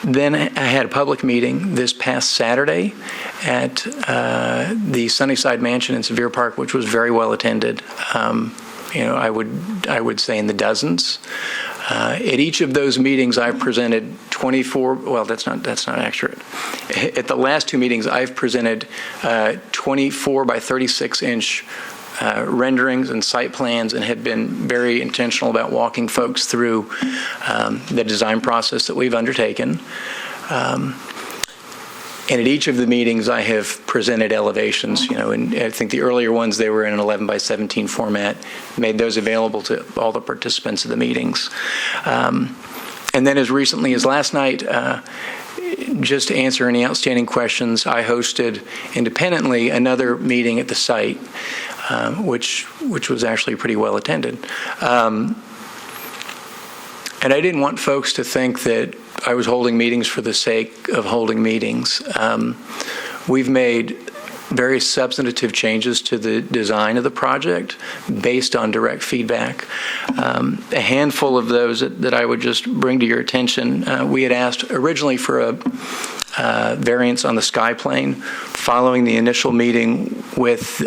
Then I had a public meeting this past Saturday at the Sunnyside Mansion in Sevier Park, which was very well attended. I would say in the dozens. At each of those meetings, I've presented 24. Well, that's not accurate. At the last two meetings, I've presented 24 by 36 inch renderings and site plans, and have been very intentional about walking folks through the design process that we've undertaken. And at each of the meetings, I have presented elevations. And I think the earlier ones, they were in an 11 by 17 format, made those available to all the participants of the meetings. And then as recently as last night, just to answer any outstanding questions, I hosted independently another meeting at the site, which was actually pretty well attended. And I didn't want folks to think that I was holding meetings for the sake of holding meetings. We've made very substantive changes to the design of the project based on direct feedback. A handful of those that I would just bring to your attention. We had asked originally for a variance on the sky plane. Following the initial meeting with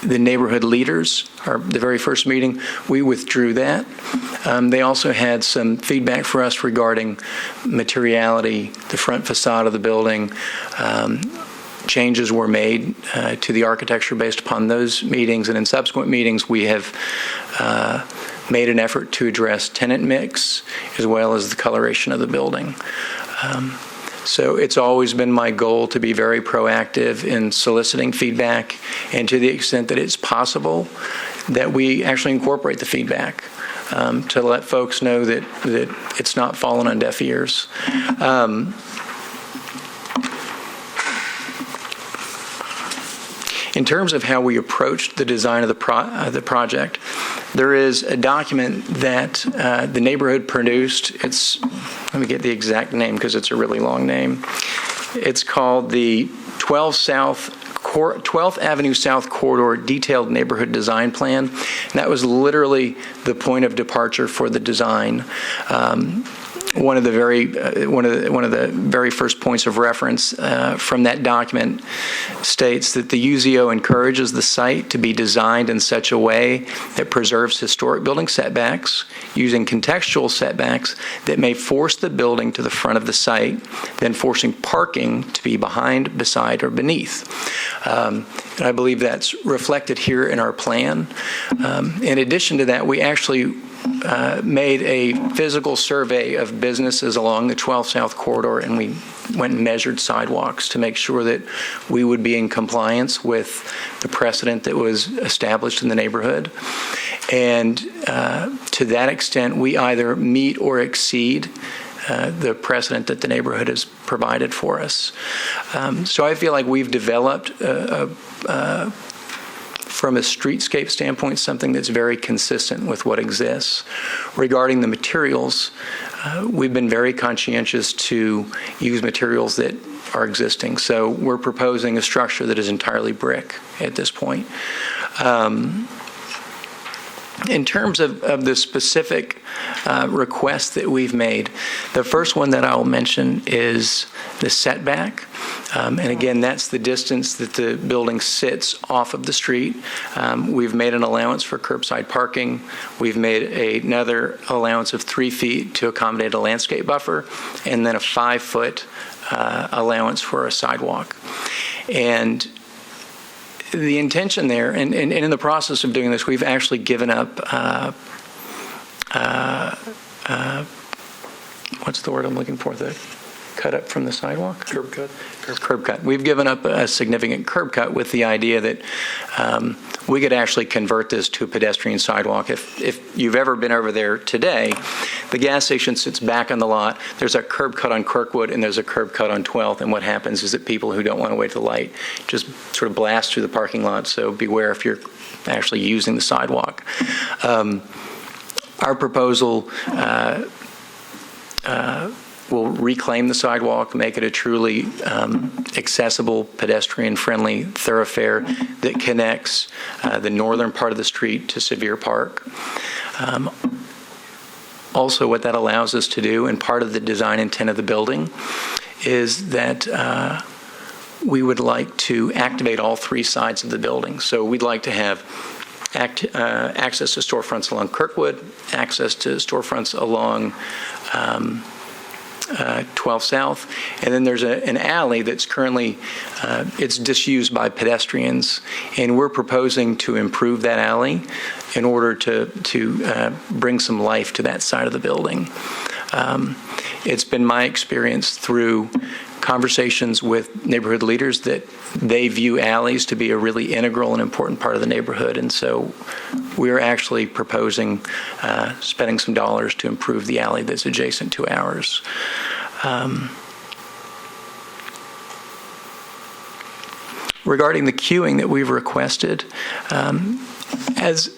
the neighborhood leaders, the very first meeting, we withdrew that. They also had some feedback for us regarding materiality, the front facade of the building. Changes were made to the architecture based upon those meetings, and in subsequent meetings we have made an effort to address tenant mix as well as the coloration of the building. So it's always been my goal to be very proactive in soliciting feedback, and to the extent that it's possible, that we actually incorporate the feedback to let folks know that it's not fallen on deaf ears. In terms of how we approached the design of the project, there is a document that the neighborhood produced. Let me get the exact name because it's a really long name. It's called the 12th Avenue South Corridor Detailed Neighborhood Design Plan. And that was literally the point of departure for the design. One of the very first points of reference from that document states that the UZO encourages the site to be designed in such a way that preserves historic building setbacks, using contextual setbacks that may force the building to the front of the site, then forcing parking to be behind, beside, or beneath. And I believe that's reflected here in our plan. In addition to that, we actually made a physical survey of businesses along the 12 South Corridor, and we went and measured sidewalks to make sure that we would be in compliance with the precedent that was established in the neighborhood. And to that extent, we either meet or exceed the precedent that the neighborhood has provided for us. So I feel like we've developed from a streetscape standpoint, something that's very consistent with what exists. Regarding the materials, we've been very conscientious to use materials that are existing. So we're proposing a structure that is entirely brick at this point. In terms of the specific requests that we've made, the first one that I'll mention is the setback. And again, that's the distance that the building sits off of the street. We've made an allowance for curbside parking. We've made another allowance of 3 feet to accommodate a landscape buffer, and then a 5-foot allowance for a sidewalk. And the intention there, and in the process of doing this, we've actually given up, what's the word I'm looking for? The cut up from the sidewalk? Curb cut. Curb cut. We've given up a significant curb cut with the idea that we could actually convert this to a pedestrian sidewalk. If you've ever been over there today, the gas station sits back on the lot. There's a curb cut on Kirkwood and there's a curb cut on 12th. And what happens is that people who don't want to wait for the light just sort of blast through the parking lot. So beware if you're actually using the sidewalk. Our proposal will reclaim the sidewalk, make it a truly accessible, pedestrian-friendly thoroughfare that connects the northern part of the street to Sevier Park. Also, what that allows us to do, and part of the design intent of the building, is that we would like to activate all three sides of the building. So we'd like to have access to storefronts along Kirkwood, access to storefronts along 12 South, and then there's an alley that's currently it's disused by pedestrians, and we're proposing to improve that alley in order to bring some life to that side of the building. It's been my experience through conversations with neighborhood leaders that they view alleys to be a really integral and important part of the neighborhood, and so we're actually proposing spending some dollars to improve the alley that's adjacent to ours. Regarding the queuing that we've requested, as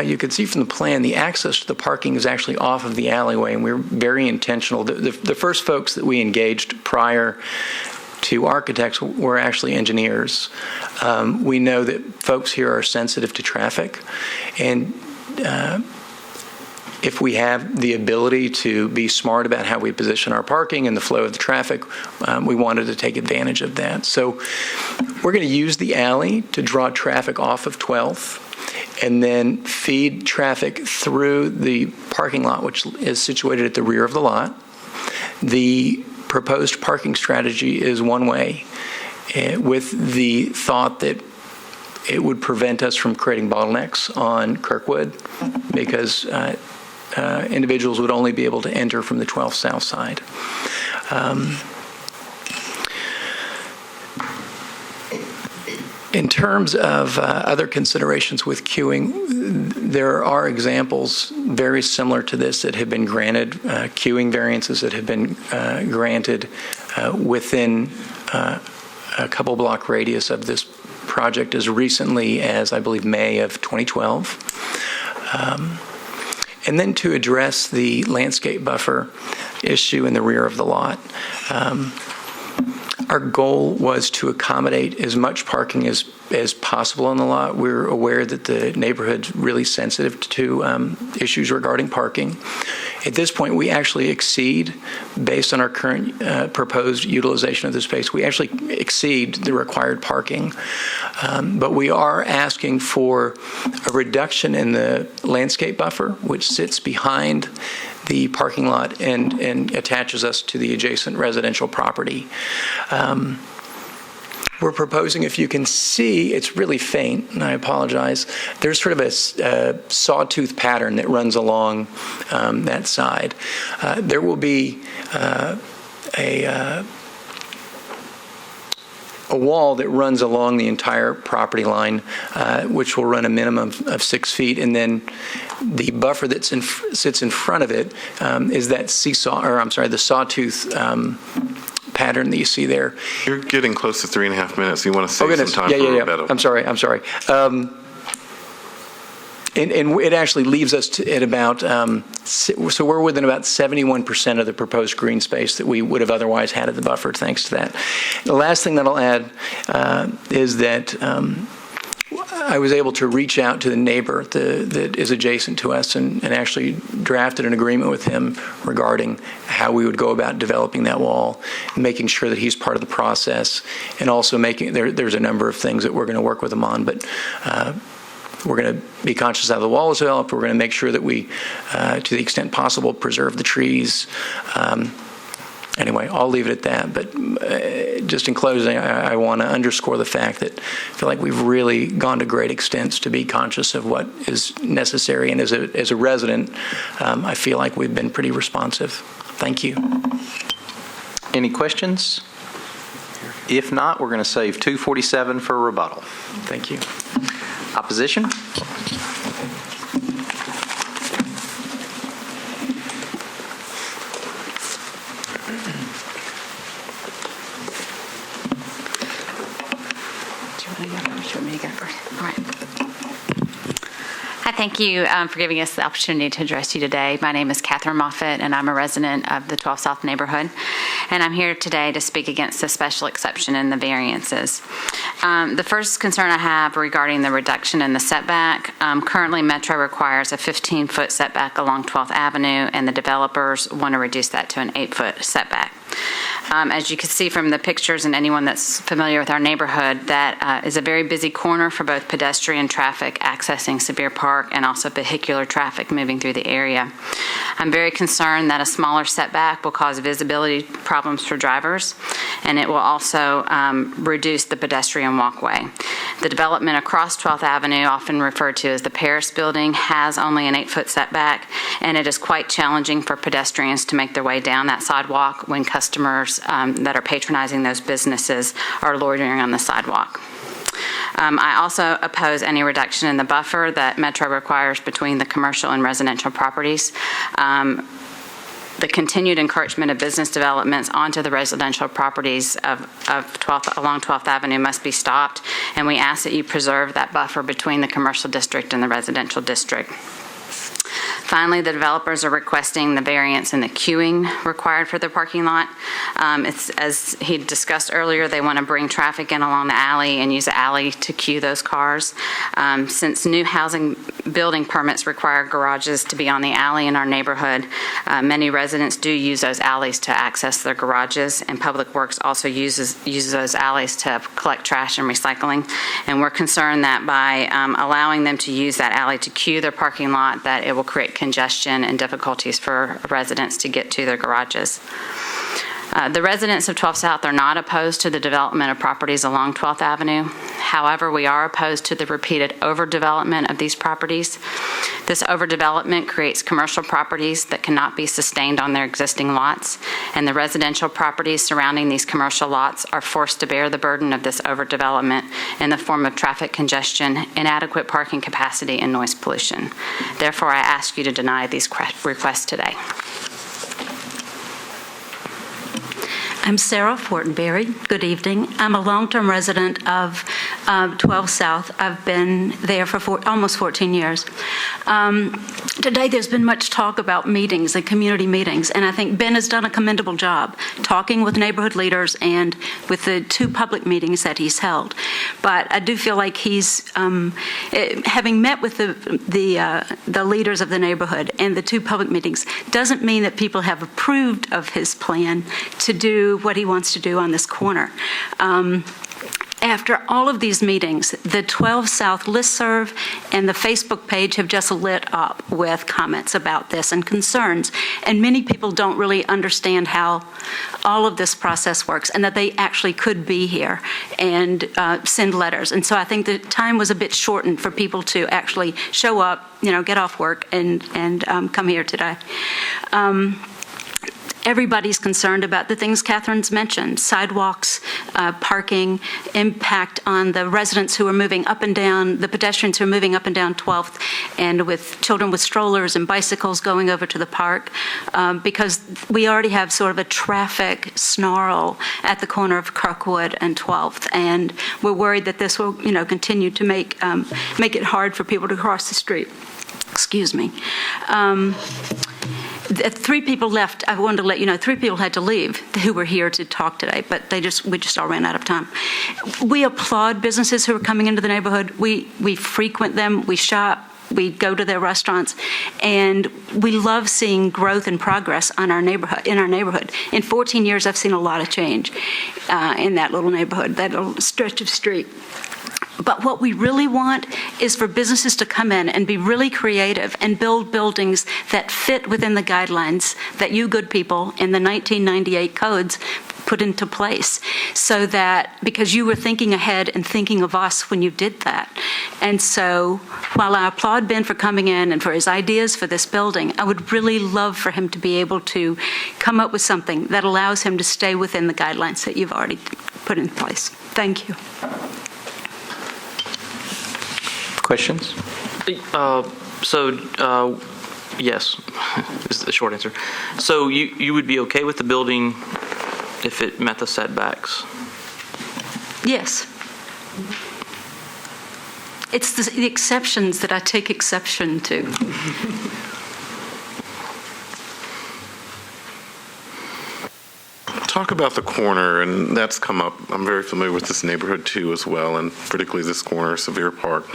you can see from the plan, the access to the parking is actually off of the alleyway, and we're very intentional. The first folks that we engaged prior to architects were actually engineers. We know that folks here are sensitive to traffic, and if we have the ability to be smart about how we position our parking and the flow of the traffic, we wanted to take advantage of that. So we're going to use the alley to draw traffic off of 12th and then feed traffic through the parking lot, which is situated at the rear of the lot. The proposed parking strategy is one way, with the thought that it would prevent us from creating bottlenecks on Kirkwood, because individuals would only be able to enter from the 12th South side. In terms of other considerations with queuing, there are examples very similar to this that have been granted, queuing variances that have been granted within a couple block radius of this project as recently as, I believe, May of 2012. And then to address the landscape buffer issue in the rear of the lot, our goal was to accommodate as much parking as possible on the lot. We're aware that the neighborhood's really sensitive to issues regarding parking. At this point, we actually exceed, based on our current proposed utilization of the space, we actually exceed the required parking. But we are asking for a reduction in the landscape buffer, which sits behind the parking lot and attaches us to the adjacent residential property. We're proposing, if you can see, it's really faint, and I apologize, there's sort of a sawtooth pattern that runs along that side. There will be a wall that runs along the entire property line, which will run a minimum of 6 feet, and then the buffer that sits in front of it is that the sawtooth pattern that you see there. You're getting close to 3.5 minutes. You want to save some time for Roberto. I'm sorry. And it actually leaves us at about, so we're within about 71% of the proposed green space that we would have otherwise had at the buffer, thanks to that. The last thing that I'll add is that I was able to reach out to the neighbor that is adjacent to us and actually drafted an agreement with him regarding how we would go about developing that wall, making sure that he's part of the process, and also there's a number of things that we're going to work with him on, but we're going to be conscious of how the wall is developed. We're going to make sure that we, to the extent possible, preserve the trees. Anyway, I'll leave it at that. But just in closing, I want to underscore the fact that I feel like we've really gone to great extents to be conscious of what is necessary. And as a resident, I feel like we've been pretty responsive. Thank you. Any questions? If not, we're going to save 247 for rebuttal. Thank you. Opposition? Hi, thank you for giving us the opportunity to address you today. My name is Catherine Moffitt, and I'm a resident of the 12 South neighborhood. And I'm here today to speak against the special exception and the variances. The first concern I have regarding the reduction in the setback, currently Metro requires a 15-foot setback along 12th Avenue, and the developers want to reduce that to an 8-foot setback. As you can see from the pictures, and anyone that's familiar with our neighborhood, that is a very busy corner for both pedestrian traffic accessing Sevier Park and also vehicular traffic moving through the area. I'm very concerned that a smaller setback will cause visibility problems for drivers, and it will also reduce the pedestrian walkway. The development across 12th Avenue, often referred to as the Paris Building, has only an 8-foot setback, and it is quite challenging for pedestrians to make their way down that sidewalk when customers that are patronizing those businesses are loitering on the sidewalk. I also oppose any reduction in the buffer that Metro requires between the commercial and residential properties. The continued encouragement of business developments onto the residential properties along 12th Avenue must be stopped, and we ask that you preserve that buffer between the commercial district and the residential district. Finally, the developers are requesting the variance in the queuing required for the parking lot. It's, as he discussed earlier, they want to bring traffic in along the alley and use the alley to queue those cars. Since new housing building permits require garages to be on the alley in our neighborhood, many residents do use those alleys to access their garages, and Public Works also uses those alleys to collect trash and recycling. And we're concerned that by allowing them to use that alley to queue their parking lot, that it will create congestion and difficulties for residents to get to their garages. The residents of 12 South are not opposed to the development of properties along 12th Avenue. However, we are opposed to the repeated overdevelopment of these properties. This overdevelopment creates commercial properties that cannot be sustained on their existing lots, and the residential properties surrounding these commercial lots are forced to bear the burden of this overdevelopment in the form of traffic congestion, inadequate parking capacity, and noise pollution. Therefore, I ask you to deny these requests today. I'm Sarah Fortenberry. Good evening. I'm a long-term resident of 12 South. I've been there for almost 14 years. Today there's been much talk about meetings and community meetings, and I think Ben has done a commendable job talking with neighborhood leaders and with the 2 public meetings that he's held. But I do feel like he's, having met with the leaders of the neighborhood and the 2 public meetings, doesn't mean that people have approved of his plan to do what he wants to do on this corner. After all of these meetings, the 12 South listserv and the Facebook page have just lit up with comments about this and concerns, and many people don't really understand how all of this process works and that they actually could be here and send letters. And so I think the time was a bit shortened for people to actually show up, get off work and come here today. Everybody's concerned about the things Catherine's mentioned: sidewalks, parking, impact on the residents who are moving up and down, the pedestrians who are moving up and down 12th, and with children with strollers and bicycles going over to the park, because we already have sort of a traffic snarl at the corner of Kirkwood and 12th, and we're worried that this will, continue to make it hard for people to cross the street. Excuse me. 3 people left. I wanted to let you know 3 people had to leave who were here to talk today, but we just all ran out of time. We applaud businesses who are coming into the neighborhood. We frequent them. We shop. We go to their restaurants, and we love seeing growth and progress in our neighborhood. In 14 years, I've seen a lot of change in that little neighborhood, that little stretch of street. But what we really want is for businesses to come in and be really creative and build buildings that fit within the guidelines that you good people in the 1998 codes put into place, so that, because you were thinking ahead and thinking of us when you did that. And so while I applaud Ben for coming in and for his ideas for this building, I would really love for him to be able to come up with something that allows him to stay within the guidelines that you've already put in place. Thank you. Questions? Yes, is the short answer. So you would be okay with the building if it met the setbacks? Yes. It's the exceptions that I take exception to. Talk about the corner, and that's come up. I'm very familiar with this neighborhood too as well, and particularly this corner, Sevier Park.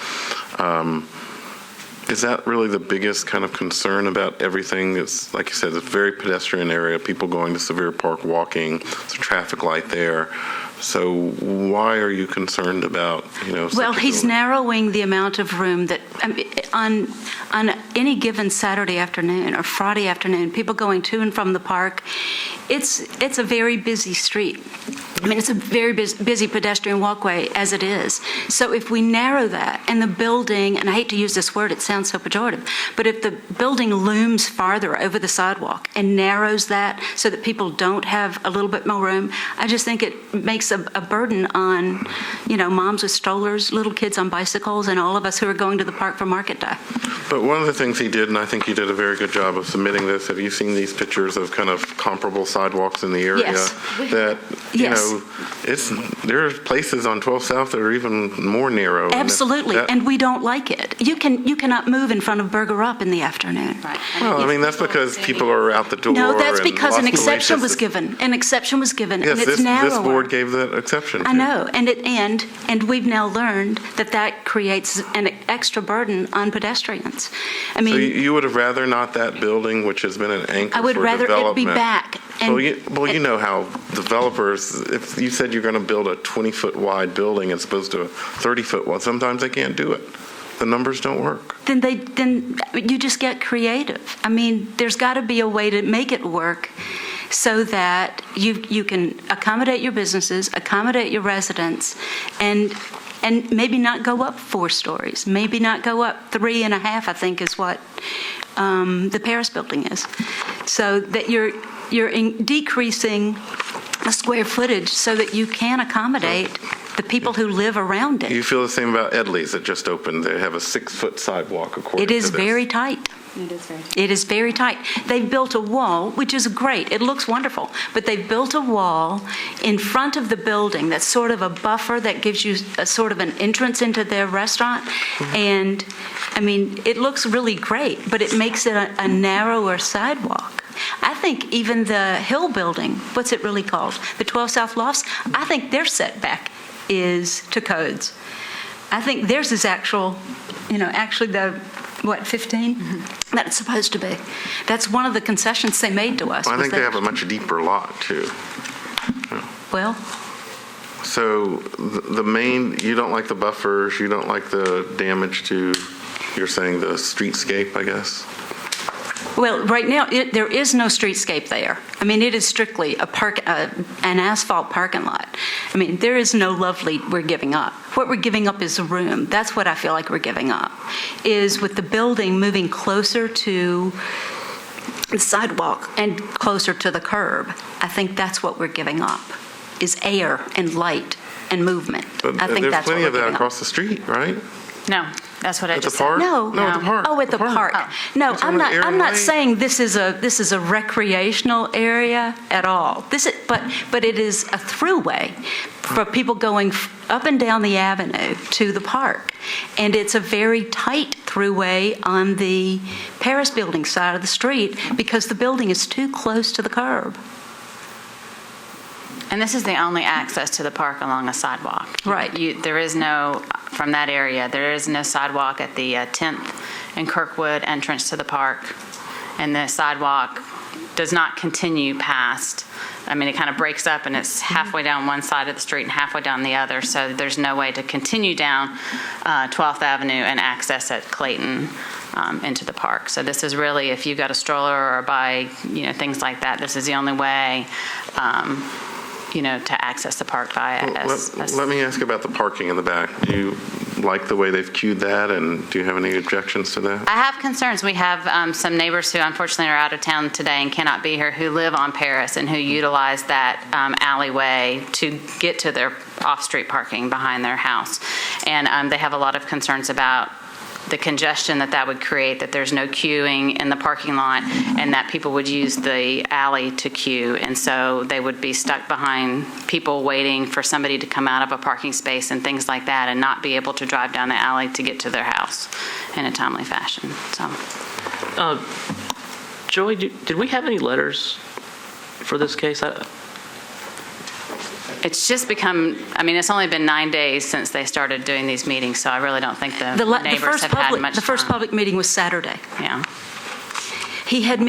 Is that really the biggest kind of concern about everything? It's, like you said, it's a very pedestrian area, people going to Sevier Park, walking, there's a traffic light there. So why are you concerned about, Well, he's narrowing the amount of room that, on any given Saturday afternoon or Friday afternoon, people going to and from the park, it's a very busy street. I mean, it's a very busy pedestrian walkway as it is. So if we narrow that and the building, and I hate to use this word, it sounds so pejorative, but if the building looms farther over the sidewalk and narrows that so that people don't have a little bit more room, I just think it makes a burden on, moms with strollers, little kids on bicycles, and all of us who are going to the park for market day. But one of the things he did, and I think he did a very good job of submitting this, have you seen these pictures of kind of comparable sidewalks in the area? Yes. That, there are places on 12 South that are even more narrow. Absolutely, and we don't like it. You cannot move in front of Burger Up in the afternoon. Right. Well, I mean, that's because people are out the door. No, that's because an exception was given. given. An exception was given, Yes, and it's narrower. this board gave that exception. I know, and we've now learned that creates an extra burden on pedestrians. I mean, so you would have rather not that building, which has been an anchor I would for rather development. it be back. Well, you know how developers, if you said you're going to build a 20-foot wide building as opposed to a 30-foot wide, sometimes they can't do it. The numbers don't work. Then you just get creative. I mean, there's got to be a way to make it work so that you can accommodate your businesses, accommodate your residents, and maybe not go up 4 stories, maybe not go up 3.5, I think is what the Paris building is. So that you're decreasing the square footage so that you can accommodate the people who live around it. You feel the same about Edley's that just opened. They have a 6-foot sidewalk according to It is this. very tight. It is very tight. They've built a wall, which is great. It looks wonderful. But they've built a wall in front of the building that's sort of a buffer that gives you a sort of an entrance into their restaurant. And, I mean, it looks really great, but it makes it a narrower sidewalk. I think even the Hill building, what's it really called? The 12 South Lofts, I think their setback is to codes. I think theirs is actually the 15? Mm-hmm. That it's supposed to be. That's one of the concessions they made to us. Well, I think they have a much deeper lot, too. Well. So the main, you don't like the buffers, you don't like the damage to, you're saying the streetscape, I guess? Well, right now, there is no streetscape there. I mean, it is strictly an asphalt parking lot. I mean, there is no lovely we're giving up. What we're giving up is room. That's what I feel like we're giving up, is with the building moving closer to the sidewalk and closer to the curb. I think that's what we're giving up, is air and light and movement. But I think there's that's plenty what of we're that giving across up. the street, right? No, that's what I At just the park? said. No, at the park. Oh, at the park. No, It's I'm on not. Aaron I'm not Lane. saying this is a recreational area at all. But it is a throughway for people going up and down the avenue to the park, and it's a very tight throughway on the Paris building side of the street because the building is too close to the curb. And this is the only access to the park along a sidewalk. Right. There is no, from that area, there is no sidewalk at the 10th and Kirkwood entrance to the park. And the sidewalk does not continue past. I mean, it kind of breaks up and it's halfway down one side of the street and halfway down the other, so there's no way to continue down 12th Avenue and access at Clayton into the park. So this is really, if you've got a stroller or a bike, things like that, this is the only way, to access the park via Let me ask about the parking in the back. Do you like the way they've queued that, and do you have any objections to that? I have concerns. We have some neighbors who unfortunately are out of town today and cannot be here, who live on Paris and who utilize that alleyway to get to their off-street parking behind their house. And they have a lot of concerns about the congestion that would create, that there's no queuing in the parking lot, and that people would use the alley to queue. And so they would be stuck behind people waiting for somebody to come out of a parking space and things like that, and not be able to drive down the alley to get to their house in a timely fashion. So, Joey, did we have any letters for this case? it's just become, it's only been 9 days since they started doing these meetings, so I really don't think the neighbors have had much time. The first public meeting was Saturday. Yeah. He had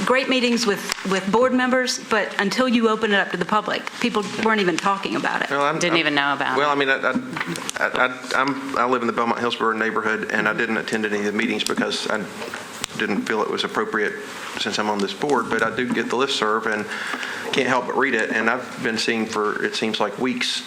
great meetings with board members, but until you open it up to the public, people weren't even talking about it. Didn't even know about it. Well, I live in the Belmont-Hillsborough neighborhood, and I didn't attend any of the meetings because I didn't feel it was appropriate since I'm on this board, but I do get the listserv and can't help but read it, and I've been seeing for, it seems like weeks,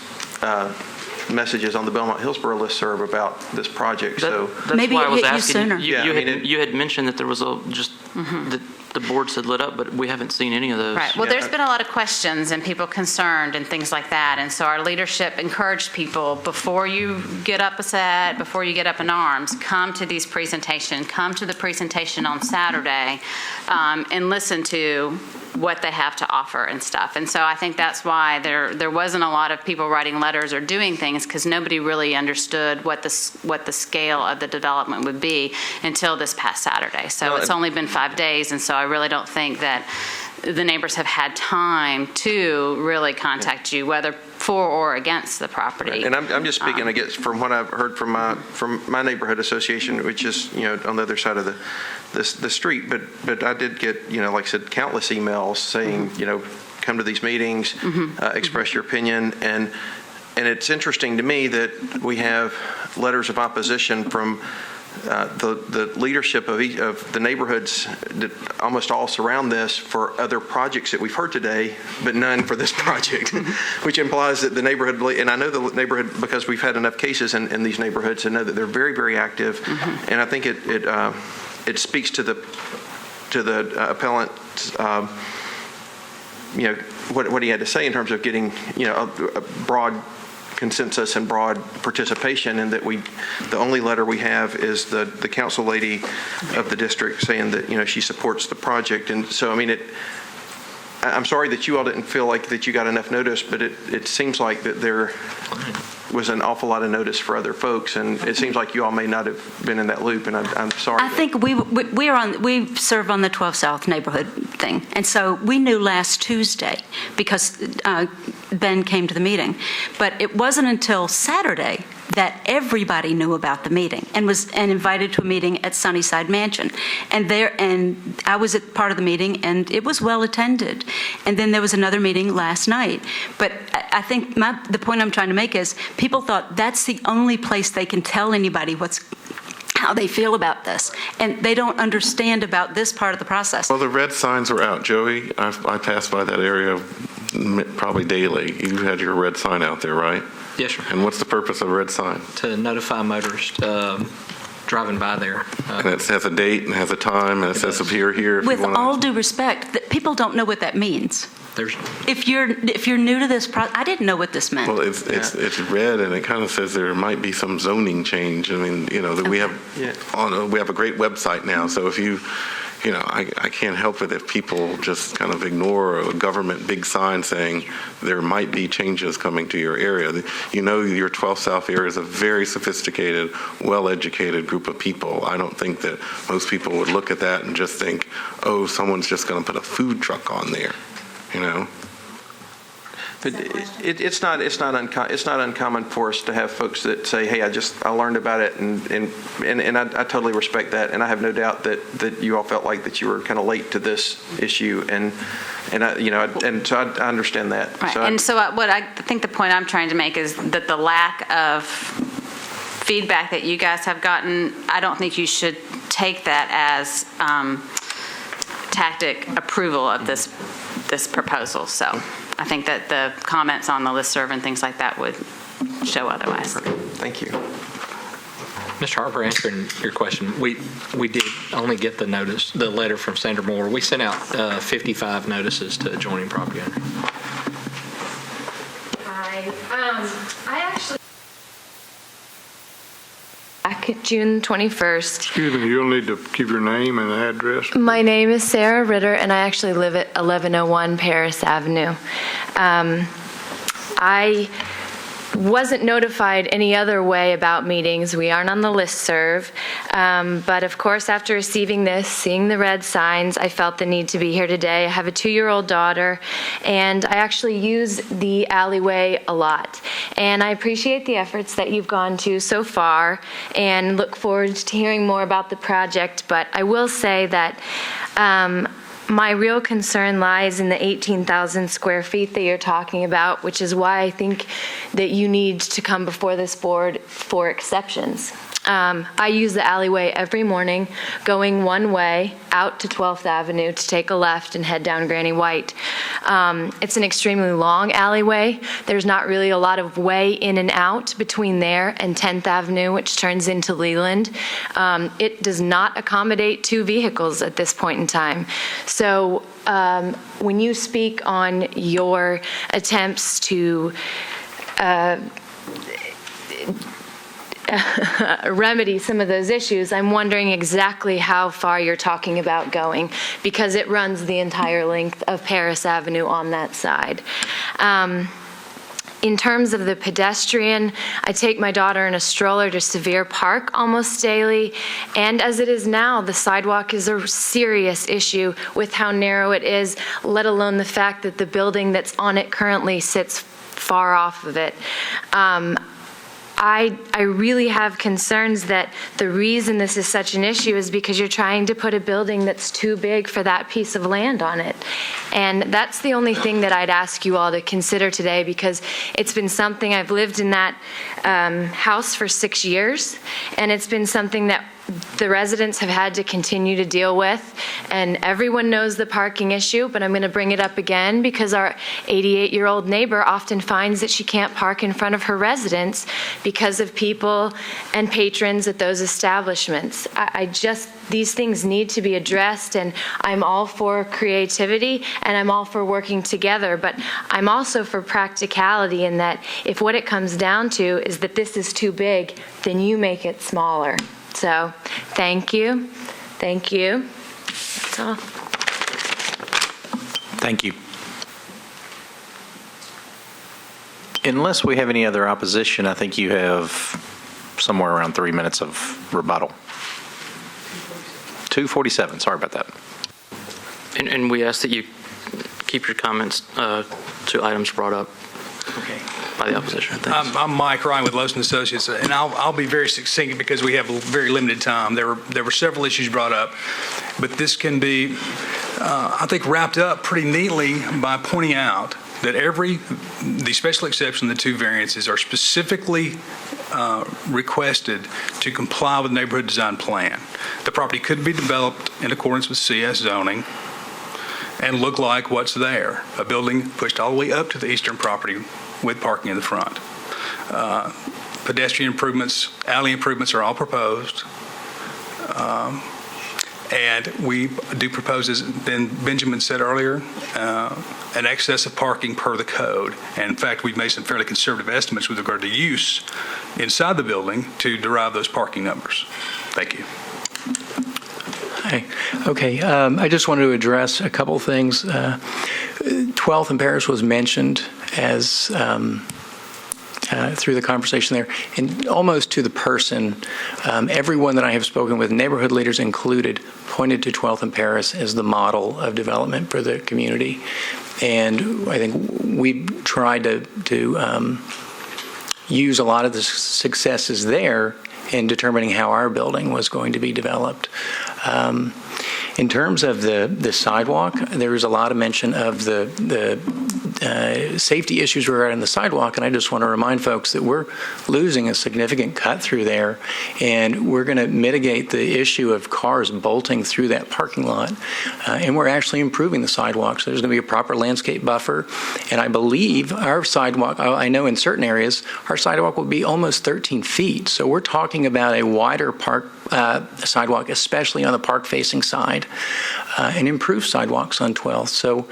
messages on the Belmont-Hillsborough listserv about this project. That's maybe why I was it hit you asking. sooner. You had mentioned that there was that the boards had lit up, but we haven't seen any of those. Right. Well, there's been a lot of questions and people concerned and things like that. And so our leadership encouraged people, before you get up a set, before you get up in arms, come to these presentations, come to the presentation on Saturday, and listen to what they have to offer and stuff. And so I think that's why there wasn't a lot of people writing letters or doing things, because nobody really understood what the scale of the development would be until this past Saturday. So it's only been 5 days, and so I really don't think that the neighbors have had time to really contact you, whether for or against the property. Right. And I'm just speaking, I guess, from what I've heard from my neighborhood association, which is on the other side of the street. But I did get like I said, countless emails saying come to these meetings, express your opinion, and it's interesting to me that we have letters of opposition from the leadership of the neighborhoods that almost all surround this for other projects that we've heard today, but none for this project, which implies that the neighborhood, and I know the neighborhood because we've had enough cases in these neighborhoods to know that they're very, very active, and I think it speaks to the appellant, what he had to say in terms of getting a broad consensus and broad participation, and that the only letter we have is the council lady of the district saying that she supports the project. And so I'm sorry that you all didn't feel like that you got enough notice, but it seems like that there was an awful lot of notice for other folks, and it seems like you all may not have been in that loop, and I'm sorry. I think we serve on the 12 South neighborhood thing, and so we knew last Tuesday because Ben came to the meeting, but it wasn't until Saturday that everybody knew about the meeting and was invited to a meeting at Sunnyside Mansion, and I was at part of the meeting, and it was well attended. And then there was another meeting last night. But I think the point I'm trying to make is people thought that's the only place they can tell anybody how they feel about this, and they don't understand about this part of the process. Well, the red signs were out, Joey. I passed by that area probably daily. You had your red sign out there, right? Yes, sir. And what's the purpose of a red sign? To notify motorists driving by there. And it has a date and has a time, and it says appear here. With all due respect, people don't know what that means. If you're new to this I didn't know what this meant. Well, it's red, and it kind of says there might be some zoning change. That we have a great website now. So if I can't help it if people just kind of ignore a government big sign saying there might be changes coming to your area. Your 12 South area is a very sophisticated, well-educated group of people. I don't think that most people would look at that and just think, oh, someone's just going to put a food truck on there. But it's not uncommon for us to have folks that say, "Hey, I learned about it," and I totally respect that, and I have no doubt that you all felt like that you were kind of late to this issue, and so I understand that. Right. So what I think the point I'm trying to make is that the lack of feedback that you guys have gotten, I don't think you should take that as tactic approval of this proposal. So I think that the comments on the listserv and things like that would show otherwise. Thank you. Mr. Harper, answering your question, we did only get the letter from Sandra Moore. We sent out 55 notices to adjoining property owners. I actually back June 21st. Excuse me, you'll need to give your name and address. My name is Sarah Ritter, and I actually live at 1101 Paris Avenue. I wasn't notified any other way about meetings. We aren't on the listserv. But of course, after receiving this, seeing the red signs, I felt the need to be here today. I have a 2-year-old daughter, and I actually use the alleyway a lot. And I appreciate the efforts that you've gone to so far and look forward to hearing more about the project. But I will say that my real concern lies in the 18,000 square feet that you're talking about, which is why I think that you need to come before this board for exceptions. I use the alleyway every morning, going one way out to 12th Avenue to take a left and head down Granny White. It's an extremely long alleyway. There's not really a lot of way in and out between there and 10th Avenue, which turns into Leland. It does not accommodate 2 vehicles at this point in time. So when you speak on your attempts to remedy some of those issues, I'm wondering exactly how far you're talking about going, because it runs the entire length of Paris Avenue on that side. In terms of the pedestrian, I take my daughter in a stroller to Sevier Park almost daily, and as it is now, the sidewalk is a serious issue with how narrow it is, let alone the fact that the building that's on it currently sits far off of it. I really have concerns that the reason this is such an issue is because you're trying to put a building that's too big for that piece of land on it. And that's the only thing that I'd ask you all to consider today, because it's been something I've lived in that house for 6 years, and it's been something that the residents have had to continue to deal with, and everyone knows the parking issue, but I'm going to bring it up again because our 88-year-old neighbor often finds that she can't park in front of her residence because of people and patrons at those establishments. These things need to be addressed, and I'm all for creativity and I'm all for working together, but I'm also for practicality in that if what it comes down to is that this is too big, then you make it smaller. So, thank you. Thank you. That's all. Thank you. Unless we have any other opposition, I think you have somewhere around 3 minutes of rebuttal. 2:47, sorry about that. And we ask that you keep your comments to items brought up by the opposition. I'm Mike Ryan with Lowson Associates, and I'll be very succinct because we have very limited time. There were several issues brought up, but this can be, I think, wrapped up pretty neatly by pointing out that the special exception, the 2 variances, are specifically requested to comply with the neighborhood design plan. The property could be developed in accordance with CS zoning and look like what's there, a building pushed all the way up to the eastern property with parking in the front. Pedestrian improvements, alley improvements are all proposed. And we do propose, as Benjamin said earlier, an excess of parking per the code. And in fact, we've made some fairly conservative estimates with regard to use inside the building to derive those parking numbers. Thank you. Hi. Okay. I just wanted to address a couple things. 12th and Paris was mentioned as through the conversation there. And almost to the person, everyone that I have spoken with, neighborhood leaders included, pointed to 12th and Paris as the model of development for the community. And I think we tried to use a lot of the successes there in determining how our building was going to be developed. In terms of the sidewalk, there was a lot of mention of the safety issues regarding the sidewalk, and I just want to remind folks that we're losing a significant cut through there, and we're going to mitigate the issue of cars bolting through that parking lot, and we're actually improving the sidewalk. So there's going to be a proper landscape buffer, and I believe our sidewalk, I know in certain areas, our sidewalk will be almost 13 feet. So we're talking about a wider sidewalk, especially on the park-facing side, and improved sidewalks on 12th. So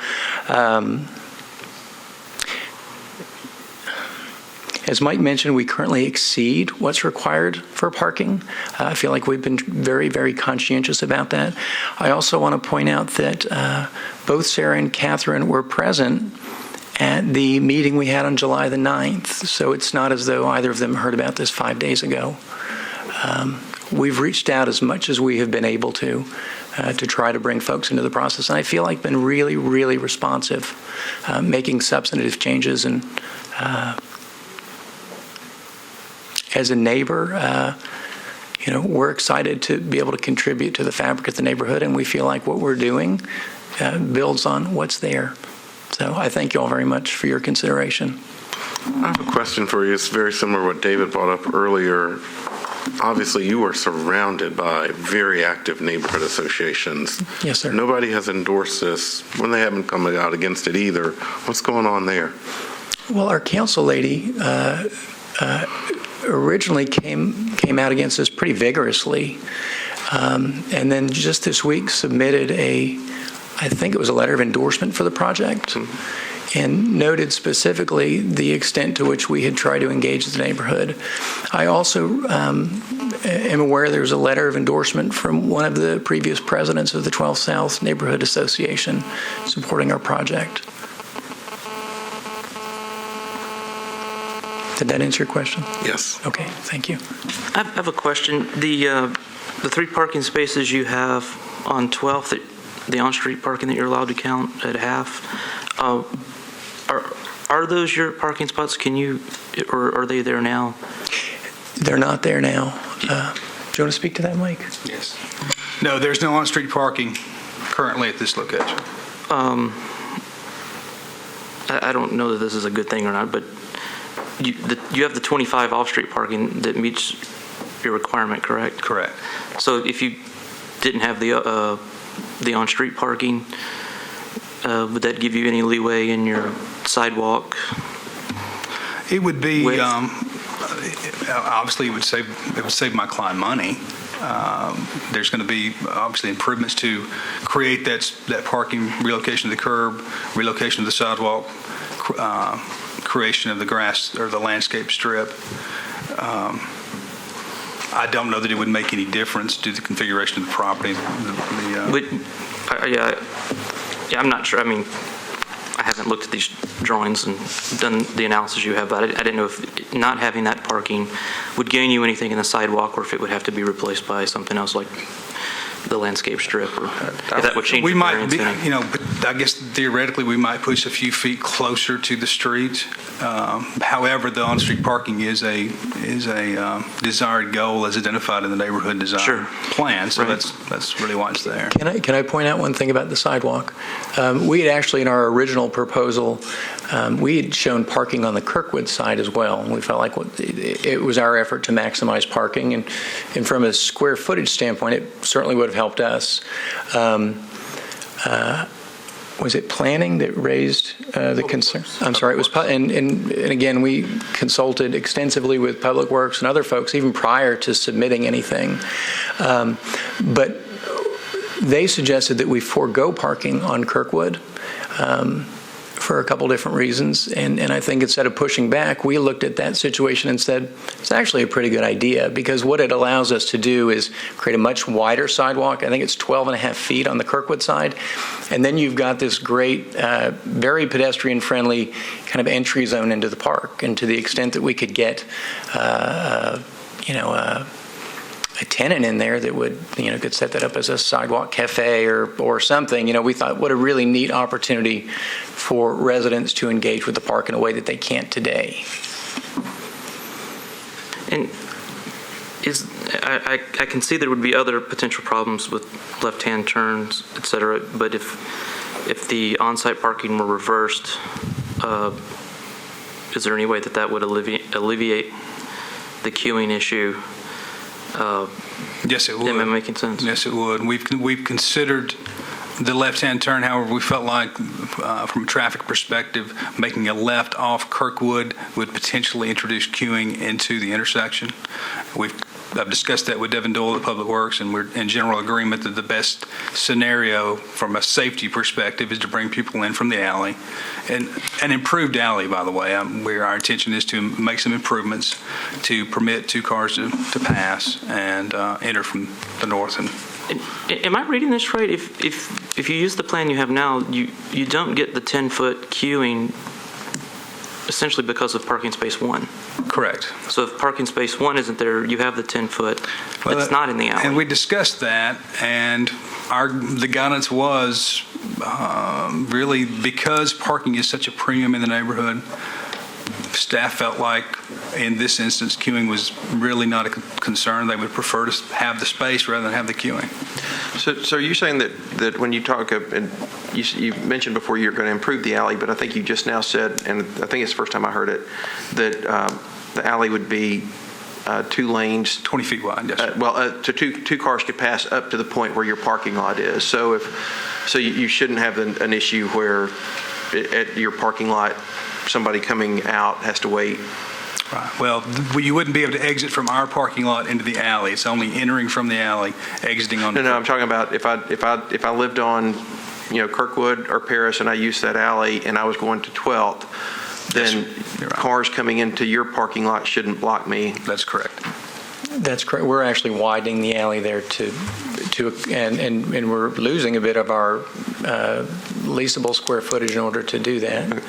as Mike mentioned, we currently exceed what's required for parking. I feel like we've been very, very conscientious about that. I also want to point out that both Sarah and Catherine were present at the meeting we had on July the 9th, so it's not as though either of them heard about this 5 days ago. We've reached out as much as we have been able to try to bring folks into the process, and I feel like been really, really responsive, making substantive changes. And as a neighbor, we're excited to be able to contribute to the fabric of the neighborhood, and we feel like what we're doing builds on what's there. So I thank you all very much for your consideration. I have a question for you. It's very similar to what David brought up earlier. Obviously, you are surrounded by very active neighborhood associations. Yes, sir. Nobody has endorsed this when they haven't come out against it either. What's going on there? Well, our council lady originally came out against this pretty vigorously, and then just this week submitted I think it was a letter of endorsement for the project, and noted specifically the extent to which we had tried to engage the neighborhood. I also am aware there's a letter of endorsement from one of the previous presidents of the 12th South Neighborhood Association supporting our project. Did that answer your question? Yes. Okay, thank you. I have a question. The 3 parking spaces you have on 12th, the on-street parking that you're allowed to count at half, are those your parking spots? Or are they there now? They're not there now. Do you want to speak to that, Mike? Yes. No, there's no on-street parking currently at this location. I don't know that this is a good thing or not, but you have the 25 off-street parking that meets your requirement, correct? Correct. So if you didn't have the on-street parking, would that give you any leeway in your sidewalk? It would be obviously it would save my client money. There's going to be obviously improvements to create that parking, relocation of the curb, relocation of the sidewalk, creation of the grass or the landscape strip. I don't know that it would make any difference to the configuration of the property. I'm not sure. I mean, I haven't looked at these drawings and done the analysis you have, but I didn't know if not having that parking would gain you anything in the sidewalk, or if it would have to be replaced by something else like the landscape strip, or if that would change. We your might, variance but I guess theoretically we might push a few feet closer to the street. However, the on-street parking is a desired goal as identified in the neighborhood design plan. So that's really why it's there. Can I point out one thing about the sidewalk? We had actually, in our original proposal, we had shown parking on the Kirkwood side as well. And we felt like it was our effort to maximize parking. And from a square footage standpoint, it certainly would have helped us. Was it planning that raised the concern? I'm sorry, it was, and again, we consulted extensively with Public Works and other folks even prior to submitting anything. But they suggested that we forego parking on Kirkwood for a couple different reasons. And I think instead of pushing back, we looked at that situation and said, it's actually a pretty good idea, because what it allows us to do is create a much wider sidewalk. I think it's 12 and a half feet on the Kirkwood side. And then you've got this great, very pedestrian-friendly kind of entry zone into the park. And to the extent that we could get, a tenant in there that would, could set that up as a sidewalk cafe or something. We thought, what a really neat opportunity for residents to engage with the park in a way that they can't today. And I can see there would be other potential problems with left-hand turns, et cetera, but if the on-site parking were reversed, is there any way that would alleviate the queuing issue? Yes, it would. Am I making sense? Yes, it would. We've considered the left-hand turn. However, we felt like, from a traffic perspective, making a left off Kirkwood would potentially introduce queuing into the intersection. I've discussed that with Devin Doyle at Public Works, and we're in general agreement that the best scenario from a safety perspective is to bring people in from the alley. And an improved alley, by the way, where our intention is to make some improvements to permit two cars to pass and enter from the north. Am I reading this right? If you use the plan you have now, you don't get the 10-foot queuing essentially because of parking space 1. Correct. So if parking space 1 isn't there, you have the 10-foot that's not in the alley. And we discussed that, and the guidance was really because parking is such a premium in the neighborhood, staff felt like in this instance queuing was really not a concern. They would prefer to have the space rather than have the queuing. So are you saying that when you talk, and you mentioned before you're going to improve the alley, but I think you just now said, and I think it's the first time I heard it, that the alley would be 2 lanes, 20 feet wide. Yes. So two cars could pass up to the point where your parking lot is. So you shouldn't have an issue where at your parking lot somebody coming out has to wait. Right. Well, you wouldn't be able to exit from our parking lot into the alley. It's only entering from the alley, exiting on. No, I'm talking about if I lived on, Kirkwood or Paris, and I used that alley, and I was going to 12th, then cars coming into your parking lot shouldn't block me. That's correct. That's correct. We're actually widening the alley there and we're losing a bit of our leasable square footage in order to do that.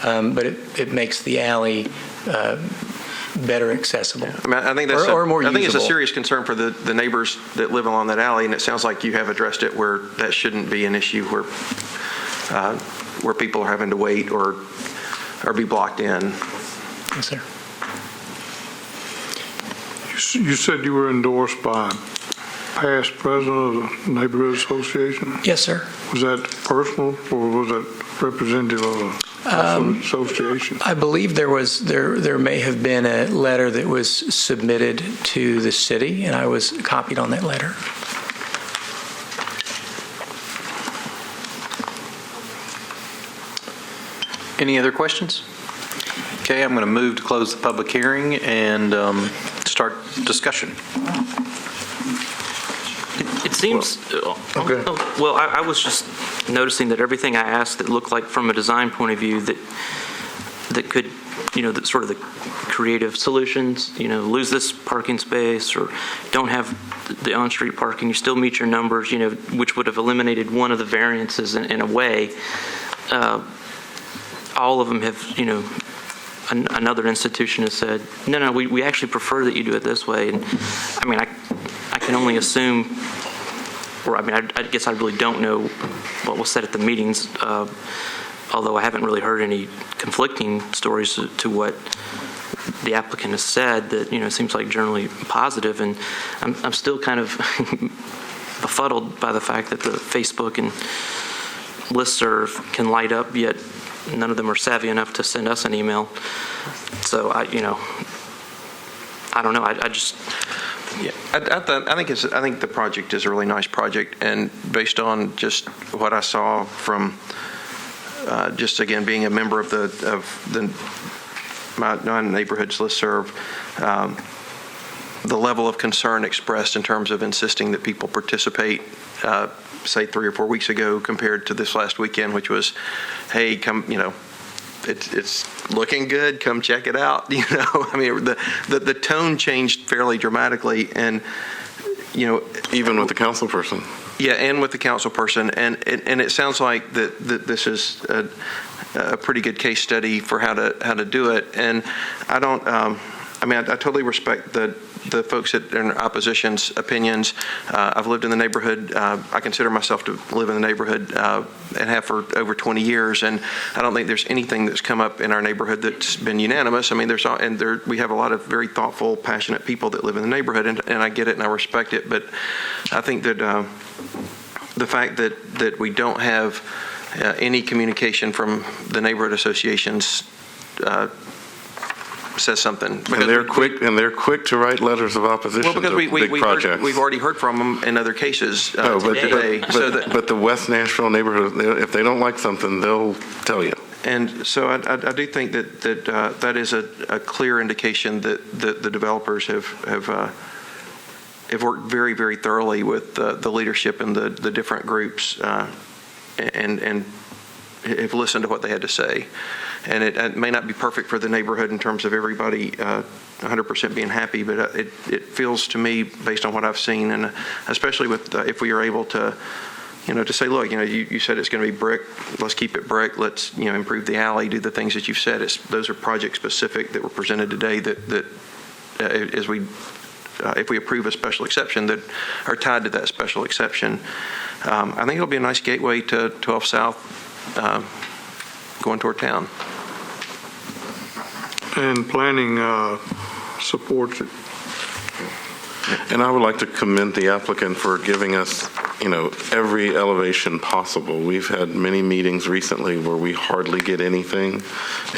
But it makes the alley better accessible. I think that's or more usable. I think it's a serious concern for the neighbors that live along that alley, and it sounds like you have addressed it where that shouldn't be an issue where people are having to wait or be blocked in. Yes, sir. You said you were endorsed by past president of the neighborhood association? Yes, sir. Was that personal, or was that representative of the association? I believe there may have been a letter that was submitted to the city, and I was copied on that letter. Any other questions? Okay, I'm going to move to close the public hearing and start discussion. It seems, Okay. well, I was just noticing that everything I asked that looked like from a design point of view that could, that sort of the creative solutions, lose this parking space or don't have the on-street parking, you still meet your numbers, which would have eliminated one of the variances in a way. All of them have, another institution has said, no, we actually prefer that you do it this way. And I can only assume, or I guess I really don't know what was said at the meetings, although I haven't really heard any conflicting stories to what the applicant has said that, it seems like generally positive. And I'm still kind of befuddled by the fact that the Facebook and listserv can light up, yet none of them are savvy enough to send us an email. So I don't know. I just. Yeah, I think the project is a really nice project, and based on just what I saw from, just again being a member of my neighborhood's listserv, the level of concern expressed in terms of insisting that people participate, say 3 or 4 weeks ago compared to this last weekend, which was, hey, come, it's looking good. Come check it out. I mean, the tone changed fairly dramatically, and even with the council person. Yeah, and with the council person, and it sounds like that this is a pretty good case study for how to do it. And I don't. I totally respect the folks that are in opposition's opinions. I've lived in the neighborhood. I consider myself to live in the neighborhood and have for over 20 years. And I don't think there's anything that's come up in our neighborhood that's been unanimous. I mean, we have a lot of very thoughtful, passionate people that live in the neighborhood, and I get it and I respect it. But I think that the fact that we don't have any communication from the neighborhood associations says something. And they're quick to write letters of opposition to big projects. We've already heard from them in other cases today. But the West Nashville neighborhood, if they don't like something, they'll tell you. And so I do think that is a clear indication that the developers have worked very, very thoroughly with the leadership and the different groups and have listened to what they had to say. And it may not be perfect for the neighborhood in terms of everybody 100% being happy, but it feels to me, based on what I've seen, and especially with if we are able to, to say, look, you said it's going to be brick, let's keep it brick, let's improve the alley, do the things that you've said. Those are project specific that were presented today that if we approve a special exception that are tied to that special exception, I think it'll be a nice gateway to 12 South going toward town. And planning supports it. And I would like to commend the applicant for giving us, every elevation possible. We've had many meetings recently where we hardly get anything,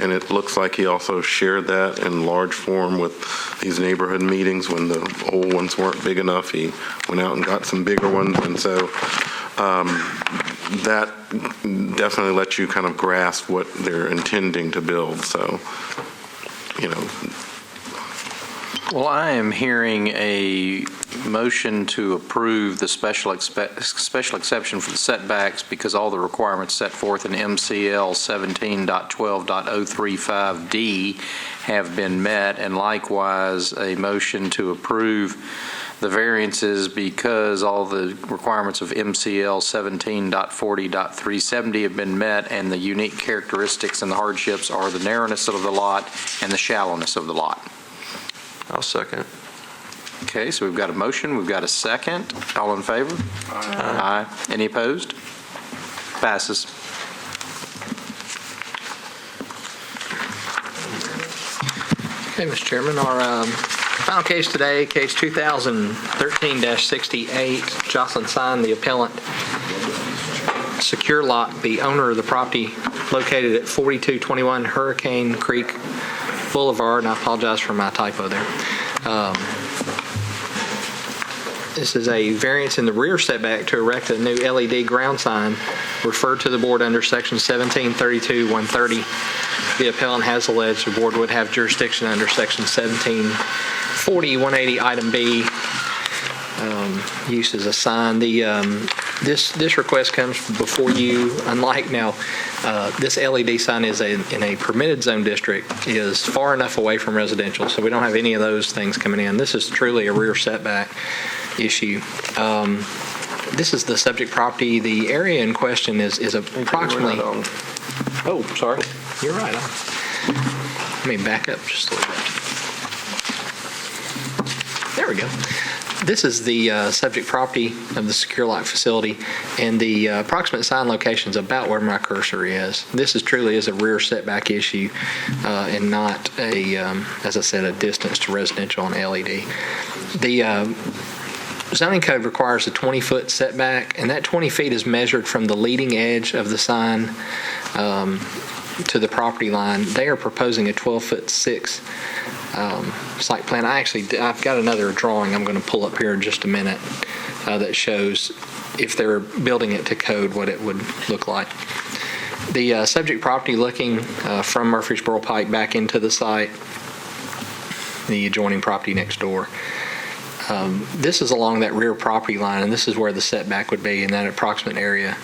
and it looks like he also shared that in large form with these neighborhood meetings when the old ones weren't big enough. He went out and got some bigger ones, and so that definitely lets you kind of grasp what they're intending to build. So, Well, I am hearing a motion to approve the special exception for the setbacks because all the requirements set forth in MCL 17.12.035D have been met, and likewise a motion to approve the variances because all the requirements of MCL 17.40.370 have been met, and the unique characteristics and the hardships are the narrowness of the lot and the shallowness of the lot. I'll second. Okay, so we've got a motion, we've got a second. All in favor? Aye. Any opposed? Passes. Okay, Mr. Chairman, our final case today, case 2013-68, Jocelyn Sign, the appellant, Secure Lot, the owner of the property located at 4221 Hurricane Creek Boulevard, and I apologize for my typo there. This is a variance in the rear setback to erect a new LED ground sign referred to the board under section 1732-130. The appellant has alleged the board would have jurisdiction under section 1740-180 item B, use as a sign. This request comes before you. Unlike now, this LED sign is in a permitted zone district, is far enough away from residential, so we don't have any of those things coming in. This is truly a rear setback issue. This is the subject property. The area in question is approximately. Oh, sorry. You're right. Let me back up just a little bit. There we go. This is the subject property of the Secure Lot facility, and the approximate sign location is about where my cursor is. This truly is a rear setback issue and not as I said, a distance to residential on LED. The zoning code requires a 20-foot setback, and that 20 feet is measured from the leading edge of the sign to the property line. They are proposing a 12-foot-6 site plan. I've got another drawing I'm going to pull up here in just a minute that shows if they're building it to code what it would look like. The subject property looking from Murfreesboro Pike back into the site, the adjoining property next door. This is along that rear property line, and this is where the setback would be in that approximate area.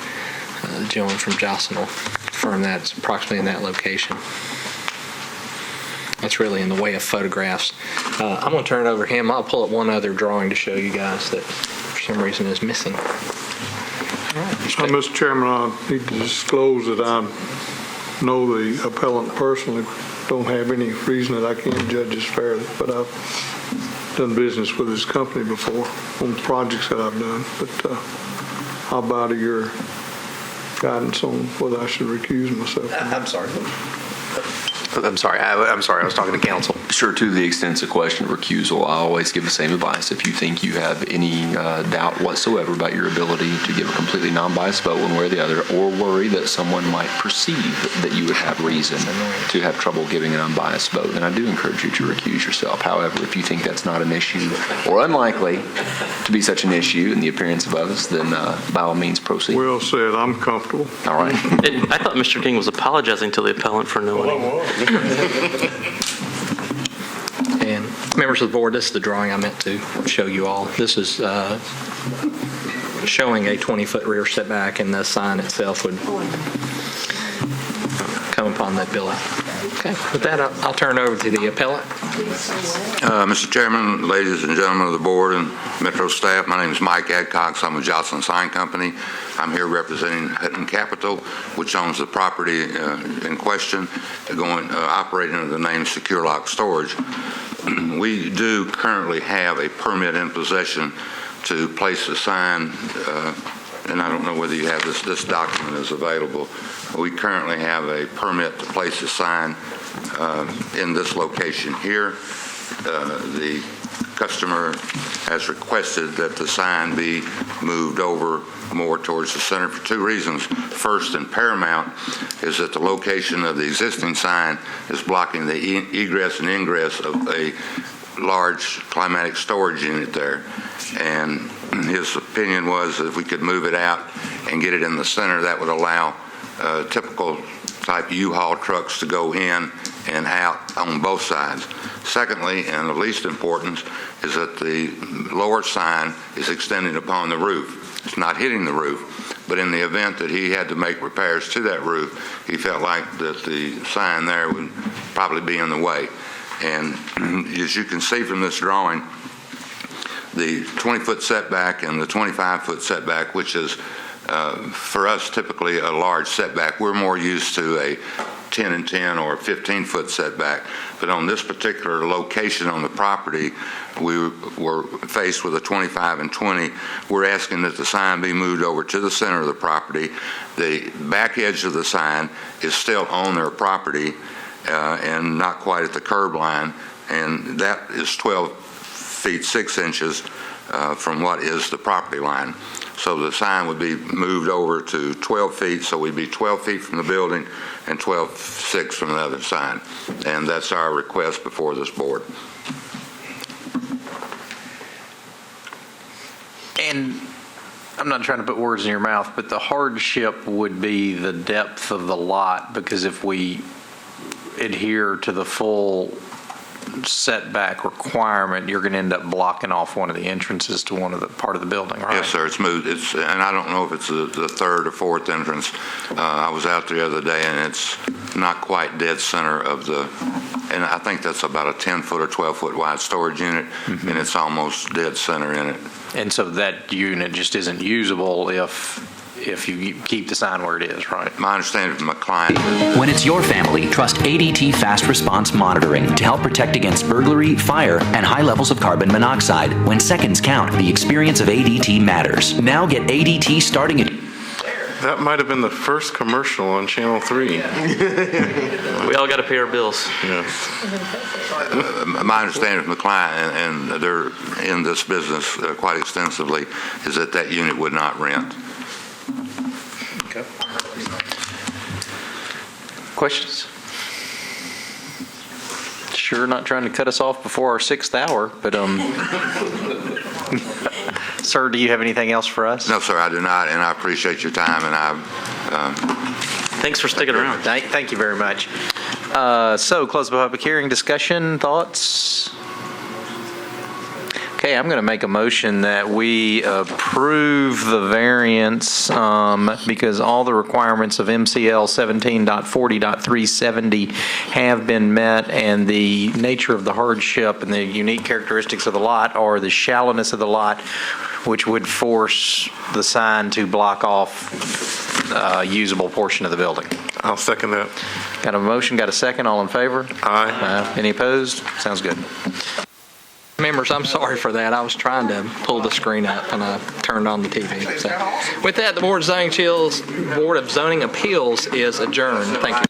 The gentleman from Jocelyn will confirm that. It's approximately in that location. That's really in the way of photographs. I'm going to turn it over to him. I'll pull up one other drawing to show you guys that for some reason is missing. Mr. Chairman, I need to disclose that I know the appellant personally. Don't have any reason that I can't judge this fairly, but I've done business with this company before on projects that I've done. But I'll bow to your guidance on whether I should recuse myself. I'm sorry. I'm sorry. I was talking to counsel. Sure, to the extent it's a question of recusal, I always give the same advice. If you think you have any doubt whatsoever about your ability to give a completely non-biased vote one way or the other, or worry that someone might perceive that you would have reason to have trouble giving an unbiased vote, then I do encourage you to recuse yourself. However, if you think that's not an issue or unlikely to be such an issue in the appearance of others, then by all means proceed. Well said. I'm comfortable. All right. I thought Mr. King was apologizing to the appellant for knowing. And members of the board, this is the drawing I meant to show you all. This is showing a 20-foot rear setback, and the sign itself would come upon that building. Okay, with that, I'll turn it over to the appellant. Mr. Chairman, ladies and gentlemen of the board and Metro staff, my name is Mike Adcox. I'm with Jocelyn Sign Company. I'm here representing Hutton Capital, which owns the property in question, operating under the name Secure Lock Storage. We do currently have a permit in possession to place a sign, and I don't know whether you have this document is available. We currently have a permit to place a sign in this location here. The customer has requested that the sign be moved over more towards the center for two reasons. First and paramount is that the location of the existing sign is blocking the egress and ingress of a large climatic storage unit there. And his opinion was that if we could move it out and get it in the center, that would allow typical type U-Haul trucks to go in and out on both sides. Secondly, and of least importance, is that the lower sign is extending upon the roof. It's not hitting the roof, but in the event that he had to make repairs to that roof, he felt like that the sign there would probably be in the way. And as you can see from this drawing, the 20-foot setback and the 25-foot setback, which is for us typically a large setback. We're more used to a 10 and 10 or 15-foot setback. But on this particular location on the property, we were faced with a 25 and 20. We're asking that the sign be moved over to the center of the property. The back edge of the sign is still on their property and not quite at the curb line, and that is 12 feet 6 inches from what is the property line. So the sign would be moved over to 12 feet, so we'd be 12 feet from the building and 12.6 from the other side. And that's our request before this board. And I'm not trying to put words in your mouth, but the hardship would be the depth of the lot, because if we adhere to the full setback requirement, you're going to end up blocking off one of the entrances to one of the part of the building, right? Yes, sir. It's moved. And I don't know if it's the third or fourth entrance. I was out there the other day, and it's not quite dead center of the. And I think that's about a 10-foot or 12-foot wide storage unit, and it's almost dead center in it. And so that unit just isn't usable if you keep the sign where it is, right? My understanding from my client. When it's your family, trust ADT Fast Response Monitoring to help protect against burglary, fire, and high levels of carbon monoxide. When seconds count, the experience of ADT matters. Now get ADT starting at... That might have been the first commercial on Channel 3. We all got to pay our bills. Yes. My understanding from the client, and they're in this business quite extensively, is that unit would not rent. Okay. Questions? Sure, not trying to cut us off before our 6th hour, but sir, do you have anything else for us? No, sir, I do not, and I appreciate your time, and thanks for sticking around. Thank you very much. So, close the public hearing. Discussion, thoughts? Okay, I'm going to make a motion that we approve the variance because all the requirements of MCL 17.40.370 have been met, and the nature of the hardship and the unique characteristics of the lot are the shallowness of the lot, which would force the sign to block off a usable portion of the building. I'll second that. Got a motion, got a second, all in favor? Aye. Any opposed? Sounds good. Members, I'm sorry for that. I was trying to pull the screen up and I turned on the TV. So, with that, the Board of Zoning Appeals is adjourned. Thank you.